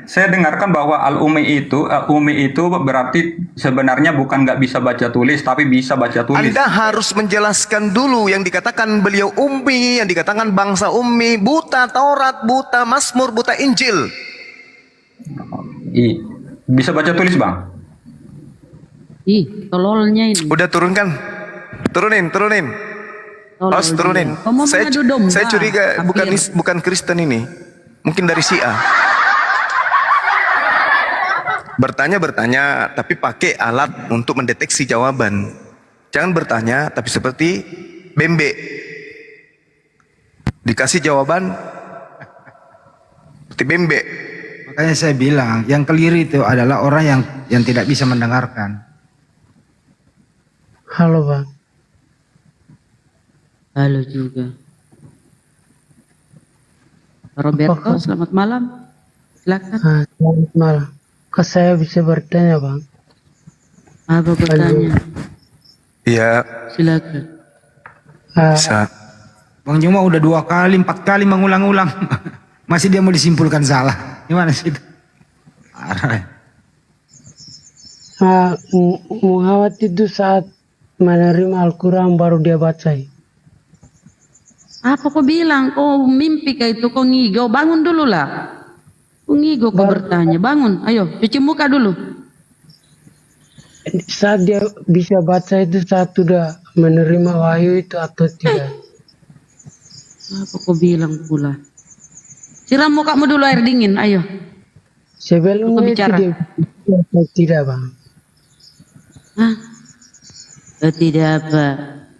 Saya dengarkan bahwa al-ummi itu berarti sebenarnya bukan nggak bisa baca tulis, tapi bisa baca tulis. Anda harus menjelaskan dulu yang dikatakan beliau ummi, yang dikatakan bangsa ummi, buta Taurat, buta Mazmur, buta Injil. Bisa baca tulis Bang? Tololnya ini. Udah turunkan, turunin. Harus turunin. Saya curiga bukan Kristen ini, mungkin dari Syiah. Bertanya, tapi pakai alat untuk mendeteksi jawaban. Jangan bertanya, tapi seperti bembe. Dikasih jawaban, seperti bembe. Makanya saya bilang, yang keliru itu adalah orang yang tidak bisa mendengarkan. Halo Bang. Halo juga. Roberto, selamat malam. Silakan. Selamat malam. Kok saya bisa bertanya Bang? Apa bertanya? Iya. Silakan. Bisa. Bang Juma udah 2 kali, 4 kali mengulang-ulang. Masih dia mau disimpulkan salah. Gimana sih itu? Muhammad itu saat menerima Al-Quran baru dia baca. Apa kau bilang? Kau mimpi kayak itu, kau ngigau. Bangun dulu lah. Kau ngigau, kau bertanya. Bangun, ayo cuci muka dulu. Saat dia bisa baca itu saat sudah menerima wahyu itu atau tidak? Apa kau bilang pula? Siram mukamu dulu air dingin, ayo. Sebelumnya itu dia atau tidak bang? Tidak apa.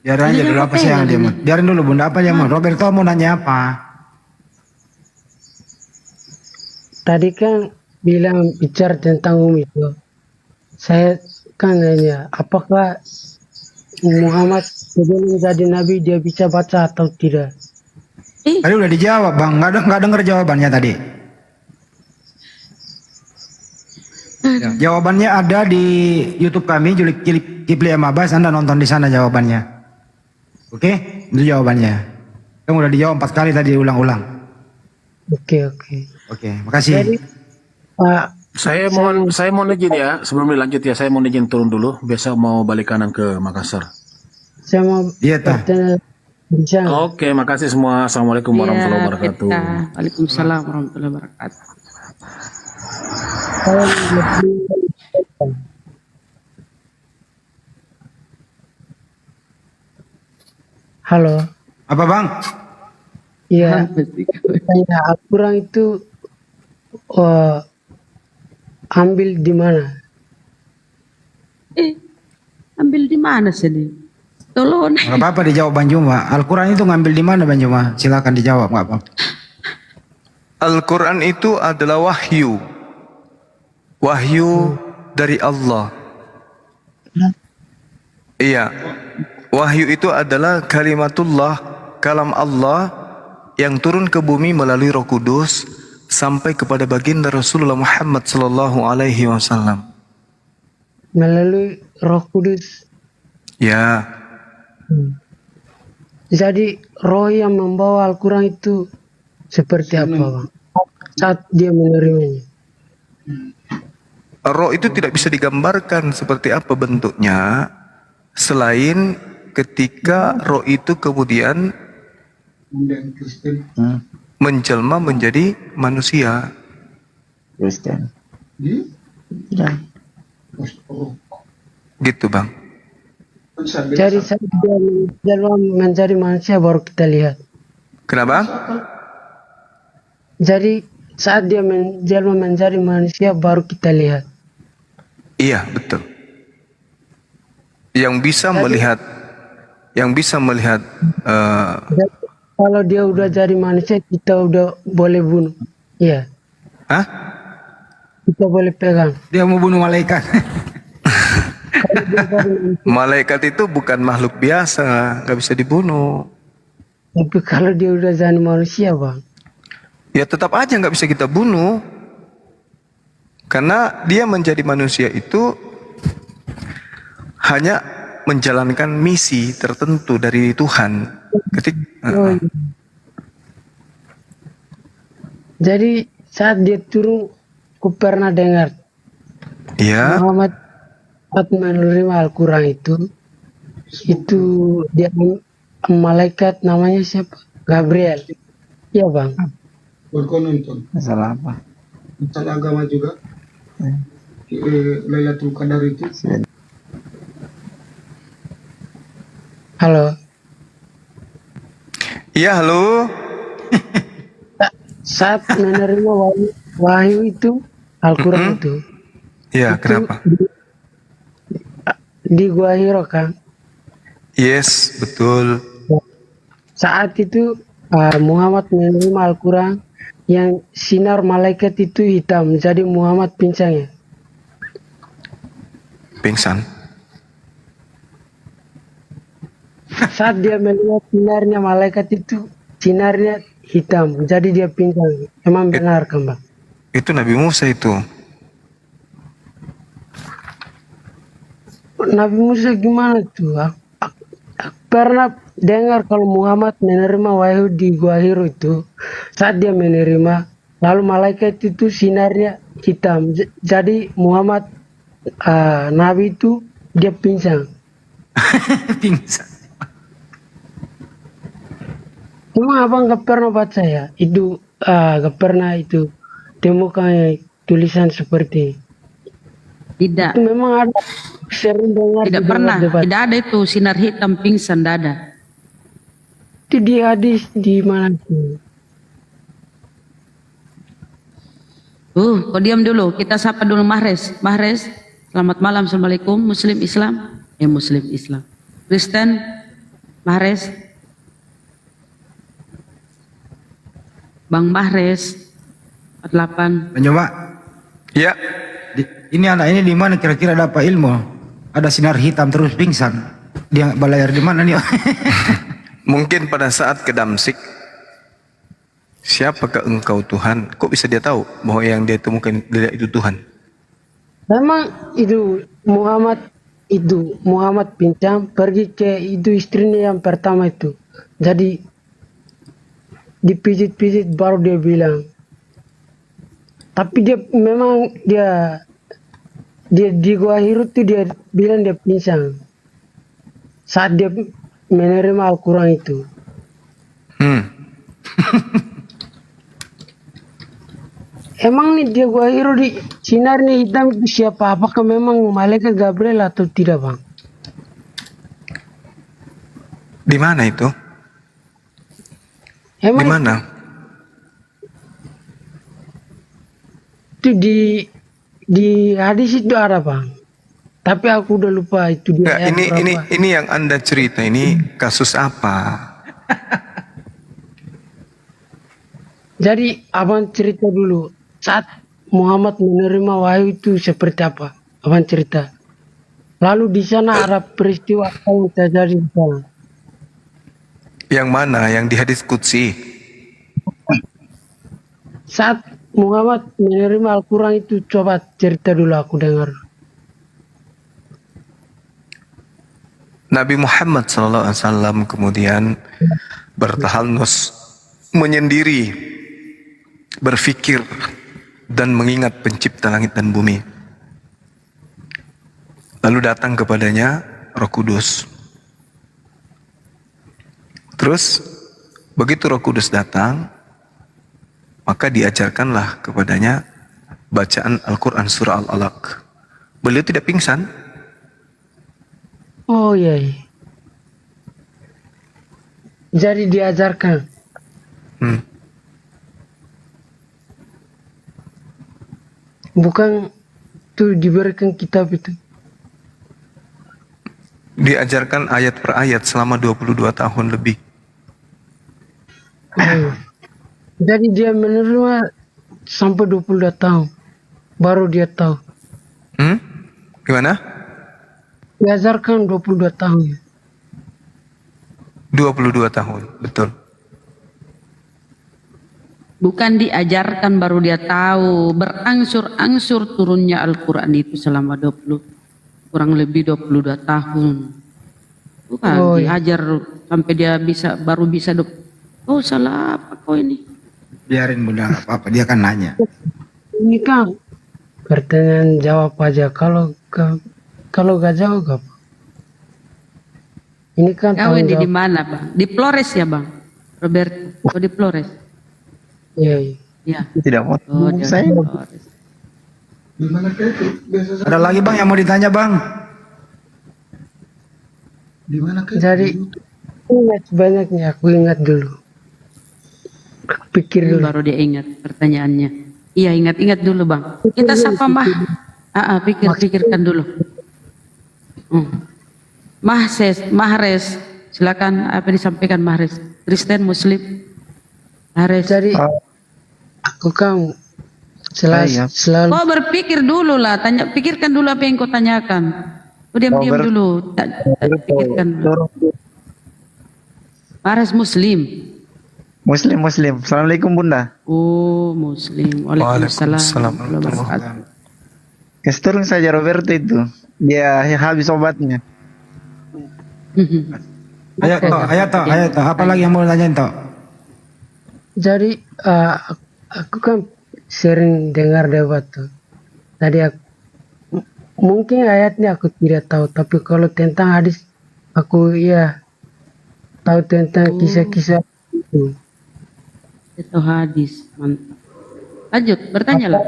Biarin aja dulu apa sih yang dia mau. Biarin dulu bunda apa yang mau. Roberto mau nanya apa? Tadi kan bilang bicara tentang itu. Saya kan nanya, apakah Muhammad sebelum jadi nabi dia bisa baca atau tidak? Tadi udah dijawab bang, nggak denger jawabannya tadi. Ya, jawabannya ada di YouTube kami, Kipli Amabas. Anda nonton di sana jawabannya. Oke, itu jawabannya. Kamu udah dijawab 4 kali tadi ulang-ulang. Oke. Oke, makasih. Jadi, Pak, Saya mohon izin ya, sebelum dilanjut ya, saya mohon izin turun dulu. Besok mau balik kanan ke Makassar. saya mau bertanya. Oke, makasih semua. Assalamualaikum warahmatullahi wabarakatuh. Waalaikumsalam warahmatullahi wabarakatuh. Halo. Apa bang? Iya. Al-Quran itu ambil di mana? Ambil di mana sini? Tolong. Nggak apa-apa dijawab Bang Juma. Al-Quran itu ngambil di mana Bang Juma? Silakan dijawab nggak apa. Al-Quran itu adalah wahyu. Wahyu dari Allah. Iya. Wahyu itu adalah kalimatullah, kalam Allah yang turun ke bumi melalui Roh Kudus sampai kepada baginda Rasulullah Muhammad sallallahu alaihi wasallam. Melalui Roh Kudus. Ya. Jadi roh yang membawa Al-Quran itu seperti apa Bang? Saat dia menerimanya. Roh itu tidak bisa digambarkan seperti apa bentuknya selain ketika roh itu kemudian menjelma menjadi manusia. Kristen. Gitu Bang. Jadi saat dia menjelma menjadi manusia baru kita lihat. Kenapa? Jadi saat dia menjelma menjadi manusia baru kita lihat. Iya betul. Yang bisa melihat, kalau dia udah jadi manusia kita udah boleh bunuh. Iya. Hah? Kita boleh pegang. Dia mau bunuh malaikat. Malaikat itu bukan makhluk biasa, nggak bisa dibunuh. Tapi kalau dia udah jadi manusia Bang. Ya tetap aja nggak bisa kita bunuh. Karena dia menjadi manusia itu hanya menjalankan misi tertentu dari Tuhan. Jadi saat dia turun, aku pernah dengar Muhammad saat menerima Al-Quran itu dia malaikat namanya siapa? Gabriel. Iya Bang. Masalah apa? Masalah agama juga. Lailatul Qadar itu. Halo. Iya halo. Saat menerima wahyu itu Al-Quran itu. Iya kenapa? Di Gua Hiro kan. Yes betul. Saat itu Muhammad menerima Al-Quran yang sinar malaikat itu hitam, jadi Muhammad pingsan ya. Pingsan. Saat dia melihat sinarnya malaikat itu, sinarnya hitam, jadi dia pingsan. Emang benar kan Bang? Itu Nabi Musa itu. Nabi Musa gimana tuh? Pernah dengar kalau Muhammad menerima wahyu di Gua Hiro itu, saat dia menerima, lalu malaikat itu sinarnya hitam. Jadi Muhammad Nabi itu dia pingsan. Pingsan. Cuma abang gak pernah baca ya? Itu gak pernah itu temukan tulisan seperti Tidak. itu. Memang ada sering dengar. Tidak pernah. Tidak ada itu sinar hitam pingsan, tidak ada. Itu di hadis di mana tuh? Kau diam dulu. Kita sapa dulu Mahres. Mahres, selamat malam. Assalamualaikum. Muslim Islam? Muslim Islam. Kristen? Mahres? Bang Mahres 48. Mencoba. Ya. Ini anak ini di mana kira-kira dapat ilmu? Ada sinar hitam terus pingsan. Dia balayar di mana nih? Mungkin pada saat ke Damsik, siapakah engkau Tuhan? Kok bisa dia tahu bahwa yang dia temukan dia itu Tuhan? Memang itu Muhammad pincang pergi ke itu istrinya yang pertama itu. Jadi dipijit-pijit baru dia bilang. Tapi dia memang dia di Gua Hiro tuh dia bilang dia pincang saat dia menerima Al-Quran itu. Emang nih dia Gua Hiro di sinar nih hitam itu siapa? Apakah memang malaikat Gabriel atau tidak, Bang? Di mana itu? Emang di mana? Itu di hadis itu ada, Bang. Tapi aku udah lupa itu dia. Enggak, ini yang Anda cerita ini kasus apa? Jadi abang cerita dulu saat Muhammad menerima wahyu itu seperti apa? Abang cerita. Lalu di sana ada peristiwa apa yang terjadi di sana? Yang mana? Yang di hadis Qudsi? Saat Muhammad menerima Al-Quran itu coba cerita dulu aku dengar. Nabi Muhammad SAW kemudian bertahalus menyendiri, berfikir dan mengingat pencipta langit dan bumi. Lalu datang kepadanya Roh Kudus. Terus begitu Roh Kudus datang, maka diajarkanlah kepadanya bacaan Al-Quran surah Al-Alaq. Beliau tidak pingsan. Oh iya. Jadi diajarkan. Bukan tuh diberikan kitab itu. Diajarkan ayat per ayat selama 22 tahun lebih. Oh. Jadi dia menerima sampai 22 tahun. Baru dia tahu. Gimana? Diajarkan 22 tahun. 22 tahun, betul. Bukan diajarkan baru dia tahu. Berangsur-angsur turunnya Al-Quran itu selama kurang lebih 22 tahun. Bukan diajar sampai dia baru bisa. Oh salah apa kau ini? Biarin Bunda, nggak apa-apa. Dia kan nanya. Ini kan pertanyaan jawab aja. Kalau gak jawab gak apa. Ini kan kau ini di mana, Bang? Di Flores ya, Bang? Roberto, oh di Flores. Iya. Iya. Tidak mau. Saya. Ada lagi Bang yang mau ditanya Bang? Di mana Jadi ingat banyaknya, aku ingat dulu. Pikir dulu. Baru dia ingat pertanyaannya. Iya ingat dulu Bang. Kita sapa Mbah. Pikirkan dulu. Mahres, silakan apa disampaikan Mahres. Kristen, Muslim, Mahres. Jadi aku kan selalu. Kau berpikir dulu lah, pikirkan dulu apa yang kau tanyakan. Kau diam dulu, pikirkan dulu. Mahres Muslim. Muslim. Assalamualaikum Bunda. Oh Muslim. Waalaikumsalam. Kesturun saja Roberto itu. Dia habis obatnya. Ayat toh. Apa lagi yang mau tanyain toh? Jadi aku kan sering dengar debat tuh. Tadi mungkin ayatnya aku tidak tahu, tapi kalau tentang hadis aku tahu tentang kisah-kisah itu. Itu hadis, mantap. Lanjut, bertanyalah.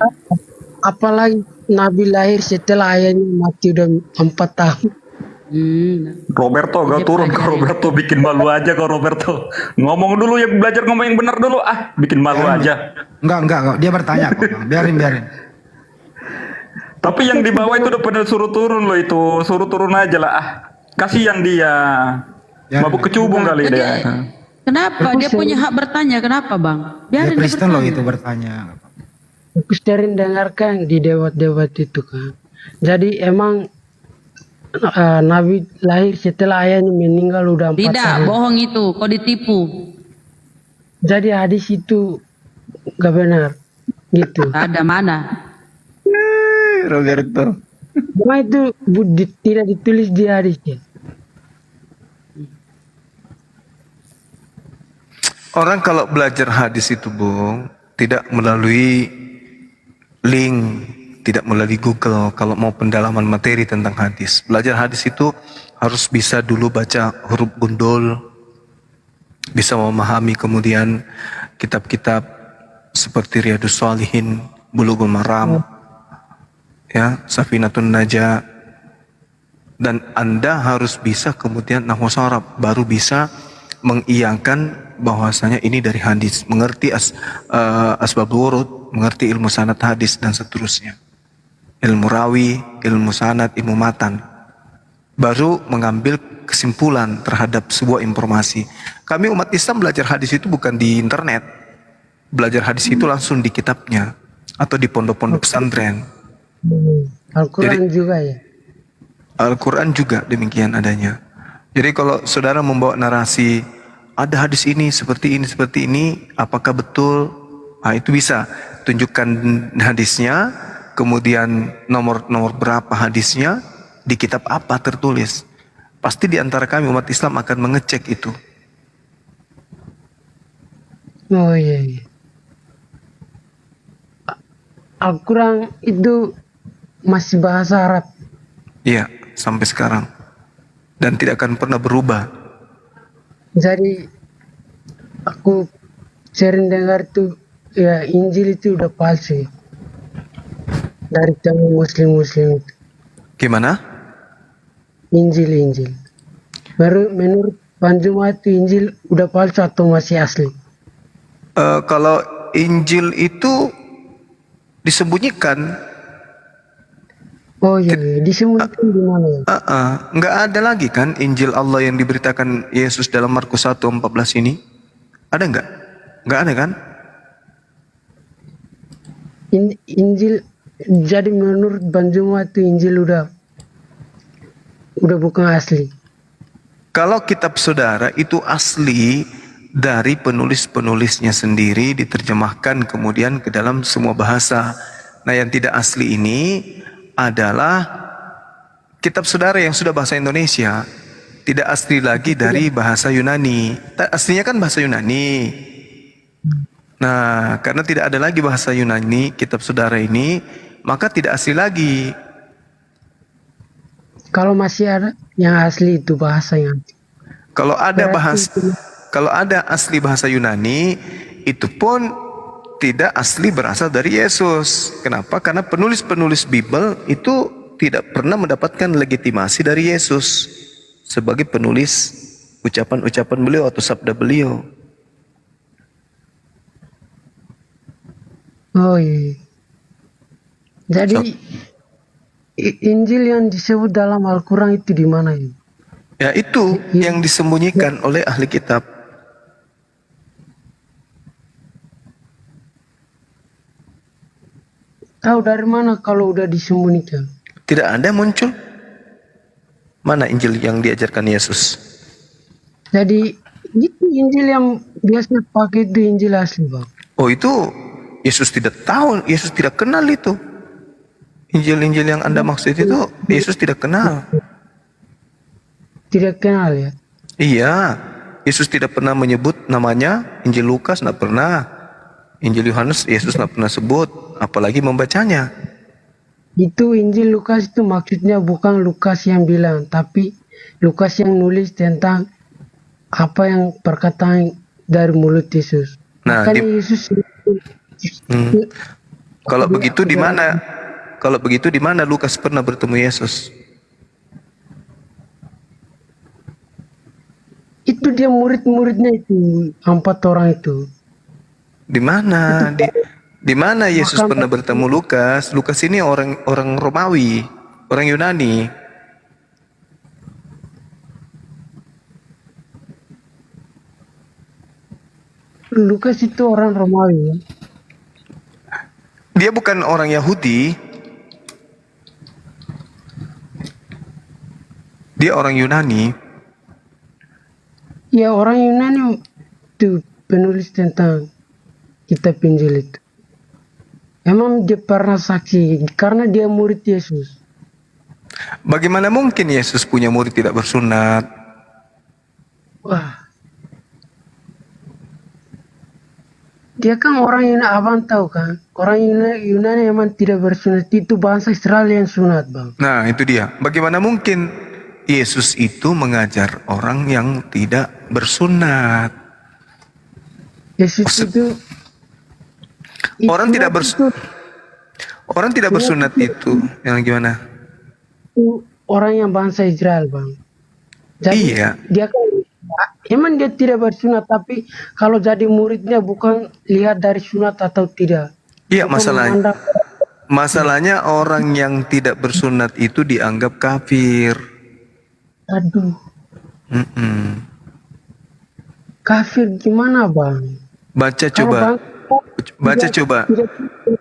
Apalagi Nabi lahir setelah ayahnya mati udah 4 tahun. Roberto, gak turun ke Roberto, bikin malu aja kau Roberto. Ngomong dulu ya, belajar ngomong yang benar dulu. Bikin malu aja. Enggak. Dia bertanya kok, Bang. Biarin. Tapi yang di bawah itu udah pada suruh turun loh itu. Suruh turun aja lah. Kasihan dia. Mabuk kecubung kali dia. Kenapa? Dia punya hak bertanya. Kenapa, Bang? Biarin dia Kristen loh bertanya. itu bertanya. Aku sering dengarkan di debat-debat itu kan. Jadi emang Nabi lahir setelah ayahnya meninggal udah 4 Tidak, hari. bohong itu. Kau ditipu. Jadi hadis itu gak benar gitu. Ada mana? Roberto. Cuma itu tidak ditulis di hadisnya. Orang kalau belajar hadis itu, Bung, tidak melalui link, tidak melalui Google. Kalau mau pendalaman materi tentang hadis, belajar hadis itu harus bisa dulu baca huruf gundul, bisa memahami kemudian kitab-kitab seperti Riyadhus Shalihin, Bulughul Maram, ya, Safinatun Najah, dan Anda harus bisa kemudian nahwu sharaf, baru bisa mengiyakan bahwasanya ini dari hadis, mengerti asbabul wurud, mengerti ilmu sanad hadis dan seterusnya, ilmu rawi, ilmu sanad, ilmu matan, baru mengambil kesimpulan terhadap sebuah informasi. Kami umat Islam belajar hadis itu bukan di internet, belajar hadis itu langsung di kitabnya atau di pondok-pondok pesantren. Al-Quran juga ya. Al-Quran juga demikian adanya. Jadi kalau saudara membawa narasi, ada hadis ini, seperti ini, apakah betul? Itu bisa. Tunjukkan hadisnya, kemudian nomor berapa hadisnya, di kitab apa tertulis. Pasti di antara kami umat Islam akan mengecek itu. Oh iya. Al-Quran itu masih bahasa Arab. Iya, sampai sekarang. Dan tidak akan pernah berubah. Jadi aku sering dengar tuh ya Injil itu udah palsu ya. Dari tangan Muslim itu. Gimana? Injil. Menurut Panjuma itu Injil udah palsu atau masih asli? Kalau Injil itu disembunyikan. Oh iya, disembunyikan di mana ya? Nggak ada lagi kan Injil Allah yang diberitakan Yesus dalam Markus 1:14 ini? Ada nggak? Nggak ada kan? Injil, jadi menurut Panjuma itu Injil udah bukan asli. Kalau kitab saudara itu asli dari penulis-penulisnya sendiri, diterjemahkan kemudian ke dalam semua bahasa. Nah, yang tidak asli ini adalah kitab saudara yang sudah bahasa Indonesia, tidak asli lagi dari bahasa Yunani. Aslinya kan bahasa Yunani. Nah, karena tidak ada lagi bahasa Yunani kitab saudara ini, maka tidak asli lagi. Kalau masih ada yang asli itu bahasa yang Kalau ada asli bahasa Yunani, itu pun tidak asli berasal dari Yesus. Kenapa? Karena penulis-penulis Bible itu tidak pernah mendapatkan legitimasi dari Yesus sebagai penulis ucapan-ucapan beliau atau sabda beliau. Oh iya. Jadi Injil yang disebut dalam Al-Quran itu di mana ya? Ya itu yang disembunyikan oleh ahli kitab. Tahu dari mana kalau udah disembunyikan? Tidak ada muncul. Mana Injil yang diajarkan Yesus? Jadi itu Injil yang biasa pakai itu Injil asli, Bang. Oh, itu Yesus tidak tahu, Yesus tidak kenal itu. Injil-Injil yang Anda maksud itu Yesus tidak kenal. Tidak kenal ya? Iya, Yesus tidak pernah menyebut namanya. Injil Lukas tidak pernah. Injil Yohanes Yesus tidak pernah sebut, apalagi membacanya. Itu Injil Lukas itu maksudnya bukan Lukas yang bilang, tapi Lukas yang nulis tentang apa yang perkataan dari mulut Yesus. Nah, Yesus kalau begitu di mana? Kalau begitu di mana Lukas pernah bertemu Yesus? Itu dia murid-muridnya itu, 4 orang itu. Di mana? Di mana Yesus Makan- pernah bertemu Lukas? Lukas ini orang Romawi, orang Yunani. Lukas itu orang Romawi. Dia bukan orang Yahudi. Dia orang Yunani. Ya orang Yunani itu penulis tentang kitab Injil itu. Emang dia pernah saksi karena dia murid Yesus. Bagaimana mungkin Yesus punya murid tidak bersunat? Wah. Dia kan orang Yunani, abang tahu kan? Orang Yunani emang tidak bersunat, itu bangsa Israel yang sunat, bang. Nah, itu dia. Bagaimana mungkin Yesus itu mengajar orang yang tidak bersunat? Yesus itu Orang tidak bersunat itu yang gimana? itu orang yang bangsa Israel, bang. Jadi Iya. dia kan emang dia tidak bersunat, tapi kalau jadi muridnya bukan lihat dari sunat atau tidak. Iya, Bukan memandang- masalahnya orang yang tidak bersunat itu dianggap kafir. Aduh, Mm-mm. kafir gimana, bang? Baca Kalau coba. bang- Baca tidak- coba. tidak-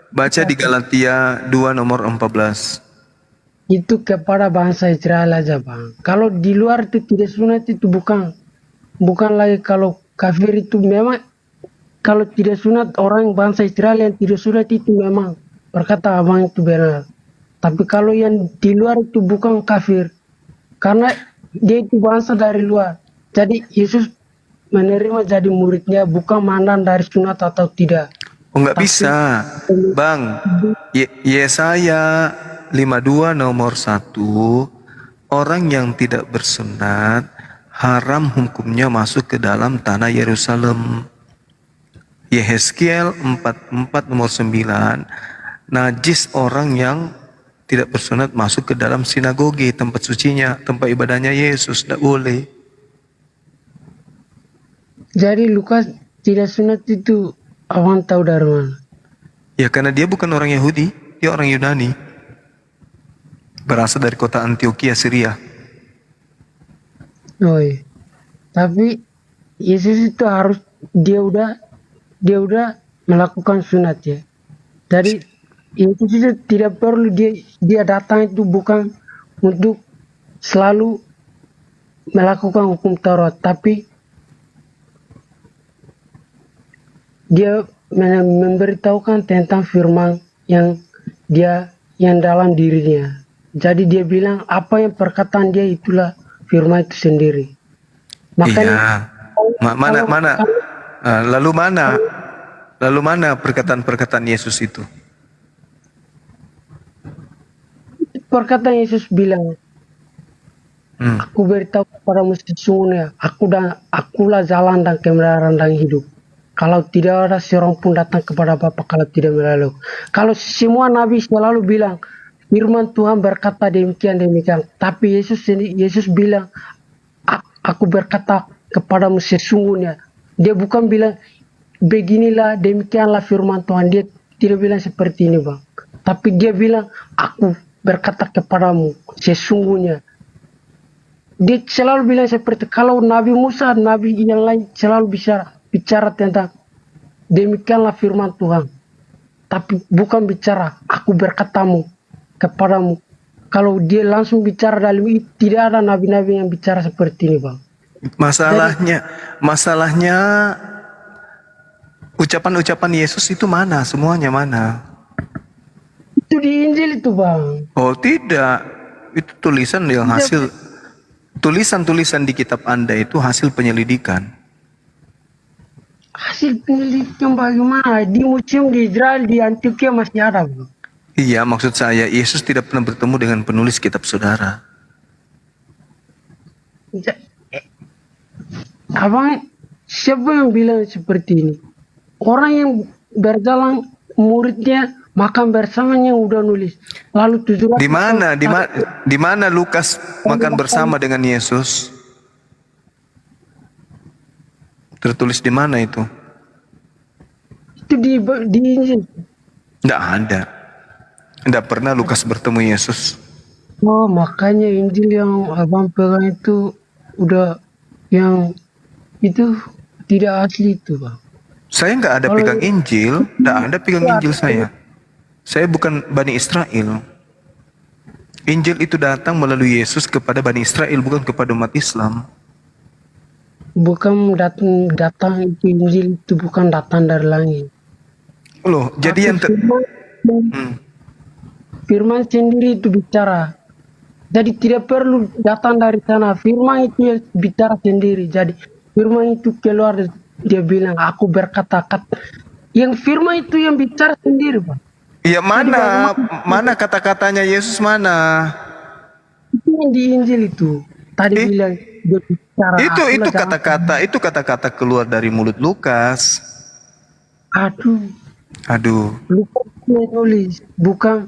Baca di Galatia 2 nomor 14. itu kepada bangsa Israel aja, bang. Kalau di luar itu tidak sunat itu bukan lagi kalau kafir itu memang kalau tidak sunat orang bangsa Israel yang tidak sunat itu memang berkata abang itu benar. Tapi kalau yang di luar itu bukan kafir karena dia itu bangsa dari luar. Jadi Yesus menerima jadi muridnya bukan mandang dari sunat atau tidak. Oh, nggak bisa, Bang. Yesaya 52 nomor 1, orang yang tidak bersunat haram hukumnya masuk ke dalam tanah Yerusalem. Yehezkiel 44 nomor 9, najis orang yang tidak bersunat masuk ke dalam sinagoge, tempat sucinya, tempat ibadahnya Yesus, tidak boleh. Jadi Lukas tidak sunat itu abang tahu dari mana? Ya karena dia bukan orang Yahudi, dia orang Yunani. Berasal dari kota Antioquia, Syria. Oh iya. Tapi Yesus itu harus dia udah melakukan sunat ya. Jadi Yesus itu tidak perlu dia datang itu bukan untuk selalu melakukan hukum Taurat, tapi dia memberitahukan tentang firman yang dalam dirinya. Jadi dia bilang apa yang perkataan dia itulah firman itu sendiri. Makanya Iya. Lalu mana perkataan-perkataan Yesus itu? perkataan Yesus bilang, aku beritahu kepadamu sesungguhnya, akulah jalan dan kebenaran dan hidup. Kalau tidak ada seorang pun datang kepada Bapa kalau tidak melalui. Kalau semua nabi selalu bilang, firman Tuhan berkata demikian. Tapi Yesus bilang, aku berkata kepadamu sesungguhnya. Dia bukan bilang, beginilah demikianlah firman Tuhan. Dia tidak bilang seperti ini, Bang. Tapi dia bilang, aku berkata kepadamu sesungguhnya. Dia selalu bilang seperti, kalau Nabi Musa, Nabi yang lain selalu bicara tentang demikianlah firman Tuhan. Tapi bukan bicara, aku berkatamu kepadamu. Kalau dia langsung bicara dalam itu, tidak ada nabi-nabi yang bicara seperti ini, Bang. Masalahnya ucapan-ucapan Yesus itu mana? Semuanya mana? Itu di Injil itu, Bang. Oh tidak, itu tulisan yang hasil tulisan-tulisan di kitab Anda itu hasil penyelidikan. Hasil penyelidikan bagaimana? Di museum di Israel, di Antioquia masih ada, Bang. Iya, maksud saya Yesus tidak pernah bertemu dengan penulis kitab saudara. Abang, siapa yang bilang seperti ini? Orang yang berjalan muridnya makan bersamanya udah nulis. Lalu 700 Di mana Lukas makan bersama dengan Yesus? Tertulis di mana itu? Itu di Injil. Tidak ada. Tidak pernah Lukas bertemu Yesus. Oh, makanya Injil yang abang pegang itu udah yang itu tidak asli itu, Bang. Saya nggak ada Kalau- pegang Injil. Tidak ada pegang Injil saya. Saya bukan Bani Israel. Injil itu datang melalui Yesus kepada Bani Israel, bukan kepada umat Islam. Bukan datang itu Injil itu bukan datang dari langit. Loh, jadi yang Firman sendiri itu bicara. Jadi tidak perlu datang dari sana. Firman itu yang bicara sendiri. Jadi firman itu keluar, dia bilang, aku berkata-kata. Yang firman itu yang bicara sendiri, Pak. ya mana kata-katanya Yesus mana? Itu yang di Injil itu. Tadi bilang dia bicara. Itu akulah jangan- kata-kata keluar dari mulut Lukas. Aduh. Lukas menulis, bukan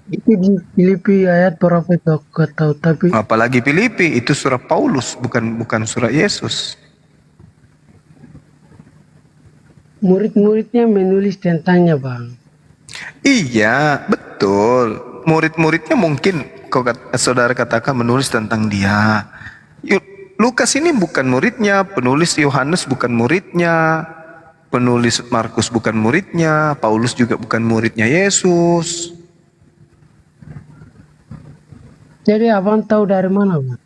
itu di Filipi ayat berapa itu aku gak tahu, tapi Apalagi Filipi, itu surah Paulus, bukan surah Yesus. murid-muridnya menulis tentangnya, Bang. Iya, betul. Murid-muridnya mungkin saudara katakan menulis tentang dia. Lukas ini bukan muridnya, penulis Yohanes bukan muridnya, penulis Markus bukan muridnya, Paulus juga bukan muridnya Yesus. Jadi abang tahu dari mana, Bang?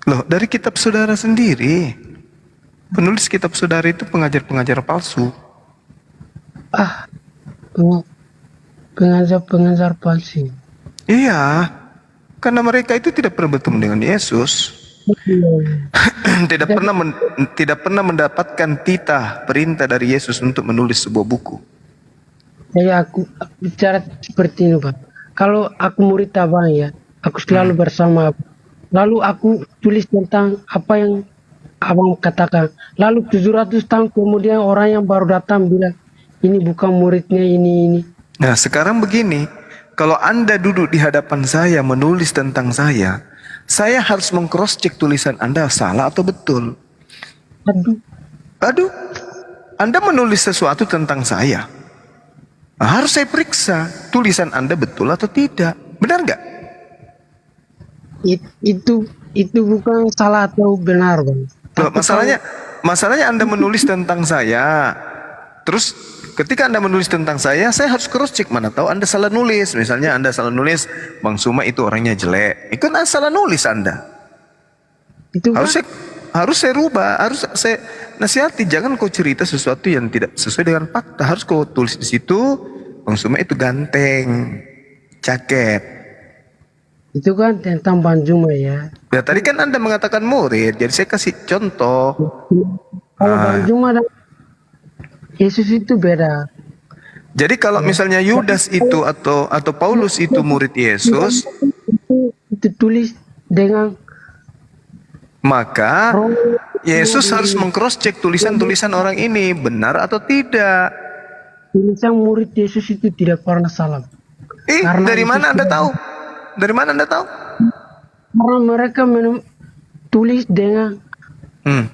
Loh, dari kitab saudara sendiri. Penulis kitab saudara itu pengajar-pengajar palsu. Pengajar palsu. Iya, karena mereka itu tidak pernah bertemu dengan Yesus. tidak pernah mendapatkan titah perintah dari Yesus untuk menulis sebuah buku. Jadi aku bicara seperti ini, Bang. Kalau aku murid abang ya, aku selalu bersama abang. Lalu aku tulis tentang apa yang abang katakan. Lalu 700 tahun kemudian orang yang baru datang bilang, ini bukan muridnya, ini. Nah, sekarang begini, kalau Anda duduk di hadapan saya menulis tentang saya harus meng-cross check tulisan Anda salah atau betul. Aduh. Anda menulis sesuatu tentang saya. Harus saya periksa tulisan Anda betul atau tidak. Benar nggak? Itu bukan salah atau benar, Bang. Loh, masalahnya Anda menulis tentang saya. Terus ketika Anda menulis tentang saya harus cross check, mana tahu Anda salah nulis. Misalnya Anda salah nulis Bang Suma itu orangnya jelek. Itu kan salah nulis Anda. Harus saya rubah, harus saya nasihati, jangan kau cerita sesuatu yang tidak sesuai dengan fakta. Harus kau tulis di situ Bang Suma itu ganteng, jaket. Itu kan tentang Bang Juma ya. Ya tadi kan Anda mengatakan murid, jadi saya kasih contoh. Kalau Bang Juma dan Yesus itu beda. Jadi kalau misalnya Yudas itu atau Paulus itu murid Yesus, itu tulis dengan maka Yesus harus meng-cross check tulisan-tulisan orang ini benar atau tidak. Tulisan murid Yesus itu tidak pernah salah. Dari mana Anda tahu? Dari mana Anda tahu? Karena mereka tulis dengan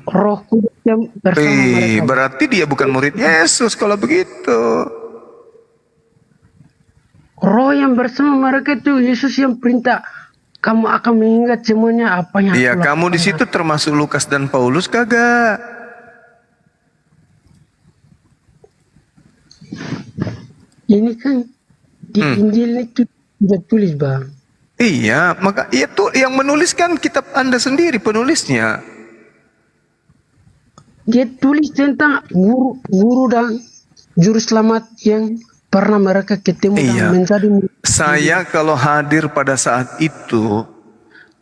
Roh Kudus yang bersama mereka. Berarti dia bukan murid Yesus kalau begitu. Roh yang bersama mereka itu Yesus yang perintah, kamu akan mengingat semuanya apa yang Iya, aku kamu di situ termasuk Lukas dan Paulus kagak? Ini kan di Injil itu tidak tulis, Bang. Iya, maka itu yang menuliskan kitab Anda sendiri penulisnya. Dia tulis tentang guru dan juru selamat yang pernah mereka ketemu dan menjadi Saya kalau hadir pada saat itu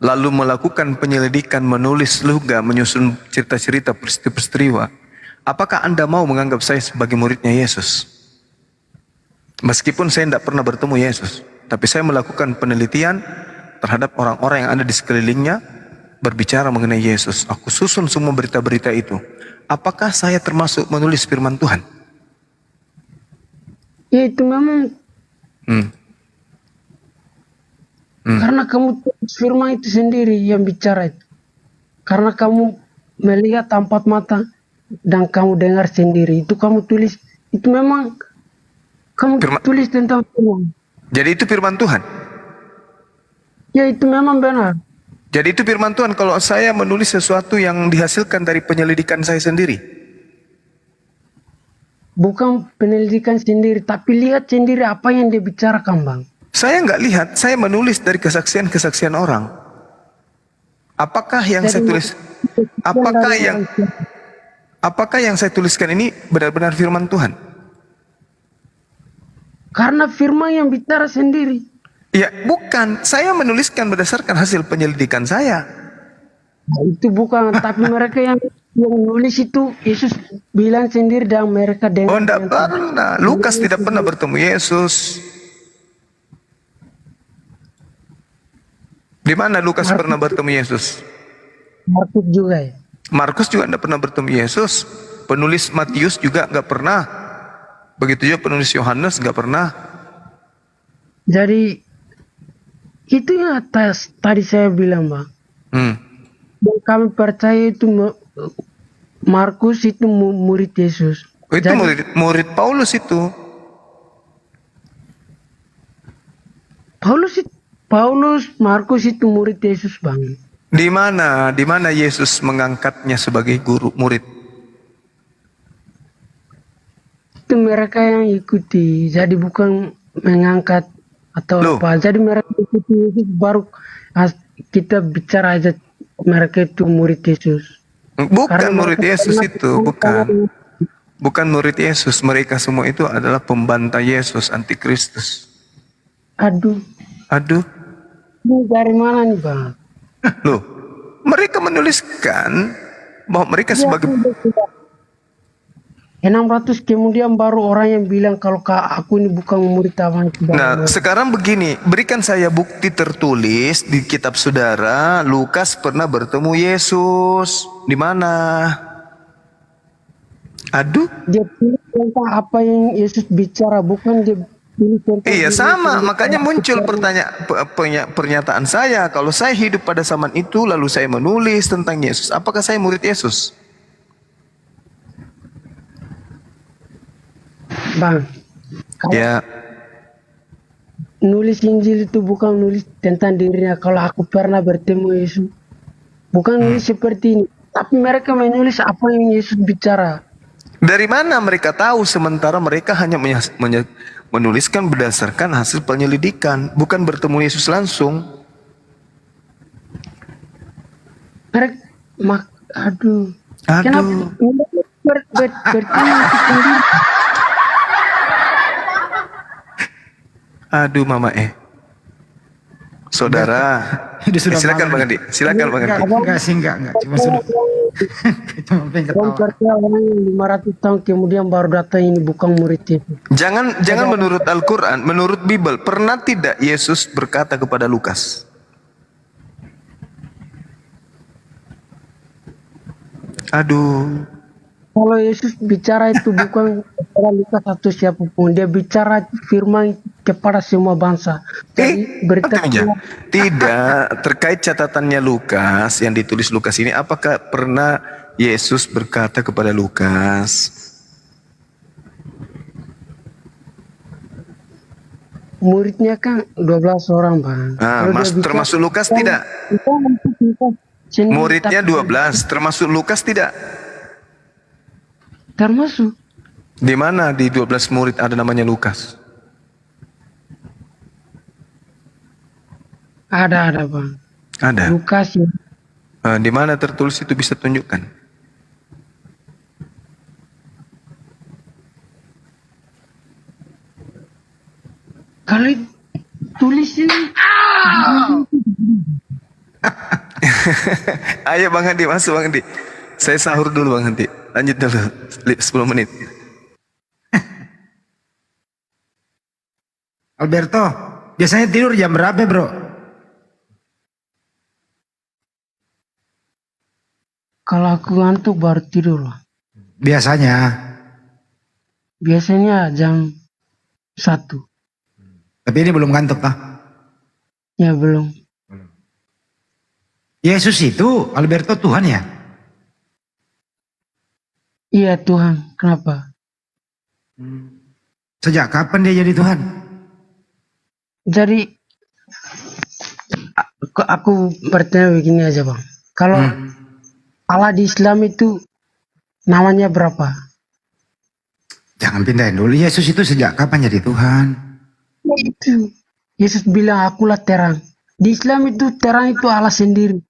lalu melakukan penyelidikan, menulis juga, menyusun cerita-cerita peristiwa, apakah Anda mau menganggap saya sebagai muridnya Yesus? Meskipun saya tidak pernah bertemu Yesus, tapi saya melakukan penelitian terhadap orang-orang yang ada di sekelilingnya, berbicara mengenai Yesus. Aku susun semua berita-berita itu. Apakah saya termasuk menulis firman Tuhan? Ya itu memang karena kamu tulis firman itu sendiri yang bicara itu. Karena kamu melihat empat mata dan kamu dengar sendiri, itu kamu tulis, itu memang kamu tulis tentang firman. Jadi itu firman Tuhan. Ya itu memang benar. Jadi itu firman Tuhan kalau saya menulis sesuatu yang dihasilkan dari penyelidikan saya sendiri. Bukan penyelidikan sendiri, tapi lihat sendiri apa yang dia bicarakan, Bang. Saya nggak lihat, saya menulis dari kesaksian-kesaksian orang. Apakah yang saya tulis, apakah yang saya tuliskan ini benar-benar firman Tuhan? Karena firman yang bicara sendiri. Ya, bukan. Saya menuliskan berdasarkan hasil penyelidikan saya. Nah, itu bukan, tapi mereka yang nulis itu Yesus bilang sendiri dan mereka dengar. Oh, enggak pernah. Lukas tidak pernah bertemu Yesus. Di mana Lukas pernah bertemu Yesus? Markus juga ya. Markus juga tidak pernah bertemu Yesus. Penulis Matius juga nggak pernah. Begitu juga penulis Yohanes nggak pernah. Jadi itu yang tadi saya bilang, Bang. Dan kami percaya itu Markus itu murid Yesus. Oh, itu murid Paulus itu. Paulus, Markus itu murid Yesus, Bang. Di mana Yesus mengangkatnya sebagai guru murid? Itu mereka yang ikuti, jadi bukan mengangkat atau apa. Jadi mereka ikuti Yesus baru kita bicara aja mereka itu murid Yesus. Bukan murid Yesus itu, bukan. Bukan murid Yesus, mereka semua itu adalah pembantai Yesus, antikristus. Aduh. Ini dari mana nih, Bang? Loh, mereka menuliskan bahwa mereka sebagai 600 kemudian baru orang yang bilang kalau aku ini bukan murid Tuhan. Nah, sekarang begini, berikan saya bukti tertulis di kitab saudara, Lukas pernah bertemu Yesus. Di mana? Aduh. Dia pilih tentang apa yang Yesus bicara, bukan dia pilih tentang. Iya sama, makanya muncul pernyataan saya. Kalau saya hidup pada zaman itu, lalu saya menulis tentang Yesus, apakah saya murid Yesus? Bang, ya. Nulis Injil itu bukan nulis tentang dirinya. Kalau aku pernah bertemu Yesus, bukan nulis seperti ini. Tapi mereka menulis apa yang Yesus bicara. Dari mana mereka tahu sementara mereka hanya menuliskan berdasarkan hasil penyelidikan, bukan bertemu Yesus langsung. Aduh. Kenapa bertemu sendiri? Aduh Mama Saudara. Silakan Bang Andi. Silakan Bang Andi. Enggak. Cuma sudah. Cuma pengen ketawa. 500 tahun kemudian baru datang ini bukan murid itu. Jangan menurut Al-Quran, menurut Bible, pernah tidak Yesus berkata kepada Lukas? Aduh. Kalau Yesus bicara itu bukan kepada Lukas atau siapapun, dia bicara firman kepada semua bangsa. Jadi tidak terkait catatannya Lukas yang ditulis Lukas ini, apakah pernah Yesus berkata kepada Lukas? Muridnya kan 12 orang, Bang. Termasuk Lukas tidak? Muridnya 12, termasuk Lukas tidak? Termasuk. Di mana di 12 murid ada namanya Lukas? Ada Bang. Ada. Lukas ya. Di mana tertulis itu bisa tunjukkan? Kalau tulis ini. Ayo Bang Andi, masuk Bang Andi. Saya sahur dulu Bang Andi. Lanjut dulu 10 menit. Alberto, biasanya tidur jam berapa, Bro? Kalau aku ngantuk baru tidur. Biasanya jam 1. Tapi ini belum ngantuk kah? Ya belum. Yesus itu Alberto Tuhan ya? Iya Tuhan. Kenapa? Sejak kapan dia jadi Tuhan? Jadi aku bertanya begini aja bang. Kalau Allah di Islam itu namanya berapa? Jangan pindahin dulu. Yesus itu sejak kapan jadi Tuhan? Itu Yesus bilang akulah terang. Di Islam itu terang itu Allah sendiri.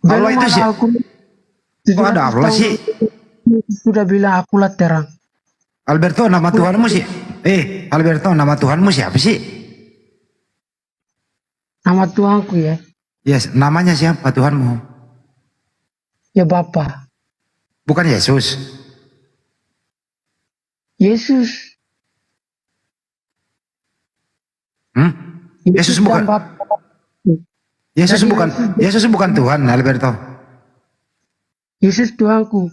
Allah itu sih. Kok ada Allah sih? Sudah bilang akulah terang. Alberto, nama Tuhanmu sih? Alberto, nama Tuhanmu siapa sih? Nama Tuhanku ya. Yes, namanya siapa Tuhanmu? Ya Bapa. Bukan Yesus. Yesus. Yesus bukan. Yesus bukan Tuhan, Alberto. Yesus Tuhanku.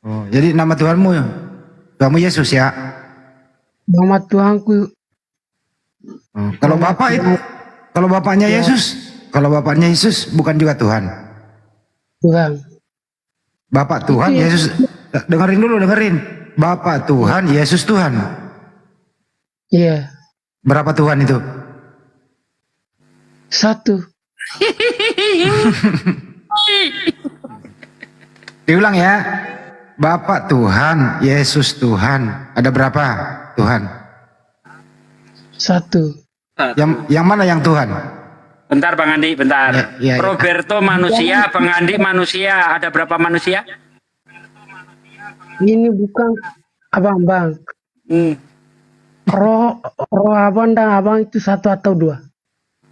Oh, jadi nama Tuhanmu kamu Yesus ya? Nama Tuhanku. Kalau Bapak itu, kalau bapaknya Yesus bukan juga Tuhan. Tuhan. Bapak Tuhan, Itu ya. Yesus. Dengerin. Bapak Tuhan, Yesus Tuhan. Iya. Berapa Tuhan itu? Satu. Diulang ya. Bapak Tuhan, Yesus Tuhan. Ada berapa Tuhan? Satu. Yang mana yang Tuhan? Bentar Bang Andi, bentar. Ya. Roberto manusia, Bang Andi manusia. Ada berapa manusia? Ini bukan abang. Roh abang dan abang itu satu atau dua?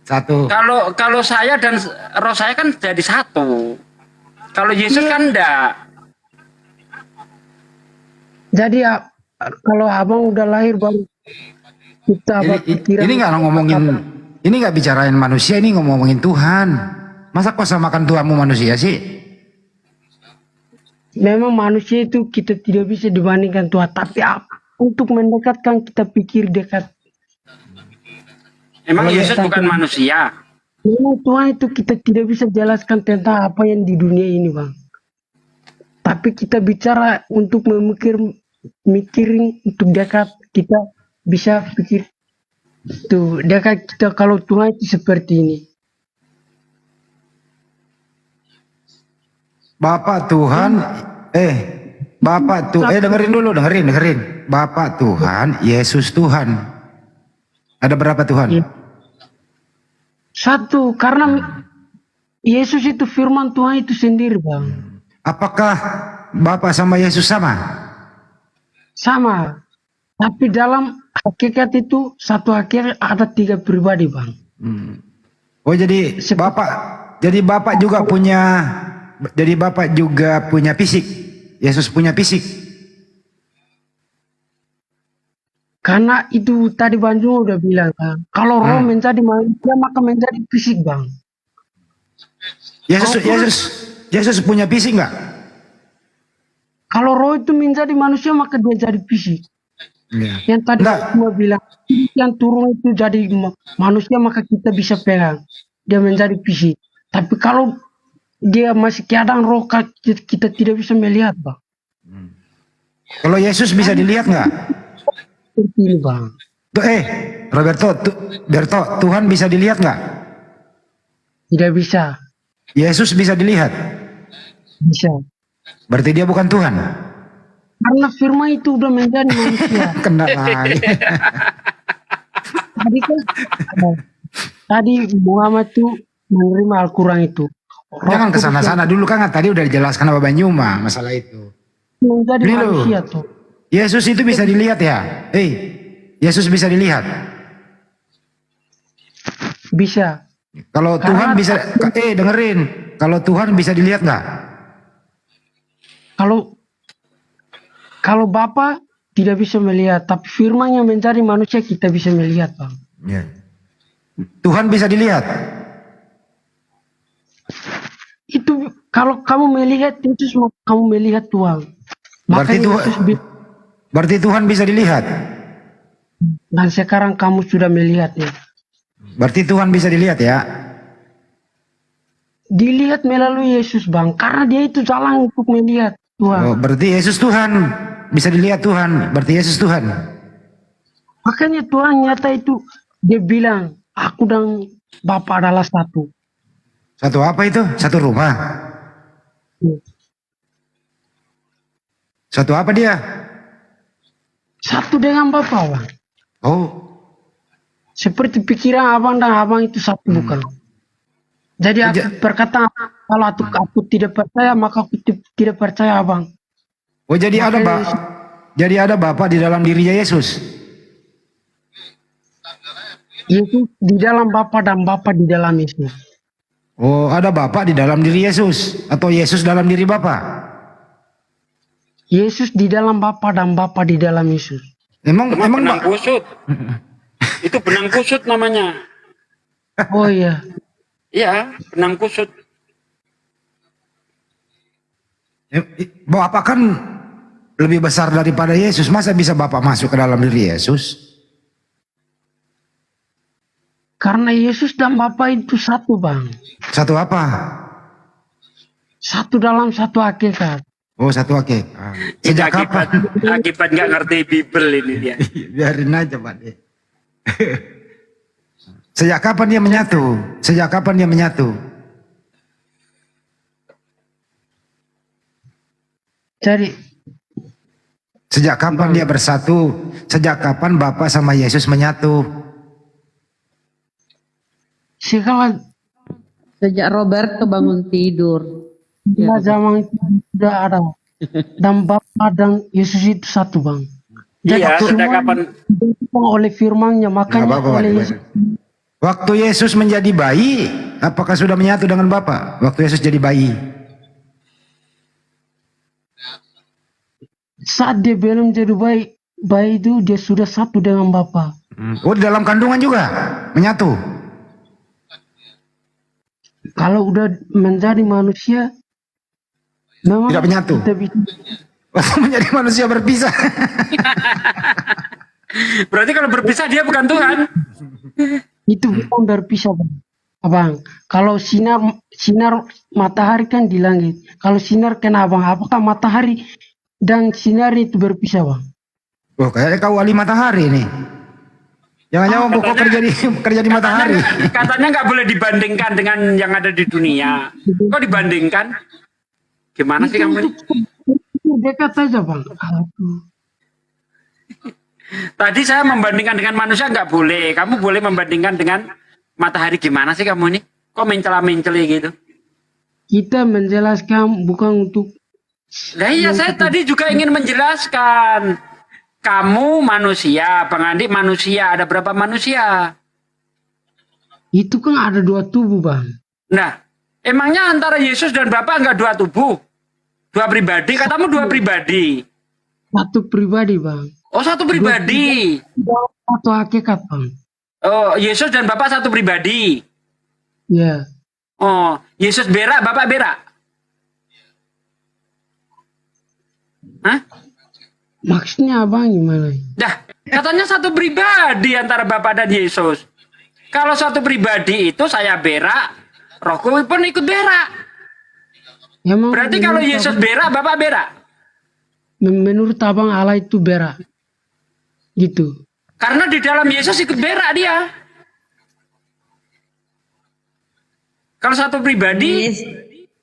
Satu. Kalau saya dan roh saya kan jadi satu. Kalau Yesus kan enggak. Jadi kalau abang udah lahir baru kita pikiran. Ini nggak ngomongin, ini nggak bicarain manusia, ini ngomongin Tuhan. Masa kok samakan Tuhanmu manusia sih? Memang manusia itu kita tidak bisa dibandingkan Tuhan, tapi untuk mendekatkan kita pikir dekat. Emang Yesus bukan manusia? Memang Tuhan itu kita tidak bisa jelaskan tentang apa yang di dunia ini, Bang. Tapi kita bicara untuk mikirin untuk dekat, kita bisa pikir tuh dekat kita kalau Tuhan itu seperti ini. Bapak Tuhan, dengerin. Bapak Tuhan, Yesus Tuhan. Ada berapa Tuhan? Satu, karena Yesus itu firman Tuhan itu sendiri, Bang. Apakah Bapak sama Yesus sama? Sama. Tapi dalam hakikat itu satu hakikat ada tiga pribadi, Bang. Oh, jadi Bapak juga punya fisik. Yesus punya fisik. Karena itu tadi Bang Jung udah bilang, Bang, kalau roh menjadi manusia maka menjadi fisik, Bang. Yesus punya fisik nggak? Kalau roh itu menjadi manusia maka dia jadi fisik. Yang tadi gua bilang, yang turun itu jadi manusia maka kita bisa pegang. Dia menjadi fisik. Tapi kalau dia masih keadaan roh kita tidak bisa melihat, Bang. Kalau Yesus bisa dilihat nggak? Seperti ini, Bang. Roberto, Tuhan bisa dilihat nggak? Tidak bisa. Yesus bisa dilihat? Bisa. Berarti dia bukan Tuhan? Karena firman itu udah menjadi manusia. Kena lagi. Tadi Muhammad itu menerima Al-Quran itu. Jangan kesana-sana dulu, kan tadi udah dijelaskan sama Banyuma masalah itu. Menjadi manusia tuh. Yesus itu bisa dilihat ya? Yesus bisa dilihat? Bisa. Kalau Tuhan bisa, dengerin. Kalau Tuhan bisa dilihat nggak? Kalau Bapa tidak bisa melihat, tapi firman yang mencari manusia kita bisa melihat, Bang. Ya. Tuhan bisa dilihat? Itu kalau kamu melihat Yesus, kamu melihat Tuhan. Berarti Tuhan bisa dilihat? Dan sekarang kamu sudah melihatnya. Berarti Tuhan bisa dilihat ya? Dilihat melalui Yesus, Bang. Karena dia itu jalan untuk melihat. Tuhan. Oh, berarti Yesus Tuhan. Bisa dilihat Tuhan. Berarti Yesus Tuhan. Makanya Tuhan nyata itu dia bilang, aku dan Bapa adalah satu. Satu apa itu? Satu rumah. Satu apa dia? Satu dengan Bapa, Bang. Oh. Seperti pikiran abang dan abang itu satu bukan. Jadi aku berkata, kalau aku tidak percaya, maka aku tidak percaya abang. Oh, jadi ada Bapa di dalam dirinya Yesus. Yesus di dalam Bapa dan Bapa di dalam Yesus. Oh, ada Bapa di dalam diri Yesus atau Yesus dalam diri Bapa? Yesus di dalam Bapa dan Bapa di dalam Yesus. Emang benang kusut. Itu benang kusut namanya. Oh iya. Iya, benang kusut. Bapak kan lebih besar daripada Yesus. Masa bisa Bapak masuk ke dalam diri Yesus? Karena Yesus dan Bapa itu satu, Bang. Satu apa? Satu dalam satu hakikat. Oh, satu hakikat. Sejak kapan? Akibat nggak ngerti Bible ini dia. Biarin aja, Pak. Sejak kapan dia menyatu? Sejak kapan dia menyatu? Jadi sejak kapan dia bersatu? Sejak kapan Bapa sama Yesus menyatu? Sejak Roberto bangun tidur. Bila zaman itu sudah ada. Dan Bapa dan Yesus itu satu, Bang. Iya, sejak kapan? Oleh firman-Nya, makanya oleh Yesus. Waktu Yesus menjadi bayi, apakah sudah menyatu dengan Bapa? Waktu Yesus jadi bayi. Saat dia belum jadi bayi itu dia sudah satu dengan Bapa. Oh, di dalam kandungan juga menyatu. Kalau udah menjadi manusia, memang tidak menyatu. Waktu menjadi manusia berpisah. Berarti kalau berpisah dia bukan Tuhan. Itu bukan berpisah, Bang. Abang, kalau sinar matahari kan di langit. Kalau sinar kena Abang, apakah matahari dan sinar itu berpisah, Bang? Oh, kayaknya kau wali matahari nih. Jangan-jangan kau kerja di matahari. Katanya nggak boleh dibandingkan dengan yang ada di dunia. Kok dibandingkan? Gimana sih kamu ini? Dekat aja, Bang. Tadi saya membandingkan dengan manusia nggak boleh. Kamu boleh membandingkan dengan matahari. Gimana sih kamu ini? Kok mencela-menceli gitu? Kita menjelaskan bukan untuk... Nah iya, saya tadi juga ingin menjelaskan. Kamu manusia, Bang Andi manusia. Ada berapa manusia? Itu kan ada dua tubuh, Bang. Nah, emangnya antara Yesus dan Bapa nggak dua tubuh? Dua pribadi? Katamu dua pribadi. Satu pribadi, Bang. Oh, satu pribadi. Satu hakikat, Bang. Oh, Yesus dan Bapa satu pribadi. Ya. Oh, Yesus berak, Bapak berak. Hah? Maksudnya Abang gimana? Dah, katanya satu pribadi antara Bapak dan Yesus. Kalau satu pribadi itu saya berak, Rohku pun ikut berak. Berarti kalau Yesus berak, Bapak berak. Menurut Abang Allah itu berak. Gitu. Karena di dalam Yesus ikut berak dia. Kalau satu pribadi,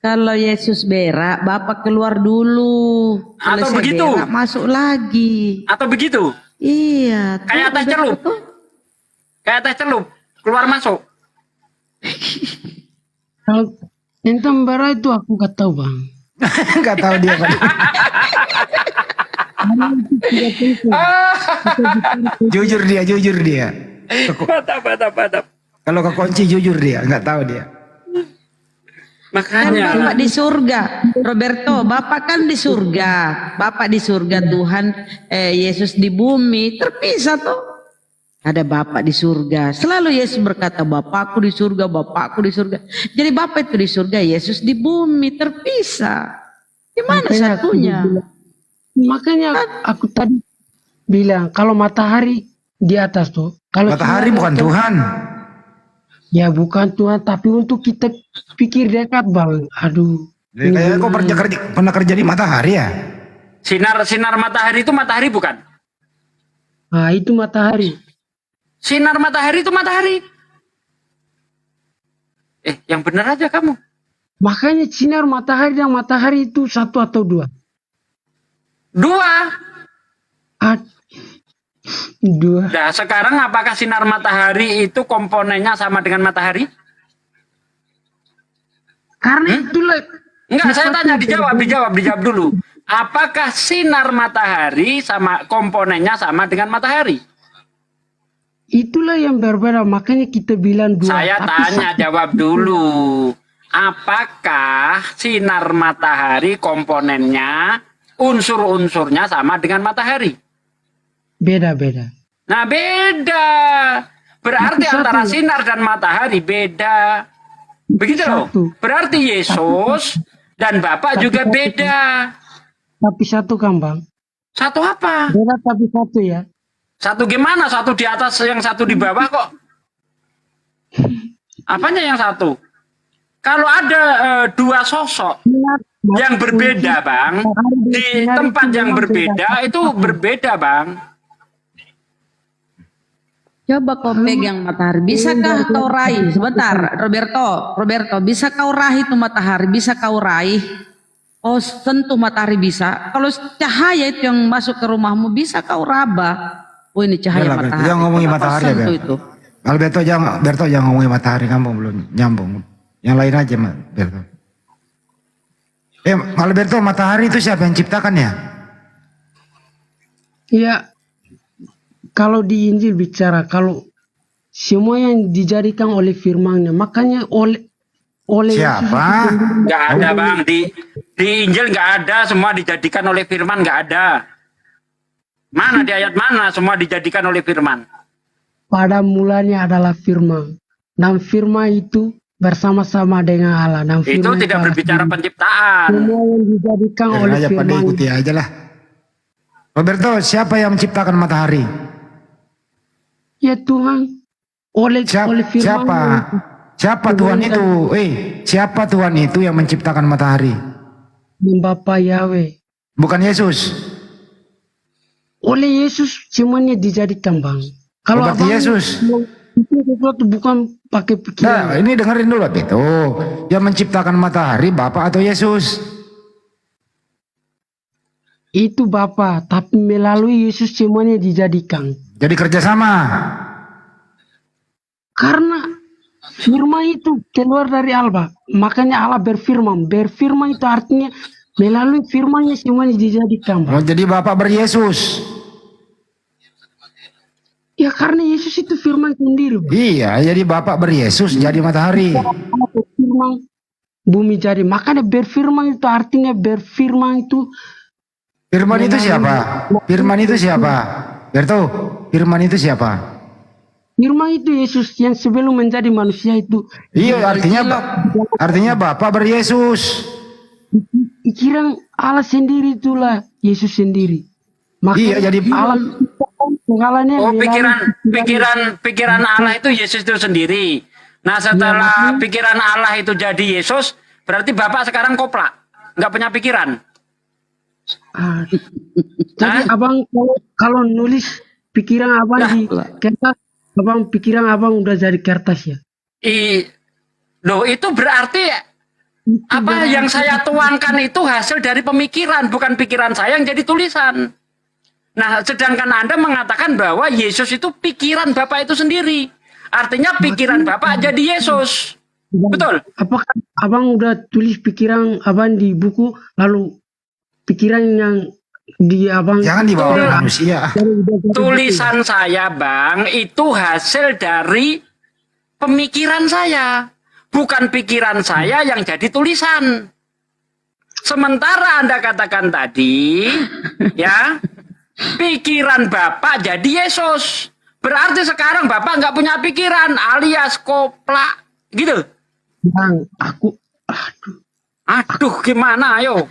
kalau Yesus berak, Bapak keluar dulu. Atau Selesai begitu? berak, masuk lagi. Atau begitu? Iya. Kayak teh celup. Kayak teh celup. Keluar masuk. Kalau tentang berak itu aku gak tahu, Bang. Gak tahu dia, Bang. Jujur dia. Mantap. Kalau kekunci jujur dia, nggak tahu dia. Kan Bapak di surga, Roberto. Bapak kan di surga. Bapak di surga, Tuhan, Yesus di bumi, terpisah tuh. Ada Bapak di surga. Selalu Yesus berkata, Bapakku di surga, Bapakku di surga. Jadi Bapak itu di surga, Yesus di bumi, terpisah. Gimana satunya? Makanya aku tadi bilang kalau matahari di atas tuh. Kalau matahari bukan Tuhan. Ya bukan Tuhan, tapi untuk kita pikir dekat, Bang. Aduh. Kayak kau pernah kerja di matahari ya? Sinar matahari itu matahari bukan? Nah, itu matahari. Sinar matahari itu matahari. Yang benar aja kamu. Makanya sinar matahari dan matahari itu satu atau dua? Dua. Dua. Nah, sekarang apakah sinar matahari itu komponennya sama dengan matahari? Karena itulah. Enggak, saya tanya, dijawab dulu. Apakah sinar matahari sama komponennya sama dengan matahari? Itulah yang berbeda, makanya kita bilang dua. Saya tanya, jawab dulu. Apakah sinar matahari komponennya, unsur-unsurnya sama dengan matahari? Beda-beda. Nah, beda. Berarti antara sinar dan matahari beda. Begitu loh. Berarti Yesus dan Bapak juga beda. Tapi satu kan Bang? Satu apa? Beda tapi satu ya. Satu gimana? Satu di atas, yang satu di bawah kok. Apanya yang satu? Kalau ada dua sosok yang berbeda Bang, di tempat yang berbeda itu berbeda Bang. Coba kau pegang matahari, bisakah kau raih? Sebentar, Roberto, bisa kau raih itu matahari? Bisa kau raih? Oh, sentuh matahari bisa. Kalau cahaya itu yang masuk ke rumahmu, bisa kau raba. Oh, ini cahaya matahari. Jangan ngomongin matahari ya, itu. Alberto jangan ngomongin matahari, kamu belum nyambung. Yang lain aja, Alberto. Alberto, matahari itu siapa yang ciptakan ya? Ya. Kalau di Injil bicara, kalau semua yang dijadikan oleh firman-Nya, makanya oleh siapa? Nggak ada Bang, di Injil nggak ada semua dijadikan oleh firman, nggak ada. Mana di ayat mana semua dijadikan oleh firman? Pada mulanya adalah firman, dan firman itu bersama-sama dengan Allah. Dan itu tidak berbicara penciptaan. Semua yang dijadikan oleh firman. Ikuti aja lah. Roberto, siapa yang menciptakan matahari? Ya Tuhan, oleh firman. Siapa Tuhan itu? Siapa Tuhan itu yang menciptakan matahari? Bapa Yahweh. Bukan Yesus. Oleh Yesus semuanya dijadikan Bang. Kalau berarti Yesus. Itu sesuatu bukan pakai pikiran. Nah, ini dengerin dulu Beto. Yang menciptakan matahari Bapa atau Yesus? Itu Bapa, tapi melalui Yesus semuanya dijadikan. Jadi kerjasama. Karena firman itu keluar dari Allah, makanya Allah berfirman. Berfirman itu artinya melalui firman-Nya semuanya dijadikan. Oh, jadi Bapak beryesus. Ya karena Yesus itu firman sendiri. Iya, jadi Bapak beryesus jadi matahari. Firman bumi jadi. Makanya berfirman itu artinya berfirman itu. Firman itu siapa? Firman itu siapa? Berto, firman itu siapa? Firman itu Yesus yang sebelum menjadi manusia itu. Iya, artinya Bapa beryesus. Pikiran Allah sendiri itulah Yesus sendiri. Iya, jadi Allah segalanya. Oh, pikiran Allah itu Yesus itu sendiri. Nah, setelah pikiran Allah itu jadi Yesus, berarti Bapak sekarang koplak, nggak punya pikiran. Jadi abang kalau nulis pikiran abang di kertas, abang pikiran abang udah jadi kertas ya? Loh, itu berarti apa yang saya tuangkan itu hasil dari pemikiran, bukan pikiran saya yang jadi tulisan. Nah, sedangkan Anda mengatakan bahwa Yesus itu pikiran Bapak itu sendiri. Artinya pikiran Bapak jadi Yesus. Betul? Apakah abang udah tulis pikiran abang di buku, lalu pikiran yang di abang jangan dibawa manusia. Tulisan saya Bang itu hasil dari pemikiran saya, bukan pikiran saya yang jadi tulisan. Sementara Anda katakan tadi ya, pikiran Bapak jadi Yesus, berarti sekarang Bapak nggak punya pikiran alias koplak gitu. Bang, Aduh, gimana ayo?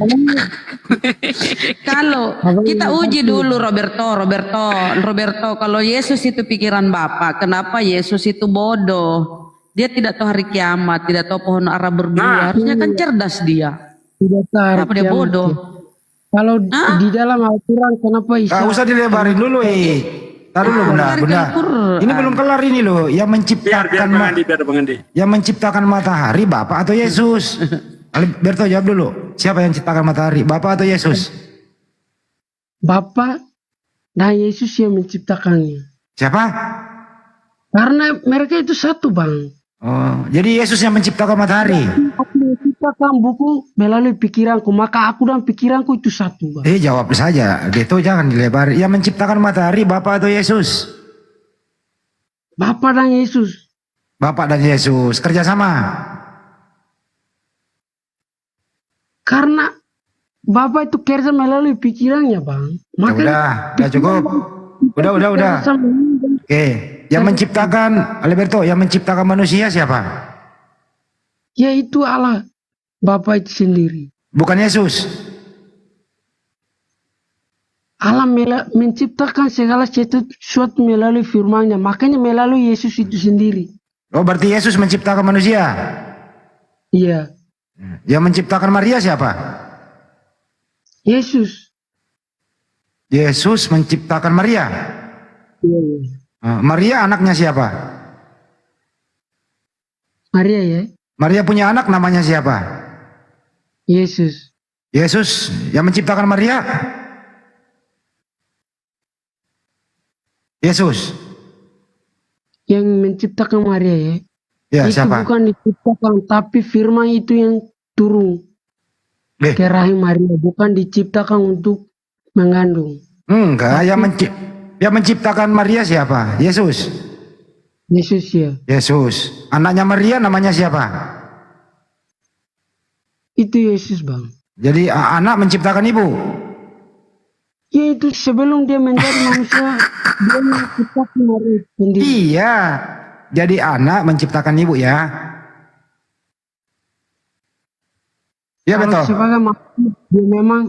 Kalau kita uji dulu Roberto, kalau Yesus itu pikiran Bapa, kenapa Yesus itu bodoh? Dia tidak tahu hari kiamat, tidak tahu pohon ara berbuah, harusnya kan cerdas dia. Tidak tarik Kenapa dia kiamat bodoh? ya. Kalau di dalam Al-Quran kenapa Isa? Gak usah dilebarin dulu, Taruh dulu, bunda. Ini belum kelar ini loh. Yang menciptakan yang menciptakan matahari, Bapak atau Yesus? Alberto jawab dulu. Siapa yang menciptakan matahari, Bapak atau Yesus? Bapak dan Yesus yang menciptakannya. Siapa? Karena mereka itu satu, Bang. Oh, jadi Yesus yang menciptakan matahari. Aku menciptakan buku melalui pikiranku, maka aku dan pikiranku itu satu, Bang. Jawab saja. Beto jangan dilebar. Yang menciptakan matahari, Bapak atau Yesus? Bapak dan Yesus. Bapak dan Yesus kerjasama. Karena Bapak itu kerja melalui pikirannya, Bang. Udah cukup. Udah. Oke, yang menciptakan Alberto, yang menciptakan manusia siapa? Yaitu Allah, Bapak itu sendiri. Bukan Yesus. Allah menciptakan segala sesuatu melalui firman-Nya, makanya melalui Yesus itu sendiri. Oh, berarti Yesus menciptakan manusia? Iya. Yang menciptakan Maria siapa? Yesus. Yesus menciptakan Maria. Iya. Maria anaknya siapa? Maria ya. Maria punya anak namanya siapa? Yesus. Yesus yang menciptakan Maria? Yesus. Yang menciptakan Maria ya. Ya, itu siapa? bukan diciptakan, tapi firman itu yang turun ke rahim Maria, bukan diciptakan untuk mengandung. Enggak, yang menciptakan Maria siapa? Yesus. Yesus ya. Yesus. Anaknya Maria namanya siapa? Itu Yesus, Bang. Jadi anak menciptakan ibu. Ya itu sebelum dia menjadi manusia, dia menciptakan Maria sendiri. Iya. Jadi anak menciptakan ibu ya. Ya betul. Sebagai manusia, dia memang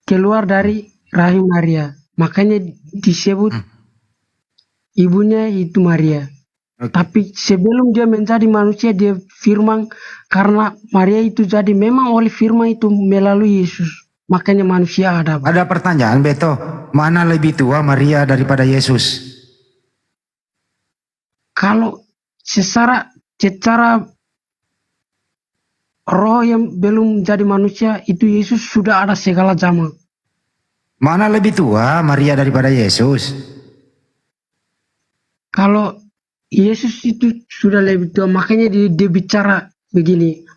keluar dari rahim Maria. Makanya disebut ibunya itu Maria. Tapi sebelum dia menjadi manusia, dia firman, karena Maria itu jadi memang oleh firman itu melalui Yesus. Makanya manusia ada. Ada pertanyaan, Beto. Mana lebih tua Maria daripada Yesus? Kalau secara roh yang belum jadi manusia, itu Yesus sudah ada segala zaman. Mana lebih tua Maria daripada Yesus? Kalau Yesus itu sudah lebih tua, makanya dia bicara begini,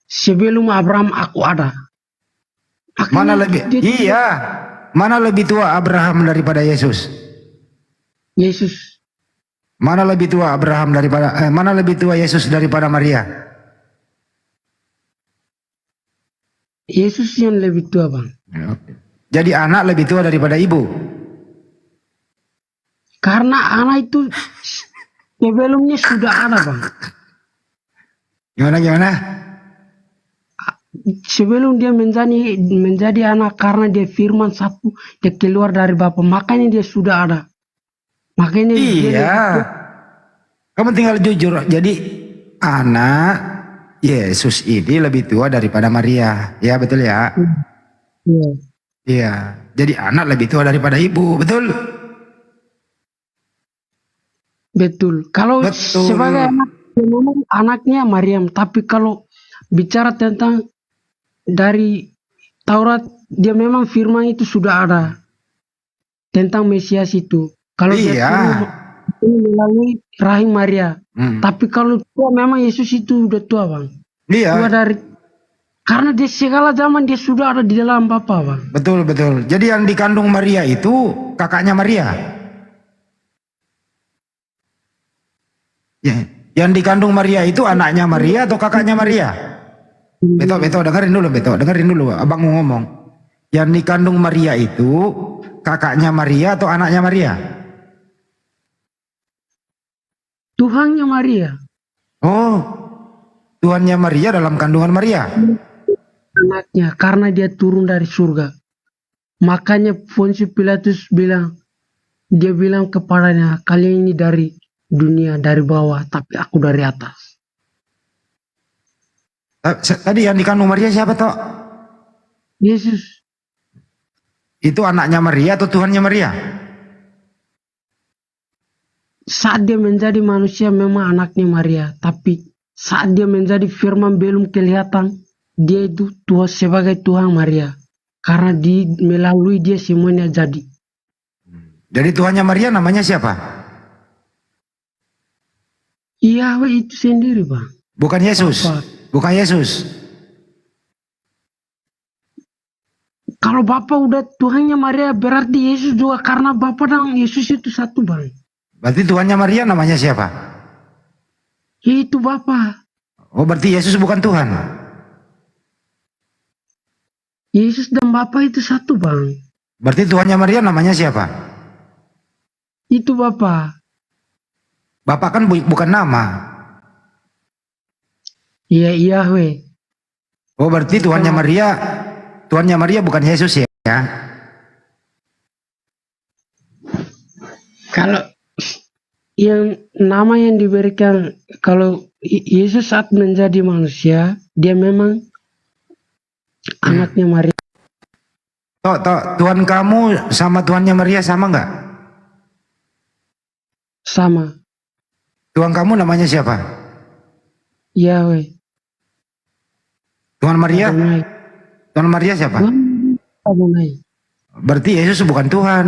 sebelum Abraham aku ada. Mana lebih? Iya. Mana lebih tua Abraham daripada Yesus? Yesus. Mana lebih tua Abraham daripada mana lebih tua Yesus daripada Maria? Yesus yang lebih tua, Bang. Jadi anak lebih tua daripada ibu. Karena anak itu sebelumnya sudah ada, Bang. Gimana? Sebelum dia menjadi anak, karena dia firman satu, dia keluar dari Bapa, makanya dia sudah ada. Makanya iya. Kamu tinggal jujur. Jadi anak Yesus ini lebih tua daripada Maria. Ya betul ya? Iya. Iya. Jadi anak lebih tua daripada ibu, betul? Betul. Kalau sebagai anak, memang anaknya Maryam. Tapi kalau bicara tentang dari Taurat, dia memang firman itu sudah ada tentang Mesias itu. Kalau dia melalui rahim Maria. Tapi kalau tua memang Yesus itu udah tua, Bang. Iya. Tua karena dia segala zaman dia sudah ada di dalam Bapa, Bang. Betul. Jadi yang dikandung Maria itu kakaknya Maria. Ya. Yang dikandung Maria itu anaknya Maria atau kakaknya Maria? Beto, dengerin dulu, abang mau ngomong. Yang dikandung Maria itu kakaknya Maria atau anaknya Maria? Tuhannya Maria. Oh, Tuhannya Maria dalam kandungan Maria. Anaknya, karena dia turun dari surga. Makanya Pontius Pilatus dia bilang kepadanya, kalian ini dari dunia, dari bawah, tapi aku dari atas. Tadi yang dikandung Maria siapa toh? Yesus. Itu anaknya Maria atau Tuhannya Maria? Saat dia menjadi manusia memang anaknya Maria, tapi saat dia menjadi firman belum kelihatan, dia itu Tuhan sebagai Tuhan Maria. Karena melalui dia semuanya jadi. Jadi Tuhannya Maria namanya siapa? Yahweh itu sendiri, Bang. Bukan Yesus. Bapa. Bukan Yesus. Kalau Bapa udah Tuhannya Maria, berarti Yesus juga karena Bapa dan Yesus itu satu, Bang. Berarti Tuhannya Maria namanya siapa? Itu Bapa. Oh, berarti Yesus bukan Tuhan. Yesus dan Bapa itu satu, Bang. Berarti Tuhannya Maria namanya siapa? Itu Bapa. Bapak kan bukan nama. Iya, Yahweh. Oh, berarti Tuhannya Maria bukan Yesus ya? Kalau yang nama yang diberikan, kalau Yesus saat menjadi manusia, dia memang anaknya Maria. Tuhan kamu sama Tuhannya Maria sama nggak? Sama. Tuhan kamu namanya siapa? Yahweh. Tuhan Maria? Adonai. Tuhan Maria siapa? Adonai. Berarti Yesus bukan Tuhan.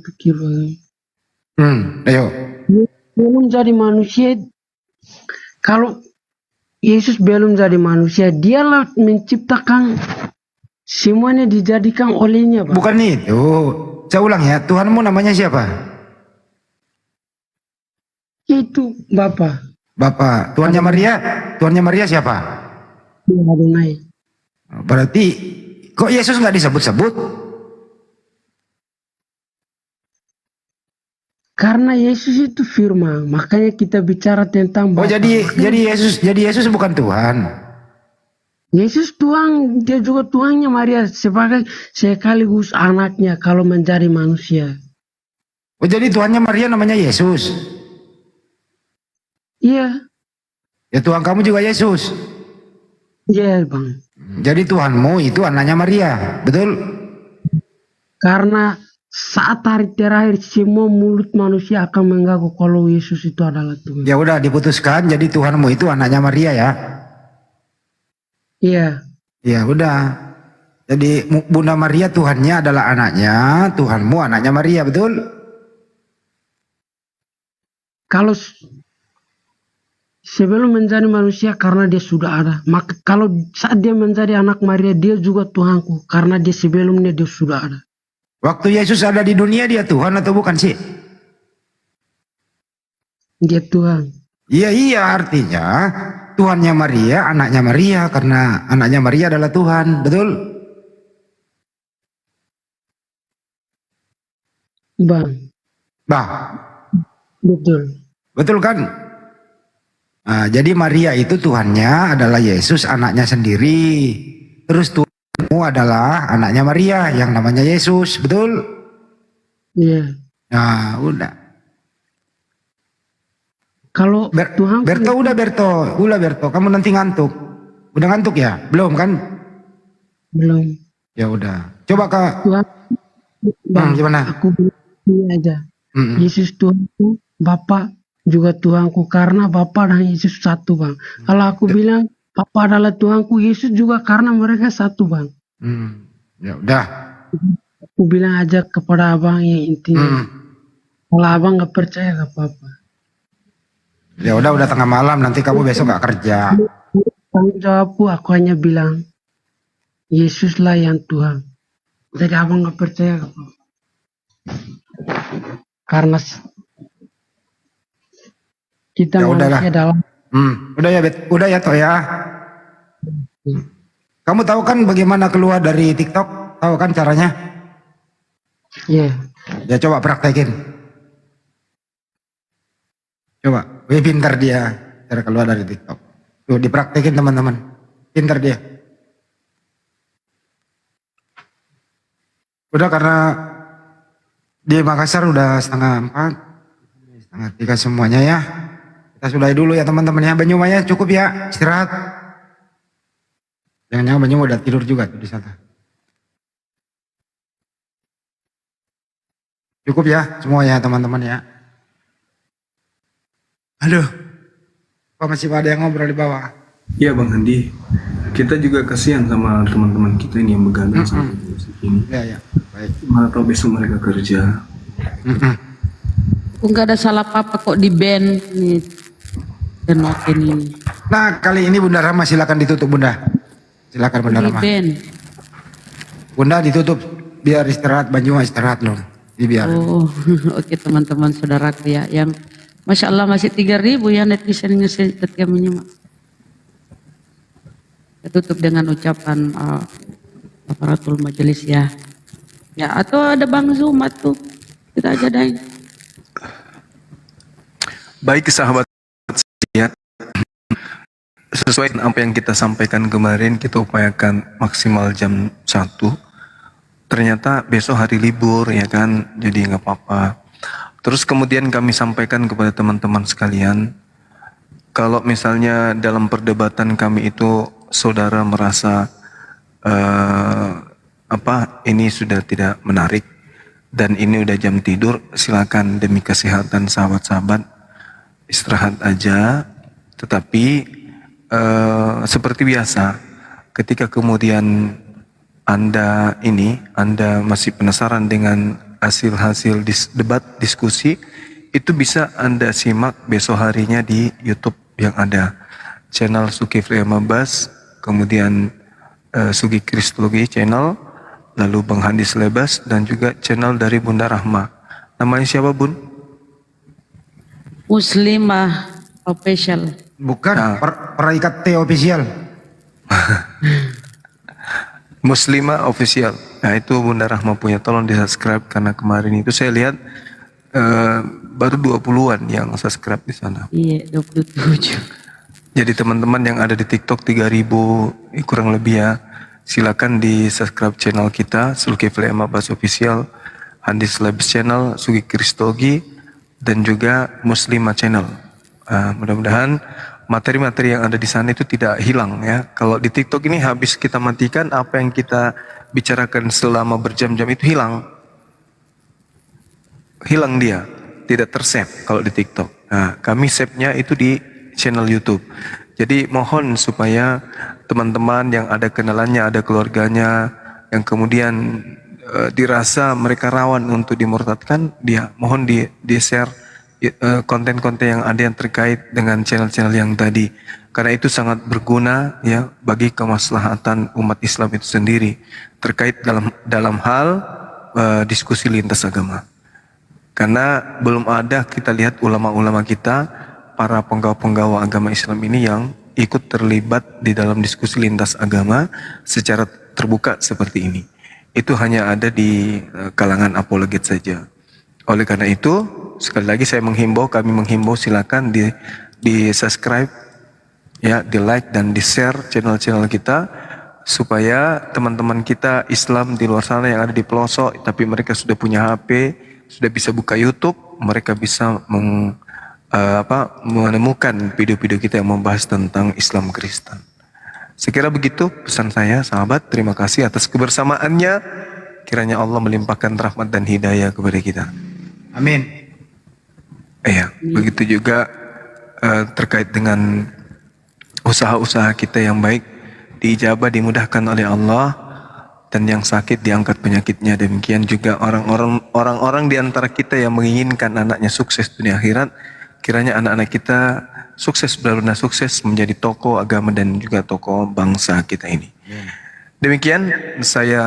Pikir, Bang. Ayo. Belum jadi manusia. Kalau Yesus belum jadi manusia, dialah menciptakan semuanya dijadikan olehnya, Bang. Bukan itu. Saya ulang ya, Tuhanmu namanya siapa? Itu Bapa. Bapak. Tuhannya Maria siapa? Adonai. Berarti kok Yesus nggak disebut-sebut? Karena Yesus itu firman, makanya kita bicara tentang Bapa. Oh, jadi Yesus bukan Tuhan. Yesus Tuhan, dia juga Tuhannya Maria sebagai sekaligus anaknya kalau menjadi manusia. Oh, jadi Tuhannya Maria namanya Yesus. Iya. Ya, Tuhan kamu juga Yesus. Iya, Bang. Jadi Tuhanmu itu anaknya Maria, betul? Karena saat hari terakhir semua mulut manusia akan mengaku kalau Yesus itu adalah Tuhan. Ya udah diputuskan, jadi Tuhanmu itu anaknya Maria ya. Iya. Ya udah. Jadi Bunda Maria Tuhannya adalah anaknya, Tuhanmu anaknya Maria, betul? Kalau sebelum menjadi manusia karena dia sudah ada. Maka kalau saat dia menjadi anak Maria, dia juga Tuhanku karena dia sebelumnya dia sudah ada. Waktu Yesus ada di dunia dia Tuhan atau bukan sih? Dia Tuhan. Iya artinya Tuhannya Maria, anaknya Maria karena anaknya Maria adalah Tuhan, betul? Bang. Betul. Betul kan? Nah, jadi Maria itu Tuhannya adalah Yesus anaknya sendiri. Terus Tuhanmu adalah anaknya Maria yang namanya Yesus, betul? Iya. Nah, udah. Kalau Tuhan Berto, kamu nanti ngantuk. Udah ngantuk ya? Belum kan? Belum. Ya udah. Coba Kak. Tuhan. Gimana? Aku ini aja. Yesus Tuhanku, Bapa juga Tuhanku karena Bapa dan Yesus satu, Bang. Kalau aku bilang Bapa adalah Tuhanku, Yesus juga karena mereka satu, Bang. Ya udah. Aku bilang aja kepada abang yang intinya. Kalau abang nggak percaya nggak apa-apa. Ya udah tengah malam, nanti kamu besok nggak kerja. Tanggung jawabku, aku hanya bilang Yesuslah yang Tuhan. Jadi abang nggak percaya nggak apa-apa. Karena kita Ya manusia dalam. Udah ya toh ya. Kamu tahu kan bagaimana keluar dari TikTok? Tahu kan caranya? Iya. Ya coba praktekin. Coba, pintar dia cara keluar dari TikTok. Tuh dipraktekin teman-teman. Pintar dia. Udah karena di Makassar udah 3:30 semuanya ya. Kita sudahi dulu ya teman-teman ya. Banyumanya cukup ya, istirahat. Jangan-jangan Banyu udah tidur juga tuh di sana. Cukup ya semua ya teman-teman ya. Aduh, apa masih ada yang ngobrol di bawah? Iya Bang Handi, kita juga kasihan sama teman-teman kita ini yang begadang sampai jam segini. Iya, baik. Mana tahu besok mereka kerja. Enggak ada salah apa-apa kok di band nih. Denotin ini. Nah kali ini Bunda Rahma silakan ditutup Bunda. Silakan Bunda Di Rahma. band. Bunda ditutup biar istirahat, Banyu istirahat loh. Biar. Oh, oke teman-teman saudaraku ya, yang Masya Allah masih 3.000 ya netizen nge-share ketika menyimak. Kita tutup dengan ucapan aparatur majelis ya. Ya, atau ada Bang Zumat tuh. Kita aja deh. Baik sahabat sekian, sesuai dengan apa yang kita sampaikan kemarin, kita upayakan maksimal jam 1. Ternyata besok hari libur ya kan, jadi nggak apa-apa. Terus kemudian kami sampaikan kepada teman-teman sekalian, kalau misalnya dalam perdebatan kami itu saudara merasa ini sudah tidak menarik dan ini udah jam tidur, silakan demi kesehatan sahabat-sahabat istirahat aja. Tetapi seperti biasa, ketika kemudian Anda masih penasaran dengan hasil-hasil debat diskusi, itu bisa Anda simak besok harinya di YouTube yang ada channel Zulkifli Amabas, kemudian Sugi Kristologi channel, lalu Bang Handi Selebas, dan juga channel dari Bunda Rahma. Namanya siapa Bun? Muslimah Official. Bukan, Peraikat T Official. Muslimah Official. Nah itu Bunda Rahma punya, tolong di subscribe karena kemarin itu saya lihat baru 20-an yang subscribe di sana. Iya, 27. Jadi teman-teman yang ada di TikTok 3.000 kurang lebih ya, silakan di subscribe channel kita Zulkifli Amabas Official, Handi Selebas channel, Sugi Kristologi, dan juga Muslimah channel. Mudah-mudahan materi-materi yang ada di sana itu tidak hilang ya. Kalau di TikTok ini habis kita matikan, apa yang kita bicarakan selama berjam-jam itu hilang dia, tidak tersave kalau di TikTok. Nah, kami save-nya itu di channel YouTube. Jadi mohon supaya teman-teman yang ada kenalannya, ada keluarganya, yang kemudian dirasa mereka rawan untuk dimurtadkan, mohon di-share konten-konten yang ada yang terkait dengan channel-channel yang tadi, karena itu sangat berguna ya bagi kemaslahatan umat Islam itu sendiri terkait dalam hal diskusi lintas agama. Karena belum ada kita lihat ulama-ulama kita, para penggawa-penggawa agama Islam ini yang ikut terlibat di dalam diskusi lintas agama secara terbuka seperti ini. Itu hanya ada di kalangan apologet saja. Oleh karena itu, sekali lagi kami menghimbau silakan di subscribe, ya, di like dan di share channel-channel kita supaya teman-teman kita Islam di luar sana yang ada di pelosok tapi mereka sudah punya HP, sudah bisa buka YouTube, mereka bisa menemukan video-video kita yang membahas tentang Islam Kristen. Sekira begitu pesan saya, sahabat. Terima kasih atas kebersamaannya. Kiranya Allah melimpahkan rahmat dan hidayah kepada kita. Amin. Begitu juga terkait dengan usaha-usaha kita yang baik diijabah, dimudahkan oleh Allah, dan yang sakit diangkat penyakitnya. Demikian juga orang-orang di antara kita yang menginginkan anaknya sukses dunia akhirat, kiranya anak-anak kita sukses, benar-benar sukses menjadi tokoh agama dan juga tokoh bangsa kita ini. Demikian saya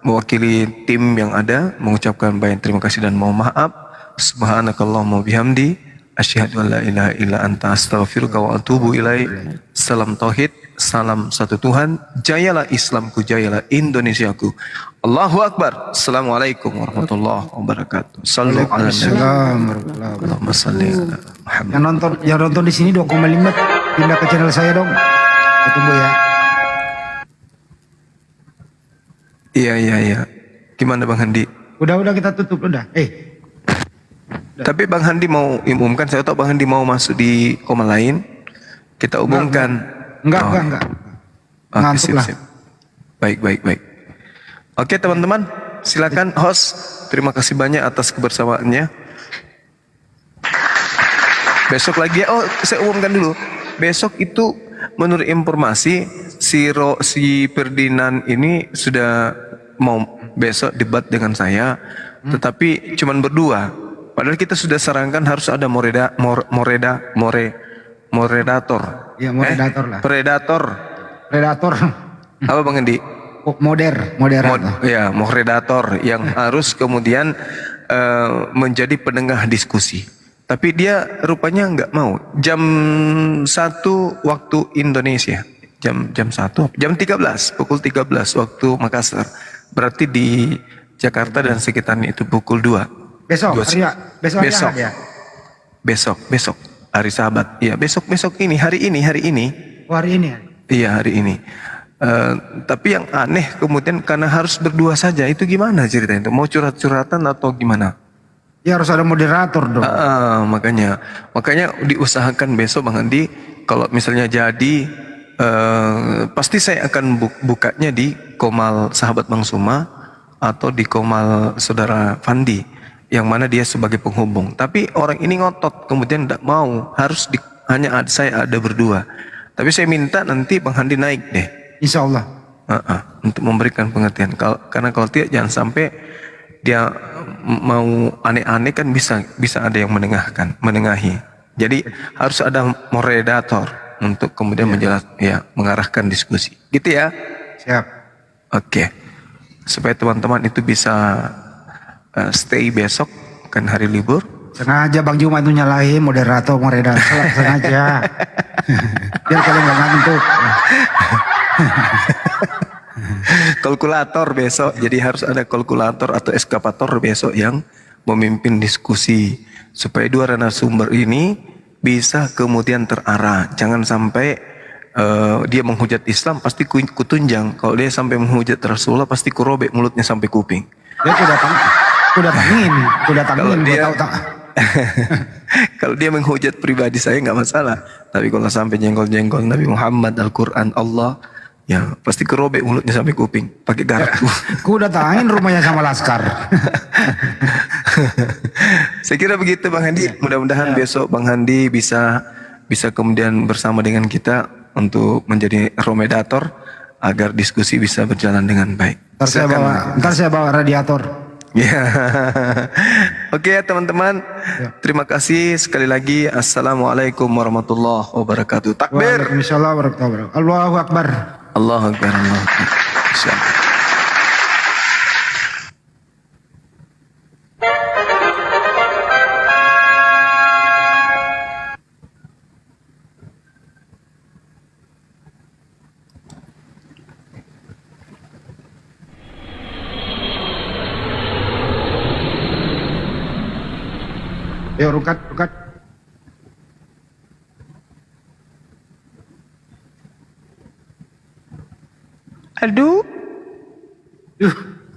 mewakili tim yang ada mengucapkan banyak terima kasih dan mohon maaf. Subhanakallahumma bihamdi asyhadu an la ilaha illa anta astaghfiruka wa atubu ilaik. Salam tauhid, salam satu Tuhan. Jayalah Islamku, jayalah Indonesiaku. Allahu Akbar. Assalamualaikum warahmatullahi wabarakatuh. Sallu ala nabi. Allahumma salli ala Muhammad. Yang nonton di sini 2,5 pindah ke channel saya dong. Tunggu ya. Iya. Gimana Bang Handi? Udah kita tutup udah. Tapi Bang Handi mau umumkan, saya tahu Bang Handi mau masuk di koma lain. Kita umumkan. Enggak. Oke, Ngantuk lah. sip. Baik. Oke teman-teman, silakan host. Terima kasih banyak atas kebersamaannya. Besok lagi ya. Oh, saya umumkan dulu. Besok itu menurut informasi si Ferdinand ini sudah mau besok debat dengan saya, tetapi cuman berdua. Padahal kita sudah sarankan harus ada moderator. Ya, moderator lah. Predator. Apa Bang Andi? Moderator. Ya, moderator yang harus kemudian menjadi penengah diskusi. Tapi dia rupanya nggak mau. Jam 1 waktu Indonesia. Jam 1, jam 13, pukul 13 waktu Makassar. Berarti di Jakarta dan sekitarnya itu pukul 2. Besok hari Ahad ya? Besok hari Sabat. Ya, besok ini, hari ini. Oh, hari ini ya? Iya, hari ini. Tapi yang aneh kemudian karena harus berdua saja, itu gimana ceritanya itu? Mau curhat-curhatan atau gimana? Ya harus ada moderator dong. Makanya diusahakan besok Bang Andi, kalau misalnya jadi pasti saya akan bukanya di Komal Sahabat Bang Suma atau di Komal Saudara Fandi, yang mana dia sebagai penghubung. Tapi orang ini ngotot, kemudian tidak mau, harus hanya saya ada berdua. Tapi saya minta nanti Bang Handi naik deh. Insya Allah. Untuk memberikan pengertian. Karena kalau tidak jangan sampai dia mau aneh-aneh, kan bisa ada yang menengahi. Jadi harus ada moderator untuk kemudian mengarahkan diskusi. Gitu ya. Siap. Oke. Supaya teman-teman itu bisa stay besok, kan hari libur. Sengaja Bang Juma itu nyalahin moderator sengaja. Biar kalian nggak ngantuk. Kalkulator besok, jadi harus ada kalkulator atau eskavator besok yang memimpin diskusi supaya dua narasumber ini bisa kemudian terarah. Jangan sampai dia menghujat Islam pasti kutunjang. Kalau dia sampai menghujat Rasulullah pasti kurobek mulutnya sampai kuping. Dia kuda tangin. Kalau dia kalau dia menghujat pribadi saya nggak masalah, tapi kalau sampai jengkol-jengkol Nabi Muhammad, Al-Quran, Allah, ya pasti kerobek mulutnya sampai kuping pakai garpu. Kuda tangin rumahnya sama laskar. Saya kira begitu Bang Handi. Mudah-mudahan besok Bang Handi bisa kemudian bersama dengan kita untuk menjadi moderator agar diskusi bisa berjalan dengan baik. Ntar saya bawa radiator. Ya, oke teman-teman. Terima kasih sekali lagi. Assalamualaikum warahmatullahi wabarakatuh. Takbir. Waalaikumsalam warahmatullahi wabarakatuh. Allahu Akbar. Allahu Akbar. Allahu Akbar. Insyaallah. Ayo rukat. Aduh.